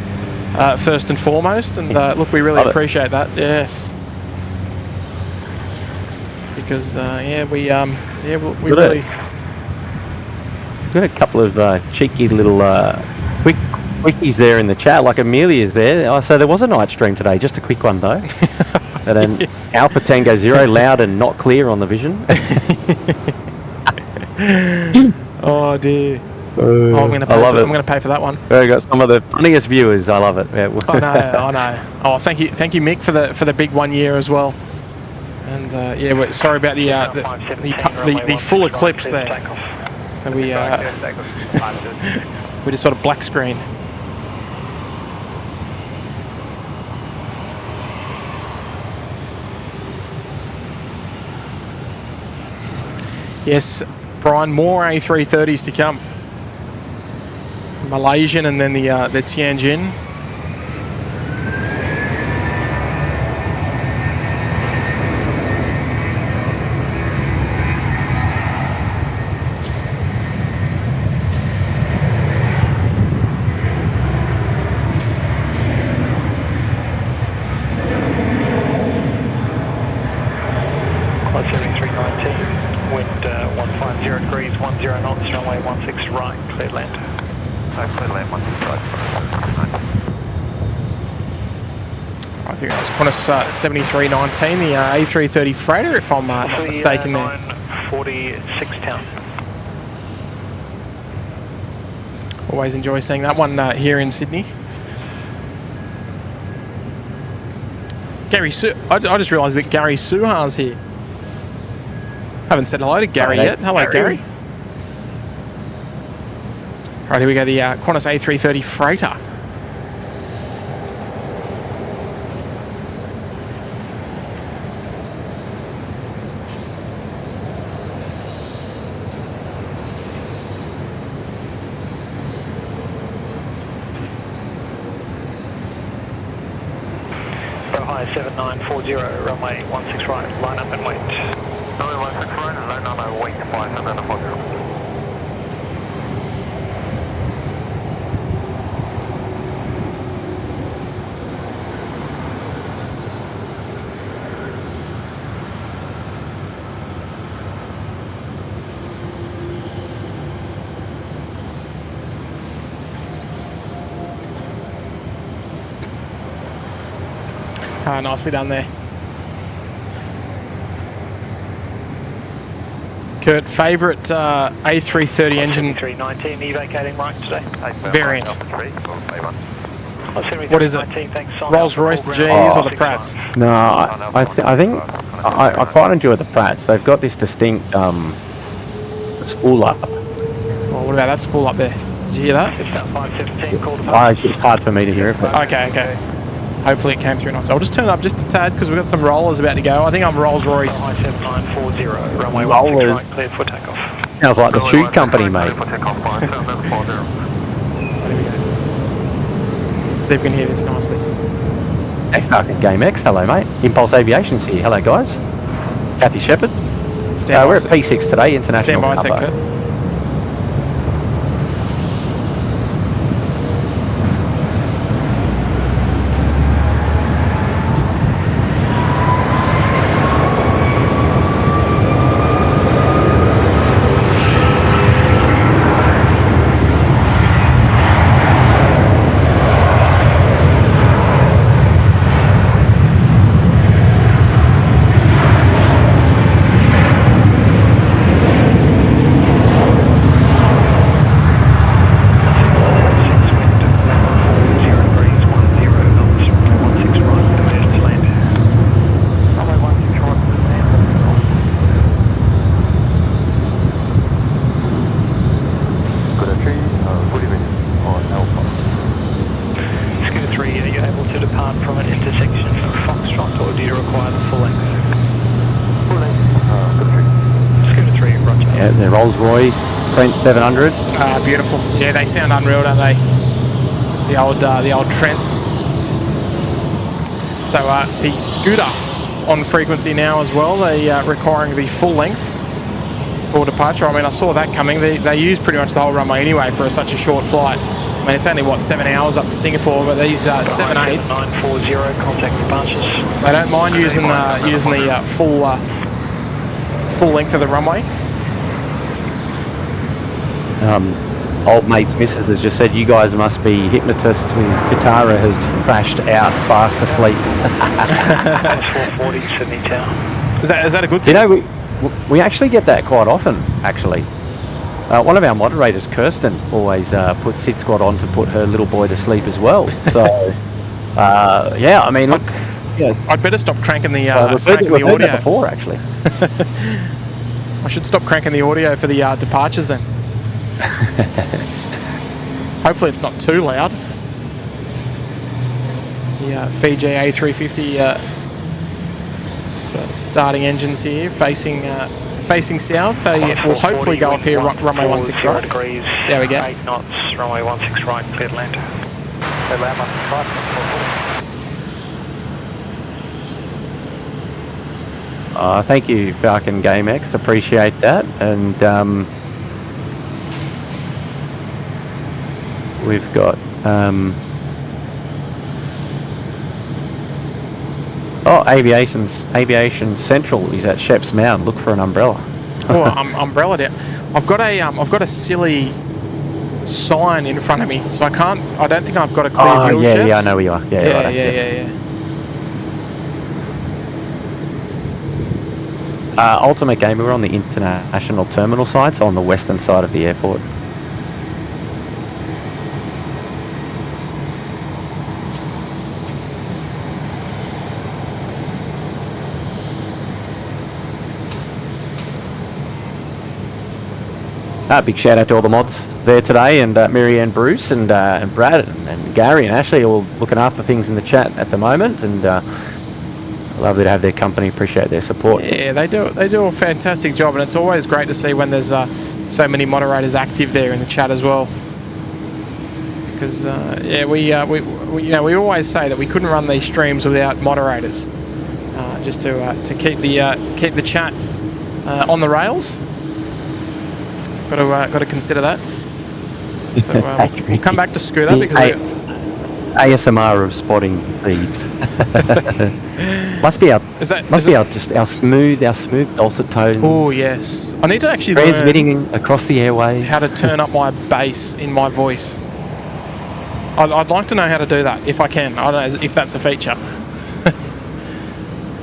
First and foremost, and look, we really appreciate that. Yes, because we really got a couple of cheeky little quickies there in the chat. Like Amelia's there. Oh, so there was a night stream today. Just a quick one though. And then Alpha Tango 0, loud and not clear on the vision. Oh dear. I'm going to pay for that one. We got some of the funniest viewers. I love it. Yeah. I know. Oh, thank you, Mick, for the big 1 year as well. And we're sorry about the full eclipse there. And we just sort of black screen. Yes, Brian, more A330s to come. Malaysian and then the Tianjin. I think that was Qantas 7319, the A330 freighter, if I'm not mistaken there. 946 town. Always enjoy seeing that one here in Sydney. Gary I just realised that Gary Suhar's here. Haven't said hello to Gary yet. Hello, Gary. Right, here we go, the Qantas A330 freighter. Hi, 7940, runway 16 right, line up and wait. Runway 16 right, line up and wait, 5740. Nicely done there. Kurt, favourite A330 engine 319 evacuating right today. variant? What is it? Rolls-Royce, the Gs or the Pratts? No, I think I quite enjoy the Pratts. They've got this distinct spool up. Well, what about that spool up there? Did you hear that? It's hard for me to hear it. But Okay. Hopefully it came through nice. I'll just turn it up just a tad because we've got some rollers about to go. I think I'm Rolls-Royce. 7940, runway 16 right, cleared for takeoff. Sounds like the shoe company, mate. Let's see if we can hear this nicely. X-Market Game X, hello mate. Impulse Aviation's here, hello guys. Kathy Shepherd. We're at P6 today, international. Stand by a sec, Kurt. Rolls-Royce, Trent 700. Beautiful. Yeah, they sound unreal, don't they? The old Trents. So the Scooter on frequency now as well. They requiring the full length for departure. I mean, I saw that coming. They use pretty much the whole runway anyway for such a short flight. I mean, it's only what, 7 hours up to Singapore, but these 787s, 940, contact departures. they don't mind using the full length of the runway. Old mate's missus has just said you guys must be hypnotists when Katara has crashed out fast asleep. That's 440 Sydney Tower. Is that a good thing? You know, we actually get that quite often, actually. One of our moderators, Kirsten, always puts SydSquad on to put her little boy to sleep as well. So, yeah, I mean, look... Yeah, I'd better stop cranking the we've audio. heard that before, actually. I should stop cranking the audio for the departures then. Hopefully it's not too loud. The Fiji A350 starting engines here, facing facing south. They will hopefully go off here, runway 16 right. Degrees, See how we get. 8 knots, runway 16 right, clear to land. Clear land, 15. Thank you, Falcon GameX. Appreciate that. And we've got Aviation Central is at Sheps Mound. Look for an umbrella. Oh, umbrella down. I've got a silly sign in front of me, so I don't think I've got a clear view of Sheps. Yeah, I know where you are. Yeah. Ultimate Gamer, we're on the international terminal side, so on the western side of the airport. Big shout out to all the mods there today, and Mary-Ann Bruce and Brad and Gary and Ashley all looking after things in the chat at the moment, and lovely to have their company. Appreciate their support. Yeah, they do a fantastic job, and it's always great to see when there's so many moderators active there in the chat as well. Because we always say that we couldn't run these streams without moderators, just to keep the chat on the rails. Got to consider that. So we'll come back to Scooter because ASMR of spotting feeds. must be our smooth dulcet tones. Oh yes, I need to actually transmitting across the airways. How to turn up my bass in my voice. I'd like to know how to do that if I can. I don't know if that's a feature.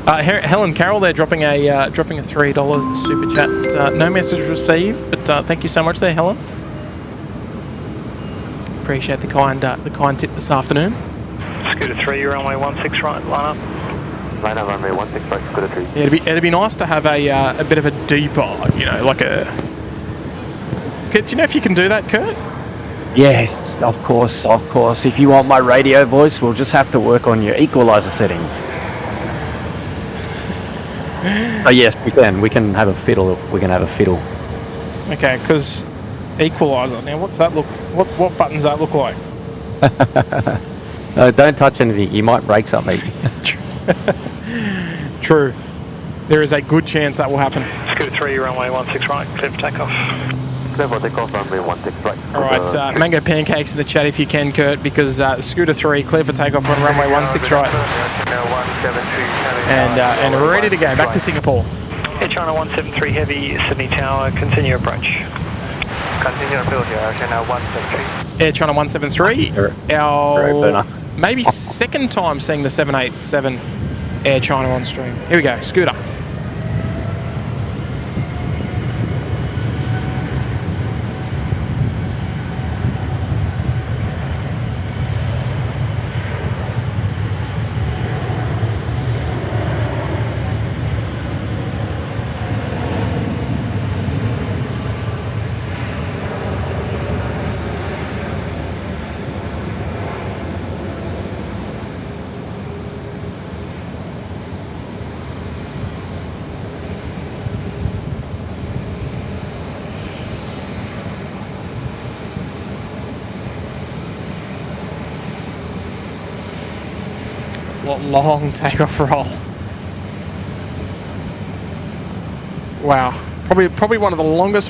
Helen Carroll there dropping a $3 super chat. No message received, but thank you so much there, Helen. Appreciate the kind tip this afternoon. Scooter 3, you're runway 16 right, line up. Line up, runway 16 right, Scooter 3. Yeah, it'd be nice to have a bit of a deeper, like a. Do you know if you can do that, Kurt? Yes, of course. If you want my radio voice, we'll just have to work on your equalizer settings. Oh yes, we can. We can have a fiddle. Okay, because equalizer. Now, what's that look? What buttons that look like? No, don't touch anything. You might break something. True. There is a good chance that will happen. Scooter 3, runway 16 right, clear for takeoff. Clear for takeoff, runway 16 right. All right, Mango Pancakes in the chat if you can, Kurt, because Scooter 3 clear for takeoff on runway 16 right. And we're ready to go back to Singapore. Air China 173 Heavy, Sydney Tower, continue approach. Continue approach, Air China 173. Air China 173, our maybe second time seeing the 787 Air China on stream. Here we go, Scooter. Long takeoff roll. Wow, probably one of the longest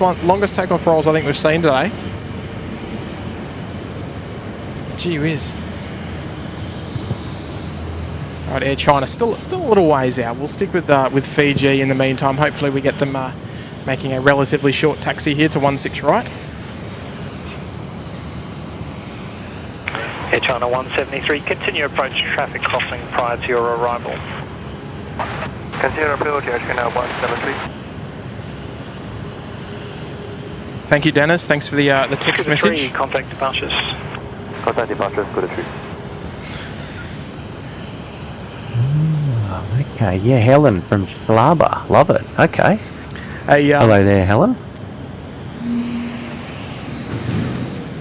takeoff rolls I think we've seen today. Gee whiz. Right, Air China still a little ways out. We'll stick with Fiji in the meantime. Hopefully we get them making a relatively short taxi here to 16 right. Air China 173, continue approach traffic crossing prior to your arrival. Continue approach, Air China 173. Thank you, Dennis. Thanks for the text Scooter message. 3, contact departures. Contact departures, Scooter 3. Okay, yeah, Helen from Jalaba. Love it. Okay. Hey, hello there, Helen.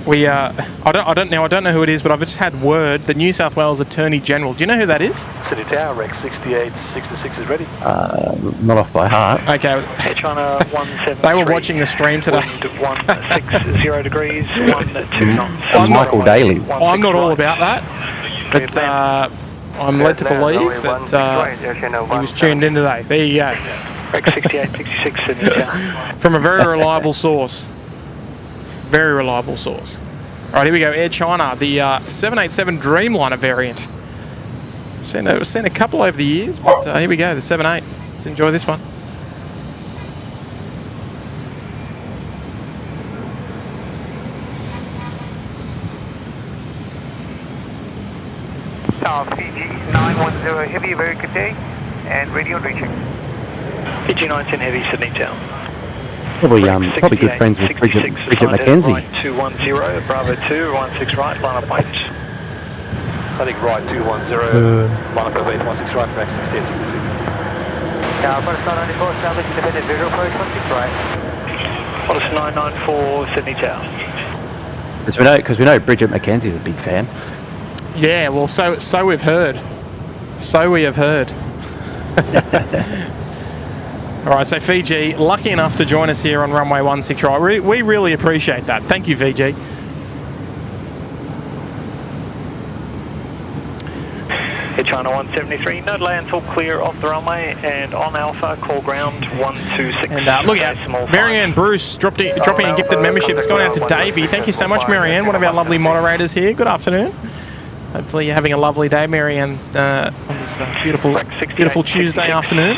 I don't know who it is, but I've just had word. The New South Wales Attorney General. Do you know who that is? City Tower, Rex 6866 is ready. Not off by heart. Okay. Air China 173. They were watching the stream today. Wind 160 degrees, 12 knots. Michael Daly. I'm not all about that, but I'm led to believe that he was tuned in today. There you go. Rex 6866 Sydney Tower. From a very reliable source. Very reliable source. All right, here we go. Air China, the 787 Dreamliner variant. We've seen a couple over the years, but here we go, the 78. Let's enjoy this one. Fiji 910 Heavy, very good day, and radio reaching. Fiji 910 Heavy, Sydney Town. Probably good friends with Bridget McKenzie. Right 210, Bravo 2, 16 right, line up point. I think right 210, line up 816 right, Rex 6866. First 994, establish independent visual approach 16 right. Policy 994, Sydney Tower. Because we know Bridget McKenzie's a big fan. Yeah, well, so we've heard. So we have heard. All right, so Fiji, lucky enough to join us here on runway 16 right. We really appreciate that. Thank you, Fiji. Air China 173, no delay until clear off the runway, and on Alpha, call ground 126. And look out, Marianne Bruce dropping a gifted membership. It's gone out to Davey. Thank you so much, Marianne, one of our lovely moderators here. Good afternoon. Hopefully you're having a lovely day, Marianne, on this beautiful Tuesday afternoon.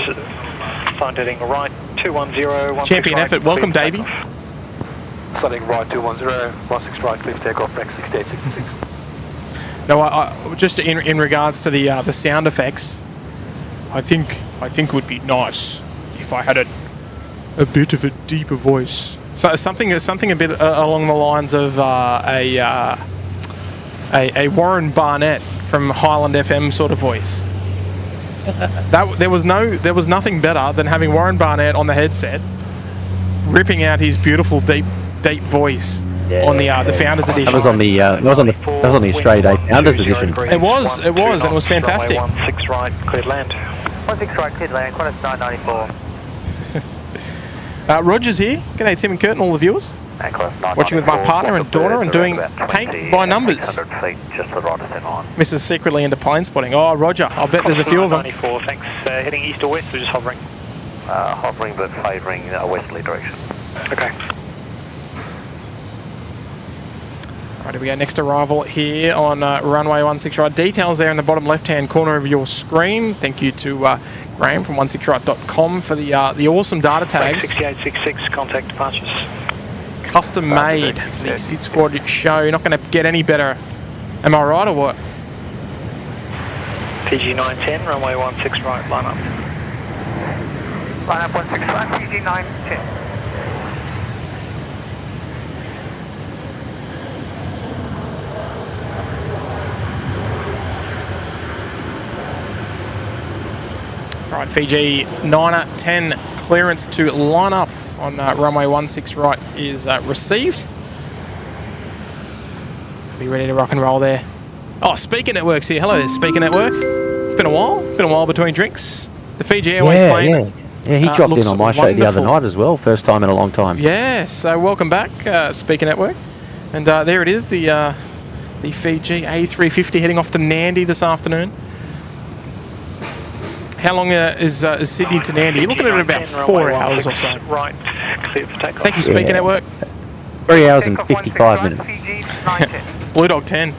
Signed heading right 210. Champion effort. Welcome, Davey. Starting right 210, 16 right, clear for takeoff, Rex 6866. No, I just in regards to the sound effects, I think it would be nice if I had a bit of a deeper voice. So something a bit along the lines of a Warren Barnett from Highland FM sort of voice. There was nothing better than having Warren Barnett on the headset, ripping out his beautiful deep voice on the Founders Edition. That was on the Australia Day Founders Edition. It was, and it was fantastic. 16 right, cleared land. 16 right, cleared land, Qantas 994. Roger's here. G'day, Tim and Kurt and all the viewers. Watching with my partner and daughter and doing paint by numbers. Mrs. secretly into plane spotting. Oh, Roger, I'll bet there's a few of them. 94, thanks. Heading east or west, we're just hovering. Hovering but favouring a westerly direction. Okay. Right, here we go. Next arrival here on runway 16 right. Details there in the bottom left-hand corner of your screen. Thank you to Graham from 16right.com for the awesome data tags. 6866, contact departures. Custom made for the SydSquad show. You're not going to get any better. Am I right or what? PG 910, runway 16 right, line up. Line up 16 right, PG 910. Right, Fiji 910 clearance to line up on runway 16 right is received. Be ready to rock and roll there. Oh, Speaker Network's here. Hello there, Speaker Network. It's been a while. Been a while between drinks. The Fiji Airways plane. Yeah, he dropped in on my show the other night as well. First time in a long time. Yeah, so welcome back, Speaker Network. And there it is, the Fiji A350 heading off to Nandi this afternoon. How long is Sydney to Nandi? You're looking at about 4 hours or so. Right, clear for takeoff. Thank you, Speaker Network. 3 hours and 55 minutes. Blue Dog 10.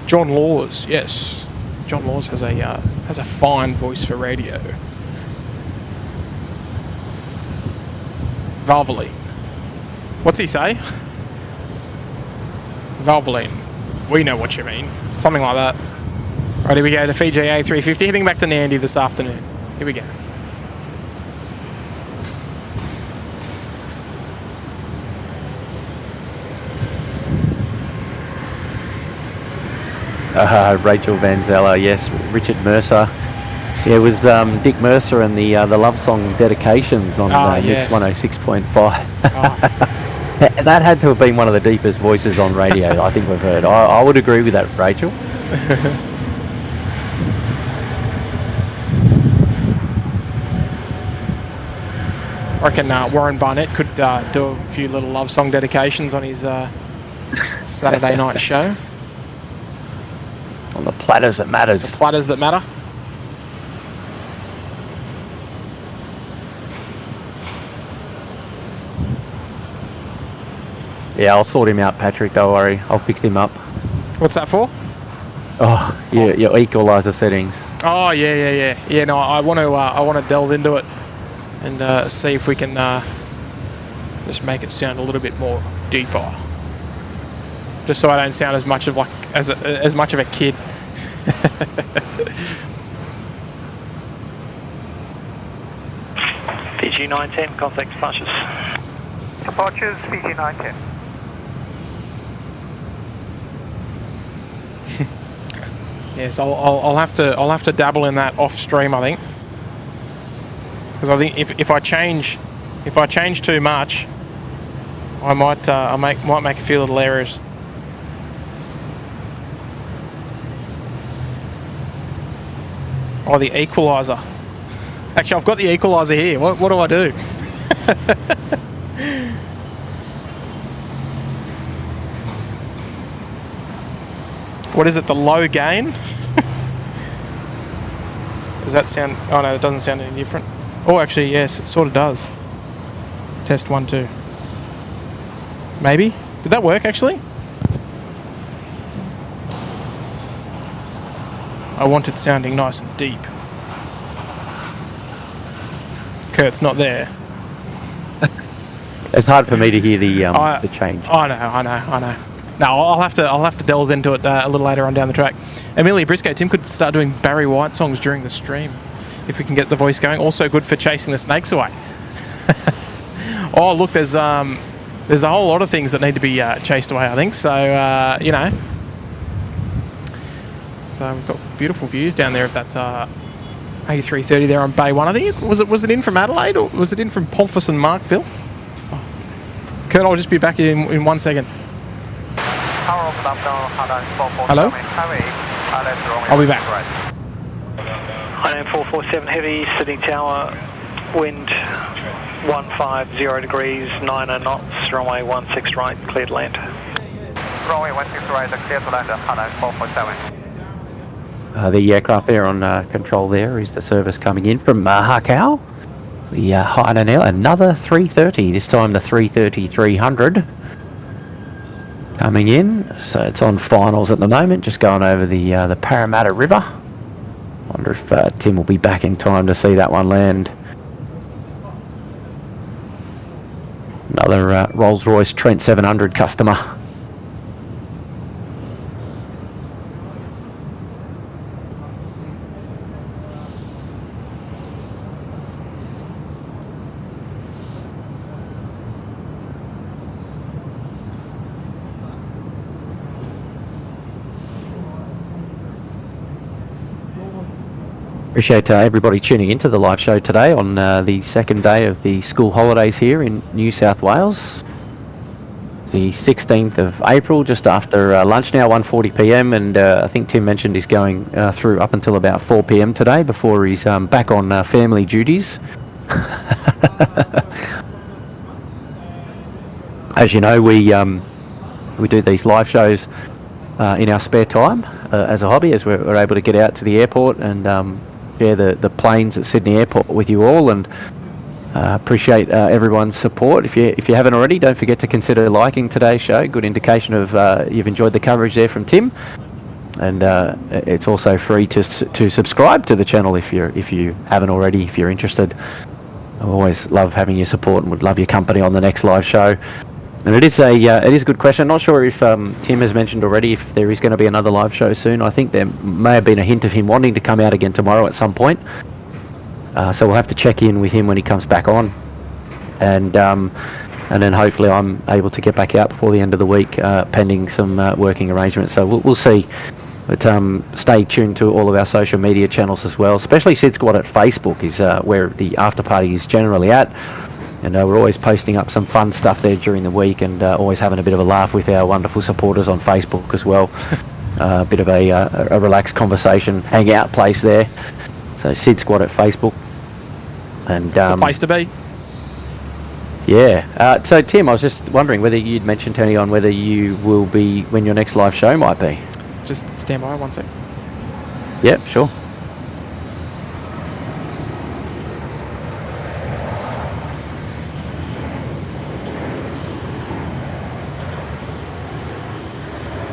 John Laws, yes. John Laws has a fine voice for radio. Valvoline. What's he say? Valvoline. We know what you mean. Something like that. Right, here we go. The Fiji A350 heading back to Nandi this afternoon. Here we go. Rachel Van Zeller, yes. Richard Mercer. Yeah, it was Dick Mercer and the love song dedications on yes. Mix 106.5. That had to have been one of the deepest voices on radio I think we've heard. I would agree with that, Rachel. I reckon Warren Barnett could do a few little love song dedications on his Saturday night show. On the platters that matters. The platters that matter. Yeah, I'll sort him out, Patrick. Don't worry. I'll fix him up. What's that for? Oh, your equaliser settings. Oh yeah. No, I want to delve into it and see if we can just make it sound a little bit more deeper. Just so I don't sound as much of as much of a kid. Fiji 910, contact departures. Departures, Fiji 910. Yes, I'll have to dabble in that off stream, I think, because I think if I change too much, I might make a few little errors. Oh, the equaliser. Actually, I've got the equaliser here. What do I do? What is it? The low gain? Does that sound? Oh no, it doesn't sound any different. Oh, actually, yes, it sort of does. Test 1, 2. Maybe. Did that work actually? I want it sounding nice and deep. Kurt's not there. It's hard for me to hear the change. I know. No, I'll have to delve into it a little later on down the track. Amelia Briscoe, Tim could start doing Barry White songs during the stream if we can get the voice going. Also good for chasing the snakes away. Oh look, there's a whole lot of things that need to be chased away, I think. So you know, so we've got beautiful views down there of that A330 there on Bay 1. I think was it in from Adelaide or was it in from Pomfret and Markville? Oh. Kurt, I'll just be back in 1 second. Hello? I'll be back. INAM 447 heavy, Sydney Tower, wind 150 degrees, 90 knots, runway 16 right, cleared to land. Runway 16 right, cleared to land, INAM 447. The aircraft there on control there is the service coming in from Hakau. The Hainan, another 330, this time the 330-300. Coming in, so it's on finals at the moment, just going over the Parramatta River. Wonder if Tim will be back in time to see that one land. Another Rolls-Royce Trent 700 customer. Appreciate everybody tuning into the live show today on the second day of the school holidays here in New South Wales. The 16th of April, just after lunch now, 1:40 p.m, and I think Tim mentioned he's going through up until about 4 p.m. today before he's back on family duties. As you know, we do these live shows in our spare time as a hobby, as we're able to get out to the airport and share the planes at Sydney Airport with you all, and appreciate everyone's support. If you haven't already, don't forget to consider liking today's show. Good indication of you've enjoyed the coverage there from Tim, and it's also free to subscribe to the channel if you haven't already, if you're interested. I always love having your support and would love your company on the next live show. And it is a good question. Not sure if Tim has mentioned already if there is going to be another live show soon. I think there may have been a hint of him wanting to come out again tomorrow at some point. So we'll have to check in with him when he comes back on, and then hopefully I'm able to get back out before the end of the week, pending some working arrangements. So we'll see. But stay tuned to all of our social media channels as well, especially SydSquad at Facebook is where the after party is generally at. And we're always posting up some fun stuff there during the week, and always having a bit of a laugh with our wonderful supporters on Facebook as well. A bit of a relaxed conversation, hangout place there. So SydSquad at Facebook. And It's the place to be. Yeah. So Tim, I was just wondering whether you'd mentioned, Tony, on whether you will be, when your next live show might be. Just stand by 1 sec. Yep, sure.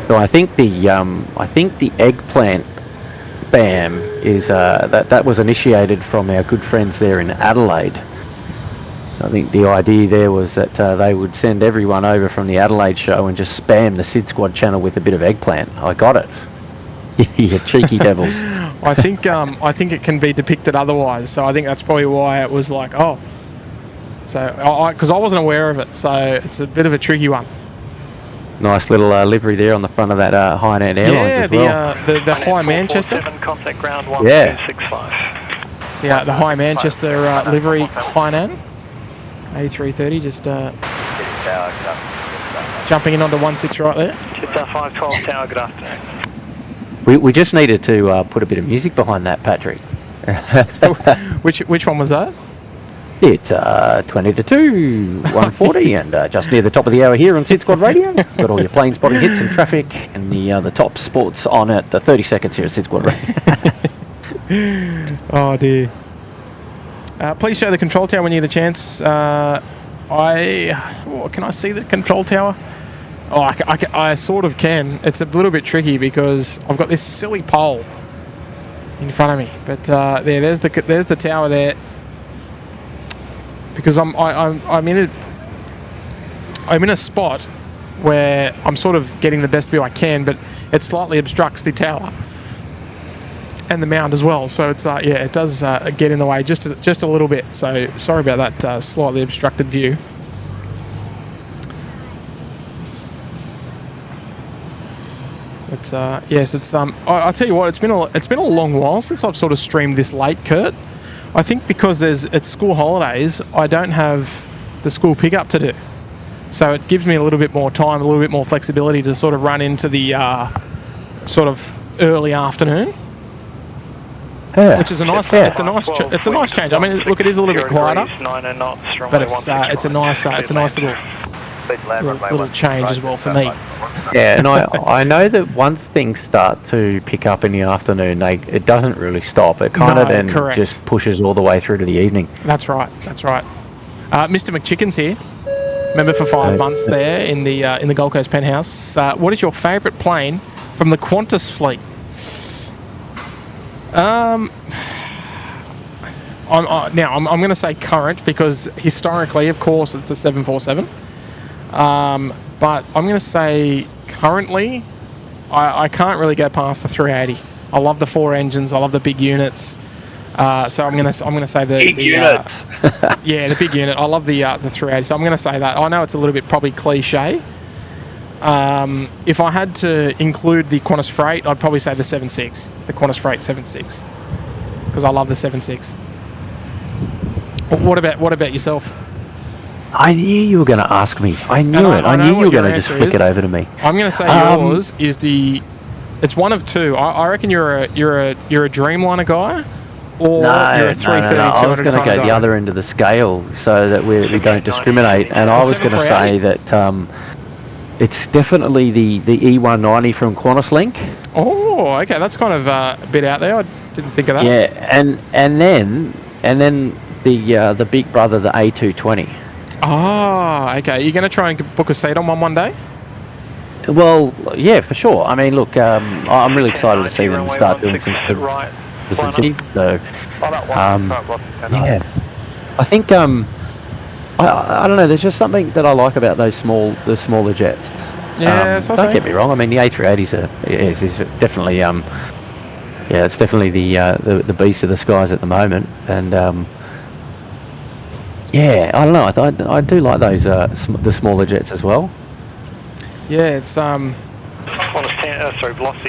So I think the eggplant BAM is that was initiated from our good friends there in Adelaide. I think the idea there was that they would send everyone over from the Adelaide show and just spam the SydSquad channel with a bit of eggplant. I got it. You cheeky devils. I think it can be depicted otherwise. So I think that's probably why it was like, oh. So because I wasn't aware of it, so it's a bit of a tricky one. Nice little livery there on the front of that Hainan Airlines as well. The High Manchester. Contact ground Yeah. 1265. Yeah, the High Manchester livery Hainan A330 just jumping in onto 16 right there. 512 Tower, good afternoon. We just needed to put a bit of music behind that, Patrick. Which one was that? It's 20 to 2, 140, and just near the top of the hour here on SydSquad Radio. Got all your plane spotting hits and traffic, and the top sports on at the 30 seconds here at SydSquad Radio. Oh dear. Please show the control tower when you get a chance. Can I see the control tower? Oh, I sort of can. It's a little bit tricky because I've got this silly pole in front of me. But there's the tower there. Because I'm in a spot where I'm sort of getting the best view I can, but it slightly obstructs the tower and the mound as well. So it's it does get in the way just a little bit. So sorry about that slightly obstructed view. It's yes, it's I'll tell you what, it's been a long while since I've sort of streamed this late, Kurt. I think because it's school holidays, I don't have the school pickup to do. So it gives me a little bit more time, a little bit more flexibility to sort of run into the sort of early afternoon. Yeah. Which is a nice, it's a nice change. I mean, look, it is a little bit quieter, but it's a nice little change as well for me. Yeah, and I know that once things start to pick up in the afternoon, it doesn't really stop. It kind of then just pushes all the way through to the evening. That's right. Mr. McChicken's here, member for 5 months there in the Gold Coast penthouse. What is your favourite plane from the Qantas fleet? I'm going to say current because historically, of course, it's the 747. But I'm going to say currently, I can't really go past the 380. I love the 4 engines. I love the big units. So I'm going to say the units. The big unit. I love the 380. So I'm going to say that. I know it's a little bit probably cliche. If I had to include the Qantas Freight, I'd probably say the 76, the Qantas Freight 76, because I love the 76. What about yourself? I knew you were going to ask me. I knew it. I knew you were going to just flick it over to me. I'm going to say yours is it's one of two. I reckon you're a Dreamliner guy, or you're a 330. No. I was going to go the other end of the scale so that we don't discriminate. And I was going to say that it's definitely the E190 from Qantas Link. Oh, okay, that's kind of a bit out there. I didn't think of that. Yeah, and then the big brother, the A220. Oh, okay. You're going to try and book a seat on one day? Well, yeah, for sure. I mean, look, I'm really excited to see them start doing some stuff. So, yeah, I think I don't know. There's just something that I like about the smaller jets. Yeah, don't get me wrong. I mean, the A380s is definitely it's definitely the beast of the skies at the moment, and yeah, I don't know. I do like those the smaller jets as well. Yeah, it's velocity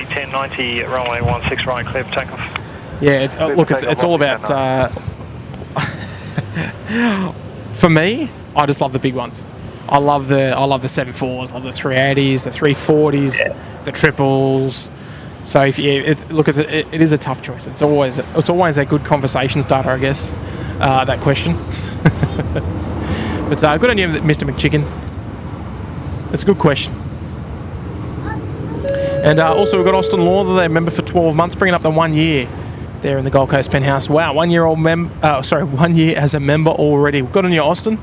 1090, runway 16 right, clear for takeoff. Yeah, it's all about For me, I just love the big ones. I love the 74s, I love the 380s, the 340s, the triples. So if you, it is a tough choice. It's always a good conversation starter, I guess. That question. But good on you, Mr. McChicken. That's a good question. And also we've got Austin Law, they're a member for 12 months, bringing up the 1 year there in the Gold Coast penthouse. Wow, 1 year 1 year as a member already. Good on you, Austin.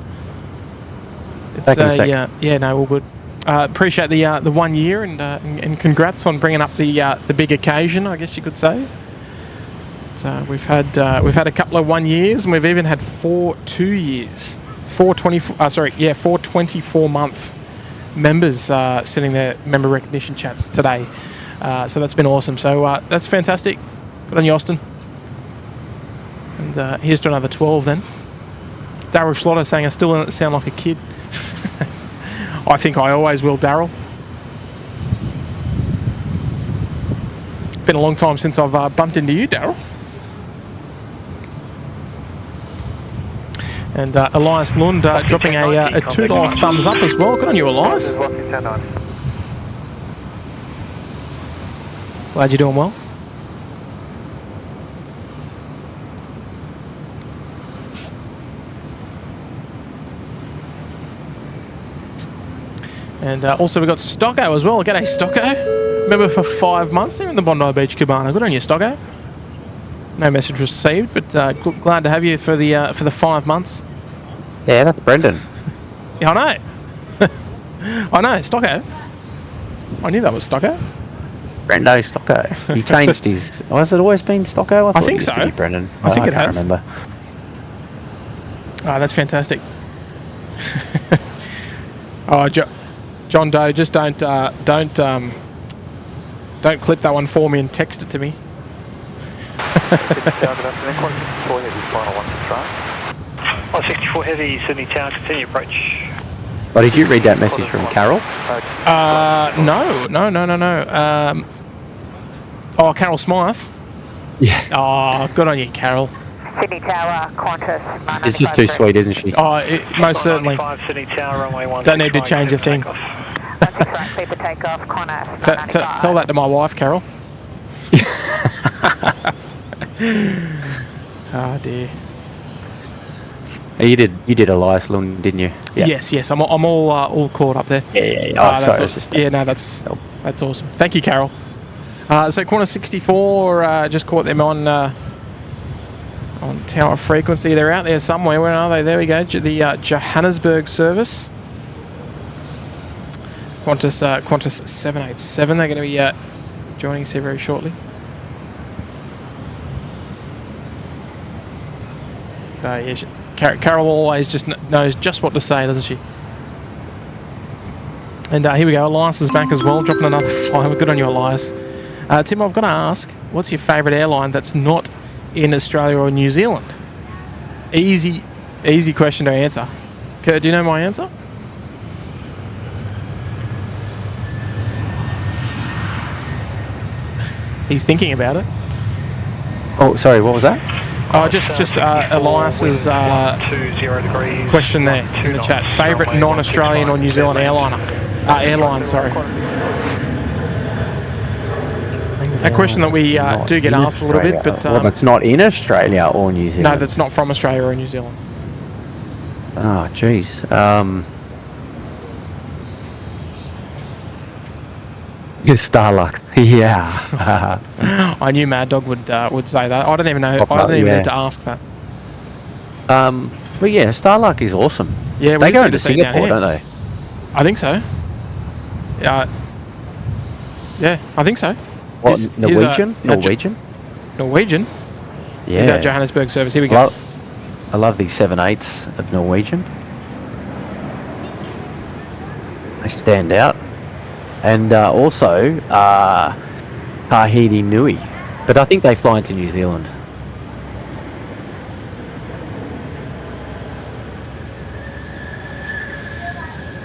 Yeah, no, all good. Appreciate the 1 year and congrats on bringing up the big occasion, I guess you could say. So we've had a couple of 1 years, and we've even had 4 2 years, 4 24-month members sitting there, member recognition chats today. So that's been awesome. So that's fantastic. Good on you, Austin. And here's to another 12 then. Daryl Schlotter saying I still don't sound like a kid. I think I always will, Daryl. Been a long time since I've bumped into you, Daryl. And Elias Lund dropping a $2 thumbs up as well. Good on you, Elias. Glad you're doing well. And also we've got Stocko as well. G'day, Stocko. Member for 5 months there in the Bondi Beach Cabana. Good on you, Stocko. No message received, but glad to have you for the 5 months. Yeah, that's Brendan. Yeah, I know. I know, Stocko. I knew that was Stocko. Brendo Stocko. He changed his... has it always been Stocko? I think so. Brendan. I think it has. I can't remember. Oh, that's fantastic. Oh, John Doe, just don't clip that one for me and text it to me. 64 Heavy, Sydney Town, continue approach. Oh, did you read that message from Carol? No. Carol Smythe? Yeah. Oh, good on you, Carol. Sydney Tower, Qantas. She's just too sweet, isn't she? Oh, most certainly. Sydney Tower, runway 1. Don't need to change a thing. Clear for takeoff, Qantas. Tell that to my wife, Carol. Oh dear. You did Elias Lund, didn't you? Yeah. Yes. I'm all caught up there. Yeah. That's awesome. Thank you, Carol. So corner 64, just caught them on tower frequency. They're out there somewhere. Where are they? There we go. The Johannesburg service. Qantas 787. They're going to be joining us here very shortly. Carol always just knows just what to say, doesn't she? And here we go. Elias is back as well, dropping another flyer. Good on you, Elias. Tim, I've got to ask, what's your favourite airline that's not in Australia or New Zealand? Easy question to answer. Kurt, do you know my answer? He's thinking about it. Oh, sorry, what was that? Oh, just Elias's question there in the chat. Favourite non-Australian or New Zealand airline, sorry. A question that we do get asked a little bit, but... well, it's not in Australia or New Zealand. No, that's not from Australia or New Zealand. Oh, jeez. Starluck. Yeah. I knew Mad Dog would say that. I don't even know. I don't even need to ask that. But yeah, Starluck is awesome. Yeah, they go into Singapore, don't they? I think so. Yeah, I think so. What, Norwegian? Norwegian? Yeah. Is that Johannesburg service? Here we go. I love the 787s of Norwegian. They stand out. And also Tahiti Nui, but I think they fly into New Zealand.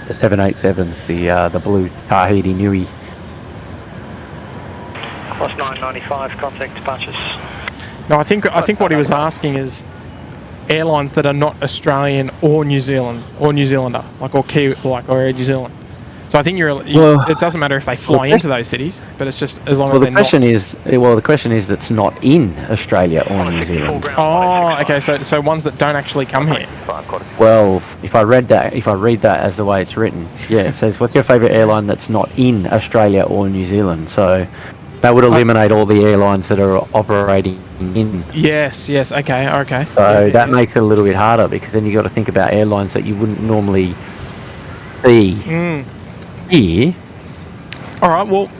The 787s, the blue Tahiti Nui. Plus 995, contact departures. No, I think what he was asking is airlines that are not Australian or New Zealand or New Zealander, or Air New Zealand. So I think it doesn't matter if they fly into those cities, but it's just as long as they're not. The question is that's not in Australia or New Zealand. Oh, okay. So ones that don't actually come here. Well, if I read that as the way it's written, yeah, it says, what's your favourite airline that's not in Australia or New Zealand? So that would eliminate all the airlines that are operating in. Yes, okay. So that makes it a little bit harder, because then you got to think about airlines that you wouldn't normally see here. All right, well,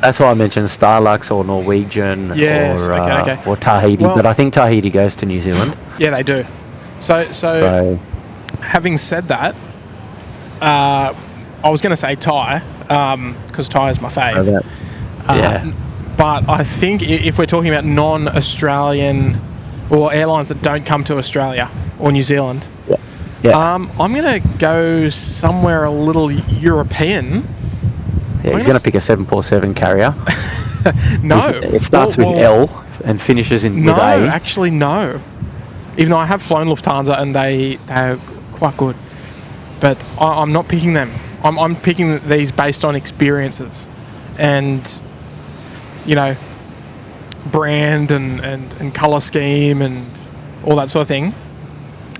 that's why I mentioned Starlux or Norwegian or Tahiti, but I think Tahiti goes to New Zealand. Yeah, they do. So having said that, I was going to say Thai, because Thai is my fave. But I think if we're talking about non-Australian or airlines that don't come to Australia or New Zealand, I'm going to go somewhere a little European. Yeah, he's going to pick a 747 carrier. No. It starts with L and finishes with A. No, actually no. Even though I have flown Lufthansa and they're quite good. But I'm not picking them. I'm picking these based on experiences and, brand and colour scheme and all that sort of thing.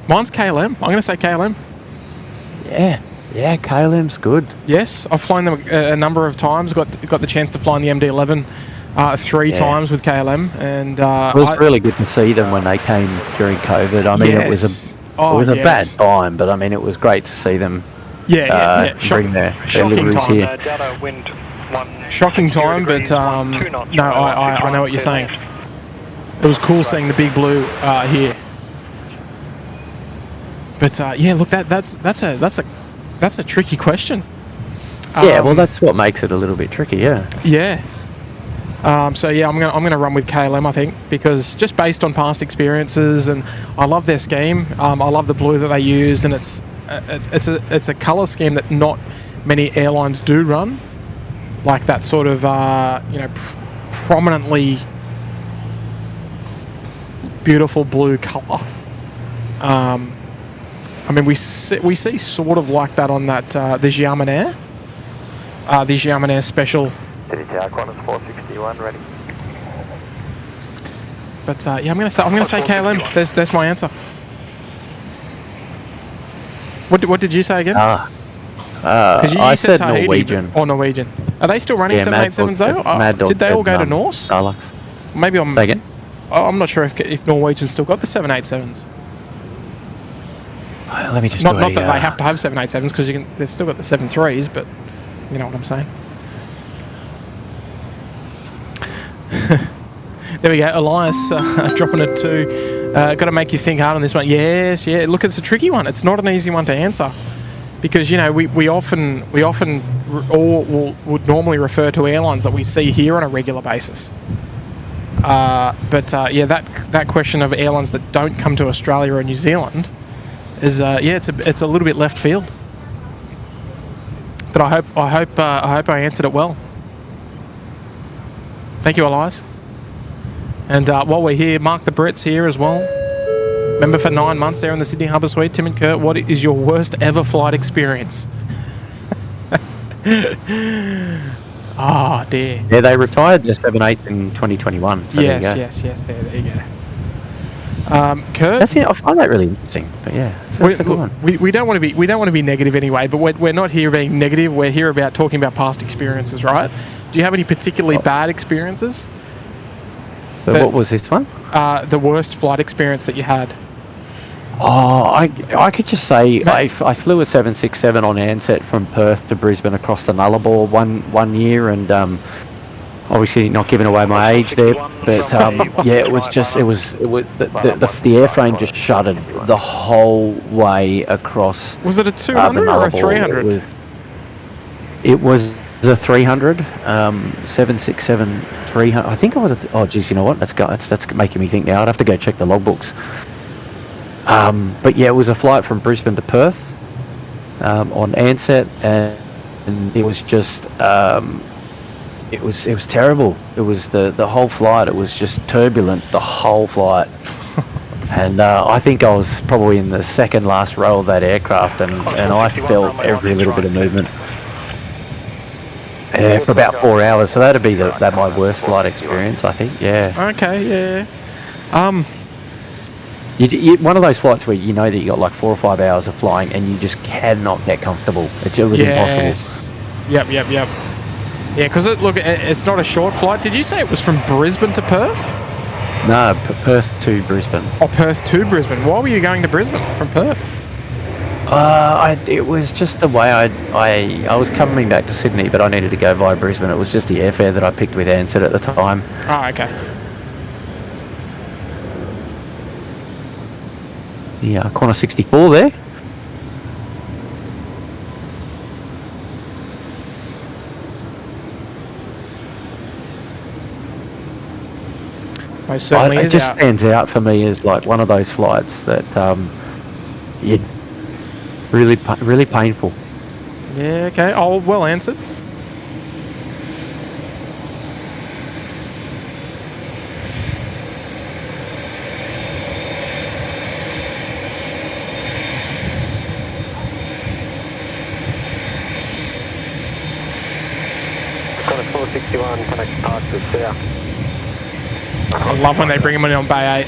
Mine's KLM. I'm going to say KLM. Yeah, KLM's good. Yes, I've flown them a number of times. Got the chance to fly in the MD-11 three times with KLM, and it was really good to see them when they came during COVID. I mean, it was a bad time, but I mean, it was great to see them. Bring their liveries here. Shocking time, but no, I know what you're saying. It was cool seeing the big blue here. But look, that's a tricky question. Well, that's what makes it a little bit tricky. Yeah. I'm gonna run with KLM, I think, because just based on past experiences, and I love their scheme. I love the blue that they used, and it's a colour scheme that not many airlines do run, like that sort of prominently beautiful blue colour. I mean, we see sort of like that on that the Xiamen Air, the Xiamen Air Special. City Tower, Qantas 461, ready. But I'm gonna say KLM. There's my answer. What did you say again? Because you said said Tahiti, Norwegian. Or Norwegian. Are they still running 787s though? Did they all go to Norse? Starlux. Maybe I'm not sure if Norwegian's still got the 787s. Let me just not that they have to have 787s, because they've still got the 73s, but you know what I'm saying. There we go, Elias dropping it to. Got to make you think hard on this one. Yes, look, it's a tricky one. It's not an easy one to answer, because we often would normally refer to airlines that we see here on a regular basis. That question of airlines that don't come to Australia or New Zealand is it's a little bit left field. But I hope I answered it well. Thank you, Elias. And while we're here, Mark the Brits here as well. Member for 9 months there in the Sydney Harbour Suite. Tim and Kurt, what is your worst ever flight experience? Oh, dear. Yeah, they retired the 78 in 2021. So yes. There you go. Kurt, I find that really interesting. But it's a good one. We don't want to be negative anyway. But we're not here being negative. We're here about talking about past experiences, right? Do you have any particularly bad experiences? So what was this one? The worst flight experience that you had. Oh, I could just say I flew a 767 on Ansett from Perth to Brisbane across the Nullarbor one year, and obviously not giving away my age there, but it was the airframe just shuttered the whole way across. Was it a 200 or a 300? It was a 300, 767 300. I think I was. Oh, geez, you know what? That's making me think now. I'd have to go check the logbooks. But it was a flight from Brisbane to Perth on Ansett, and it was just it was terrible. It was the whole flight. It was just turbulent the whole flight. And I think I was probably in the second last row of that aircraft, and I felt every little bit of movement. Yeah, for about 4 hours. So that'd be my worst flight experience, I think. Yeah. Okay. Yeah. One of those flights where you know that you got like 4 or 5 hours of flying, and you just cannot get comfortable. It was impossible. Yep. Yeah, because it's not a short flight. Did you say it was from Brisbane to Perth? No, Perth to Brisbane. Oh, Perth to Brisbane. Why were you going to Brisbane from Perth? It was just the way I was coming back to Sydney, but I needed to go via Brisbane. It was just the airfare that I picked with Ansett at the time. Oh, okay. The corner 64 there. Most certainly It just stands out for me as like one of those flights that really painful. Yeah, okay. Oh, well answered. Got a 461, connect departure south. I love when they bring him in on Bay 8.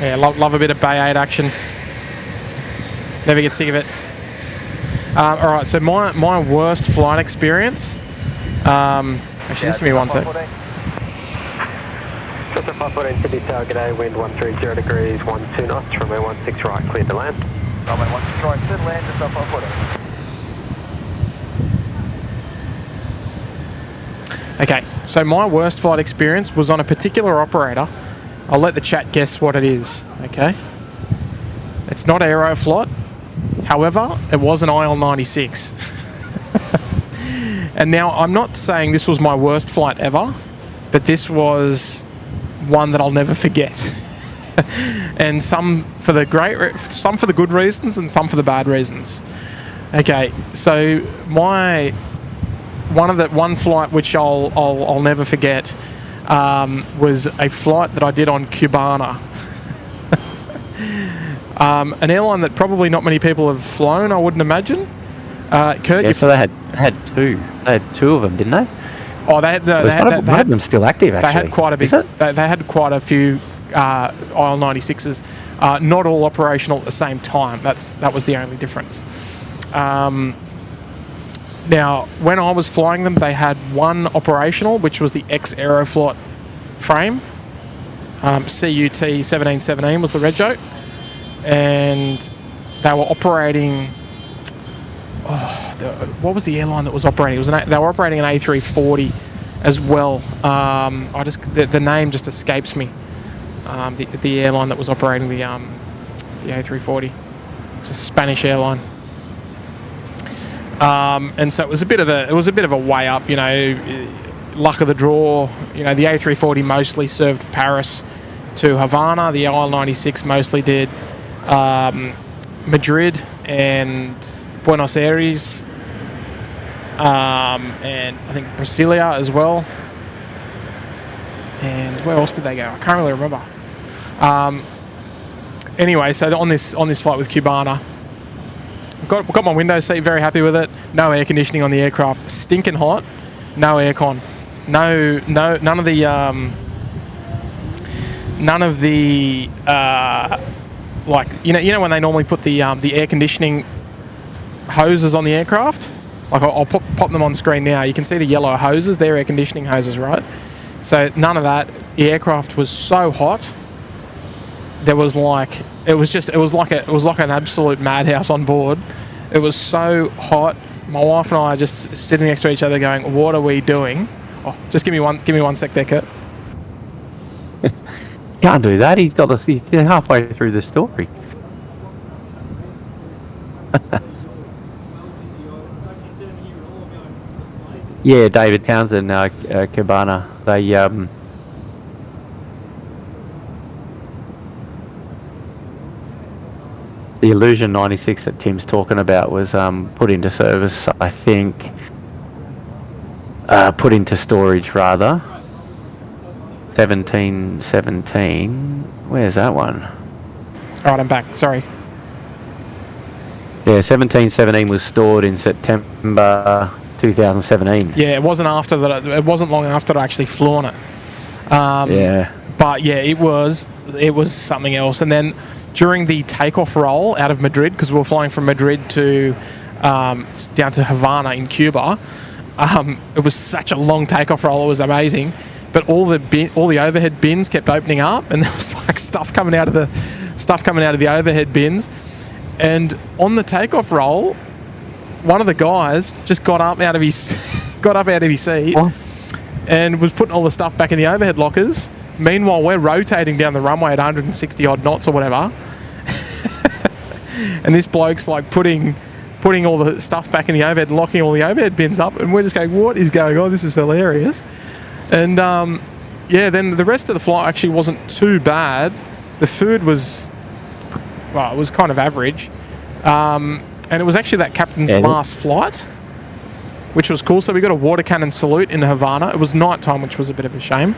Yeah, love a bit of Bay 8 action. Never get sick of it. All right, so my worst flight experience. Actually, just give me 1 sec. Delta 514 Sydney Tower, g'day, wind 130 degrees, 12 knots, runway 16 right, cleared to land. Runway 16 right, cleared to land, Delta 514. Okay, so my worst flight experience was on a particular operator. I'll let the chat guess what it is, okay? It's not Aeroflot. However, it was an IL-96. And now, I'm not saying this was my worst flight ever, but this was one that I'll never forget. And some for the good reasons and some for the bad reasons. Okay, so one flight which I'll never forget was a flight that I did on Cubana. An airline that probably not many people have flown, I wouldn't imagine. Kurt, so they had two. They had two of them, didn't they? Oh, they had one of them still active. Actually, they had quite a big. They had quite a few IL-96s. Not all operational at the same time. That was the only difference. Now, when I was flying them, they had one operational, which was the ex-Aeroflot frame. CUT 1717 was the rego, and they were operating. What was the airline that was operating? They were operating an A340 as well. The name just escapes me. The airline that was operating the A340, it's a Spanish airline. And so it was a bit of a way up, luck of the draw. The A340 mostly served Paris to Havana. The IL-96 mostly did Madrid and Buenos Aires, and I think Brasilia as well. And where else did they go? I can't really remember. Anyway, so on this flight with Cubana, got my window seat, very happy with it. No air conditioning on the aircraft, stinking hot. No aircon. None of the like when they normally put the air conditioning hoses on the aircraft. Like I'll pop them on screen now. You can see the yellow hoses. They're air conditioning hoses, right? So none of that. The aircraft was so hot. It was like an absolute madhouse on board. It was so hot. My wife and I are just sitting next to each other going, what are we doing? Oh, just give me one sec there, Kurt. Can't do that. He's halfway through the story. Yeah, David Townsend, Cabana. They the Illusion 96 that Tim's talking about was put into service, I think. Put into storage rather. 1717. Where's that one? Alright, I'm back. Sorry. Yeah, 1717 was stored in September 2017. Yeah, it wasn't after that. It wasn't long after I actually flew on it. Yeah. But yeah, it was something else. And then during the takeoff roll out of Madrid, because we were flying from Madrid to down to Havana in Cuba, it was such a long takeoff roll. It was amazing. But all the overhead bins kept opening up, and there was like stuff coming out of the overhead bins. And on the takeoff roll, one of the guys just got up out of his seat and was putting all the stuff back in the overhead lockers. Meanwhile, we're rotating down the runway at 160 odd knots or whatever, and this bloke's like putting all the stuff back in the overhead, locking all the overhead bins up, and we're just going, what is going on? This is hilarious. And yeah, then the rest of the flight actually wasn't too bad. The food was, well, it was kind of average. And it was actually that captain's last flight, which was cool. So we got a water cannon salute in Havana. It was night time, which was a bit of a shame.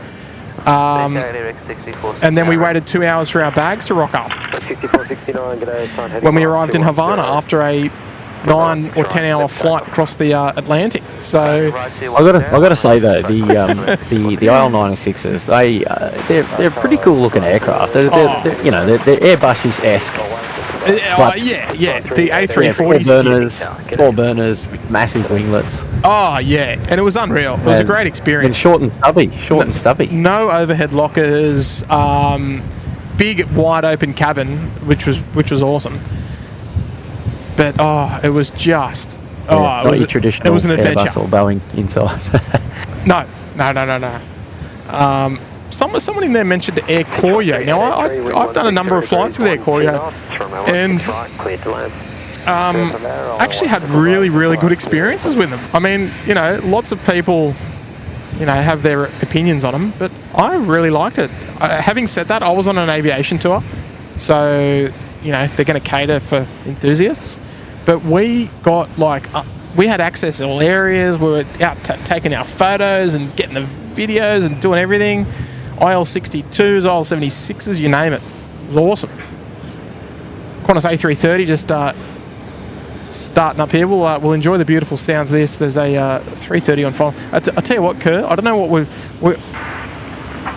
And then we waited 2 hours for our bags to rock up when we arrived in Havana after a 9 or 10 hour flight across the Atlantic. So I gotta say though, the IL-96s, they're pretty cool looking aircraft. They're Airbus-esque. Yeah. The A340s. Four burners with massive winglets. Oh yeah, and it was unreal. It was a great experience. And short and stubby. No overhead lockers. Big wide open cabin, which was awesome. But it was just not your traditional it was an adventure. Airbus or Boeing inside. No. Someone in there mentioned Air Koryo. Now I've done a number of flights with Air Koryo, and actually had really good experiences with them. I mean, lots of people, have their opinions on them, but I really liked it. Having said that, I was on an aviation tour, so they're going to cater for enthusiasts. But we got we had access to all areas. We were out taking our photos and getting the videos and doing everything. IL-62s, IL-76s, you name it. It was awesome. Qantas A330 just starting up here. We'll enjoy the beautiful sounds of this. There's a 330 on file. I'll tell you what, Kurt, I don't know what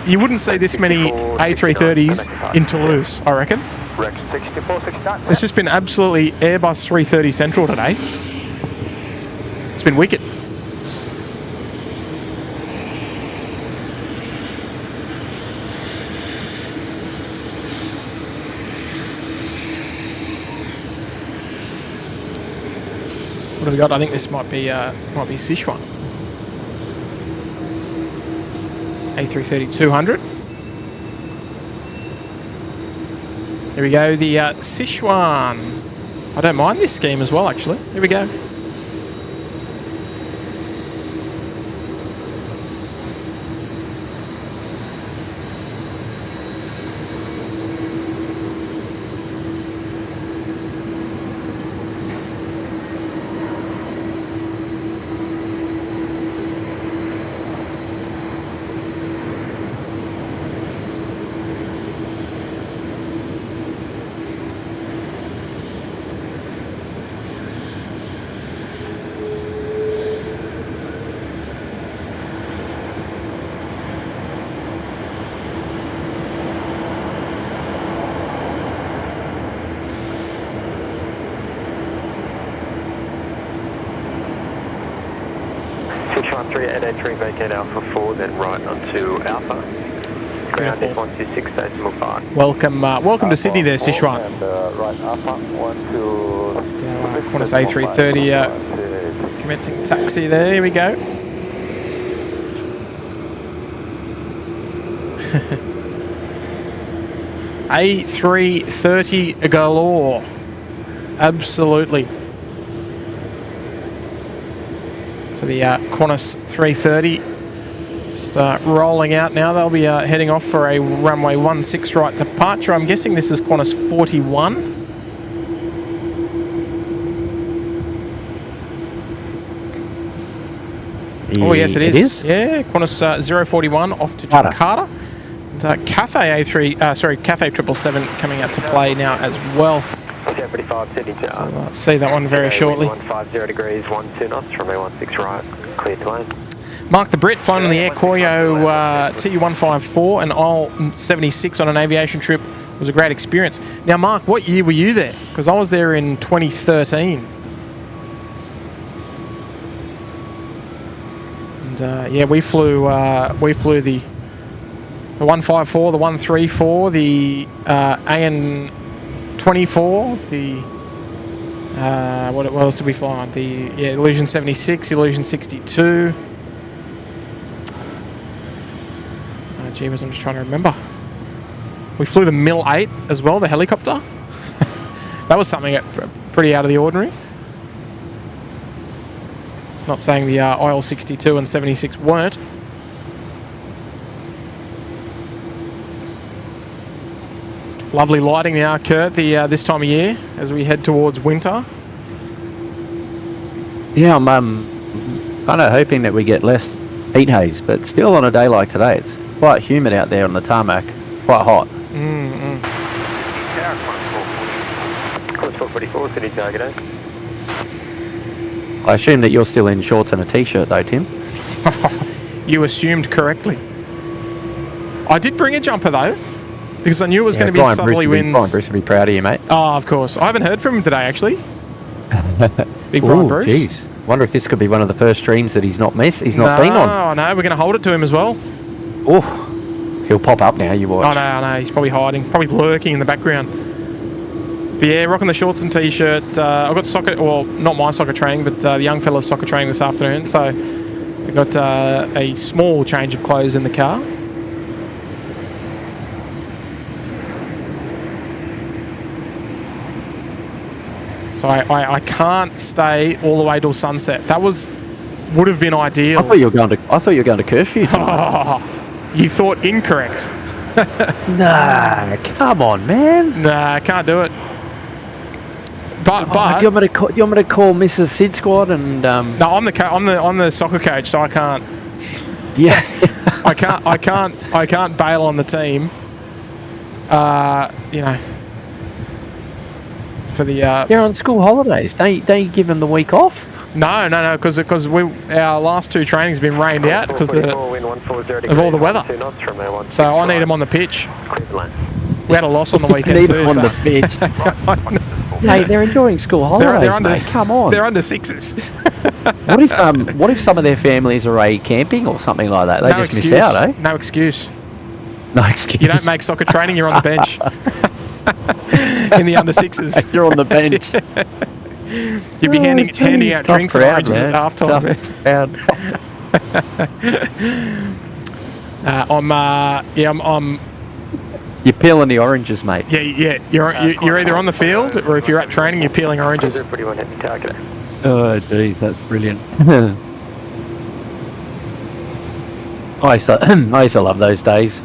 you wouldn't see this many A330s in Toulouse, I reckon. It's just been absolutely Airbus 330 central today. It's been wicked. What have we got? I think this might be Sichuan. A330-200. Here we go, the Sichuan. I don't mind this scheme as well, actually. Here we go. Sichuan 383, vacate Alpha 4, then right onto Alpha. ground is Beautiful. 126 Decimal Park. Welcome to Sydney there, Sichuan. Right upper, 12. Now, Qantas A380 commencing taxi there. Here we go. A330 galore. Absolutely. So the Qantas 330 start rolling out now. They'll be heading off for a runway 16 right departure. I'm guessing this is Qantas 41. Oh yes, it is. Yeah, Qantas 041 off to Jakarta. And, Cathay Cathay 777 coming out to play now as well. 75 Sydney Tower. So, see that one very shortly. 150 degrees, 12 knots, runway 16 right, clear to land. Mark the Brit flying on the Air Koryo TU154 and IL-76 on an aviation trip was a great experience. Now, Mark, what year were you there? Because I was there in 2013. And yeah, we flew the 154, the 134, the AN24, the what else did we fly on? The Illusion 76, Illusion 62. Jeebus, I'm just trying to remember. We flew the Mil 8 as well, the helicopter. That was something pretty out of the ordinary. Not saying the IL-62 and 76 weren't. Lovely lighting now, Kurt, this time of year as we head towards winter. Yeah, I'm kind of hoping that we get less heat haze, but still on a day like today, it's quite humid out there on the tarmac, quite hot. Qantas 444 City Target. I assume that you're still in shorts and a t-shirt though, Tim. You assumed correctly. I did bring a jumper though, because I knew it was going to be southerly winds. Brian Bruce will be proud of you, mate. Oh, of course. I haven't heard from him today, actually. Big Brian Bruce. Jeez. Wonder if this could be one of the first streams that he's not been on. Oh no, we're going to hold it to him as well. Oh, he'll pop up now, you watch. Oh no, he's probably hiding, probably lurking in the background. But yeah, rocking the shorts and t-shirt. I've got soccer, well, not my soccer training, but the young fella's soccer training this afternoon. So I've got a small change of clothes in the car. So I can't stay all the way till sunset. That would have been ideal. I thought you were going to curfew. Oh, you thought incorrect. Nah, come on, man. Nah, I can't do it. But do you want me to call Mrs. SydSquad and? No, I'm the soccer coach, so I can't. Yeah. I can't bail on the team. You know. For the they're on school holidays. They give them the week off. No, because our last two trainings have been rained out because of all the weather. So I need them on the pitch. We had a loss on the weekend too. On the pitch. Mate, they're enjoying school holidays, mate. Come on. They're under sixes. What if some of their families are away camping or something like that? They just miss out, eh? No excuse. No excuse. You don't make soccer training, you're on the bench. In the under sixes. You're on the bench. You'd be handing out drinks and oranges at half time. I'm you're peeling the oranges, mate. Yeah. You're either on the field or if you're at training, you're peeling oranges. Oh, jeez, that's brilliant. I used to love those days.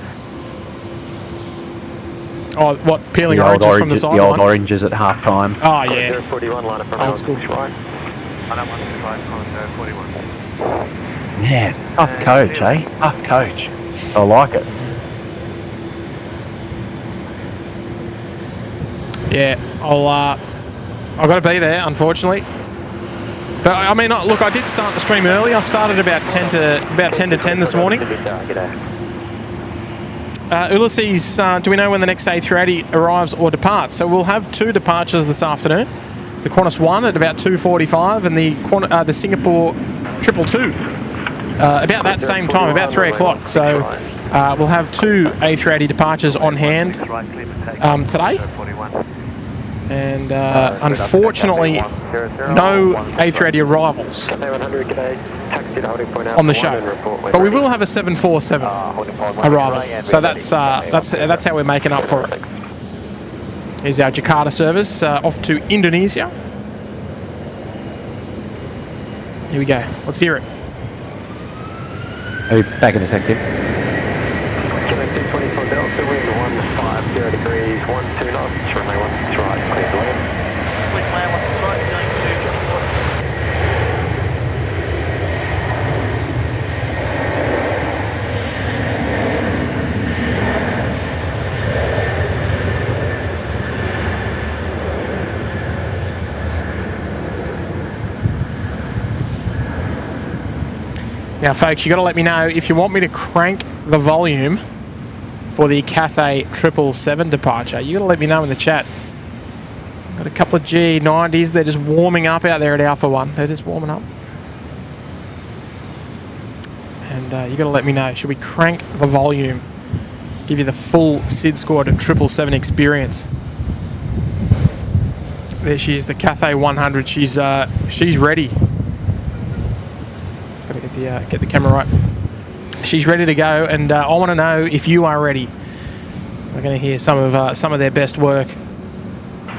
Oh, what, peeling oranges from the sideline? The old oranges at half time. Oh, yeah. Old school. Man, tough coach, eh? Tough coach. I like it. Yeah, I've got to be there, unfortunately. But I mean, look, I did start the stream early. I started about 10 to 10 this morning. Ulysses, do we know when the next A380 arrives or departs? So we'll have two departures this afternoon. The Qantas 1 at about 2:45 and the Singapore 222 about that same time, about 3 o'clock. So We'll have 2 A380 departures on hand today. And unfortunately, no A380 arrivals on the show. But we will have a 747 arrival. So that's how we're making up for it. Here's our Jakarta service off to Indonesia. Here we go. Let's hear it. Are we back in a second? 24 Delta, wind 150 degrees, 12 knots, runway 16 right, clear to land. Runway 16 right, going to Now, folks, you got to let me know if you want me to crank the volume for the Cathay 777 departure. You got to let me know in the chat. Got a couple of G90s. They're just warming up out there at Alpha 1. They're just warming up. And you got to let me know. Should we crank the volume? Give you the full SydSquad 777 experience. There she is, the Cathay 100. She's ready. Got to get the camera right. She's ready to go, and I want to know if you are ready. We're going to hear some of their best work.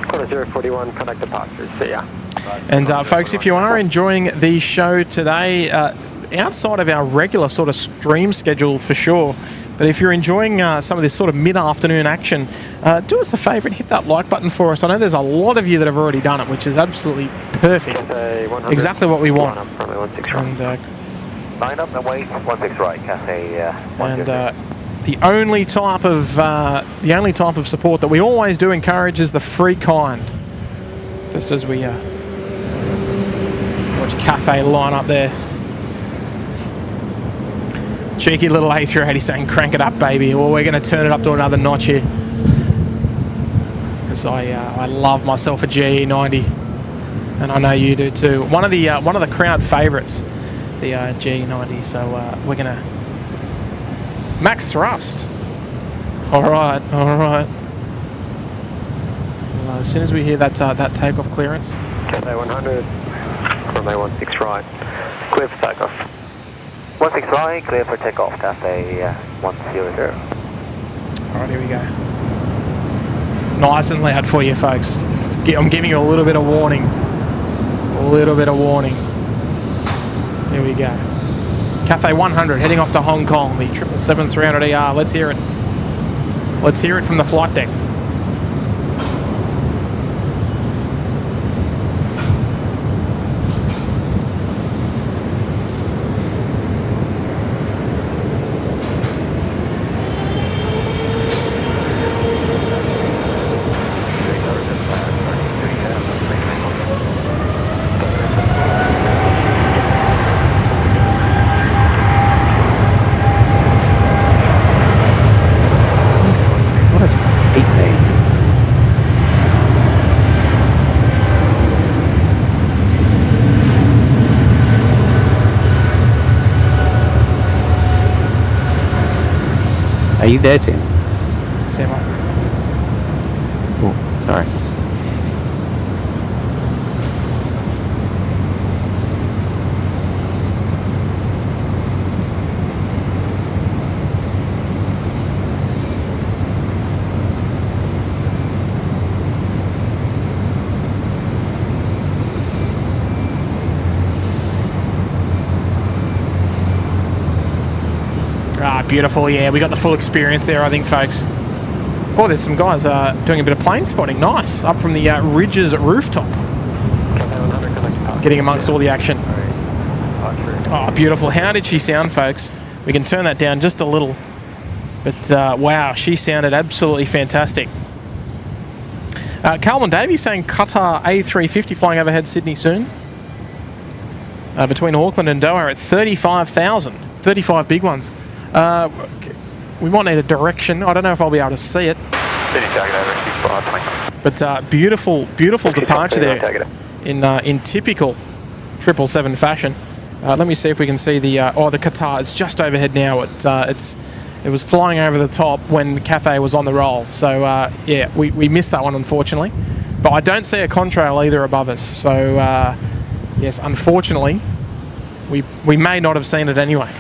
Quarter 041, contact departures. See ya. And folks, if you are enjoying the show today, outside of our regular sort of stream schedule for sure, but if you're enjoying some of this sort of mid-afternoon action, do us a favour and hit that like button for us. I know there's a lot of you that have already done it, which is absolutely perfect. Exactly what we want. And line up and wait, 16 right, Cathay. And the only type of support that we always do encourage is the free kind. Just as we watch Cathay line up there. Cheeky little A380 saying, "Crank it up, baby." Well, we're going to turn it up to another notch here, because I love myself a GE90, and I know you do too. One of the crowd favourites, the GE90. So we're going to max thrust. All right. Well, as soon as we hear that takeoff clearance. Cathay 100, runway 16 right, clear for takeoff. 16 right, clear for takeoff, Cathay 100. Alright, here we go. Nice and loud for you folks. I'm giving you a little bit of warning. Here we go. Cathay 100 heading off to Hong Kong, the 777-300ER. Let's hear it. Let's hear it from the flight deck. Are you there, Tim? Stand by. Oh, sorry. Beautiful, yeah. We got the full experience there, I think, folks. Oh, there's some guys doing a bit of plane spotting. Nice. Up from the Ridges rooftop. Getting amongst all the action. Oh, beautiful. How did she sound, folks? We can turn that down just a little. But, wow, she sounded absolutely fantastic. Calvin Davies saying Qatar A350 flying overhead Sydney soon. Between Auckland and Doha at 35,000. 35 big ones. We might need a direction. I don't know if I'll be able to see it. But beautiful departure there in typical 777 fashion. Let me see if we can see the Qatar. It's just overhead now. It's It was flying over the top when Cathay was on the roll. So, yeah, we missed that one, unfortunately. But I don't see a contrail either above us. So, yes, unfortunately, we may not have seen it anyway.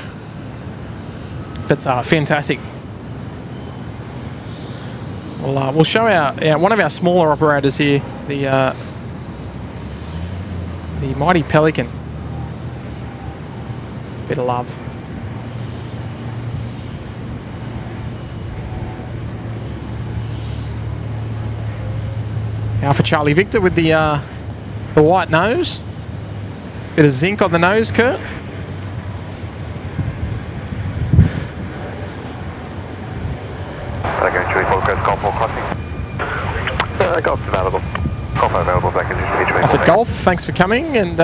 But fantastic. We'll show our one of our smaller operators here, the mighty Pelican. Bit of love. Alpha Charlie Victor with the white nose. Bit of zinc on the nose, Kurt. Golf's available. Golf available back in Off at Golf, thanks for coming, and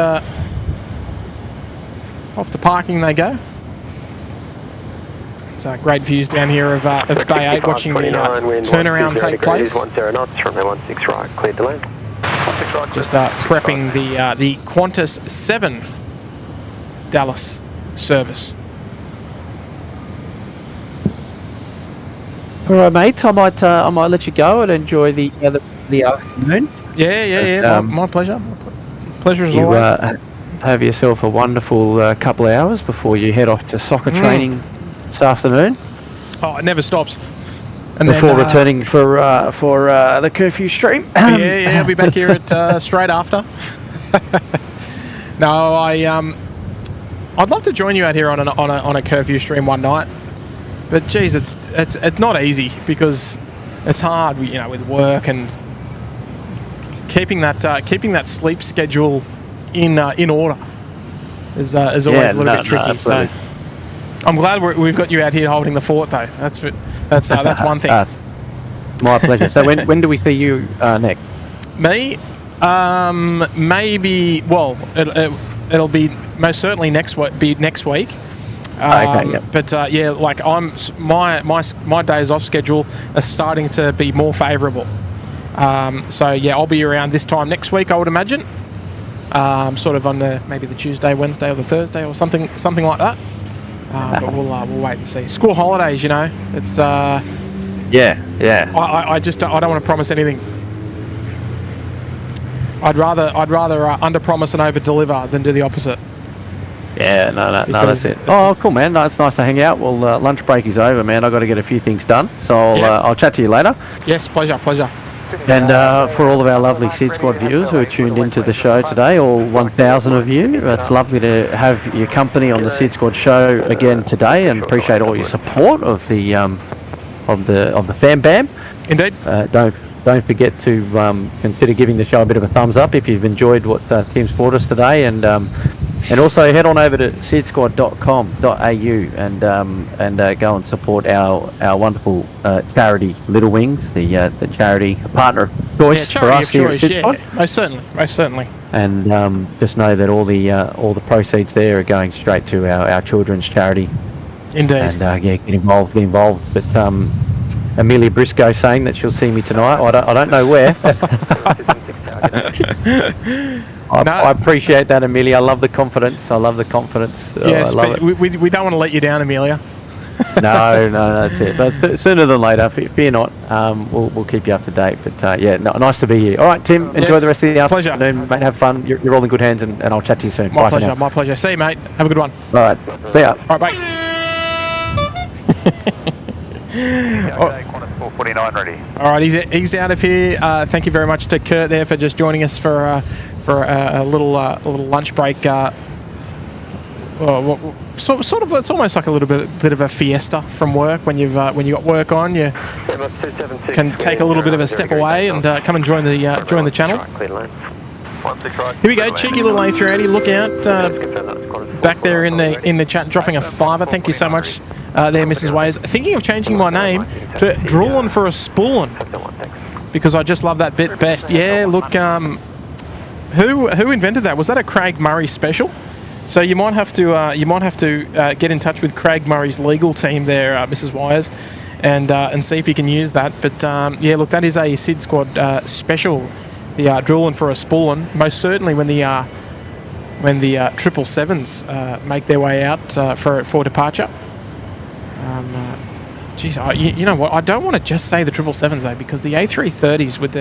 off to parking they go. It's great views down here of Bay 8, watching the turnaround take place. 10 knots, runway 16 right, cleared to land. Just prepping the Qantas 7 Dallas service. All right, mate. I might let you go and enjoy the afternoon. Yeah. My pleasure. Pleasure as always. Have yourself a wonderful couple of hours before you head off to soccer training this afternoon. Oh, it never stops. And before then, returning for the curfew stream. Yeah, I'll be back here at straight after. No, I'd love to join you out here on a curfew stream one night. But geez, it's not easy because it's hard, with work and keeping that sleep schedule in order is always a little bit tricky. So I'm glad we've got you out here holding the fort, though. That's one thing. My pleasure. So when do we see you next? Me, maybe. Well, it'll be most certainly next week. Okay, yep. But like my days off schedule are starting to be more favourable. So yeah, I'll be around this time next week, I would imagine. Sort of on maybe the Tuesday, Wednesday, or the Thursday, or something like that. But we'll wait and see. School holidays, it's yeah. I don't want to promise anything. I'd rather under promise and over deliver than do the opposite. Yeah, no, that's it. Oh, cool, man. No, it's nice to hang out. Well, lunch break is over, man. I've got to get a few things done. So I'll chat to you later. Yes, pleasure. And for all of our lovely SydSquad viewers who are tuned into the show today, all 1,000 of you, it's lovely to have your company on the SydSquad show again today, and appreciate all your support of the Fam Bam. Indeed. Don't forget to consider giving the show a bit of a thumbs up if you've enjoyed what Tim's brought us today, and also head on over to sydsquad.com.au and go and support our wonderful charity Little Wings, the charity partner of choice for us here at SydSquad. Yeah. Most certainly. And just know that all the proceeds there are going straight to our children's charity. Indeed. And get involved. But Amelia Briscoe saying that she'll see me tonight. I don't know where. I appreciate that, Amelia. I love the confidence. Yes, but we don't want to let you down, Amelia. No, that's it. But sooner than later, fear not. We'll keep you up to date. But nice to be here. All right, Tim. Enjoy the rest of the afternoon, mate. Have fun. You're all in good hands, and I'll chat to you soon. My pleasure. See you, mate. Have a good one. All right. See ya. All right, bye. Qantas 449 ready. All right, he's out of here. Thank you very much to Kurt there for just joining us for a little lunch break. Sort of, it's almost like a little bit of a fiesta from work when you've got work on. You can take a little bit of a step away and come and join the channel. Here we go, cheeky little A380. Look out back there in the chat, dropping a $5. Thank you so much. There, Mrs. Ways. Thinking of changing my name to Droolin' for a Spoolin', because I just love that bit best. Yeah, look, who invented that? Was that a Craig Murray special? So you might have to get in touch with Craig Murray's legal team there, Mrs. Wires, and see if you can use that. But yeah, look, that is a SydSquad special. The Droolin' for a Spoolin'. Most certainly when the 777s make their way out for departure. Geez, you know what? I don't want to just say the 777s though, because the A330s with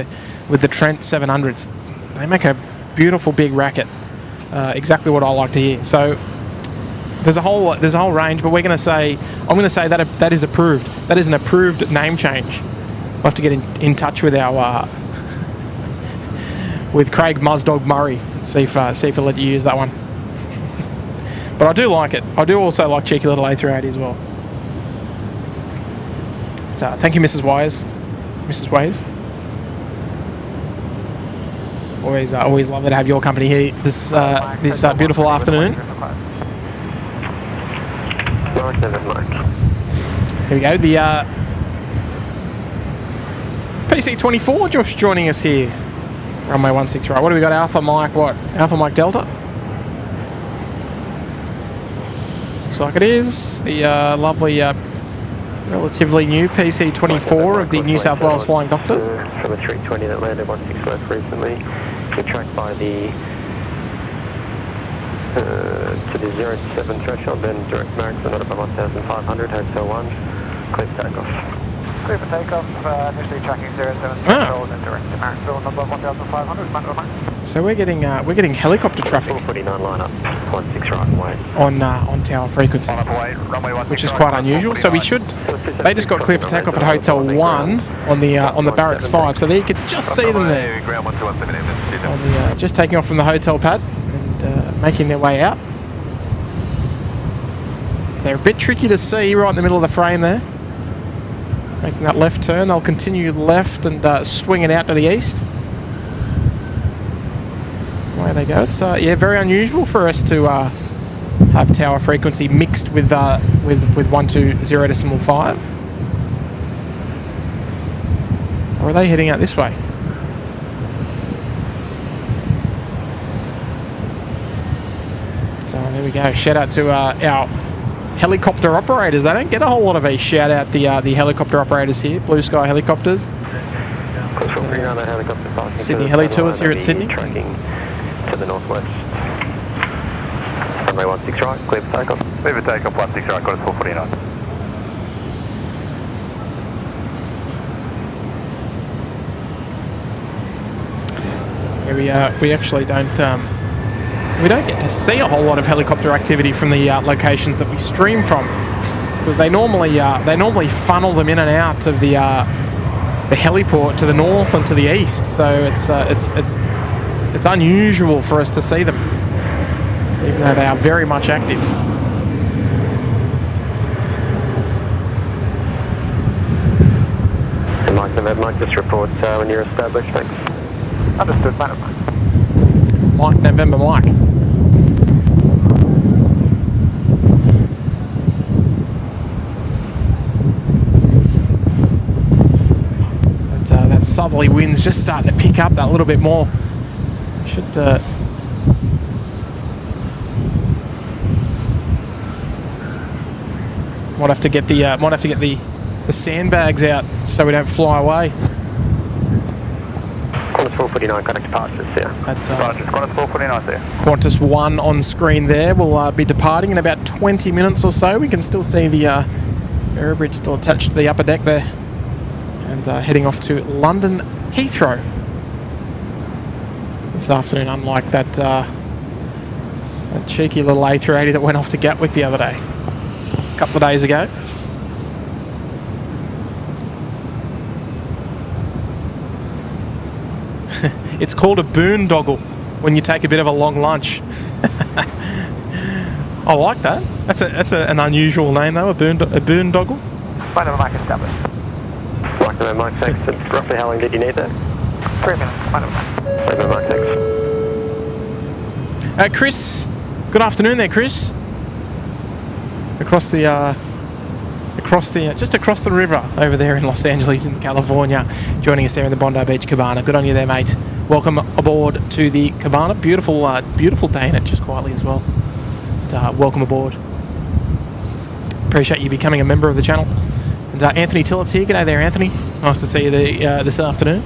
the Trent 700s, they make a beautiful big racket. Exactly what I like to hear. So there's a whole range, but I'm going to say that is approved. That is an approved name change. We'll have to get in touch with our with Craig Muzdog Murray and see if he'll let you use that one. But I do like it. I do also like cheeky little A380 as well. But, thank you, Mrs. Wise. Mrs. Wise. Always love to have your company here this beautiful afternoon. Here we go. The PC24 just joining us here. Runway 16 right. What do we got? Alpha Mike what? Alpha Mike Delta? Looks like it is. The lovely, relatively new PC24 of the New South Wales Flying Doctors. From a 320 that landed 16 left recently. We're tracked by the to the 07 threshold, then direct marks another by 1500, Hotel 1, clear for takeoff. Clear for takeoff, initially tracking 07 threshold and direct to Marksville, number 1500, Mantle Max. So we're getting helicopter traffic 449 line up, 16 right away. On tower frequency, which is quite unusual. So we should. They just got clear for takeoff at Hotel 1 on the Barracks 5. So there you could just see them there. On the just taking off from the hotel pad and making their way out. They're a bit tricky to see right in the middle of the frame there. Making that left turn, they'll continue left and swing it out to the east. Away they go. It's very unusual for us to have tower frequency mixed with 120.5. Or are they heading out this way? So there we go. Shout out to our helicopter operators. They don't get a whole lot of a shout out. The helicopter operators here, Blue Sky Helicopters. Sydney Heli Tours here at Sydney. Tracking to the northwest. Runway 16 right, clear for takeoff. Clear for takeoff, 16 right, got us 449. Yeah, we actually don't get to see a whole lot of helicopter activity from the locations that we stream from, because they normally funnel them in and out of the heliport to the north and to the east. So it's unusual for us to see them, even though they are very much active. Mike, just report when you're established, thanks. Understood, Madam. Mike, November, Mike. That southerly wind's just starting to pick up that little bit more. Should might have to get the sandbags out so we don't fly away. Qantas 449, contact departures, yeah. That's Roger, Qantas 449 there. Qantas 1 on screen there. We'll be departing in about 20 minutes or so. We can still see the aerobridge still attached to the upper deck there. And heading off to London Heathrow this afternoon, unlike that cheeky little A380 that went off to Gatwick the other day, a couple of days ago. It's called a boondoggle when you take a bit of a long lunch. I like that. That's an unusual name though, a boondoggle. Flight number Mike established. Flight number Mike, thanks. And roughly how long did you need there? 3 minutes, flight number Mike. Flight number Mike, thanks. Chris, good afternoon there, Chris. Just across the river over there in Los Angeles in California, joining us there in the Bondi Beach Cabana. Good on you there, mate. Welcome aboard to the Cabana. Beautiful day in it, just quietly as well. But, welcome aboard. Appreciate you becoming a member of the channel. And Anthony Tillett's here. G'day there, Anthony. Nice to see you this afternoon.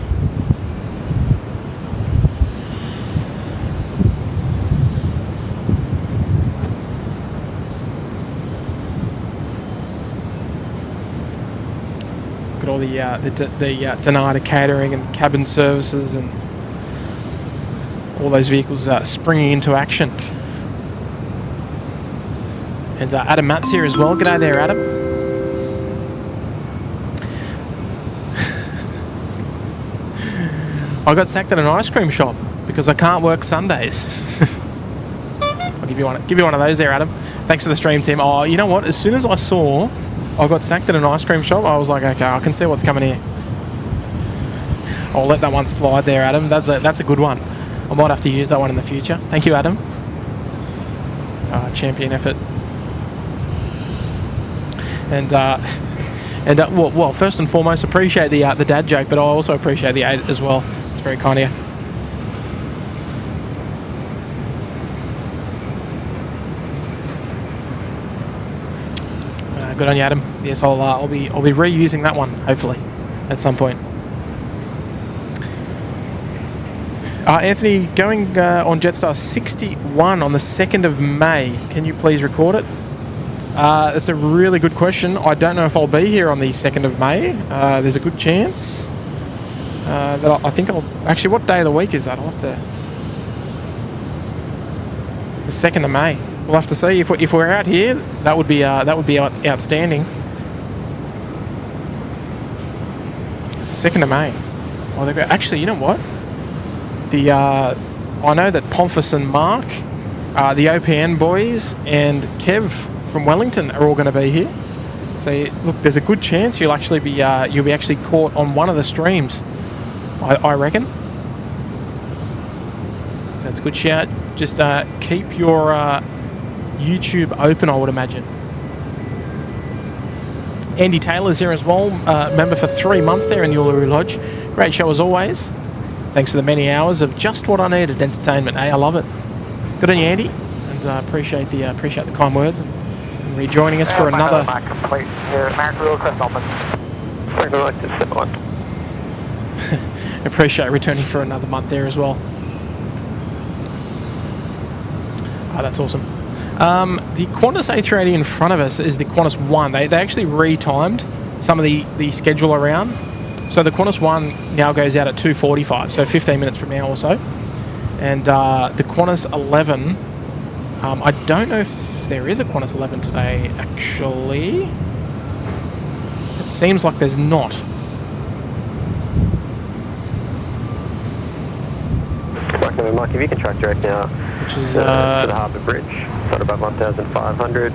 Look at all the denied catering and cabin services and all those vehicles springing into action. And Adam Matt's here as well. G'day there, Adam. I got sacked at an ice cream shop because I can't work Sundays. I'll give you one of those there, Adam. Thanks for the stream, Tim. Oh, you know what? As soon as I saw I got sacked at an ice cream shop, I was like, okay, I can see what's coming here. I'll let that one slide there, Adam. That's a good one. I might have to use that one in the future. Thank you, Adam. Champion effort. And well, first and foremost, appreciate the dad joke, but I also appreciate the 8 as well. It's very kind of you. Good on you, Adam. Yes, I'll be reusing that one hopefully at some point. Anthony, going on Jetstar 61 on the 2nd of May. Can you please record it? That's a really good question. I don't know if I'll be here on the 2nd of May. There's a good chance that I think I'll... Actually, what day of the week is that? I'll have to... The 2nd of May. We'll have to see. If we're out here, that would be outstanding. 2nd of May. Oh, actually, you know what? I know that Pomfus and Mark, the OPN boys, and Kev from Wellington are all going to be here. So look, there's a good chance you'll actually be caught on one of the streams. I reckon. So it's a good shout. Just keep your YouTube open, I would imagine. Andy Taylor's here as well, member for 3 months there in Uluru Lodge. Great show as always. Thanks for the many hours of just what I needed entertainment. Hey, I love it. Good on you, Andy, and appreciate the kind words and rejoining us for another. Complete here, Mark Wheel, Chris Norman. Appreciate returning for another month there as well. Oh, that's awesome. The Qantas A380 in front of us is the Qantas 1. They actually retimed some of the schedule around. So the Qantas 1 now goes out at 2:45, so 15 minutes from now or so. And the Qantas 11, I don't know if there is a Qantas 11 today, actually. It seems like there's not. Mike, if you can track direct now, which is to the Harbour Bridge, at about 1,500.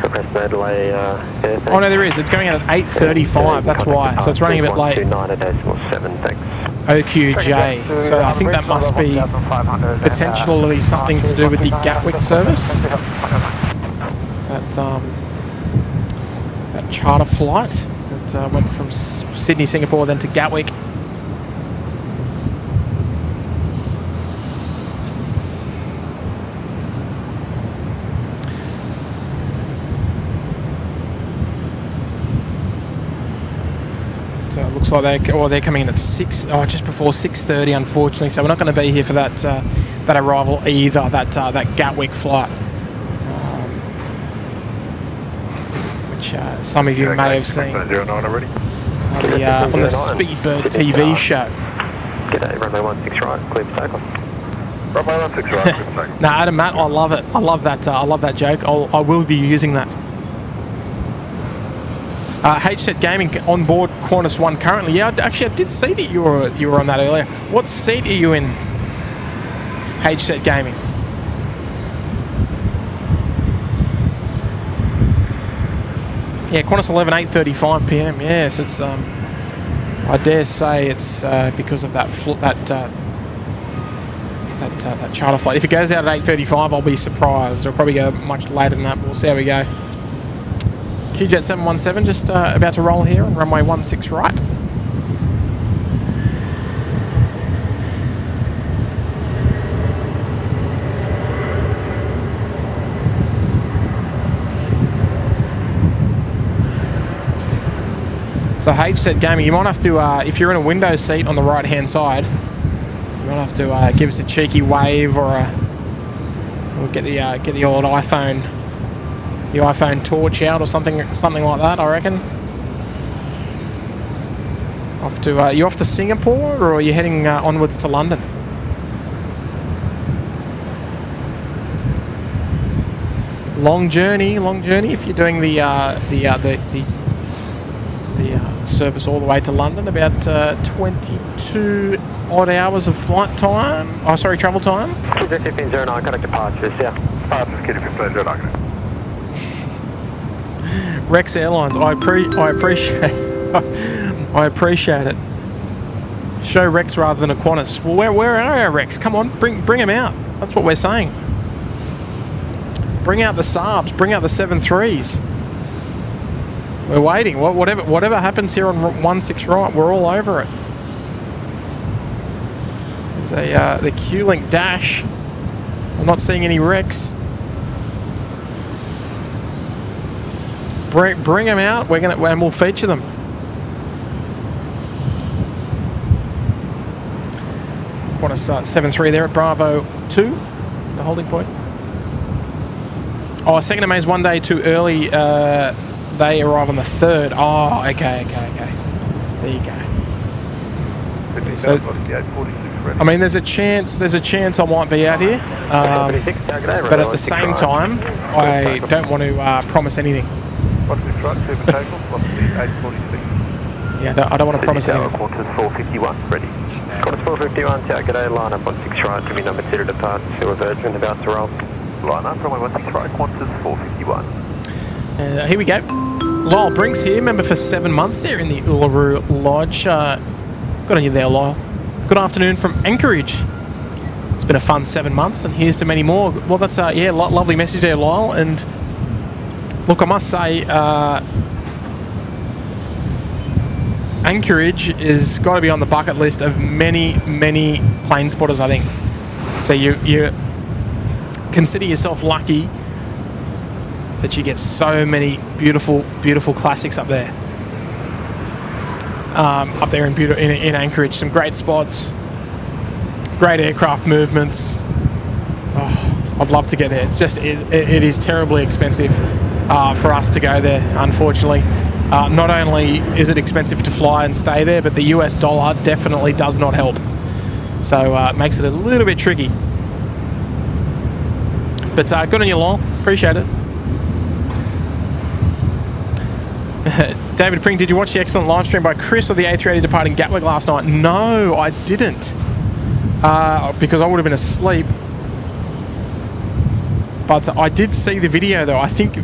Request no delay. Oh no, there is. It's going out at 8:35. That's why. So it's running a bit late. 9.7, thanks. OQJ. So I think that must be potentially something to do with the Gatwick service. That charter flight that went from Sydney, Singapore, then to Gatwick. So it looks like they're coming in at just before 6:30, unfortunately. So we're not going to be here for that arrival either. That Gatwick flight, which some of you may have seen on the Speedbird TV show. G'day, runway 16 right, clear for takeoff. Runway 16 right, clear for takeoff. No, Adam, Matt, I love it. I love that joke. I will be using that. HSET Gaming on board Qantas 1 currently. Yeah, actually I did see that you were on that earlier. What seat are you in, HSET Gaming? Yeah, Qantas 11, 8:35 p.m. Yes, it's I dare say it's because of that charter flight. If it goes out at 8:35, I'll be surprised. It'll probably go much later than that, but we'll see how we go. QJet 717 just about to roll here on runway 16 right. So HSET Gaming, you might have to, if you're in a window seat on the right hand side, you might have to give us a cheeky wave or get the old iPhone. The iPhone torch out or something like that, I reckon. Off to you off to Singapore, or are you heading onwards to London? Long journey. If you're doing the service all the way to London, about 22 odd hours of flight time. Oh, sorry, travel time. Z1509, contact departures. Yeah. Departures, Q1509. Rex Airlines. I appreciate. I appreciate it. Show Rex rather than a Qantas. Well, where are our Rex? Come on, bring him out. That's what we're saying. Bring out the Saabs. Bring out the 7.3s. We're waiting. Whatever happens here on 16 right, we're all over it. There's the Q-Link dash. I'm not seeing any Rex. Bring them out. And we'll feature them. Qantas 7.3 there at Bravo 2, the holding point. Oh, second of May is 1 day too early. They arrive on the 3rd. Oh, okay. There you go. So, I mean, there's a chance I might be out here, but at the same time, I don't want to promise anything. Yeah, I don't want to promise anything. Qantas 451, ready. Qantas 451, Tower, g'day, line up 16 right, give me number 2 to depart, Silver Virgin, about to roll. Line up, runway 16 right, Qantas 451. Here we go. Lyle Brinks here, member for 7 months there in the Uluru Lodge. Good on you there, Lyle. Good afternoon from Anchorage. It's been a fun 7 months, and here's to many more. Well, that's lovely message there, Lyle. And look, I must say, Anchorage is got to be on the bucket list of many plane spotters, I think. So you consider yourself lucky that you get so many beautiful classics up there. In Anchorage, some great spots, great aircraft movements. Oh, I'd love to get there. It's just it is terribly expensive for us to go there, unfortunately. Not only is it expensive to fly and stay there, but the US dollar definitely does not help. So it makes it a little bit tricky. But good on you, Lyle. Appreciate it. David Pring, did you watch the excellent live stream by Chris of the A380 departing Gatwick last night? No, I didn't. Because I would have been asleep. But I did see the video, though. I think, I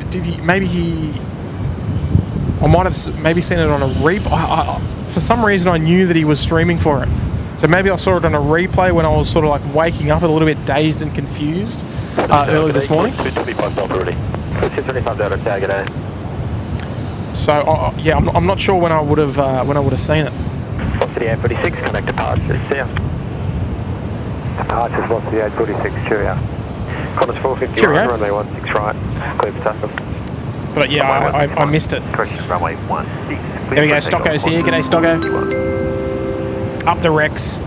might have maybe seen it on a replay. For some reason, I knew that he was streaming for it. So maybe I saw it on a replay when I was sort of like waking up a little bit dazed and confused early this morning. 225 Delta ready. 225 Delta, tag it out. So yeah, I'm not sure when I would have seen it. Velocity 846, connect departures. Yeah. Departures velocity 846. Cheerio. Qantas 451, runway 16 right. Clear for takeoff. But yeah, I missed it. Correction, runway 16. There we go. Stocko's here. G'day, Stocko. Up the Rex.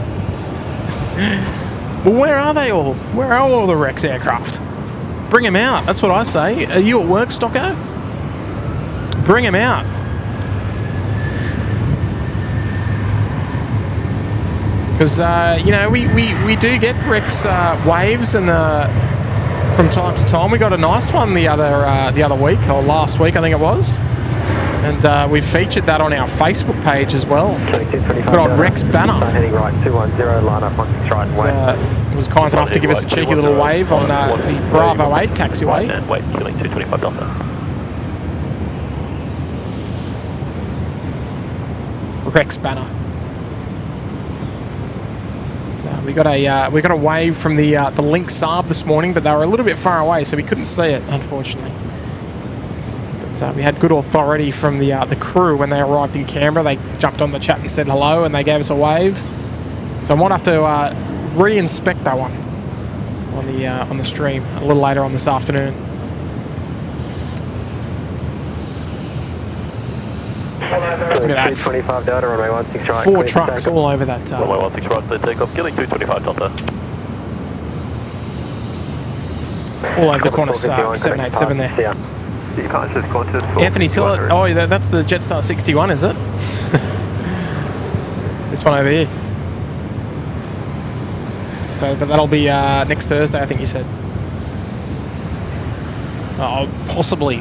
Well, where are they all? Where are all the Rex aircraft? Bring them out. That's what I say. Are you at work, Stocko? Bring them out. Because we do get Rex waves, and from time to time we got a nice one the other week, or last week I think it was, and we featured that on our Facebook page as well. Put on Rex banner. Heading right 210, line up 16 right. Was kind enough to give us a cheeky little wave on the Bravo 8 taxiway. Wait, killing 225 Delta. Rex banner. We got a wave from the Link Saab this morning, but they were a little bit far away, so we couldn't see it, unfortunately. But we had good authority from the crew when they arrived in Canberra. They jumped on the chat and said hello, and they gave us a wave. So I might have to re-inspect that one on the stream a little later on this afternoon. Look at that. 225 Delta, runway 16 right. 4 trucks all over that. Runway 16 right, clear takeoff, killing 225 Delta. All over the Qantas 787 there. Yeah. Qantas Anthony Tillett, oh, that's the Jetstar 61, is it? This one over here. So, but that'll be next Thursday, I think you said. Oh, possibly.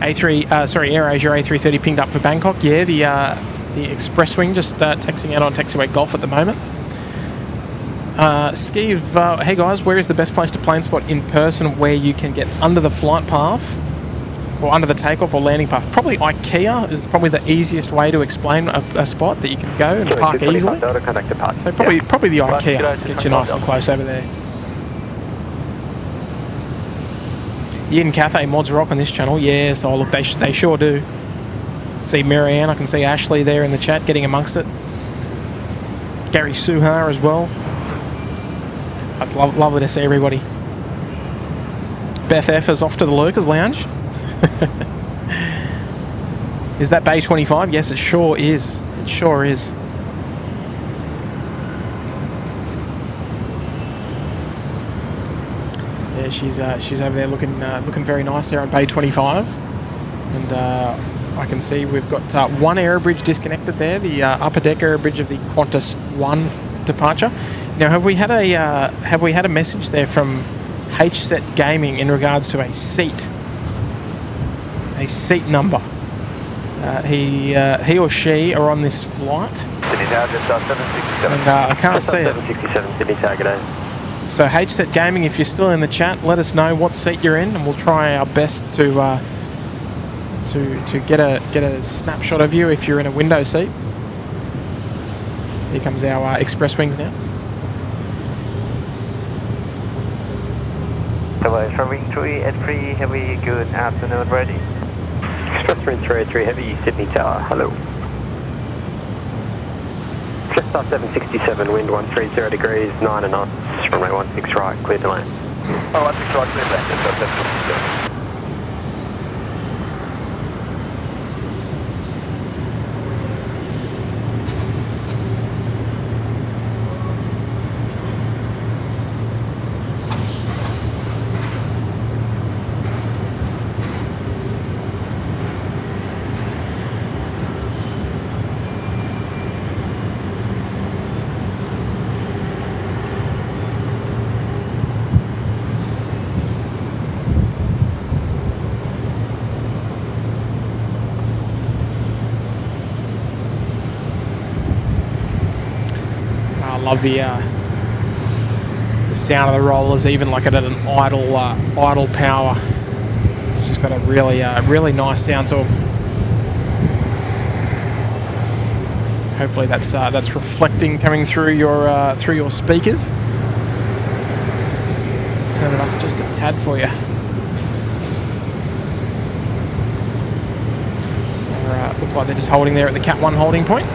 AirAsia A330 pinged up for Bangkok. Yeah, the express wing just taxiing out on taxiway Golf at the moment. Skiv, hey guys, where is the best place to plane spot in person where you can get under the flight path or under the takeoff or landing path? Probably IKEA is probably the easiest way to explain a spot that you can go and park easily. So probably the IKEA, get you nice and close over there. Yin Cathay mods rock on this channel. Yes, oh look, they sure do. See Marianne, I can see Ashley there in the chat getting amongst it. Gary Suhar as well. It's lovely to see everybody. Beth F is off to the Lurkers Lounge. Is that Bay 25? Yes, it sure is. It sure is. Yeah, she's over there looking very nice there on Bay 25, and I can see we've got one aero bridge disconnected there, the upper deck aero bridge of the Qantas 1 departure. Now, have we had a message there from HSET Gaming in regards to a seat number? He or she are on this flight, and I can't see it. 767 Sydney target A. So HSET Gaming, if you're still in the chat, let us know what seat you're in, and we'll try our best to get a snapshot of you if you're in a window seat. Here comes our express wings now. Hello, from Wing 383 Heavy, good afternoon, ready. Express Wing 383 Heavy, Sydney Tower, hello. Just start 767, wind 130 degrees, 9 knots, runway 16 right, clear to land. Oh, 16 right, clear to land, just start 767. I love the sound of the rollers, even like at an idle power. It's just got a really nice sound to them. Hopefully that's reflecting coming through your speakers. Turn it up just a tad for you. Look like they're just holding there at the Cat 1 holding point.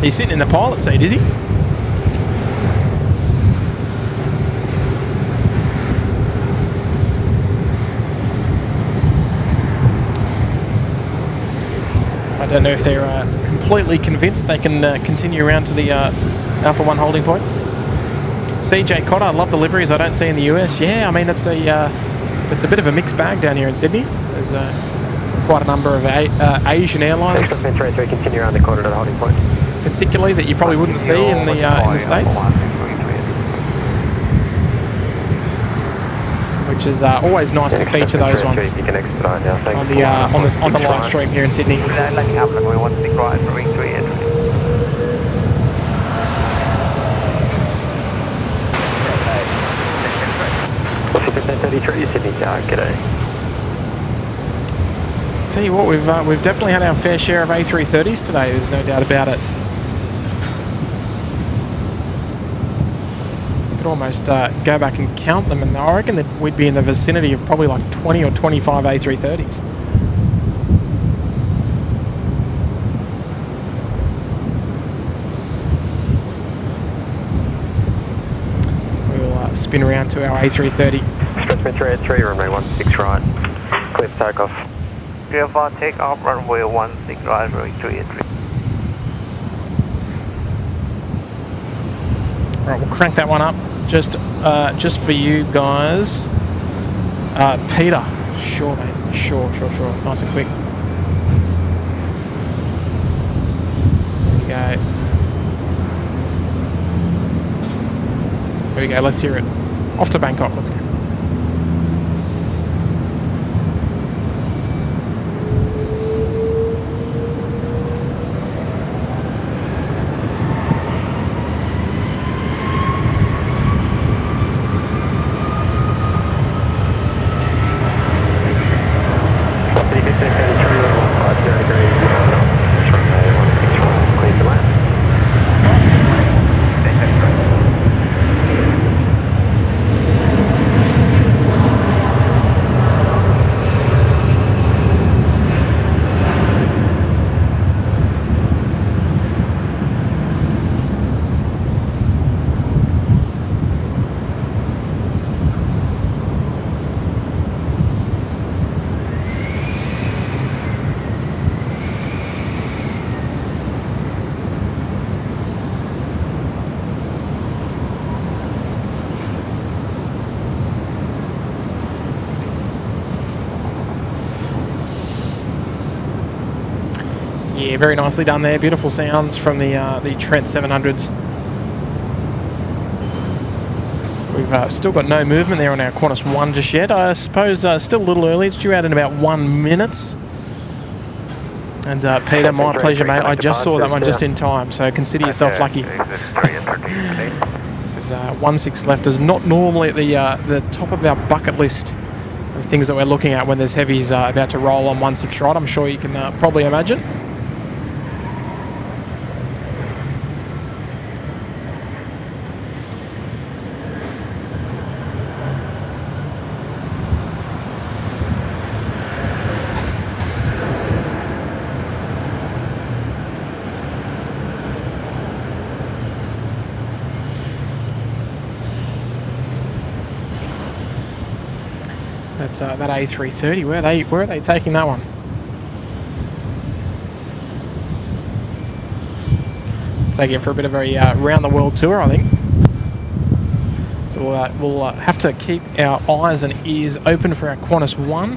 He's sitting in the pilot seat, is he? I don't know if they're completely convinced they can continue around to the Alpha 1 holding point. CJ Cotter, I love the liveries I don't see in the US. Yeah, I mean, it's a bit of a mixed bag down here in Sydney. There's quite a number of Asian airlines. Continue around the corner to the holding point. Particularly that you probably wouldn't see in the States, which is always nice to feature those ones you can expedite now. on the live stream here in Sydney. Sydney Tower, g'day. Tell you what, we've definitely had our fair share of A330s today. There's no doubt about it. Almost go back and count them, and I reckon that we'd be in the vicinity of probably like 20 or 25 A330s. We'll spin around to our A330. Expressman 383, runway 16 right, clear for takeoff. Clear for takeoff, runway 16 right, runway 383. Alright, we'll crank that one up just for you guys. Peter. Sure, mate. Sure. Nice and quick. There we go. Let's hear it. Off to Bangkok. Let's go. Yeah, very nicely done there. Beautiful sounds from the Trent 700s. We've still got no movement there on our Qantas 1 just yet. I suppose still a little early. It's due out in about 1 minute. And Peter, my pleasure, mate. I just saw that one just in time, so consider yourself lucky. There's 1-6 left is not normally at the top of our bucket list of things that we're looking at when there's heavies about to roll on 1-6 right. I'm sure you can probably imagine. That A330, where are they taking that one? Taking it for a bit of a round the world tour, I think. So we'll have to keep our eyes and ears open for our Qantas 1.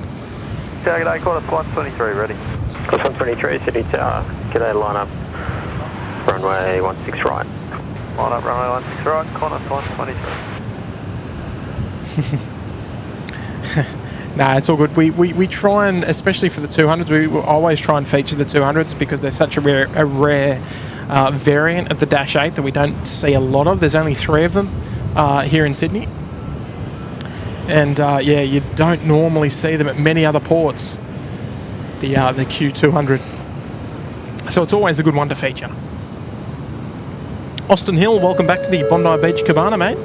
G'day, Qantas 123 ready. Qantas 123, Sydney Tower. G'day, line up. Runway 16 right. Line up, runway 16 right, Qantas 123. Nah, it's all good. We try and, especially for the 200s, we always try and feature the 200s because they're such a rare variant of the Dash 8 that we don't see a lot of. There's only 3 of them here in Sydney. And yeah, you don't normally see them at many other ports, the Q200. So it's always a good one to feature. Austin Hill, welcome back to the Bondi Beach Cabana, mate.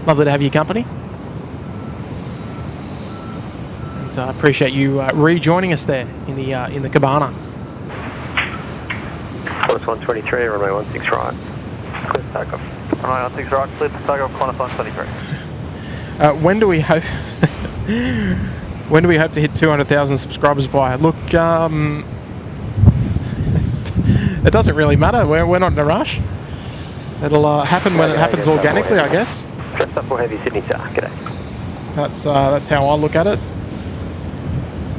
Lovely to have your company. I appreciate you rejoining us there in the cabana. Qantas 123, runway 16 right. Clear for takeoff. Runway 16 right, clear for takeoff, Qantas 123. When do we hope? When do we hope to hit 200,000 subscribers by? Look, it doesn't really matter. We're not in a rush. It'll happen when it happens organically, I guess. Dressed up for heavy Sydney Tower. G'day. That's how I look at it.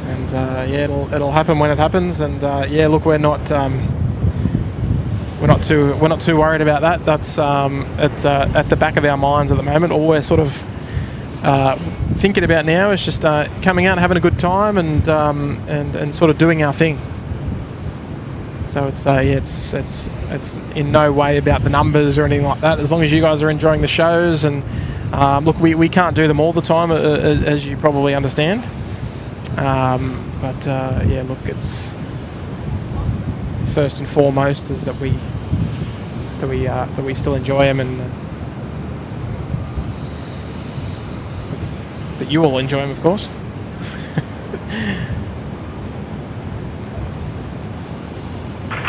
And yeah, it'll happen when it happens. And yeah, look, we're not too worried about that. That's at the back of our minds at the moment. All we're sort of thinking about now is just coming out and having a good time and sort of doing our thing. So it's it's in no way about the numbers or anything like that. As long as you guys are enjoying the shows, and look, we can't do them all the time, as you probably understand. But yeah, look, it's first and foremost is that we still enjoy them, and that you all enjoy them, of course.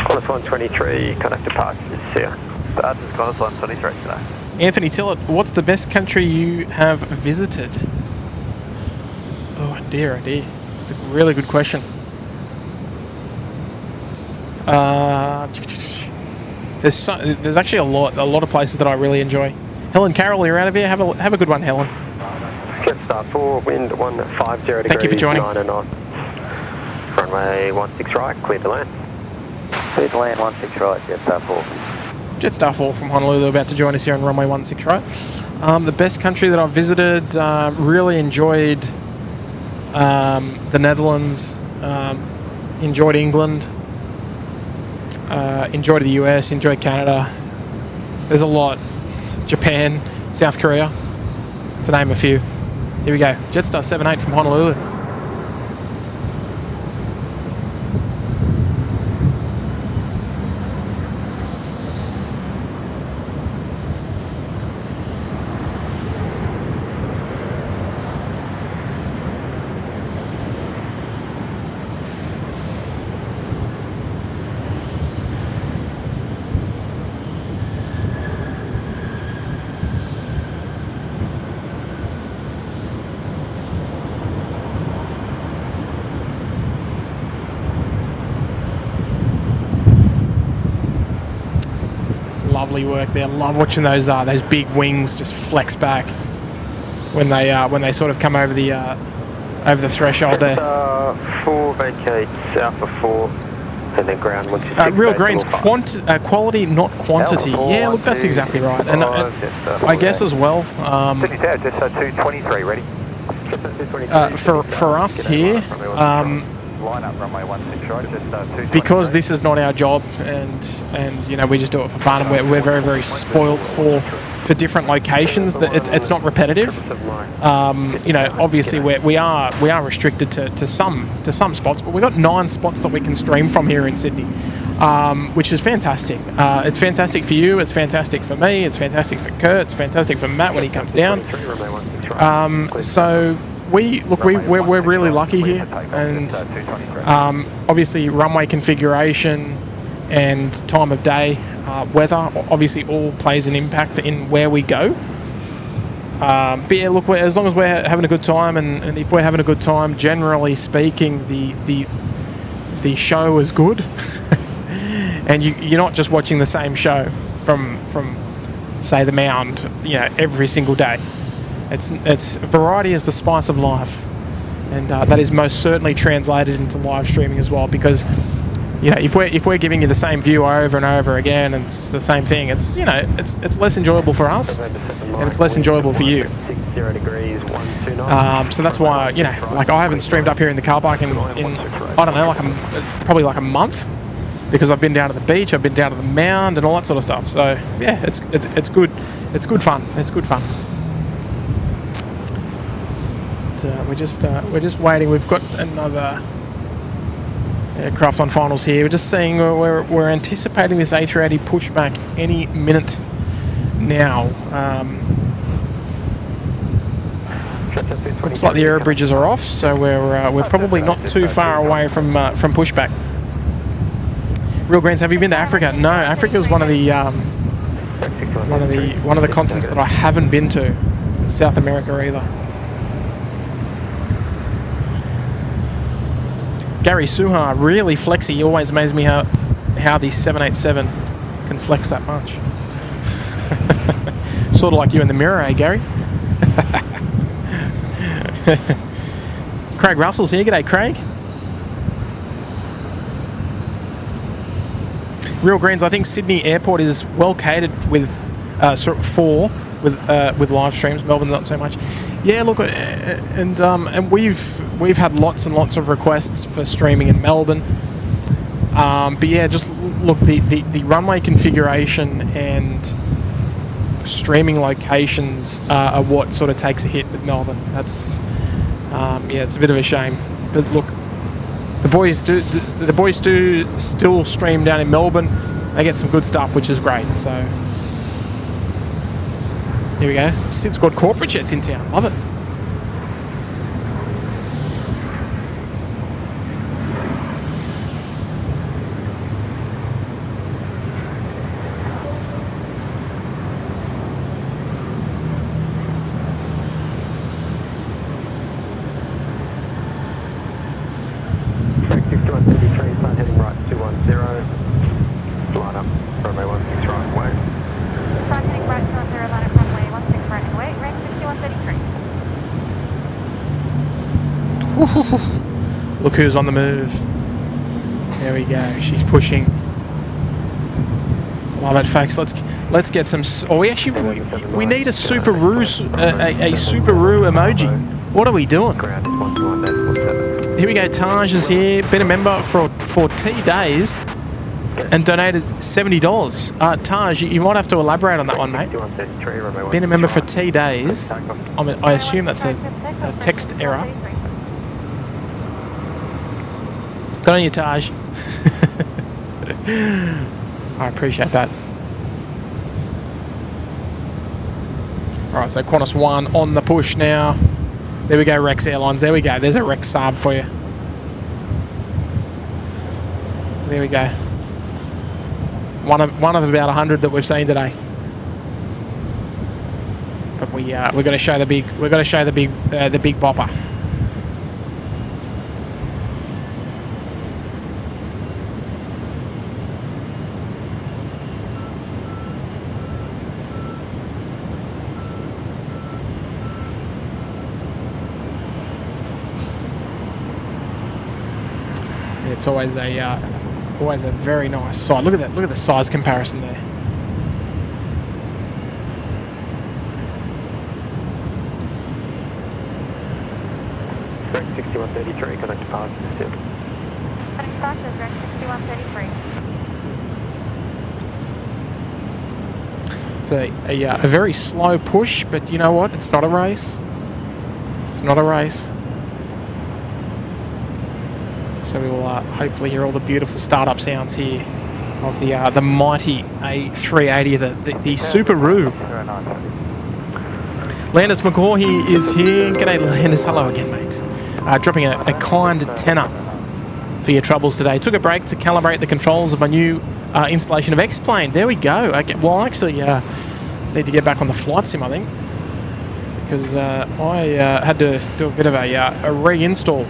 Qantas 123, contact departures here. Departures Qantas 123 today. Anthony Tillett, what's the best country you have visited? Oh dear, it's a really good question. There's actually a lot of places that I really enjoy. Helen Carroll, you're out of here. Have a good one, Helen. Clear for Jetstar 4, wind 150 degrees. Thank you for joining. 9 knots. Runway 16 right, clear to land. Clear to land 16 right, Jetstar 4. Jetstar 4 from Honolulu about to join us here on runway 16 right. The best country that I've visited, really enjoyed the Netherlands, enjoyed England, enjoyed the US, enjoyed Canada. There's a lot. Japan, South Korea, to name a few. Here we go. Jetstar 78 from Honolulu. Lovely work there. Love watching those big wings just flex back when they sort of come over the threshold there. 4 vacate south of 4, and then ground 126. Real Greens, quality, not quantity. Yeah, look, that's exactly right. And I guess as well, Sydney Tower, Jetstar 223, ready? for us here, Line up runway 16 right, Jetstar 223. because this is not our job, and you know, we just do it for fun, and we're very, very spoilt for different locations. That it's not repetitive. You know, obviously we are restricted to some spots, but we've got 9 spots that we can stream from here in Sydney, which is fantastic. It's fantastic for you. It's fantastic for me. It's fantastic for Kurt. It's fantastic for Matt when he comes down. So we're really lucky here, and obviously runway configuration and time of day, weather obviously all plays an impact in where we go. But yeah, look, as long as we're having a good time, and if we're having a good time, generally speaking, the show is good, and you're not just watching the same show from say the Mound, you know, every single day. It's variety is the spice of life, and that is most certainly translated into live streaming as well. Because, you know, if we're giving you the same view over and over again, and it's the same thing, it's, you know, it's less enjoyable for us, and it's less enjoyable for you. So that's why, you know, like, I haven't streamed up here in the car park in I don't know, probably like a month, because I've been down to the beach, I've been down to the Mound, and all that sort of stuff. So yeah, it's good. It's good fun. It's good fun. We're just waiting. We've got another aircraft on finals here. We're just seeing we're anticipating this A380 pushback any minute now. Looks like the air bridges are off, so we're probably not too far away from pushback. Real Greens, have you been to Africa? No, Africa is one of the continents that I haven't been to. South America either. Gary Suha, really flexy. You always amaze me how the 787 can flex that much. Sort of like you in the mirror, eh, Gary? Craig Russell's here. G'day, Craig. Real Greens, I think Sydney Airport is well catered with with live streams. Melbourne not so much. Yeah, look, and we've had lots and lots of requests for streaming in Melbourne. But yeah, just look, the runway configuration and streaming locations are what sort of takes a hit with Melbourne. That's yeah, it's a bit of a shame. But look, the boys do still stream down in Melbourne. They get some good stuff, which is great. So here we go. SydSquad corporate jets in town. Love it. Look who's on the move. There we go. She's pushing. Love it, folks. Let's get some. Oh, we need a Subaru a Subaru emoji. What are we doing? Ground is 121.7. Here we go. Taj is here. Been a member for T days and donated $70. Taj, you might have to elaborate on that one, mate. Been a member for T days. I assume that's a text error. Good on you, Taj. I appreciate that. Alright, so Qantas 1 on the push now. There we go, Rex Airlines. There we go. There's a Rex Saab for you. There we go. One of about 100 that we've seen today. But we're going to show the big bopper. It's always a very nice sight. Look at that! Look at the size comparison there. Rex 6133, connect to parts to SIP. Connect to parts is Rex 6133. It's a very slow push, but you know what? It's not a race. It's not a race. So we will hopefully hear all the beautiful startup sounds here of the mighty A380, the Subaru. Landis McCaw is here. G'day, Landis. Hello again, mate. Dropping a kind tenner for your troubles today. Took a break to calibrate the controls of my new installation of X-Plane. There we go. Okay, well, I actually need to get back on the flight sim, I think, because I had to do a bit of a reinstall.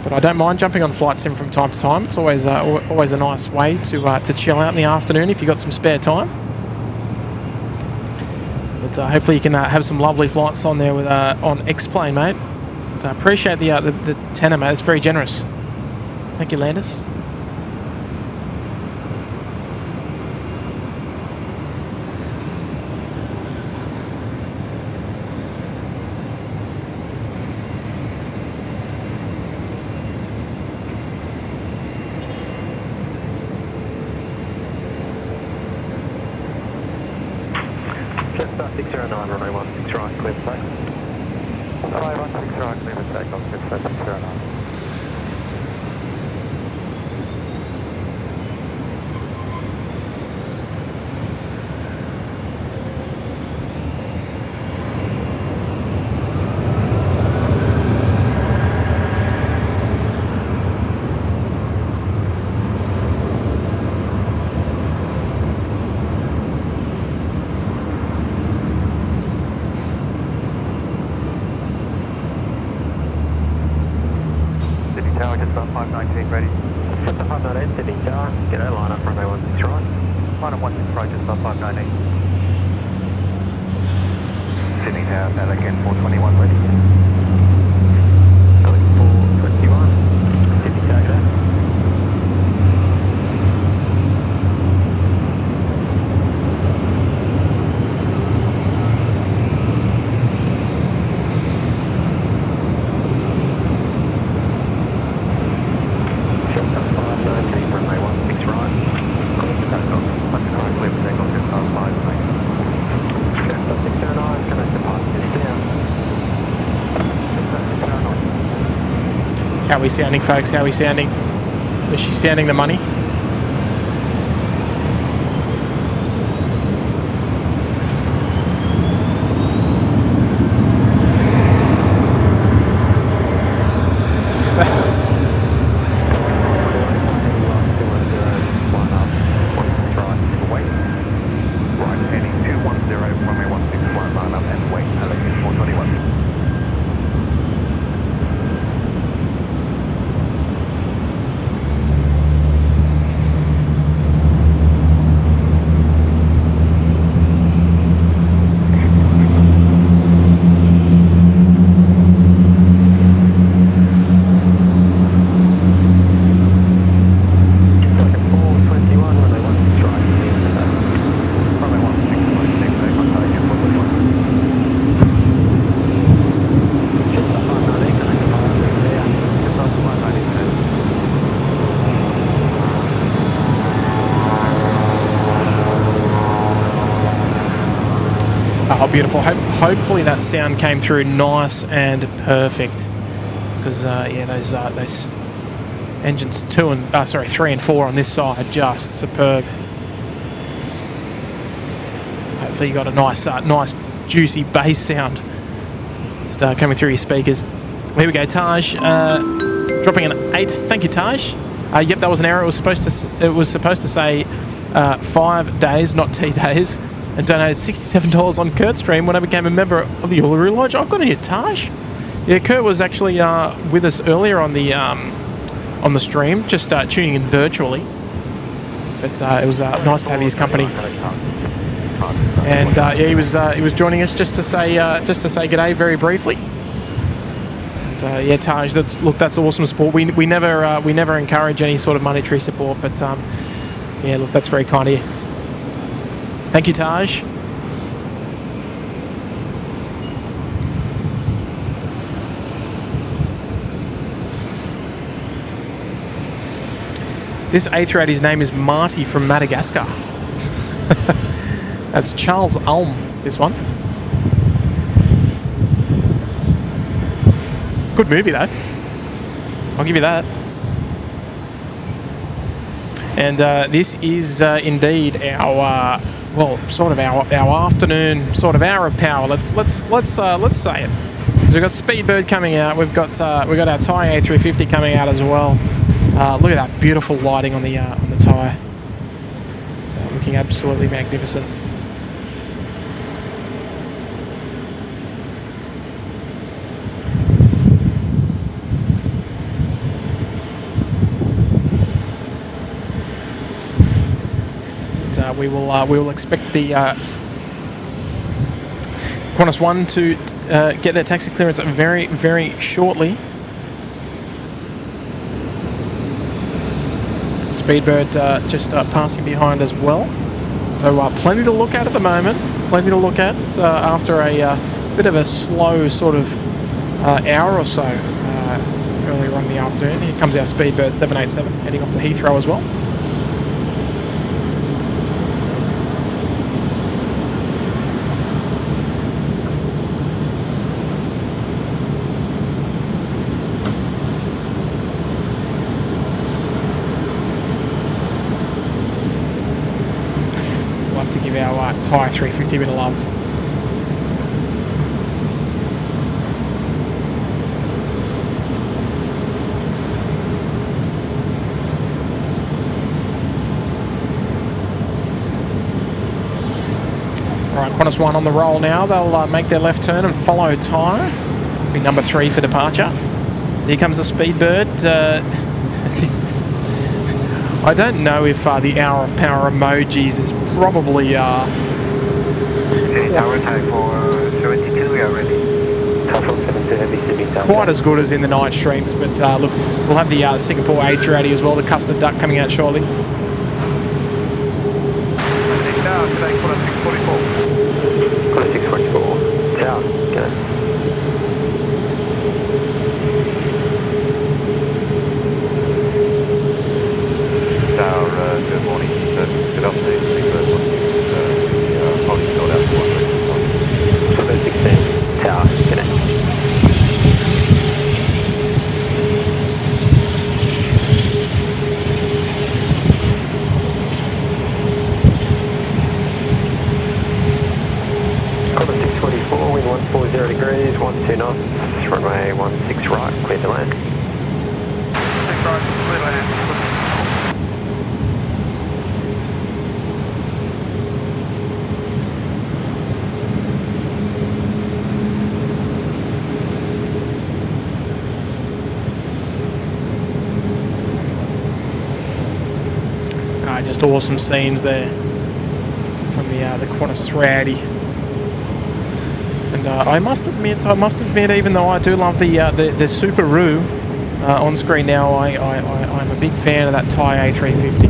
But I don't mind jumping on flight sim from time to time. It's always a nice way to chill out in the afternoon if you've got some spare time. But hopefully you can have some lovely flights on there with on X-Plane, mate. But I appreciate the tenner, mate. It's very generous. Thank you, Landis. Custard 609, runway 16 right, clear for takeoff. Runway 16 right, clear for takeoff, Custard 609. Tower, just about 519, ready. Just about 519, Sydney Tower. G'day, line up, runway 16 right. Line up 16 right, just about 519. Sydney Tower, Pelican 421, ready. Pelican 421, Sydney Tower, g'day. How are we sounding, folks? How are we sounding? Is she sounding the money? Oh, beautiful. Hopefully that sound came through nice and perfect. Because, yeah, those engines 3 and 4 on this side, just superb. Hopefully you got a nice juicy bass sound just coming through your speakers. Here we go, Taj, dropping an 8. Thank you, Taj. Yep, that was an error. It was supposed to say 5 days, not T days, and donated $67 on Kurt's stream when I became a member of the Uluru Lodge. I've got it here, Taj. Yeah, Kurt was actually with us earlier on the stream, just tuning in virtually. But it was nice to have his company. And yeah, he was joining us just to say g'day very briefly. And yeah, Taj, that's awesome support. We never encourage any sort of monetary support, but yeah, look, that's very kind of you. Thank you, Taj. This A380's name is Marty from Madagascar. That's Charles Ulm, this one. Good movie, though. I'll give you that. And this is indeed our well, sort of our afternoon sort of hour of power. Let's say it. So we've got Speedbird coming out. We've got our Thai A350 coming out as well. Look at that beautiful lighting on the Thai. Looking absolutely magnificent. We will expect the Qantas 1 to get their taxi clearance very, very shortly. Speedbird just passing behind as well. So plenty to look at the moment. Plenty to look at after a bit of a slow sort of hour or so earlier on in the afternoon. Here comes our Speedbird 787 heading off to Heathrow as well. Our Thai 350 bit of love. Alright, Qantas 1 on the roll now. They'll make their left turn and follow Thai. Be number 3 for departure. Here comes the Speedbird. I don't know if the hour of power emojis is probably hour time for 72, we are ready. Quite as good as in the night streams, but look, we'll have the Singapore A380 as well, the Custard duck coming out shortly. Now, today, Qantas 644. Qantas 644. Yeah, go. Good morning, good afternoon, Speedbird. Holding short out for 16, tower, connect. Qantas 644, wind 140 degrees, 12 knots, runway 16 right, clear to land. 6 right, clear to land. Just awesome scenes there from the Qantas 380. And I must admit, even though I do love the Subaru on screen now, I'm a big fan of that Thai A350.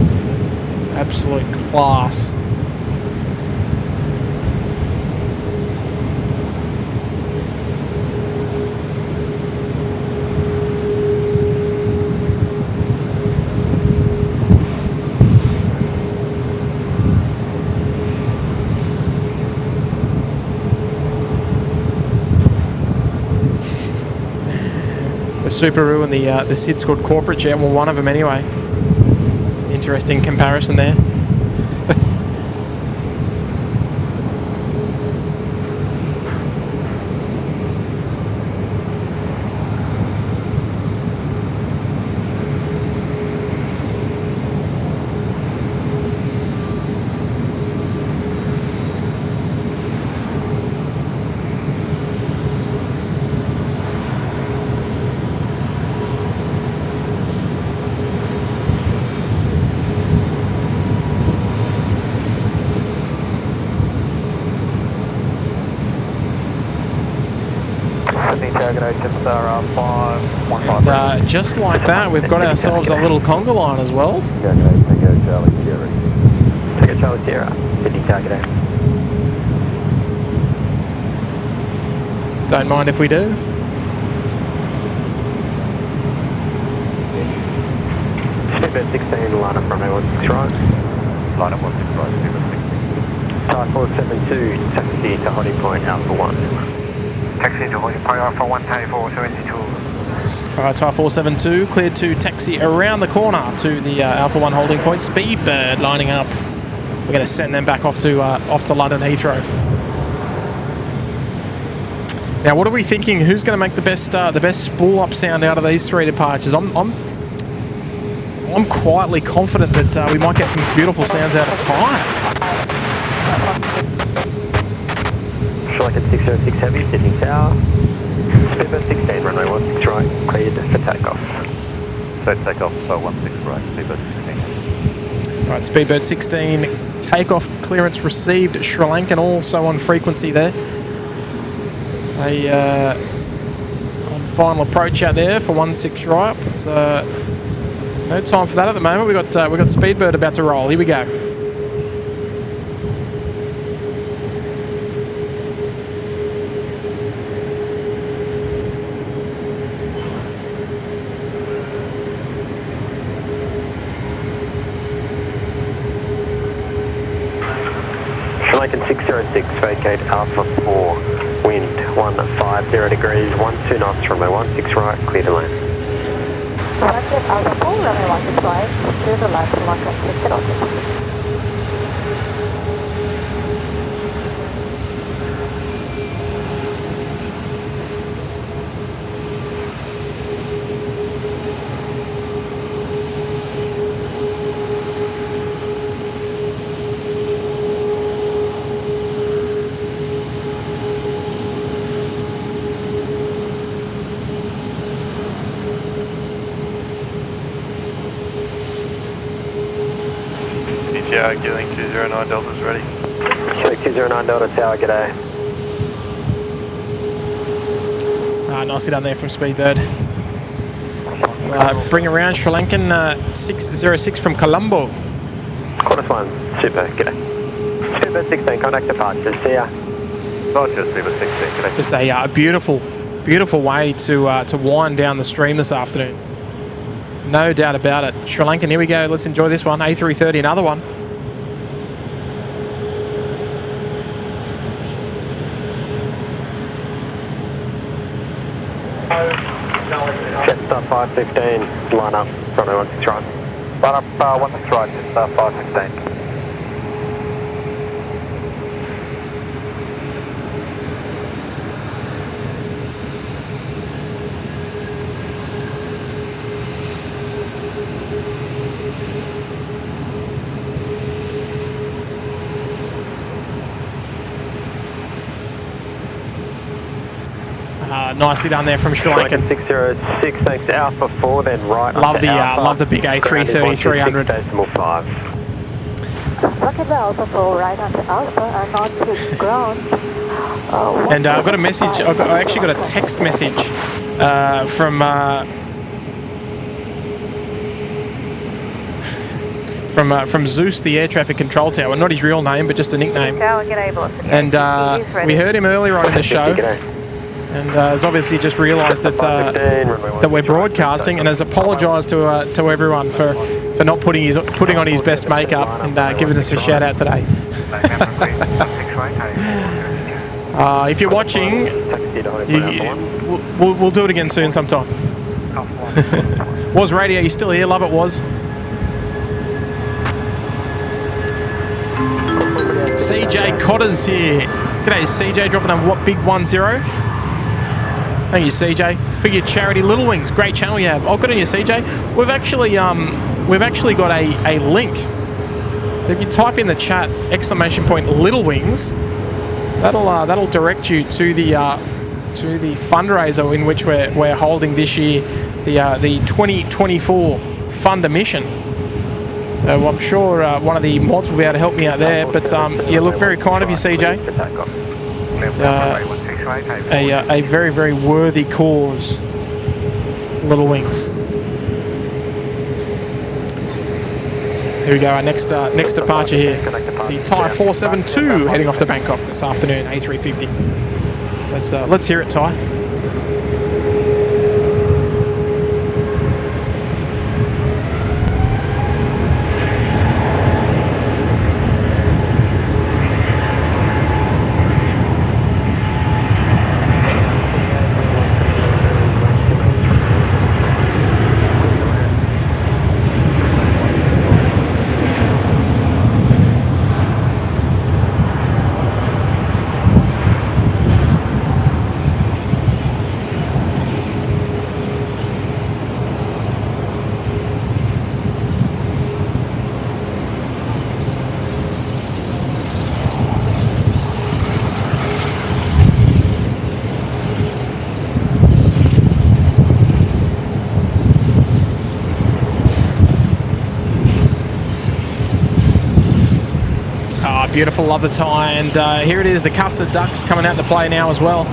Absolute class. Subaru and the SydSquad corporate jet. Well, one of them anyway. Interesting comparison there. And just like that, we've got ourselves a little conga line as well. Take a Charlie Sierra, Sydney target out. Don't mind if we do. Speedbird 16, line up runway 16 right. Line up 16 right, Speedbird 16. Type 472, taxi to holding point, Alpha 1. Taxi to holding point, Alpha 1, Type 472. Alright, Type 472, cleared to taxi around the corner to the Alpha 1 holding point. Speedbird lining up. We're going to send them back off to London Heathrow. Now, what are we thinking? Who's going to make the best spool up sound out of these three departures? I'm quietly confident that we might get some beautiful sounds out of Ty. Like at 606 heavy, Sydney Tower. Speedbird 16, runway 16 right, cleared for takeoff. So takeoff, 16 right, Speedbird 16. Right, Speedbird 16, takeoff clearance received. Sri Lankan also on frequency there. On final approach out there for 16 right, but no time for that at the moment. We got Speedbird about to roll. Here we go. Lincoln 606, vacate Alpha 4, wind 150 degrees, 12 knots, runway 16 right, clear to land. Roger, Alpha 4, runway 16 right, clear to land, Lincoln 606. Tower, Geeling 209 Delta's ready. Check 209 Delta Tower, g'day. Nicely done there from Speedbird. Bring around Sri Lankan 606 from Colombo. Qantas 1, super, g'day. Speedbird 16, contact departure, see ya. Roger, Speedbird 16, g'day. Just a beautiful way to wind down the stream this afternoon. No doubt about it. Sri Lankan, here we go. Let's enjoy this one. A330, another one. Jetstar 515, line up, runway 16 right. Line up 16 right, Jetstar 515. Nicely done there from Sri Lankan. 606, thanks to Alpha 4, then right. Love the big A330 300. Decimal 5. Rocket Alpha 4, right onto Alpha and on to ground. And I've got a message. I actually got a text message from Zeus, the air traffic control tower. Not his real name, but just a nickname. Tower, g'day, boss. And we heard him earlier on in the show. And has obviously just realised that we're broadcasting, and has apologised to everyone for not putting on his best makeup and giving us a shout out today. If you're watching, we'll do it again soon sometime. Was radio, you still here? Love it, was. CJ Cotter's here. G'day, CJ, dropping a what big 10. Thank you, CJ. For your charity Little Wings, great channel you have. Oh, good on you, CJ. We've actually got a link. So if you type in the chat !! Little Wings, that'll direct you to the fundraiser in which we're holding this year, the 2024 Fund a Mission. So I'm sure one of the mods will be able to help me out there. But you look very kind of you, CJ. It's a very, very worthy cause, Little Wings. Here we go, our next departure here. The Thai 472 heading off to Bangkok this afternoon, A350. Let's hear it, Ty. Beautiful, love the Thai, and here it is, the Custard Ducks coming out to play now as well.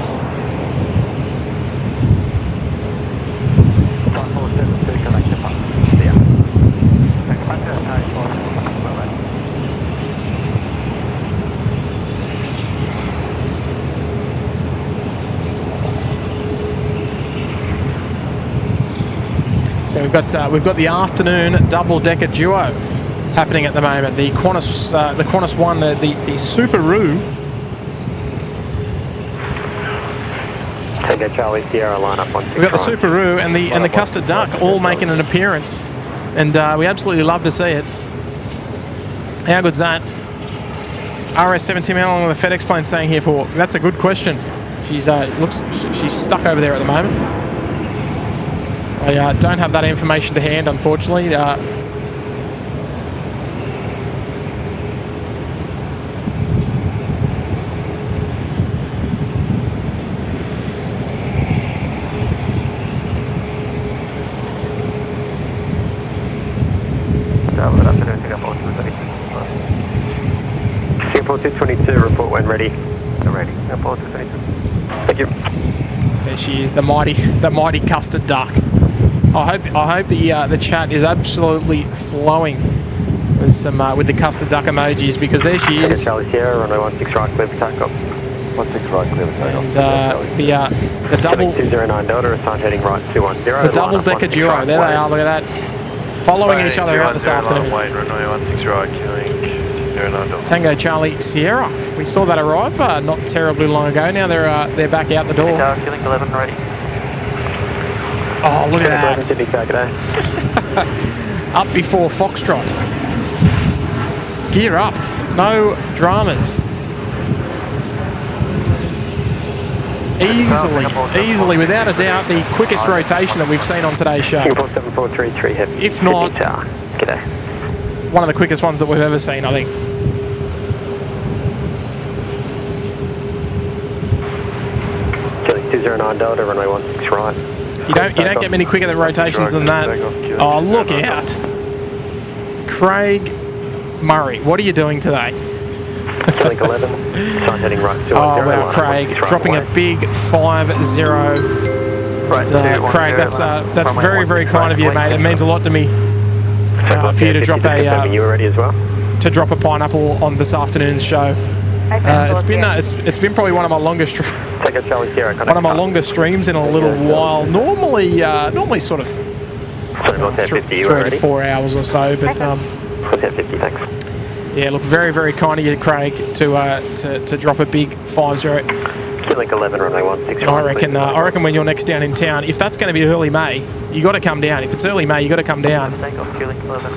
So we've got the afternoon double-decker duo happening at the moment. The Qantas one, the Subaru. Take a Charlie Sierra line up on. We've got the Subaru and the Custard Duck all making an appearance, and we absolutely love to see it. How good's that? RS-17, how long will the FedEx plane staying here for? That's a good question. She's stuck over there at the moment. I don't have that information to hand, unfortunately. Singapore 222, report when ready. Ready. Singapore 222. Thank you. There she is, the mighty Custard Duck. I hope the chat is absolutely flowing with some with the Custard Duck emojis, because there she is. Charlie Sierra, runway 16 right, clear for takeoff. 16 right, clear for takeoff. And the double 209 Delta, assigned heading right 210. The double decker duo, right, there they are. Look at that, following each other out this afternoon. Wait, runway 16 right, queuing. Tango Charlie Sierra. We saw that arrive not terribly long ago. Now they're back out the door. Killing 11 ready. Oh, look at that. Up before Foxtrot. Gear up. No dramas. Easily, without a doubt, the quickest rotation that we've seen on today's show. 7433 heavy. If not, G'day. One of the quickest ones that we've ever seen, I think. Chilling 209 Delta, runway 16 right. You don't get many quicker rotations than that. Oh, look out. Craig Murray, what are you doing today? Chilling 11, sign heading right 210. Oh, wow, Craig, dropping a big 5-0. Craig, that's very, very kind of you, mate. It means a lot to me for you to drop a pineapple on this afternoon's show. It's been probably one of my longest streams in a little while. Normally sort of 3 to 4 hours or so, but 50, thanks. Yeah, look, very, very kind of you, Craig, to drop a big 5-0. Link 11, runway 16 right. I reckon when you're next down in town, if that's going to be early May, you got to come down. If it's early May, you got to come down. Takeoff, Link 11,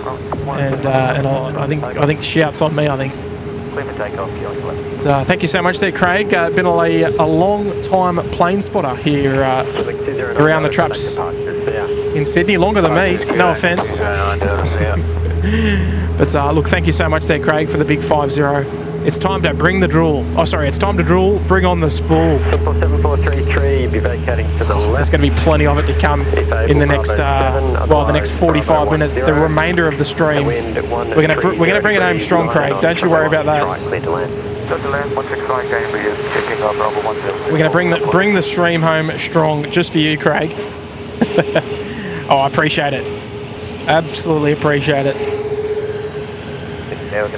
And I think shouts on me. I think. Clear for takeoff, Link 11. Thank you so much there, Craig. Been a long time plane spotter here around the traps in Sydney, longer than me. No offence. But look, thank you so much there, Craig, for the big 5-0. It's time to bring the drool. Oh, sorry, it's time to drool. Bring on the spool. 7433, be vacating to the left. There's going to be plenty of it to come in the next, the next 45 minutes. The remainder of the stream. We're going to bring it home strong, Craig. Don't you worry about that. We're going to bring the stream home strong just for you, Craig. Oh, I appreciate it. Absolutely appreciate it. It's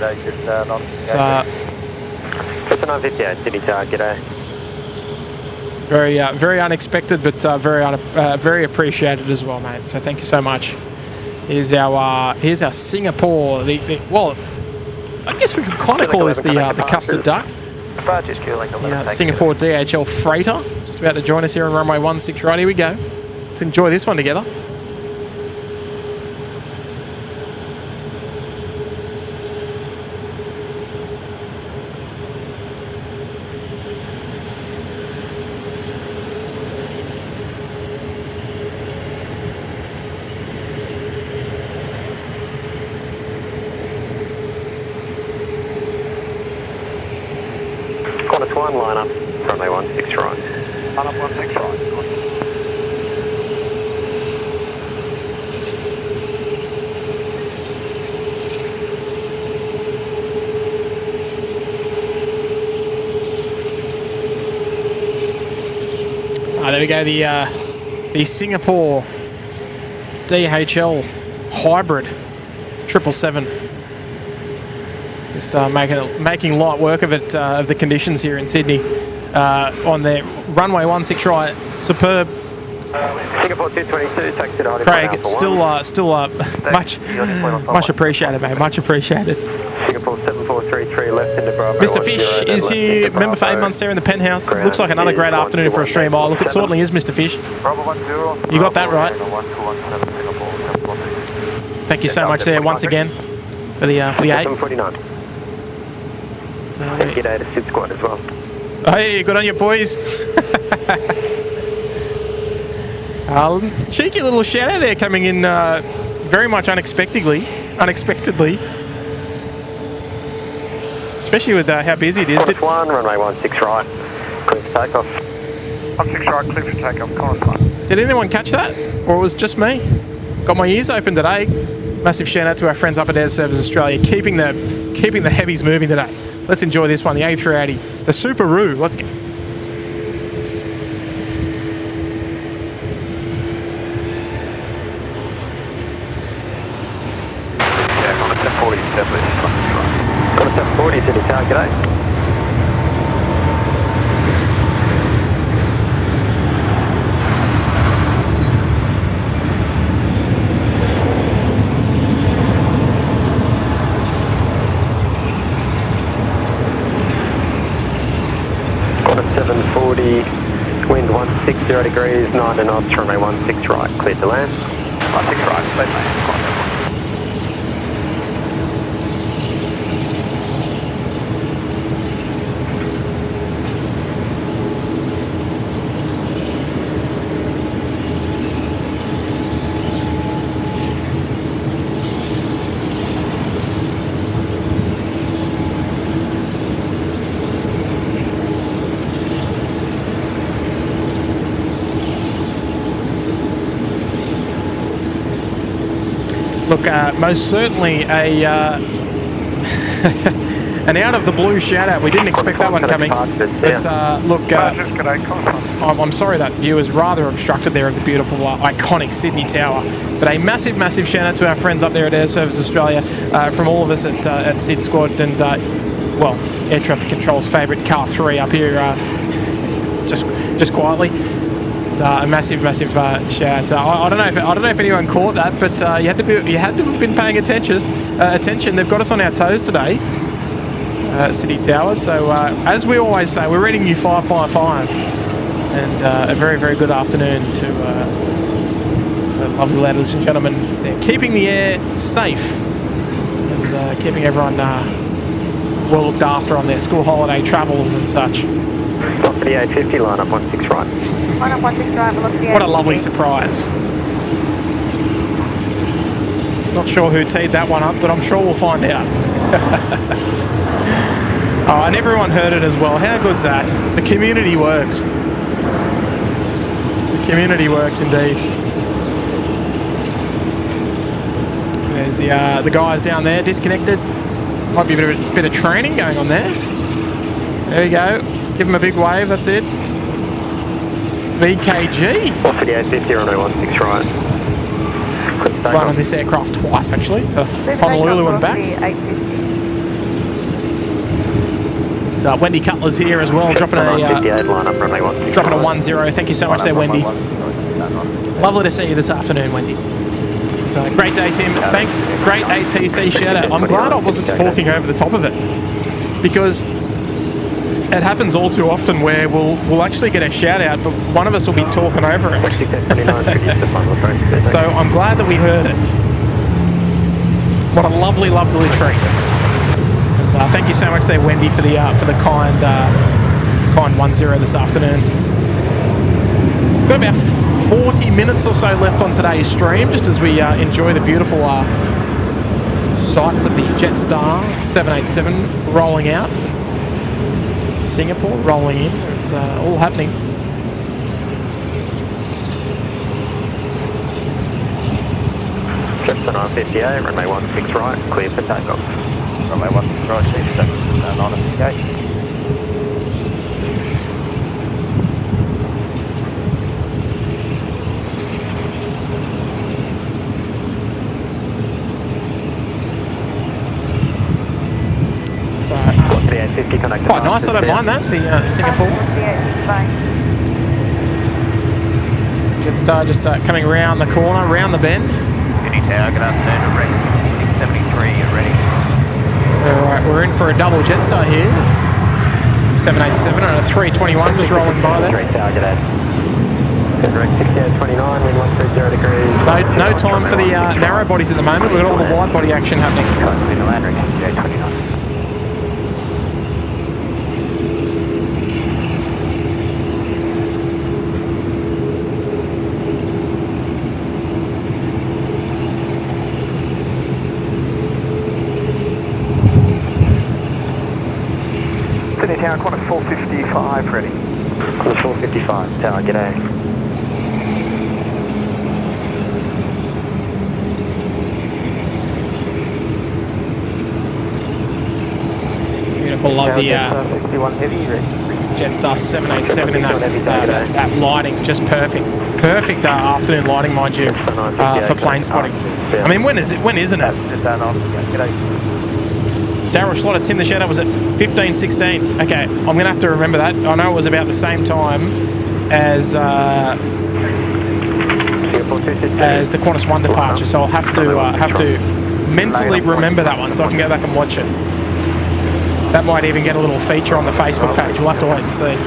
958, City Tower, g'day. Very unexpected, but very appreciated as well, mate. So thank you so much. Here's our Singapore. Well, I guess we could kind of call this the Custard Duck. Singapore DHL freighter. Just about to join us here on runway 16 right. Here we go. Let's enjoy this one together. Qantas 1, line up, runway 16 right. Line up 16 right. There we go, the Singapore DHL hybrid 777. Just making light work of it, of the conditions here in Sydney. On their runway 16 right, superb. Singapore 222, taxi to Craig, still much appreciated, mate. Much appreciated. Singapore 7433, left into Bravo. Mr. Fish is here, member for 8 months there in the penthouse. Looks like another great afternoon for a stream. Oh, look, it certainly is, Mr. Fish. You got that right. Thank you so much there once again for the 8. 749. G'day to SydSquad as well. Hey, good on you, boys. Cheeky little shout out there coming in very much unexpectedly. Especially with how busy it is. Qantas 1, runway 16 right. Clear for takeoff. 16 right, clear for takeoff, Qantas 1. Did anyone catch that? Or it was just me? Got my ears open today. Massive shout out to our friends up at Air Service Australia, keeping the heavies moving today. Let's enjoy this one, the A380, the Super-Roo. Let's go. Yeah, Qantas 740, established, Qantas right. Qantas 740, City Tower, g'day. Qantas 740, wind 160 degrees, 90 knots, runway 16 right, cleared to land. 16 right, cleared land. Look, most certainly an out of the blue shout out. We didn't expect that one coming. But look, I'm sorry that view is rather obstructed there of the beautiful, iconic Sydney Tower. But a massive, massive shout out to our friends up there at Air Service Australia, from all of us at SydSquad and well, Air Traffic Control's favourite car 3 up here, just quietly. A massive, massive shout. I don't know if anyone caught that, but you had to have been paying attention. They've got us on our toes today. City Towers. So as we always say, we're reading you 5 by 5, and a very, very good afternoon to the lovely ladies and gentlemen. They're keeping the air safe and keeping everyone well looked after on their school holiday travels and such. Stop for the A350, line up 16 right. Line up 16 right, velocity. What a lovely surprise. Not sure who teed that one up, but I'm sure we'll find out. Oh, and everyone heard it as well. How good's that? The community works. The community works indeed. There's the guys down there disconnected. Might be a bit of training going on there. There we go. Give them a big wave. That's it. VKG. Off for the A350, runway 16 right. Flown on this aircraft twice actually, to Honolulu and back. It's, Wendy Cutler's here as well, dropping a 10. Thank you so much there, Wendy. Lovely to see you this afternoon, Wendy. It's a great day, Tim. Thanks. Great ATC shout out. I'm glad I wasn't talking over the top of it, because it happens all too often where we'll actually get a shout out, but one of us will be talking over it. So I'm glad that we heard it. What a lovely, lovely treat. And thank you so much there, Wendy, for the kind 10 this afternoon. Got about 40 minutes or so left on today's stream, just as we enjoy the beautiful sights of the Jetstar 787 rolling out. Singapore rolling in. It's all happening. Jetstar 958, runway 16 right, clear for takeoff. Runway 16 right, clear for takeoff. Non-engaged. Quite nice, I don't mind that, the Singapore. Jetstar just coming around the corner, round the bend. Sydney Tower, good afternoon, direct 673, you're ready. Alright, we're in for a double Jetstar here. 787 and a 321 just rolling by there. Direct 6829, wind 130 degrees. No time for the narrow bodies at the moment, we've got all the wide body action happening. Sydney Tower, Qantas 455, ready. Qantas 455, Tower, g'day. Beautiful, love the Jetstar 787 in that lighting, just perfect. Perfect afternoon lighting, mind you, for plane spotting. I mean, when isn't it? Daryl Schlotter, Tim the Shadow was at 15:16. Okay, I'm going to have to remember that. I know it was about the same time as the Qantas 1 departure, so I'll have to mentally remember that one so I can go back and watch it. That might even get a little feature on the Facebook page. We'll have to wait and see.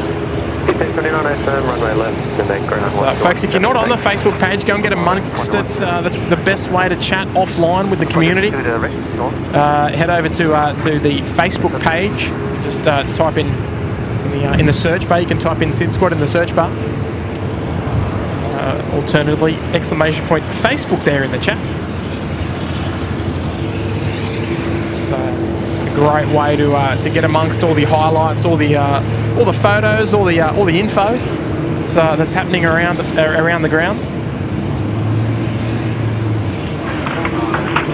So, folks, if you're not on the Facebook page, go and get amongst it. That's the best way to chat offline with the community. Head over to the Facebook page. Just type in the search bar. You can type in SydSquad in the search bar. Alternatively, exclamation point Facebook there in the chat. It's a great way to get amongst all the highlights, all the photos, all the info that's happening around the grounds.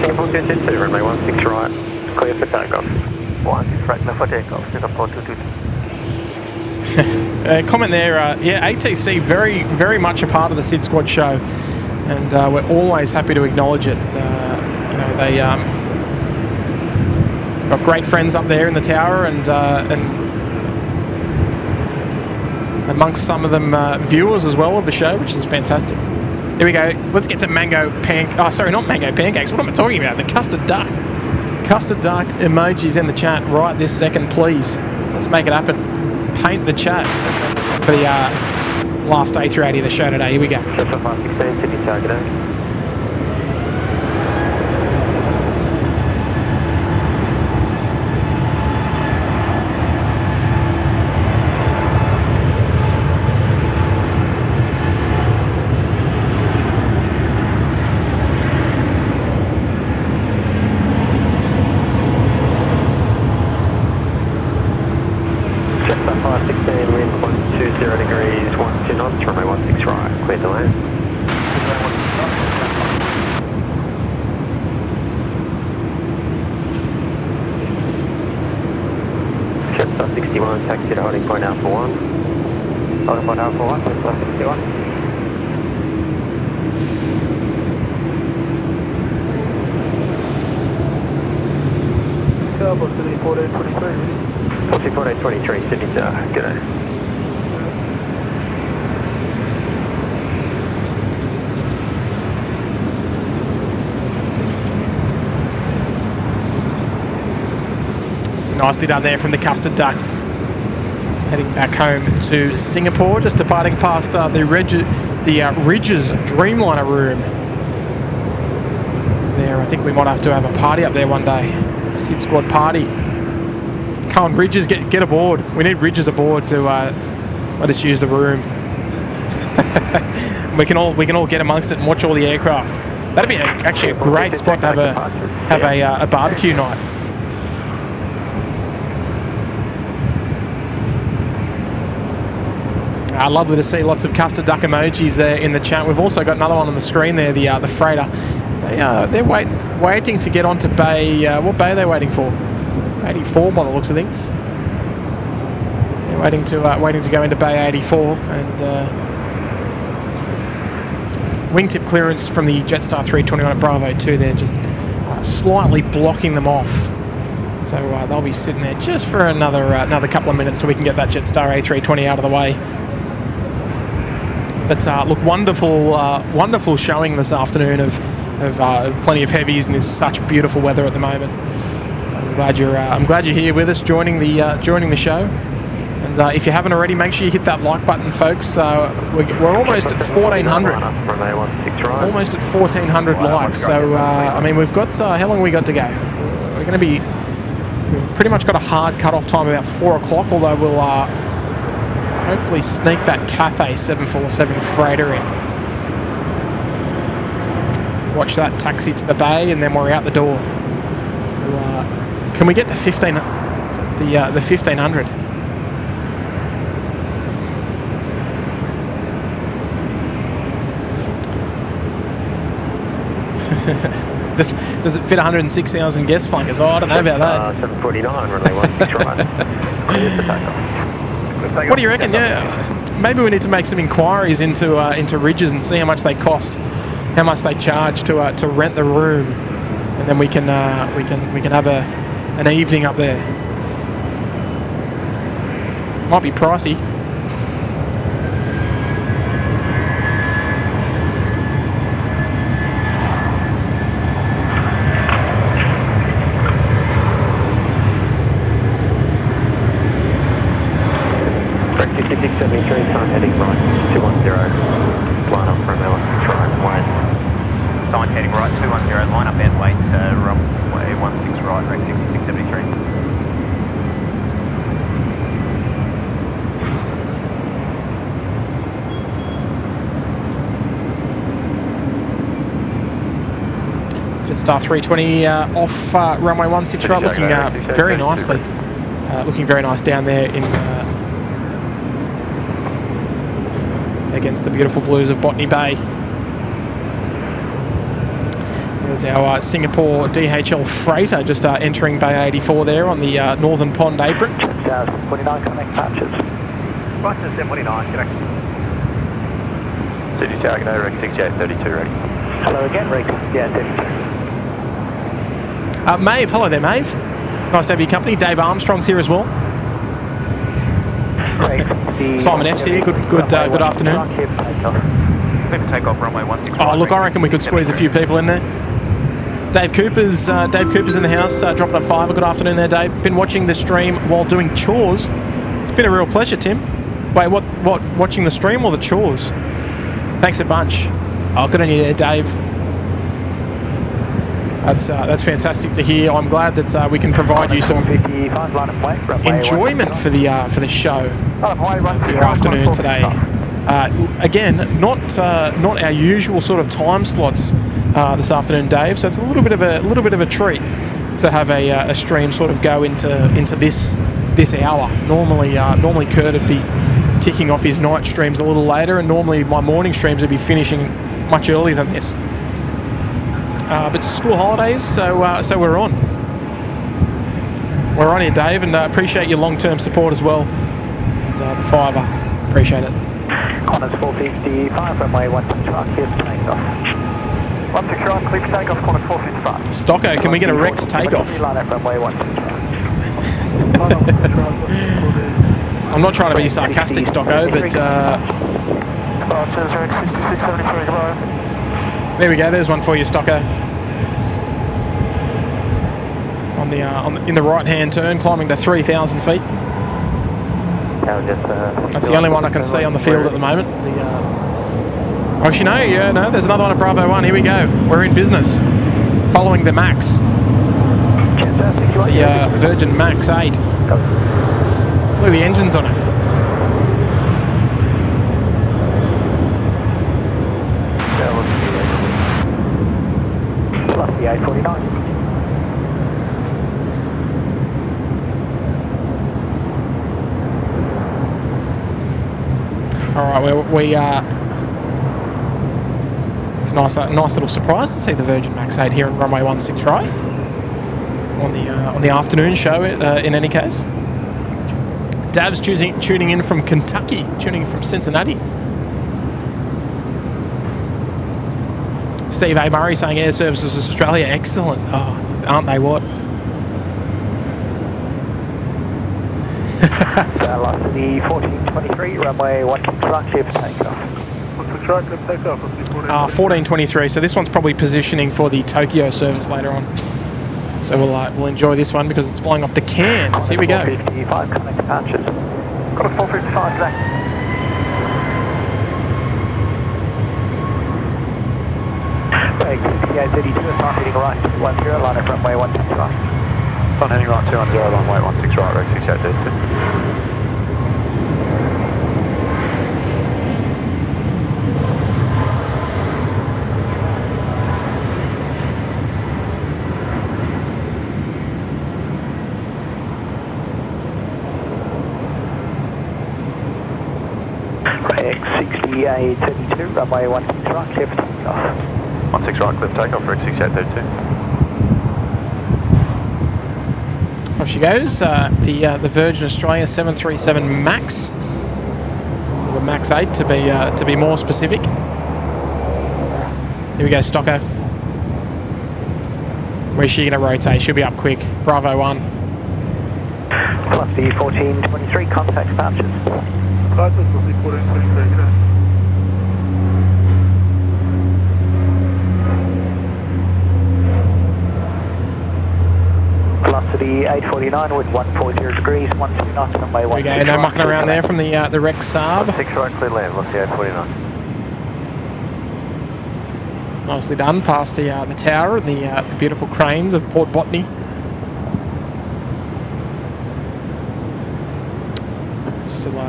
Singapore 222, runway 16 right, clear for takeoff. 16 right, clear for takeoff, Singapore 222. Comment there, yeah, ATC very, very much a part of the SydSquad show, and we're always happy to acknowledge it. They got great friends up there in the tower, and amongst some of them viewers as well of the show, which is fantastic. Here we go. Let's get to mango not mango pancakes. What am I talking about? The custard duck. Custard Dark emojis in the chat right this second, please. Let's make it happen. Paint the chat for the last A380 of the show today. Here we go. 516, Sydney target A. Taxi to holding point Alpha 1. Holding point Alpha 1, plus 61. Cabo, Sydney 4823. 4823, Sydney Tower, g'day. Nicely done there from the Custard Duck. Heading back home to Singapore, just departing past the Ridges Dreamliner room. There, I think we might have to have a party up there one day. SydSquad party. Come on, Ridges, get aboard. We need Ridges aboard to let us use the room. we can all get amongst it and watch all the aircraft. That'd be actually a great spot to have a barbecue night. Lovely to see lots of Custard Duck emojis there in the chat. We've also got another one on the screen there, the freighter. They're waiting to get onto bay. What bay are they waiting for? 84 by the looks of things. They're waiting to go into bay 84, and wingtip clearance from the Jetstar 321 at Bravo 2. They're just slightly blocking them off. So they'll be sitting there just for another couple of minutes till we can get that Jetstar A320 out of the way. But look, wonderful showing this afternoon of plenty of heavies in this such beautiful weather at the moment. So I'm glad you're here with us, joining the show. And if you haven't already, make sure you hit that like button, folks. We're almost at 1,400. Almost at 1,400 likes. So I mean, we've got how long have we got to go? We've pretty much got a hard cut-off time about 4 o'clock. Although we'll hopefully sneak that Cathay 747 freighter in. Watch that taxi to the bay, and then we're out the door. Can we get the 1500? Does it fit 106,000 guest flankers? Oh, I don't know about that. 749, runway 16 right. Clear for takeoff. What do you reckon? Yeah, maybe we need to make some inquiries into Ridges and see how much they cost, how much they charge to rent the room, and then we can have an evening up there. Might be pricey. Time heading right, 210, line up from L6 right, wait. Sign heading right, 210, line up and wait, runway 16 right, rate 6673. Jetstar 320 off runway 16 right, looking very nicely. Looking very nice down there in against the beautiful blues of Botany Bay. There's our Singapore DHL freighter just entering Bay 84 there on the Northern Pond apron. 29 connect patches. Right to 729, correct. City Tower, good day, Rex 6832 ready. Hello again, Rex 6832. Maeve, hello there, Maeve. Nice to have your company. Dave Armstrong's here as well. Great. Simon F's here. Good afternoon. Clear for takeoff, runway 16 right. Oh, look, I reckon we could squeeze a few people in there. Dave Cooper's in the house, dropping a $5. Good afternoon there, Dave. Been watching the stream while doing chores. It's been a real pleasure, Tim. Wait, what? Watching the stream or the chores? Thanks a bunch. Oh, good on you there, Dave. That's fantastic to hear. I'm glad that we can provide you some enjoyment for the show for your afternoon today. Again, not our usual sort of time slots this afternoon, Dave. So it's a little bit of a treat to have a stream sort of go into this hour. Normally Kurt would be kicking off his night streams a little later, and normally my morning streams would be finishing much earlier than this. But school holidays, so we're on. We're on here, Dave, and appreciate your long-term support as well. And, the $5, appreciate it. Qantas 455, runway 16 right, here's takeoff. 16 right, clear for takeoff, Qantas 455. Stocko, can we get a Rex takeoff? Runway 16 I'm not trying to be sarcastic, Stocko, but there we go. There's one for you, Stocko. In the right-hand turn, climbing to 3,000 feet. That's the only one I can see on the field at the moment. Actually, no, there's another one at Bravo 1. Here we go. We're in business. Following the Max. The Virgin Max 8. Look at the engines on it. Plus the A380. All right, it's a nice little surprise to see the Virgin Max 8 here in runway 16 right on the afternoon show. In any case, Dav's tuning in from Kentucky, tuning in from Cincinnati. Steve A. Murray saying Air Services Australia, excellent. Oh, aren't they what? Velocity 1423, runway 16 right, clear for takeoff. 16 right, clear for takeoff. 1423, so this one's probably positioning for the Tokyo service later on. So we'll enjoy this one because it's flying off to Cairns. Here we go. 455, connect departures. Got a 455 today. Break 6832, it's not heading right, 10, line up runway 16 right. It's on heading right 210, runway 16 right, Rex 6832. Rex 6832, runway 16 right, clear for takeoff. 16 right, clear for takeoff, Rex 6832. Off she goes. The Virgin Australia 737 Max, the Max 8 to be more specific. Here we go, Stocko. Where's she going to rotate? She'll be up quick. Bravo 1. Plus the 1423, contact departures. Velocity 849 with 140 degrees, 12 knots, runway 16 right. There we go, no mucking around there from the Rex Saab. 16 right, clear land, velocity 849. Nicely done, past the tower and the beautiful cranes of Port Botany.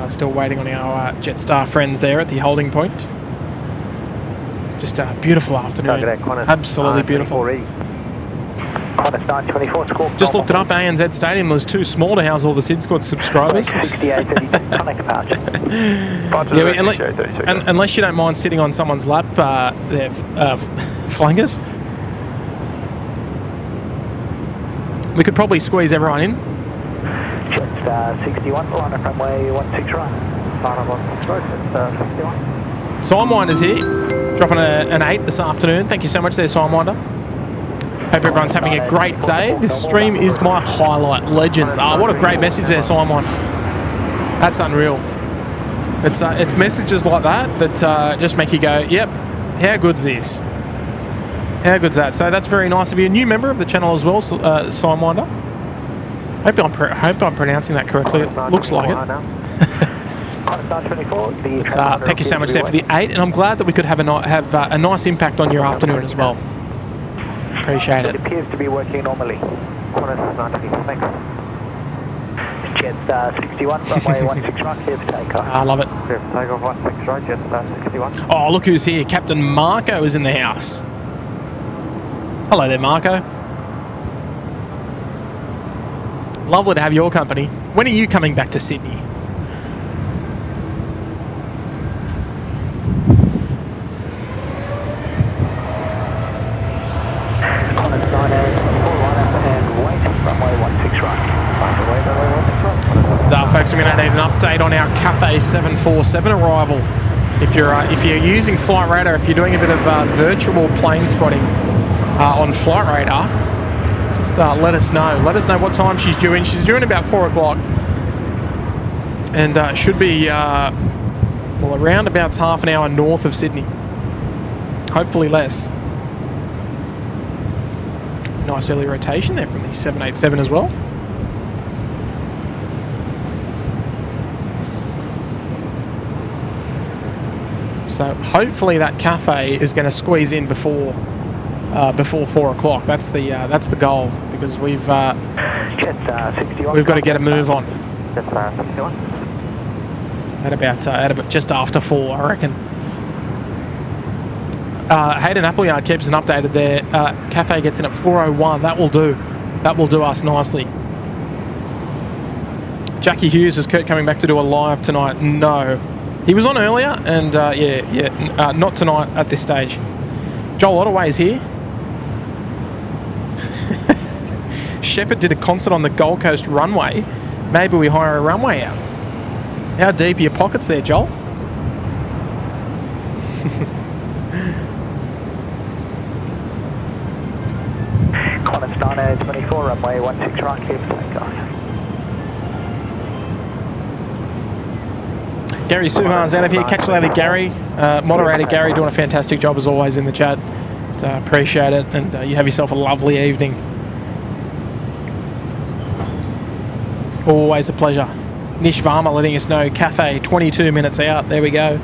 Still waiting on our Jetstar friends there at the holding point. Just a beautiful afternoon. Absolutely beautiful. Qantas 924, score. Just looked it up, ANZ Stadium was too small to house all the SydSquad subscribers. 6832, connect departure. Unless you don't mind sitting on someone's lap, they're flangers. We could probably squeeze everyone in. Jetstar 61, line up runway 16 right. Final one, 61. Simewinder's here, dropping an 8 this afternoon. Thank you so much there, Simewinder. Hope everyone's having a great day. This stream is my highlight. Legends. What a great message there, Simon. That's unreal. It's messages like that just make you go, yep, how good's this? How good's that? So that's very nice of you. A new member of the channel as well, Sidewinder. Hope I'm pronouncing that correctly. It looks like it. Thank you so much there for the 8, and I'm glad that we could have a nice impact on your afternoon as well. Appreciate it. It appears to be working normally. Thanks. Jet 61, runway 16 right, clear for takeoff. I love it. Clear for takeoff, 16 right, Jet 61. Oh, look who's here. Captain Marco is in the house. Hello there, Marco. Lovely to have your company. When are you coming back to Sydney? Folks, I'm going to need an update on our Cathay 747 arrival. If you're using Flight Radar, if you're doing a bit of virtual plane spotting on Flight Radar, just let us know. Let us know what time she's due in. She's due in about 4 o'clock, and should be well, around about half an hour north of Sydney. Hopefully less. Nice early rotation there from the 787 as well. So hopefully that Cathay is going to squeeze in before 4 o'clock. That's the goal, because we've got to get a move on. At about just after 4, I reckon. Hayden Appleyard keeps an updated there. Cathay gets in at 4:01. That will do. That will do us nicely. Jackie Hughes, is Kurt coming back to do a live tonight? No. He was on earlier, and not tonight at this stage. Joel Ottaway's here. Shepard did a concert on the Gold Coast runway. Maybe we hire a runway out. How deep are your pockets there, Joel? Qantas 924, runway 16 right, clear for takeoff. Gary Suhan's out of here. Catch you later, Gary. Moderator Gary doing a fantastic job as always in the chat. Appreciate it, and you have yourself a lovely evening. Always a pleasure. Nish Varma letting us know Cathay 22 minutes out. There we go.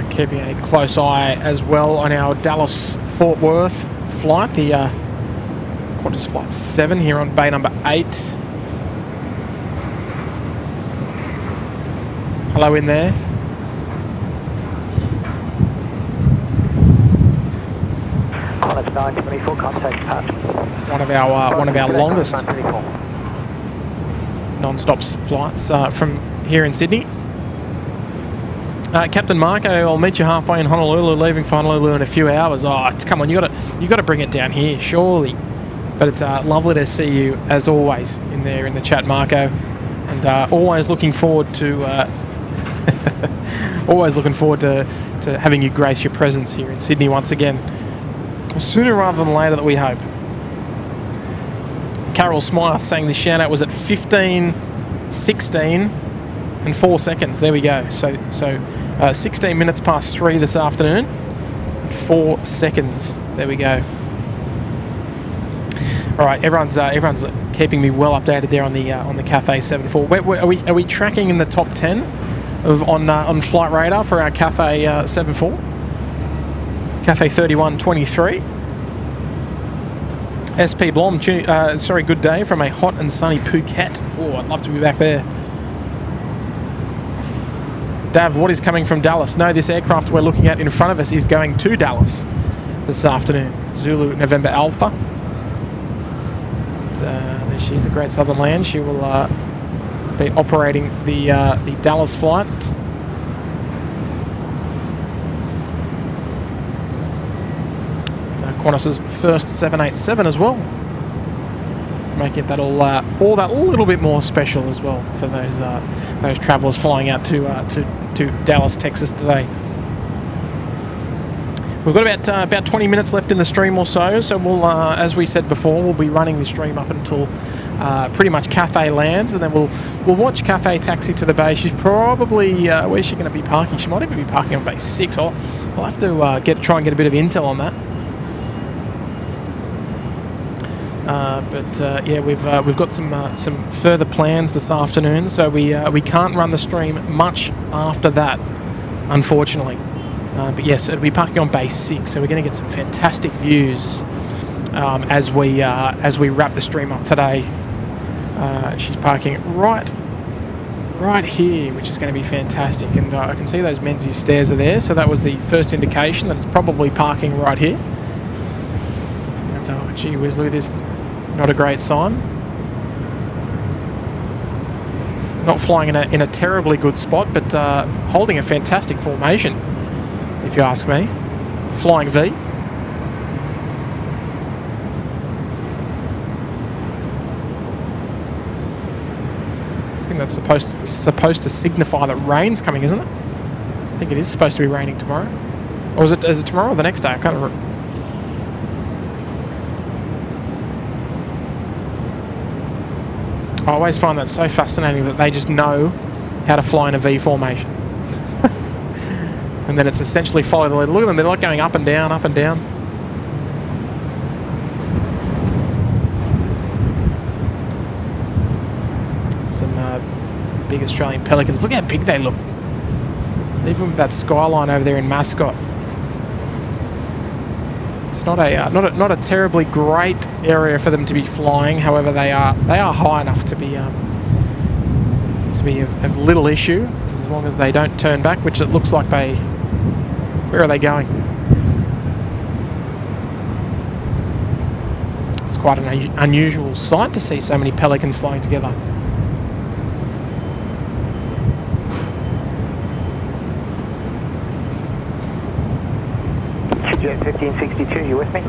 Keeping a close eye as well on our Dallas-Fort Worth flight, the Qantas Flight 7 here on bay number 8. Hello in there. Qantas 924, contact departure. One of our longest non-stop flights from here in Sydney. Captain Marco, I'll meet you halfway in Honolulu, leaving for Honolulu in a few hours. Oh, come on, you got to bring it down here, surely. But it's lovely to see you as always in there in the chat, Marco, and always looking forward to to having you grace your presence here in Sydney once again, sooner rather than later, that we hope. Carol Smythe saying the shout out was at 15:16 and 4 seconds. There we go. So 16 minutes past 3 this afternoon, 4 seconds. There we go. All right, everyone's keeping me well updated there on the Cathay 747. Are we tracking in the top 10 on Flight Radar for our Cathay 74? Cathay 3123. SP Blom, good day from a hot and sunny Phuket. Oh, I'd love to be back there. Dav, what is coming from Dallas? No, this aircraft we're looking at in front of us is going to Dallas this afternoon. Zulu November Alpha. There she is, the Great Southern Land. She will be operating the Dallas flight. Qantas's first 787 as well, making that all that little bit more special as well for those travellers flying out to Dallas, Texas today. We've got about 20 minutes left in the stream or so, so we'll, as we said before, we'll be running the stream up until pretty much Cathay lands, and then we'll watch Cathay taxi to the base. She's probably where's she going to be parking? She might even be parking on base 6. We'll have to try and get a bit of intel on that. Yeah, we've got some further plans this afternoon, so we can't run the stream much after that, unfortunately. But yes, it'll be parking on base 6, so we're going to get some fantastic views as we wrap the stream up today. She's parking right here, which is going to be fantastic, and I can see those Menzies stairs are there, so that was the first indication that it's probably parking right here. And gee whiz, look at this. Not a great sign. Not flying in a terribly good spot, but holding a fantastic formation, if you ask me. Flying V. I think that's supposed to signify that rain's coming, isn't it? I think it is supposed to be raining tomorrow. Or is it tomorrow or the next day? I can't remember. I always find that so fascinating that they just know how to fly in a V formation. And then it's essentially follow the lead. Look at them, they're like going up and down, up and down. Some big Australian Pelicans. Look how big they look. Even with that skyline over there in Mascot. It's not a terribly great area for them to be flying. However, they are high enough to be of little issue as long as they don't turn back, which it looks like they. Where are they going? It's quite an unusual sight to see so many Pelicans flying together. Jet 1562, you with me?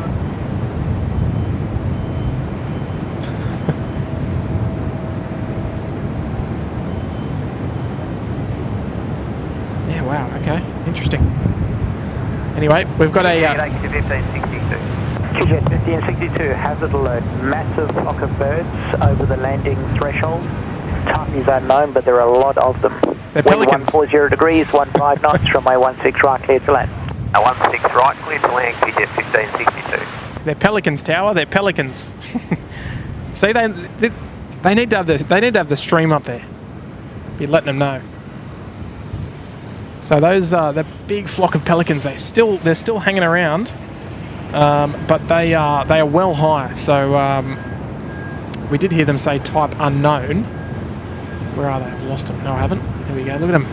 Yeah, wow, okay, interesting. Anyway, we've got a... Jet 1562, hazard alert, massive flock of birds over the landing threshold. Type is unknown, but there are a lot of them. They're Pelicans. 140 degrees, 15 knots from my 16 right, clear to land. 16 right, clear to land, Jet 1562. They're Pelicans, Tower. They're Pelicans. See, they need to have the stream up there. Be letting them know. So those the big flock of Pelicans, they're still hanging around, but they are well high. So we did hear them say type unknown. Where are they? I've lost them. No, I haven't. There we go. Look at them.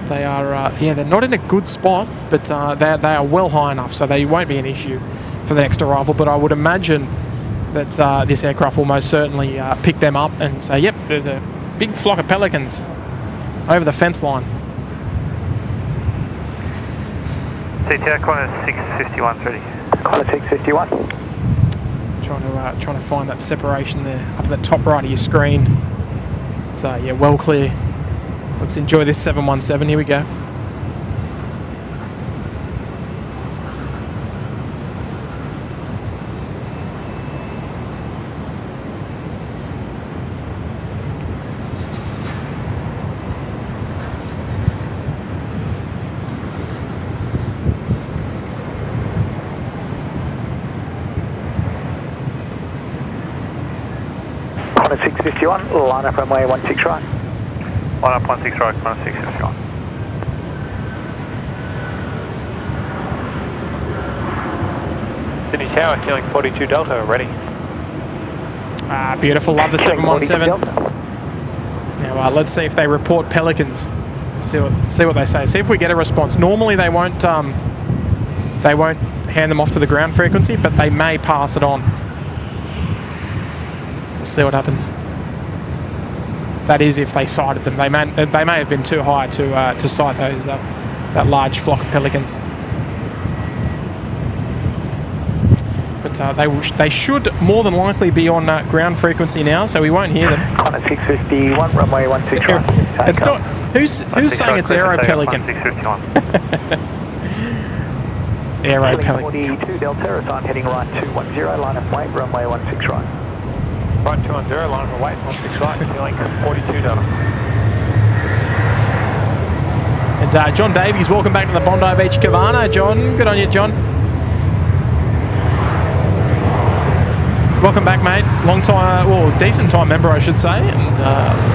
They are, they're not in a good spot, but they are well high enough, so they won't be an issue for the next arrival. But I would imagine that this aircraft will most certainly pick them up and say, yep, there's a big flock of Pelicans over the fence line. CTR corner 651 ready. Corner 651. Trying to find that separation there up at the top right of your screen. It's yeah, well clear. Let's enjoy this 717. Here we go. Corner 651, line up runway 16 right. Line up 16 right, corner 651. Sydney Tower, healing 42 Delta, ready. Beautiful. Love the 717. Now let's see if they report pelicans. See what they say. See if we get a response. Normally they won't hand them off to the ground frequency, but they may pass it on. We'll see what happens. That is if they sighted them. They may have been too high to sight those that large flock of pelicans. But they should more than likely be on ground frequency now, so we won't hear them. Connor 651, runway 16 right. It's not. Who's saying it's Aero Pelican? Aero Pelican. 42 Delta, I'm heading right 210, line of weight, runway 16 right. Right 210, line of weight, 16 right, feeling 42 Delta. And John Davies, welcome back to the Bondi Beach Cabana. John, good on you, John. Welcome back, mate. Long time, well, decent time member, I should say, and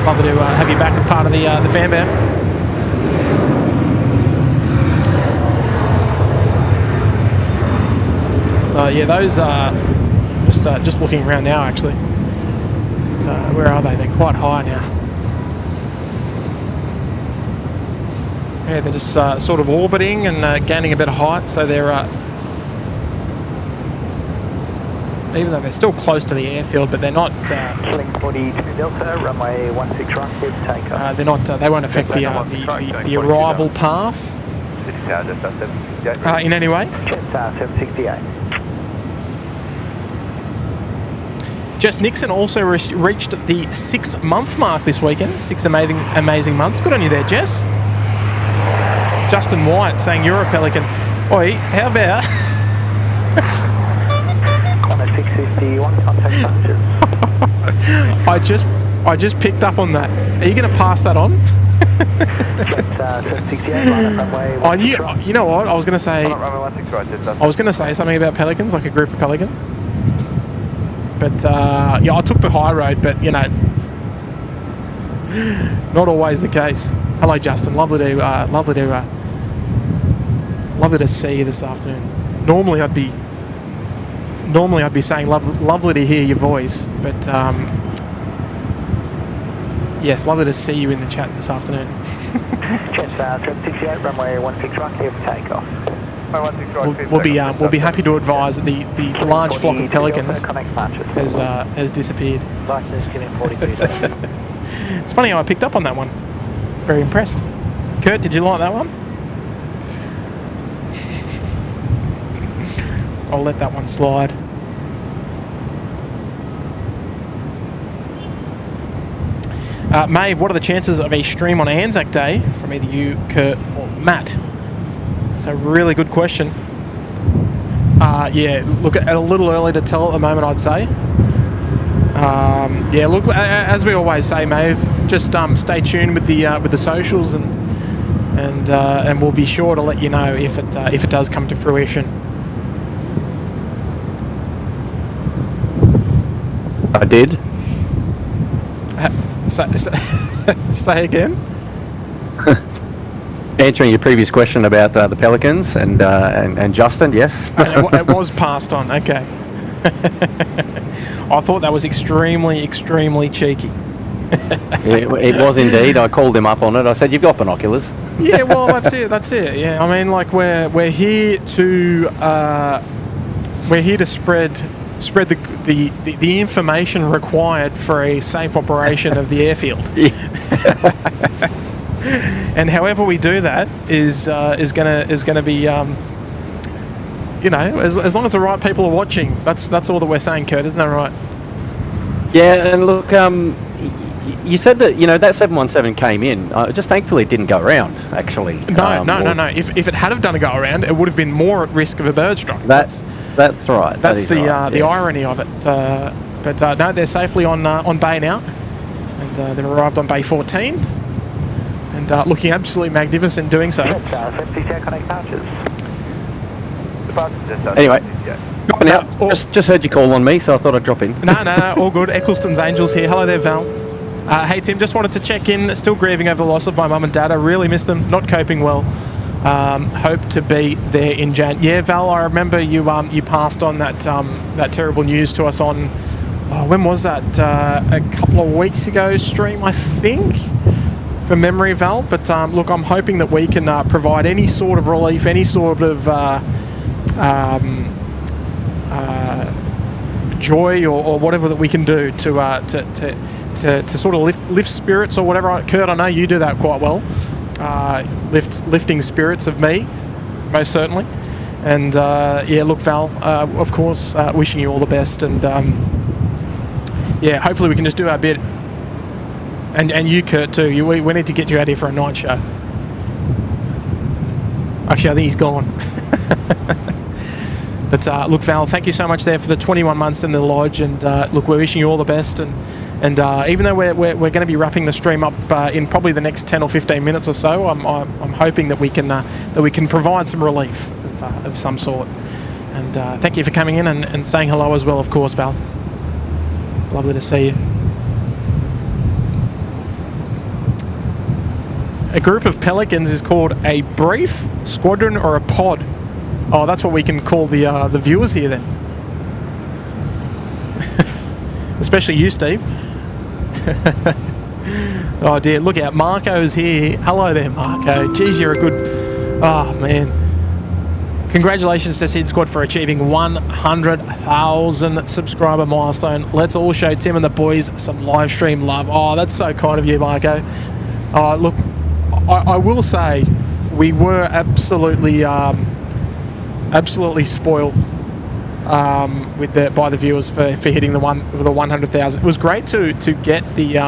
lovely to have you back as part of the fan band. So yeah, those are just looking around now. Actually, where are they? They're quite high now. Yeah, they're just sort of orbiting and gaining a bit of height. So they're even though they're still close to the airfield, but they're not. Killing 42 Delta, runway 16 right, clear for takeoff. They're not. They won't affect the arrival path in any way. Jetstar 768. Jess Nixon also reached the 6-month mark this weekend. 6 amazing months. Good on you there, Jess. Justin White saying you're a pelican. Oi, how about? 651, contact punches. I just picked up on that. Are you going to pass that on? Jetstar 768, line up runway. You know what? I was going to say something about pelicans, like a group of pelicans. But yeah, I took the high road, but you know, not always the case. Hello, Justin. Lovely to see you this afternoon. Normally I'd be saying lovely to hear your voice, but yes, lovely to see you in the chat this afternoon. Jetstar 768, runway 16 right, clear for takeoff. We'll be happy to advise that the large flock of pelicans has disappeared. It's funny how I picked up on that one. Very impressed. Kurt, did you like that one? I'll let that one slide. Maeve, what are the chances of a stream on Anzac Day from either you, Kurt, or Matt? It's a really good question. Yeah, look, a little early to tell at the moment, I'd say. Yeah, look, as we always say, Maeve, just stay tuned with the socials, and we'll be sure to let you know if it does come to fruition. I did. Say again. Answering your previous question about the Pelicans and Justin, yes. It was passed on. Okay. I thought that was extremely cheeky. It was indeed. I called him up on it. I said, "You've got binoculars." Yeah, well, that's it. Yeah, I mean, like we're here to spread the information required for a safe operation of the airfield. And however we do that is gonna be you know, as long as the right people are watching. That's all that we're saying, Kurt, isn't that right? Yeah, and look, you said that, you know, that 717 came in. Just thankfully it didn't go around, actually. No. If it had have done a go around, it would have been more at risk of a bird strike. That's right. That's the yes. irony of it. But no, they're safely on bay now, and they've arrived on bay 14, and looking absolutely magnificent doing so. Anyway, dropping out. Just heard you call on me, so I thought I'd drop in. No, all good. Eccleston's Angels here. Hello there, Val. Hey, Tim, just wanted to check in. Still grieving over the loss of my mum and dad. I really miss them. Not coping well. Hope to be there in Jan. Yeah, Val, I remember you passed on that terrible news to us on when was that? A couple of weeks ago stream, I think, for memory, Val. But look, I'm hoping that we can provide any sort of relief, any sort of joy or whatever that we can do to sort of lift spirits or whatever. Kurt, I know you do that quite well. Lifting spirits of me, most certainly. And yeah, look, Val, of course, wishing you all the best. And yeah, hopefully we can just do our bit. And you, Kurt, too. We need to get you out here for a night show. Actually, I think he's gone. But look, Val, thank you so much there for the 21 months in the lodge. And look, we're wishing you all the best. And even though we're going to be wrapping the stream up in probably the next 10 or 15 minutes or so, I'm hoping that we can provide some relief of some sort. And thank you for coming in and saying hello as well, of course, Val. Lovely to see you. A group of pelicans is called a brief, squadron, or a pod. Oh, that's what we can call the viewers here then. Especially you, Steve. Oh dear, look out, Marco's here. Hello there, Marco. Geez, you're a good... Oh, man. Congratulations to SydSquad for achieving 100,000 subscriber milestone. Let's all show Tim and the boys some live stream love. Oh, that's so kind of you, Marco. Look, I will say we were absolutely spoiled by the viewers for hitting the 100,000. It was great to get the.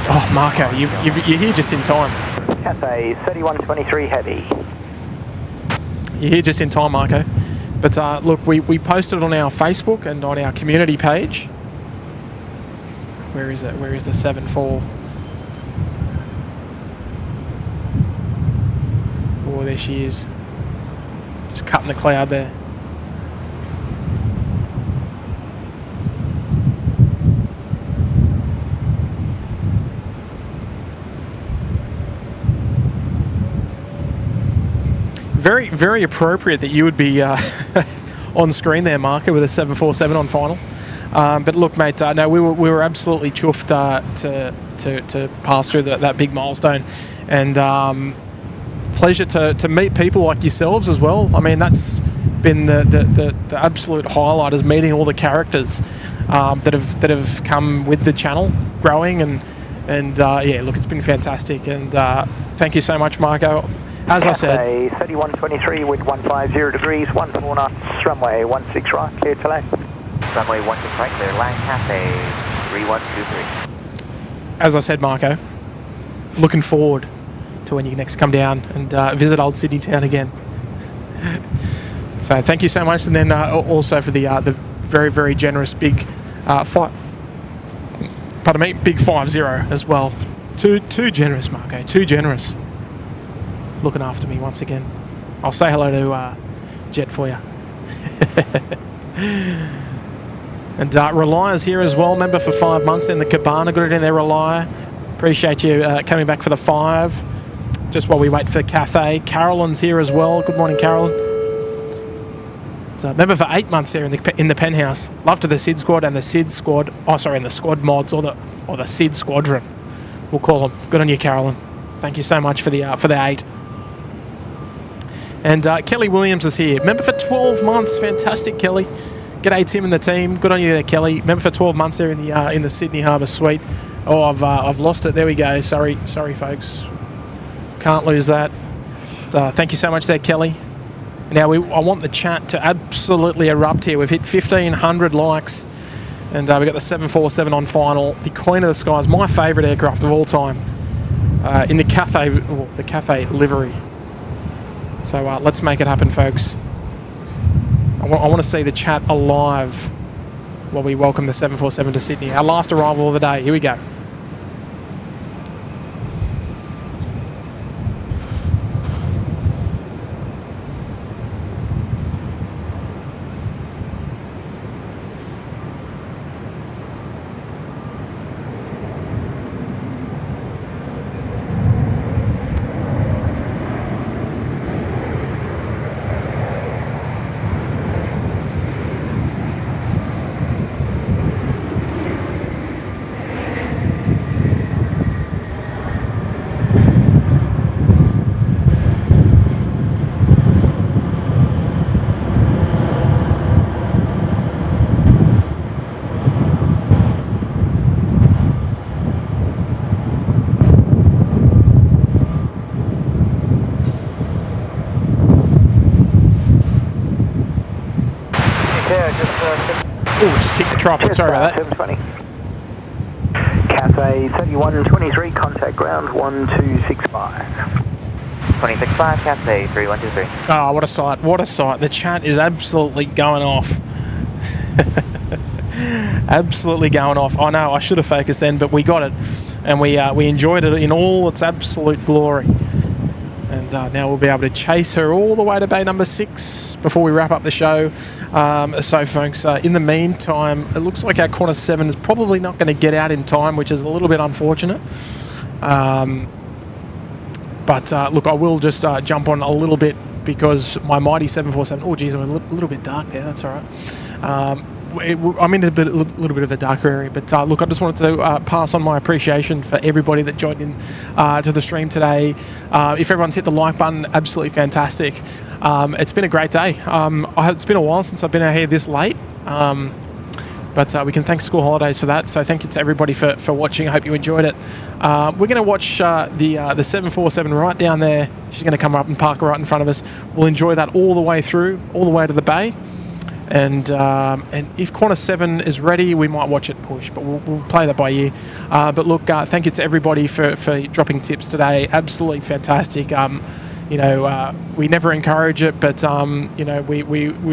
Oh, Marco, you're here just in time. Cathay 3123 Heavy. You're here just in time, Marco. But look, we posted on our Facebook and on our community page. Where is it? Where is the 7-4? Oh, there she is. Just cutting the cloud there. Very, very appropriate that you would be on screen there, Marco, with a 747 on final. But look, mate, no, we were absolutely chuffed to pass through that big milestone, and pleasure to meet people like yourselves as well. I mean, that's been the absolute highlight, is meeting all the characters that have come with the channel, growing and yeah, look, it's been fantastic, and thank you so much, Marco. As I said, 3123 with 150 degrees, 14 knots, runway 16 right, clear to land. Runway 16 right, clear land, Cathay 3123. As I said, Marco, looking forward to when you can next come down and visit old Sydney town again. So thank you so much, and then also for the very, very generous big big 50 as well. Too generous, Marco, too generous. Looking after me once again. I'll say hello to Jet for you. And Relia's here as well, member for 5 months in the Cabana. Got it in there, Relia. Appreciate you coming back for the 5. Just while we wait for Cathay. Carolyn's here as well. Good morning, Carolyn. It's a member for 8 months here in the penthouse. Love to the SydSquad and the SydSquad. Oh, sorry, and the squad mods or the Syd Squadron. We'll call them. Good on you, Carolyn. Thank you so much for the 8. And Kelly Williams is here. Member for 12 months. Fantastic, Kelly. G'day, Tim and the team. Good on you there, Kelly. Member for 12 months there in the Sydney Harbour Suite. Oh, I've lost it. There we go. Sorry, folks. Can't lose that. Thank you so much there, Kelly. Now, I want the chat to absolutely erupt here. We've hit 1,500 likes. And we've got the 747 on final. The Queen of the Skies, my favourite aircraft of all time. In the Cathay livery. So let's make it happen, folks. I want to see the chat alive while we welcome the 747 to Sydney. Our last arrival of the day. Here we go. Oh, just kicked the tripod. Sorry about that. 720. Cathay 3123, contact ground 1265. 265, Cathay 3123. Oh, what a sight. What a sight. The chat is absolutely going off. Absolutely going off. I know, I should have focused then, but we got it. And we enjoyed it in all its absolute glory. And now we'll be able to chase her all the way to bay number 6 before we wrap up the show. So, folks, in the meantime, it looks like our corner 7 is probably not going to get out in time, which is a little bit unfortunate. But look, I will just jump on a little bit because my mighty 747. Oh, geez, I'm a little bit dark there. That's all right. I'm in a little bit of a darker area, but look, I just wanted to pass on my appreciation for everybody that joined in to the stream today. If everyone's hit the like button, absolutely fantastic. It's been a great day. It's been a while since I've been out here this late, but we can thank school holidays for that. So thank you to everybody for watching. I hope you enjoyed it. We're going to watch the 747 right down there. She's going to come up and park right in front of us. We'll enjoy that all the way through, all the way to the bay. And if corner 7 is ready, we might watch it push, but we'll play that by ear. But look, thank you to everybody for dropping tips today. Absolutely fantastic. We never encourage it, but we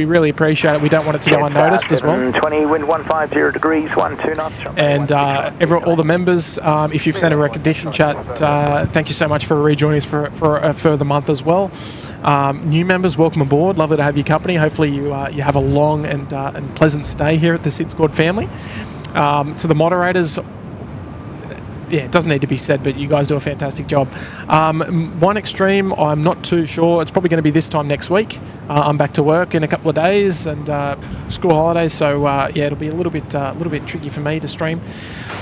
really appreciate it. We don't want it to go unnoticed as well. 20, wind 150 degrees, 12 knots. And all the members, if you've sent a recognition chat, thank you so much for rejoining us for a further month as well. New members, welcome aboard. Lovely to have your company. Hopefully you have a long and pleasant stay here at the SydSquad family. To the moderators, yeah, it doesn't need to be said, but you guys do a fantastic job. One extreme, I'm not too sure. It's probably going to be this time next week. I'm back to work in a couple of days and school holidays, so yeah, it'll be a little bit tricky for me to stream.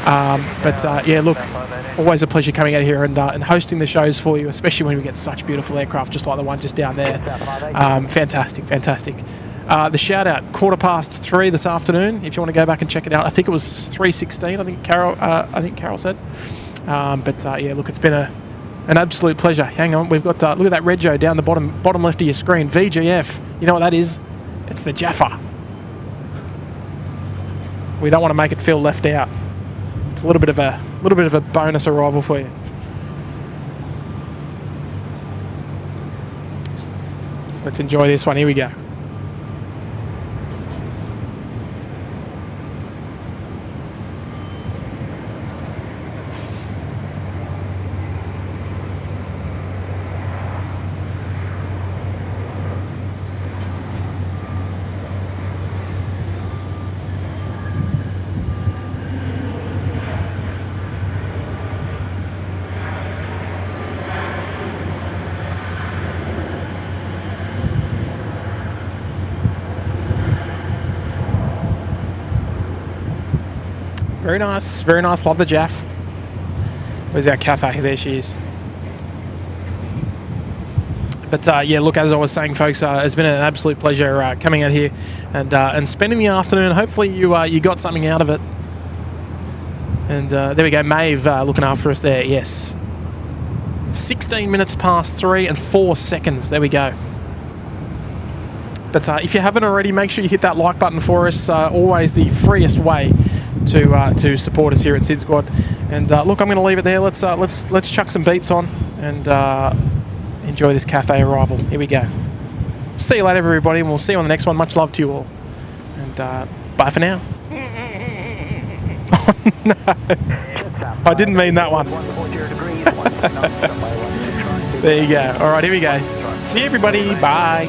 Yeah, look, always a pleasure coming out here and hosting the shows for you, especially when we get such beautiful aircraft, just like the one just down there. Fantastic. The shout out 3:15 this afternoon. If you want to go back and check it out, I think it was 3:16. I think Carol said. Yeah, look, it's been an absolute pleasure. Hang on, we've got look at that Rego down the bottom left of your screen. VGF. You know what that is? It's the Jaffa. We don't want to make it feel left out. It's a little bit of a bonus arrival for you. Let's enjoy this one. Here we go. Very nice. Love the Jaff. Where's our Cathay? There she is. But yeah, look, as I was saying, folks, it's been an absolute pleasure coming out here and spending the afternoon. Hopefully you got something out of it. And there we go, Maeve looking after us there. Yes, 16 minutes past 3 and 4 seconds. There we go. But if you haven't already, make sure you hit that like button for us. Always the freest way to support us here at SydSquad. And look, I'm going to leave it there. Let's chuck some beats on and enjoy this Cathay arrival. Here we go. See you later, everybody, and we'll see you on the next one. Much love to you all. And bye for now. Oh, no. I didn't mean that one. There you go. All right, here we go. See you, everybody. Bye.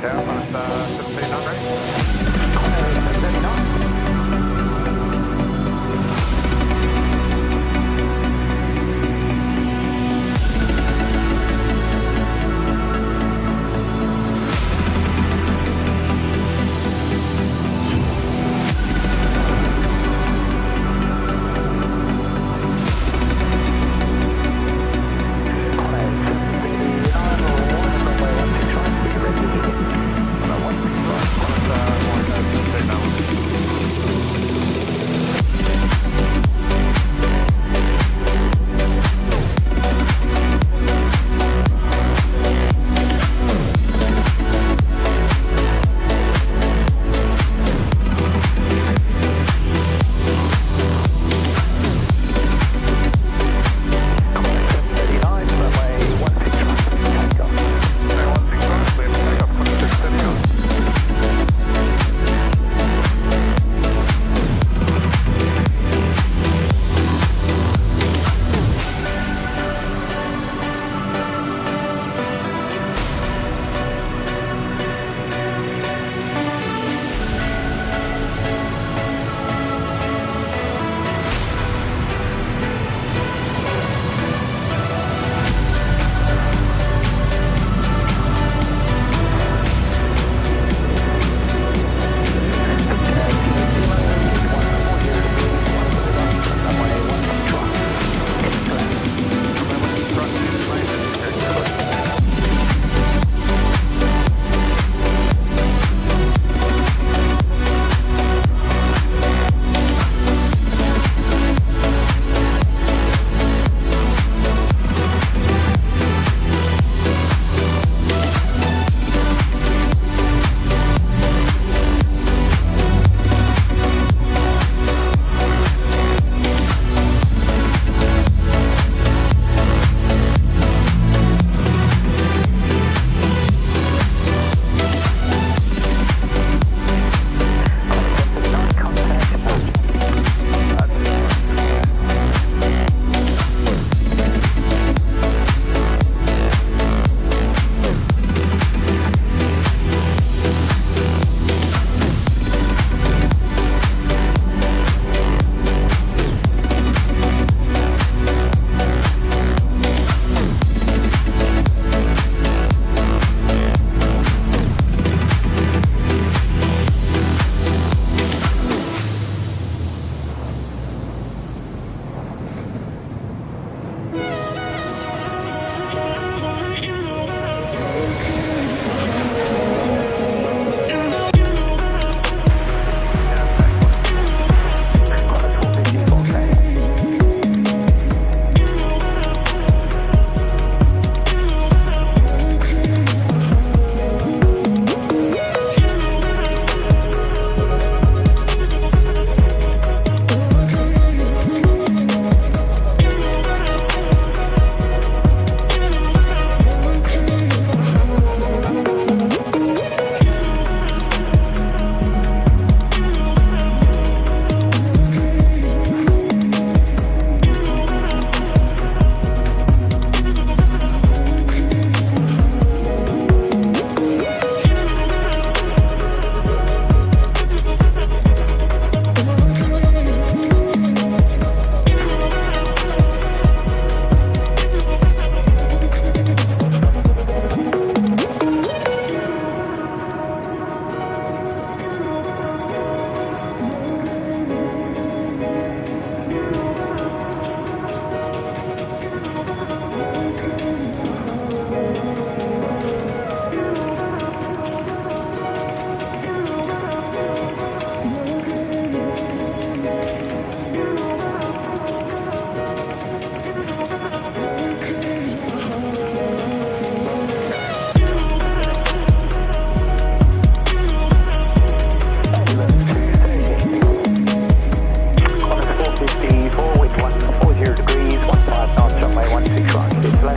Tower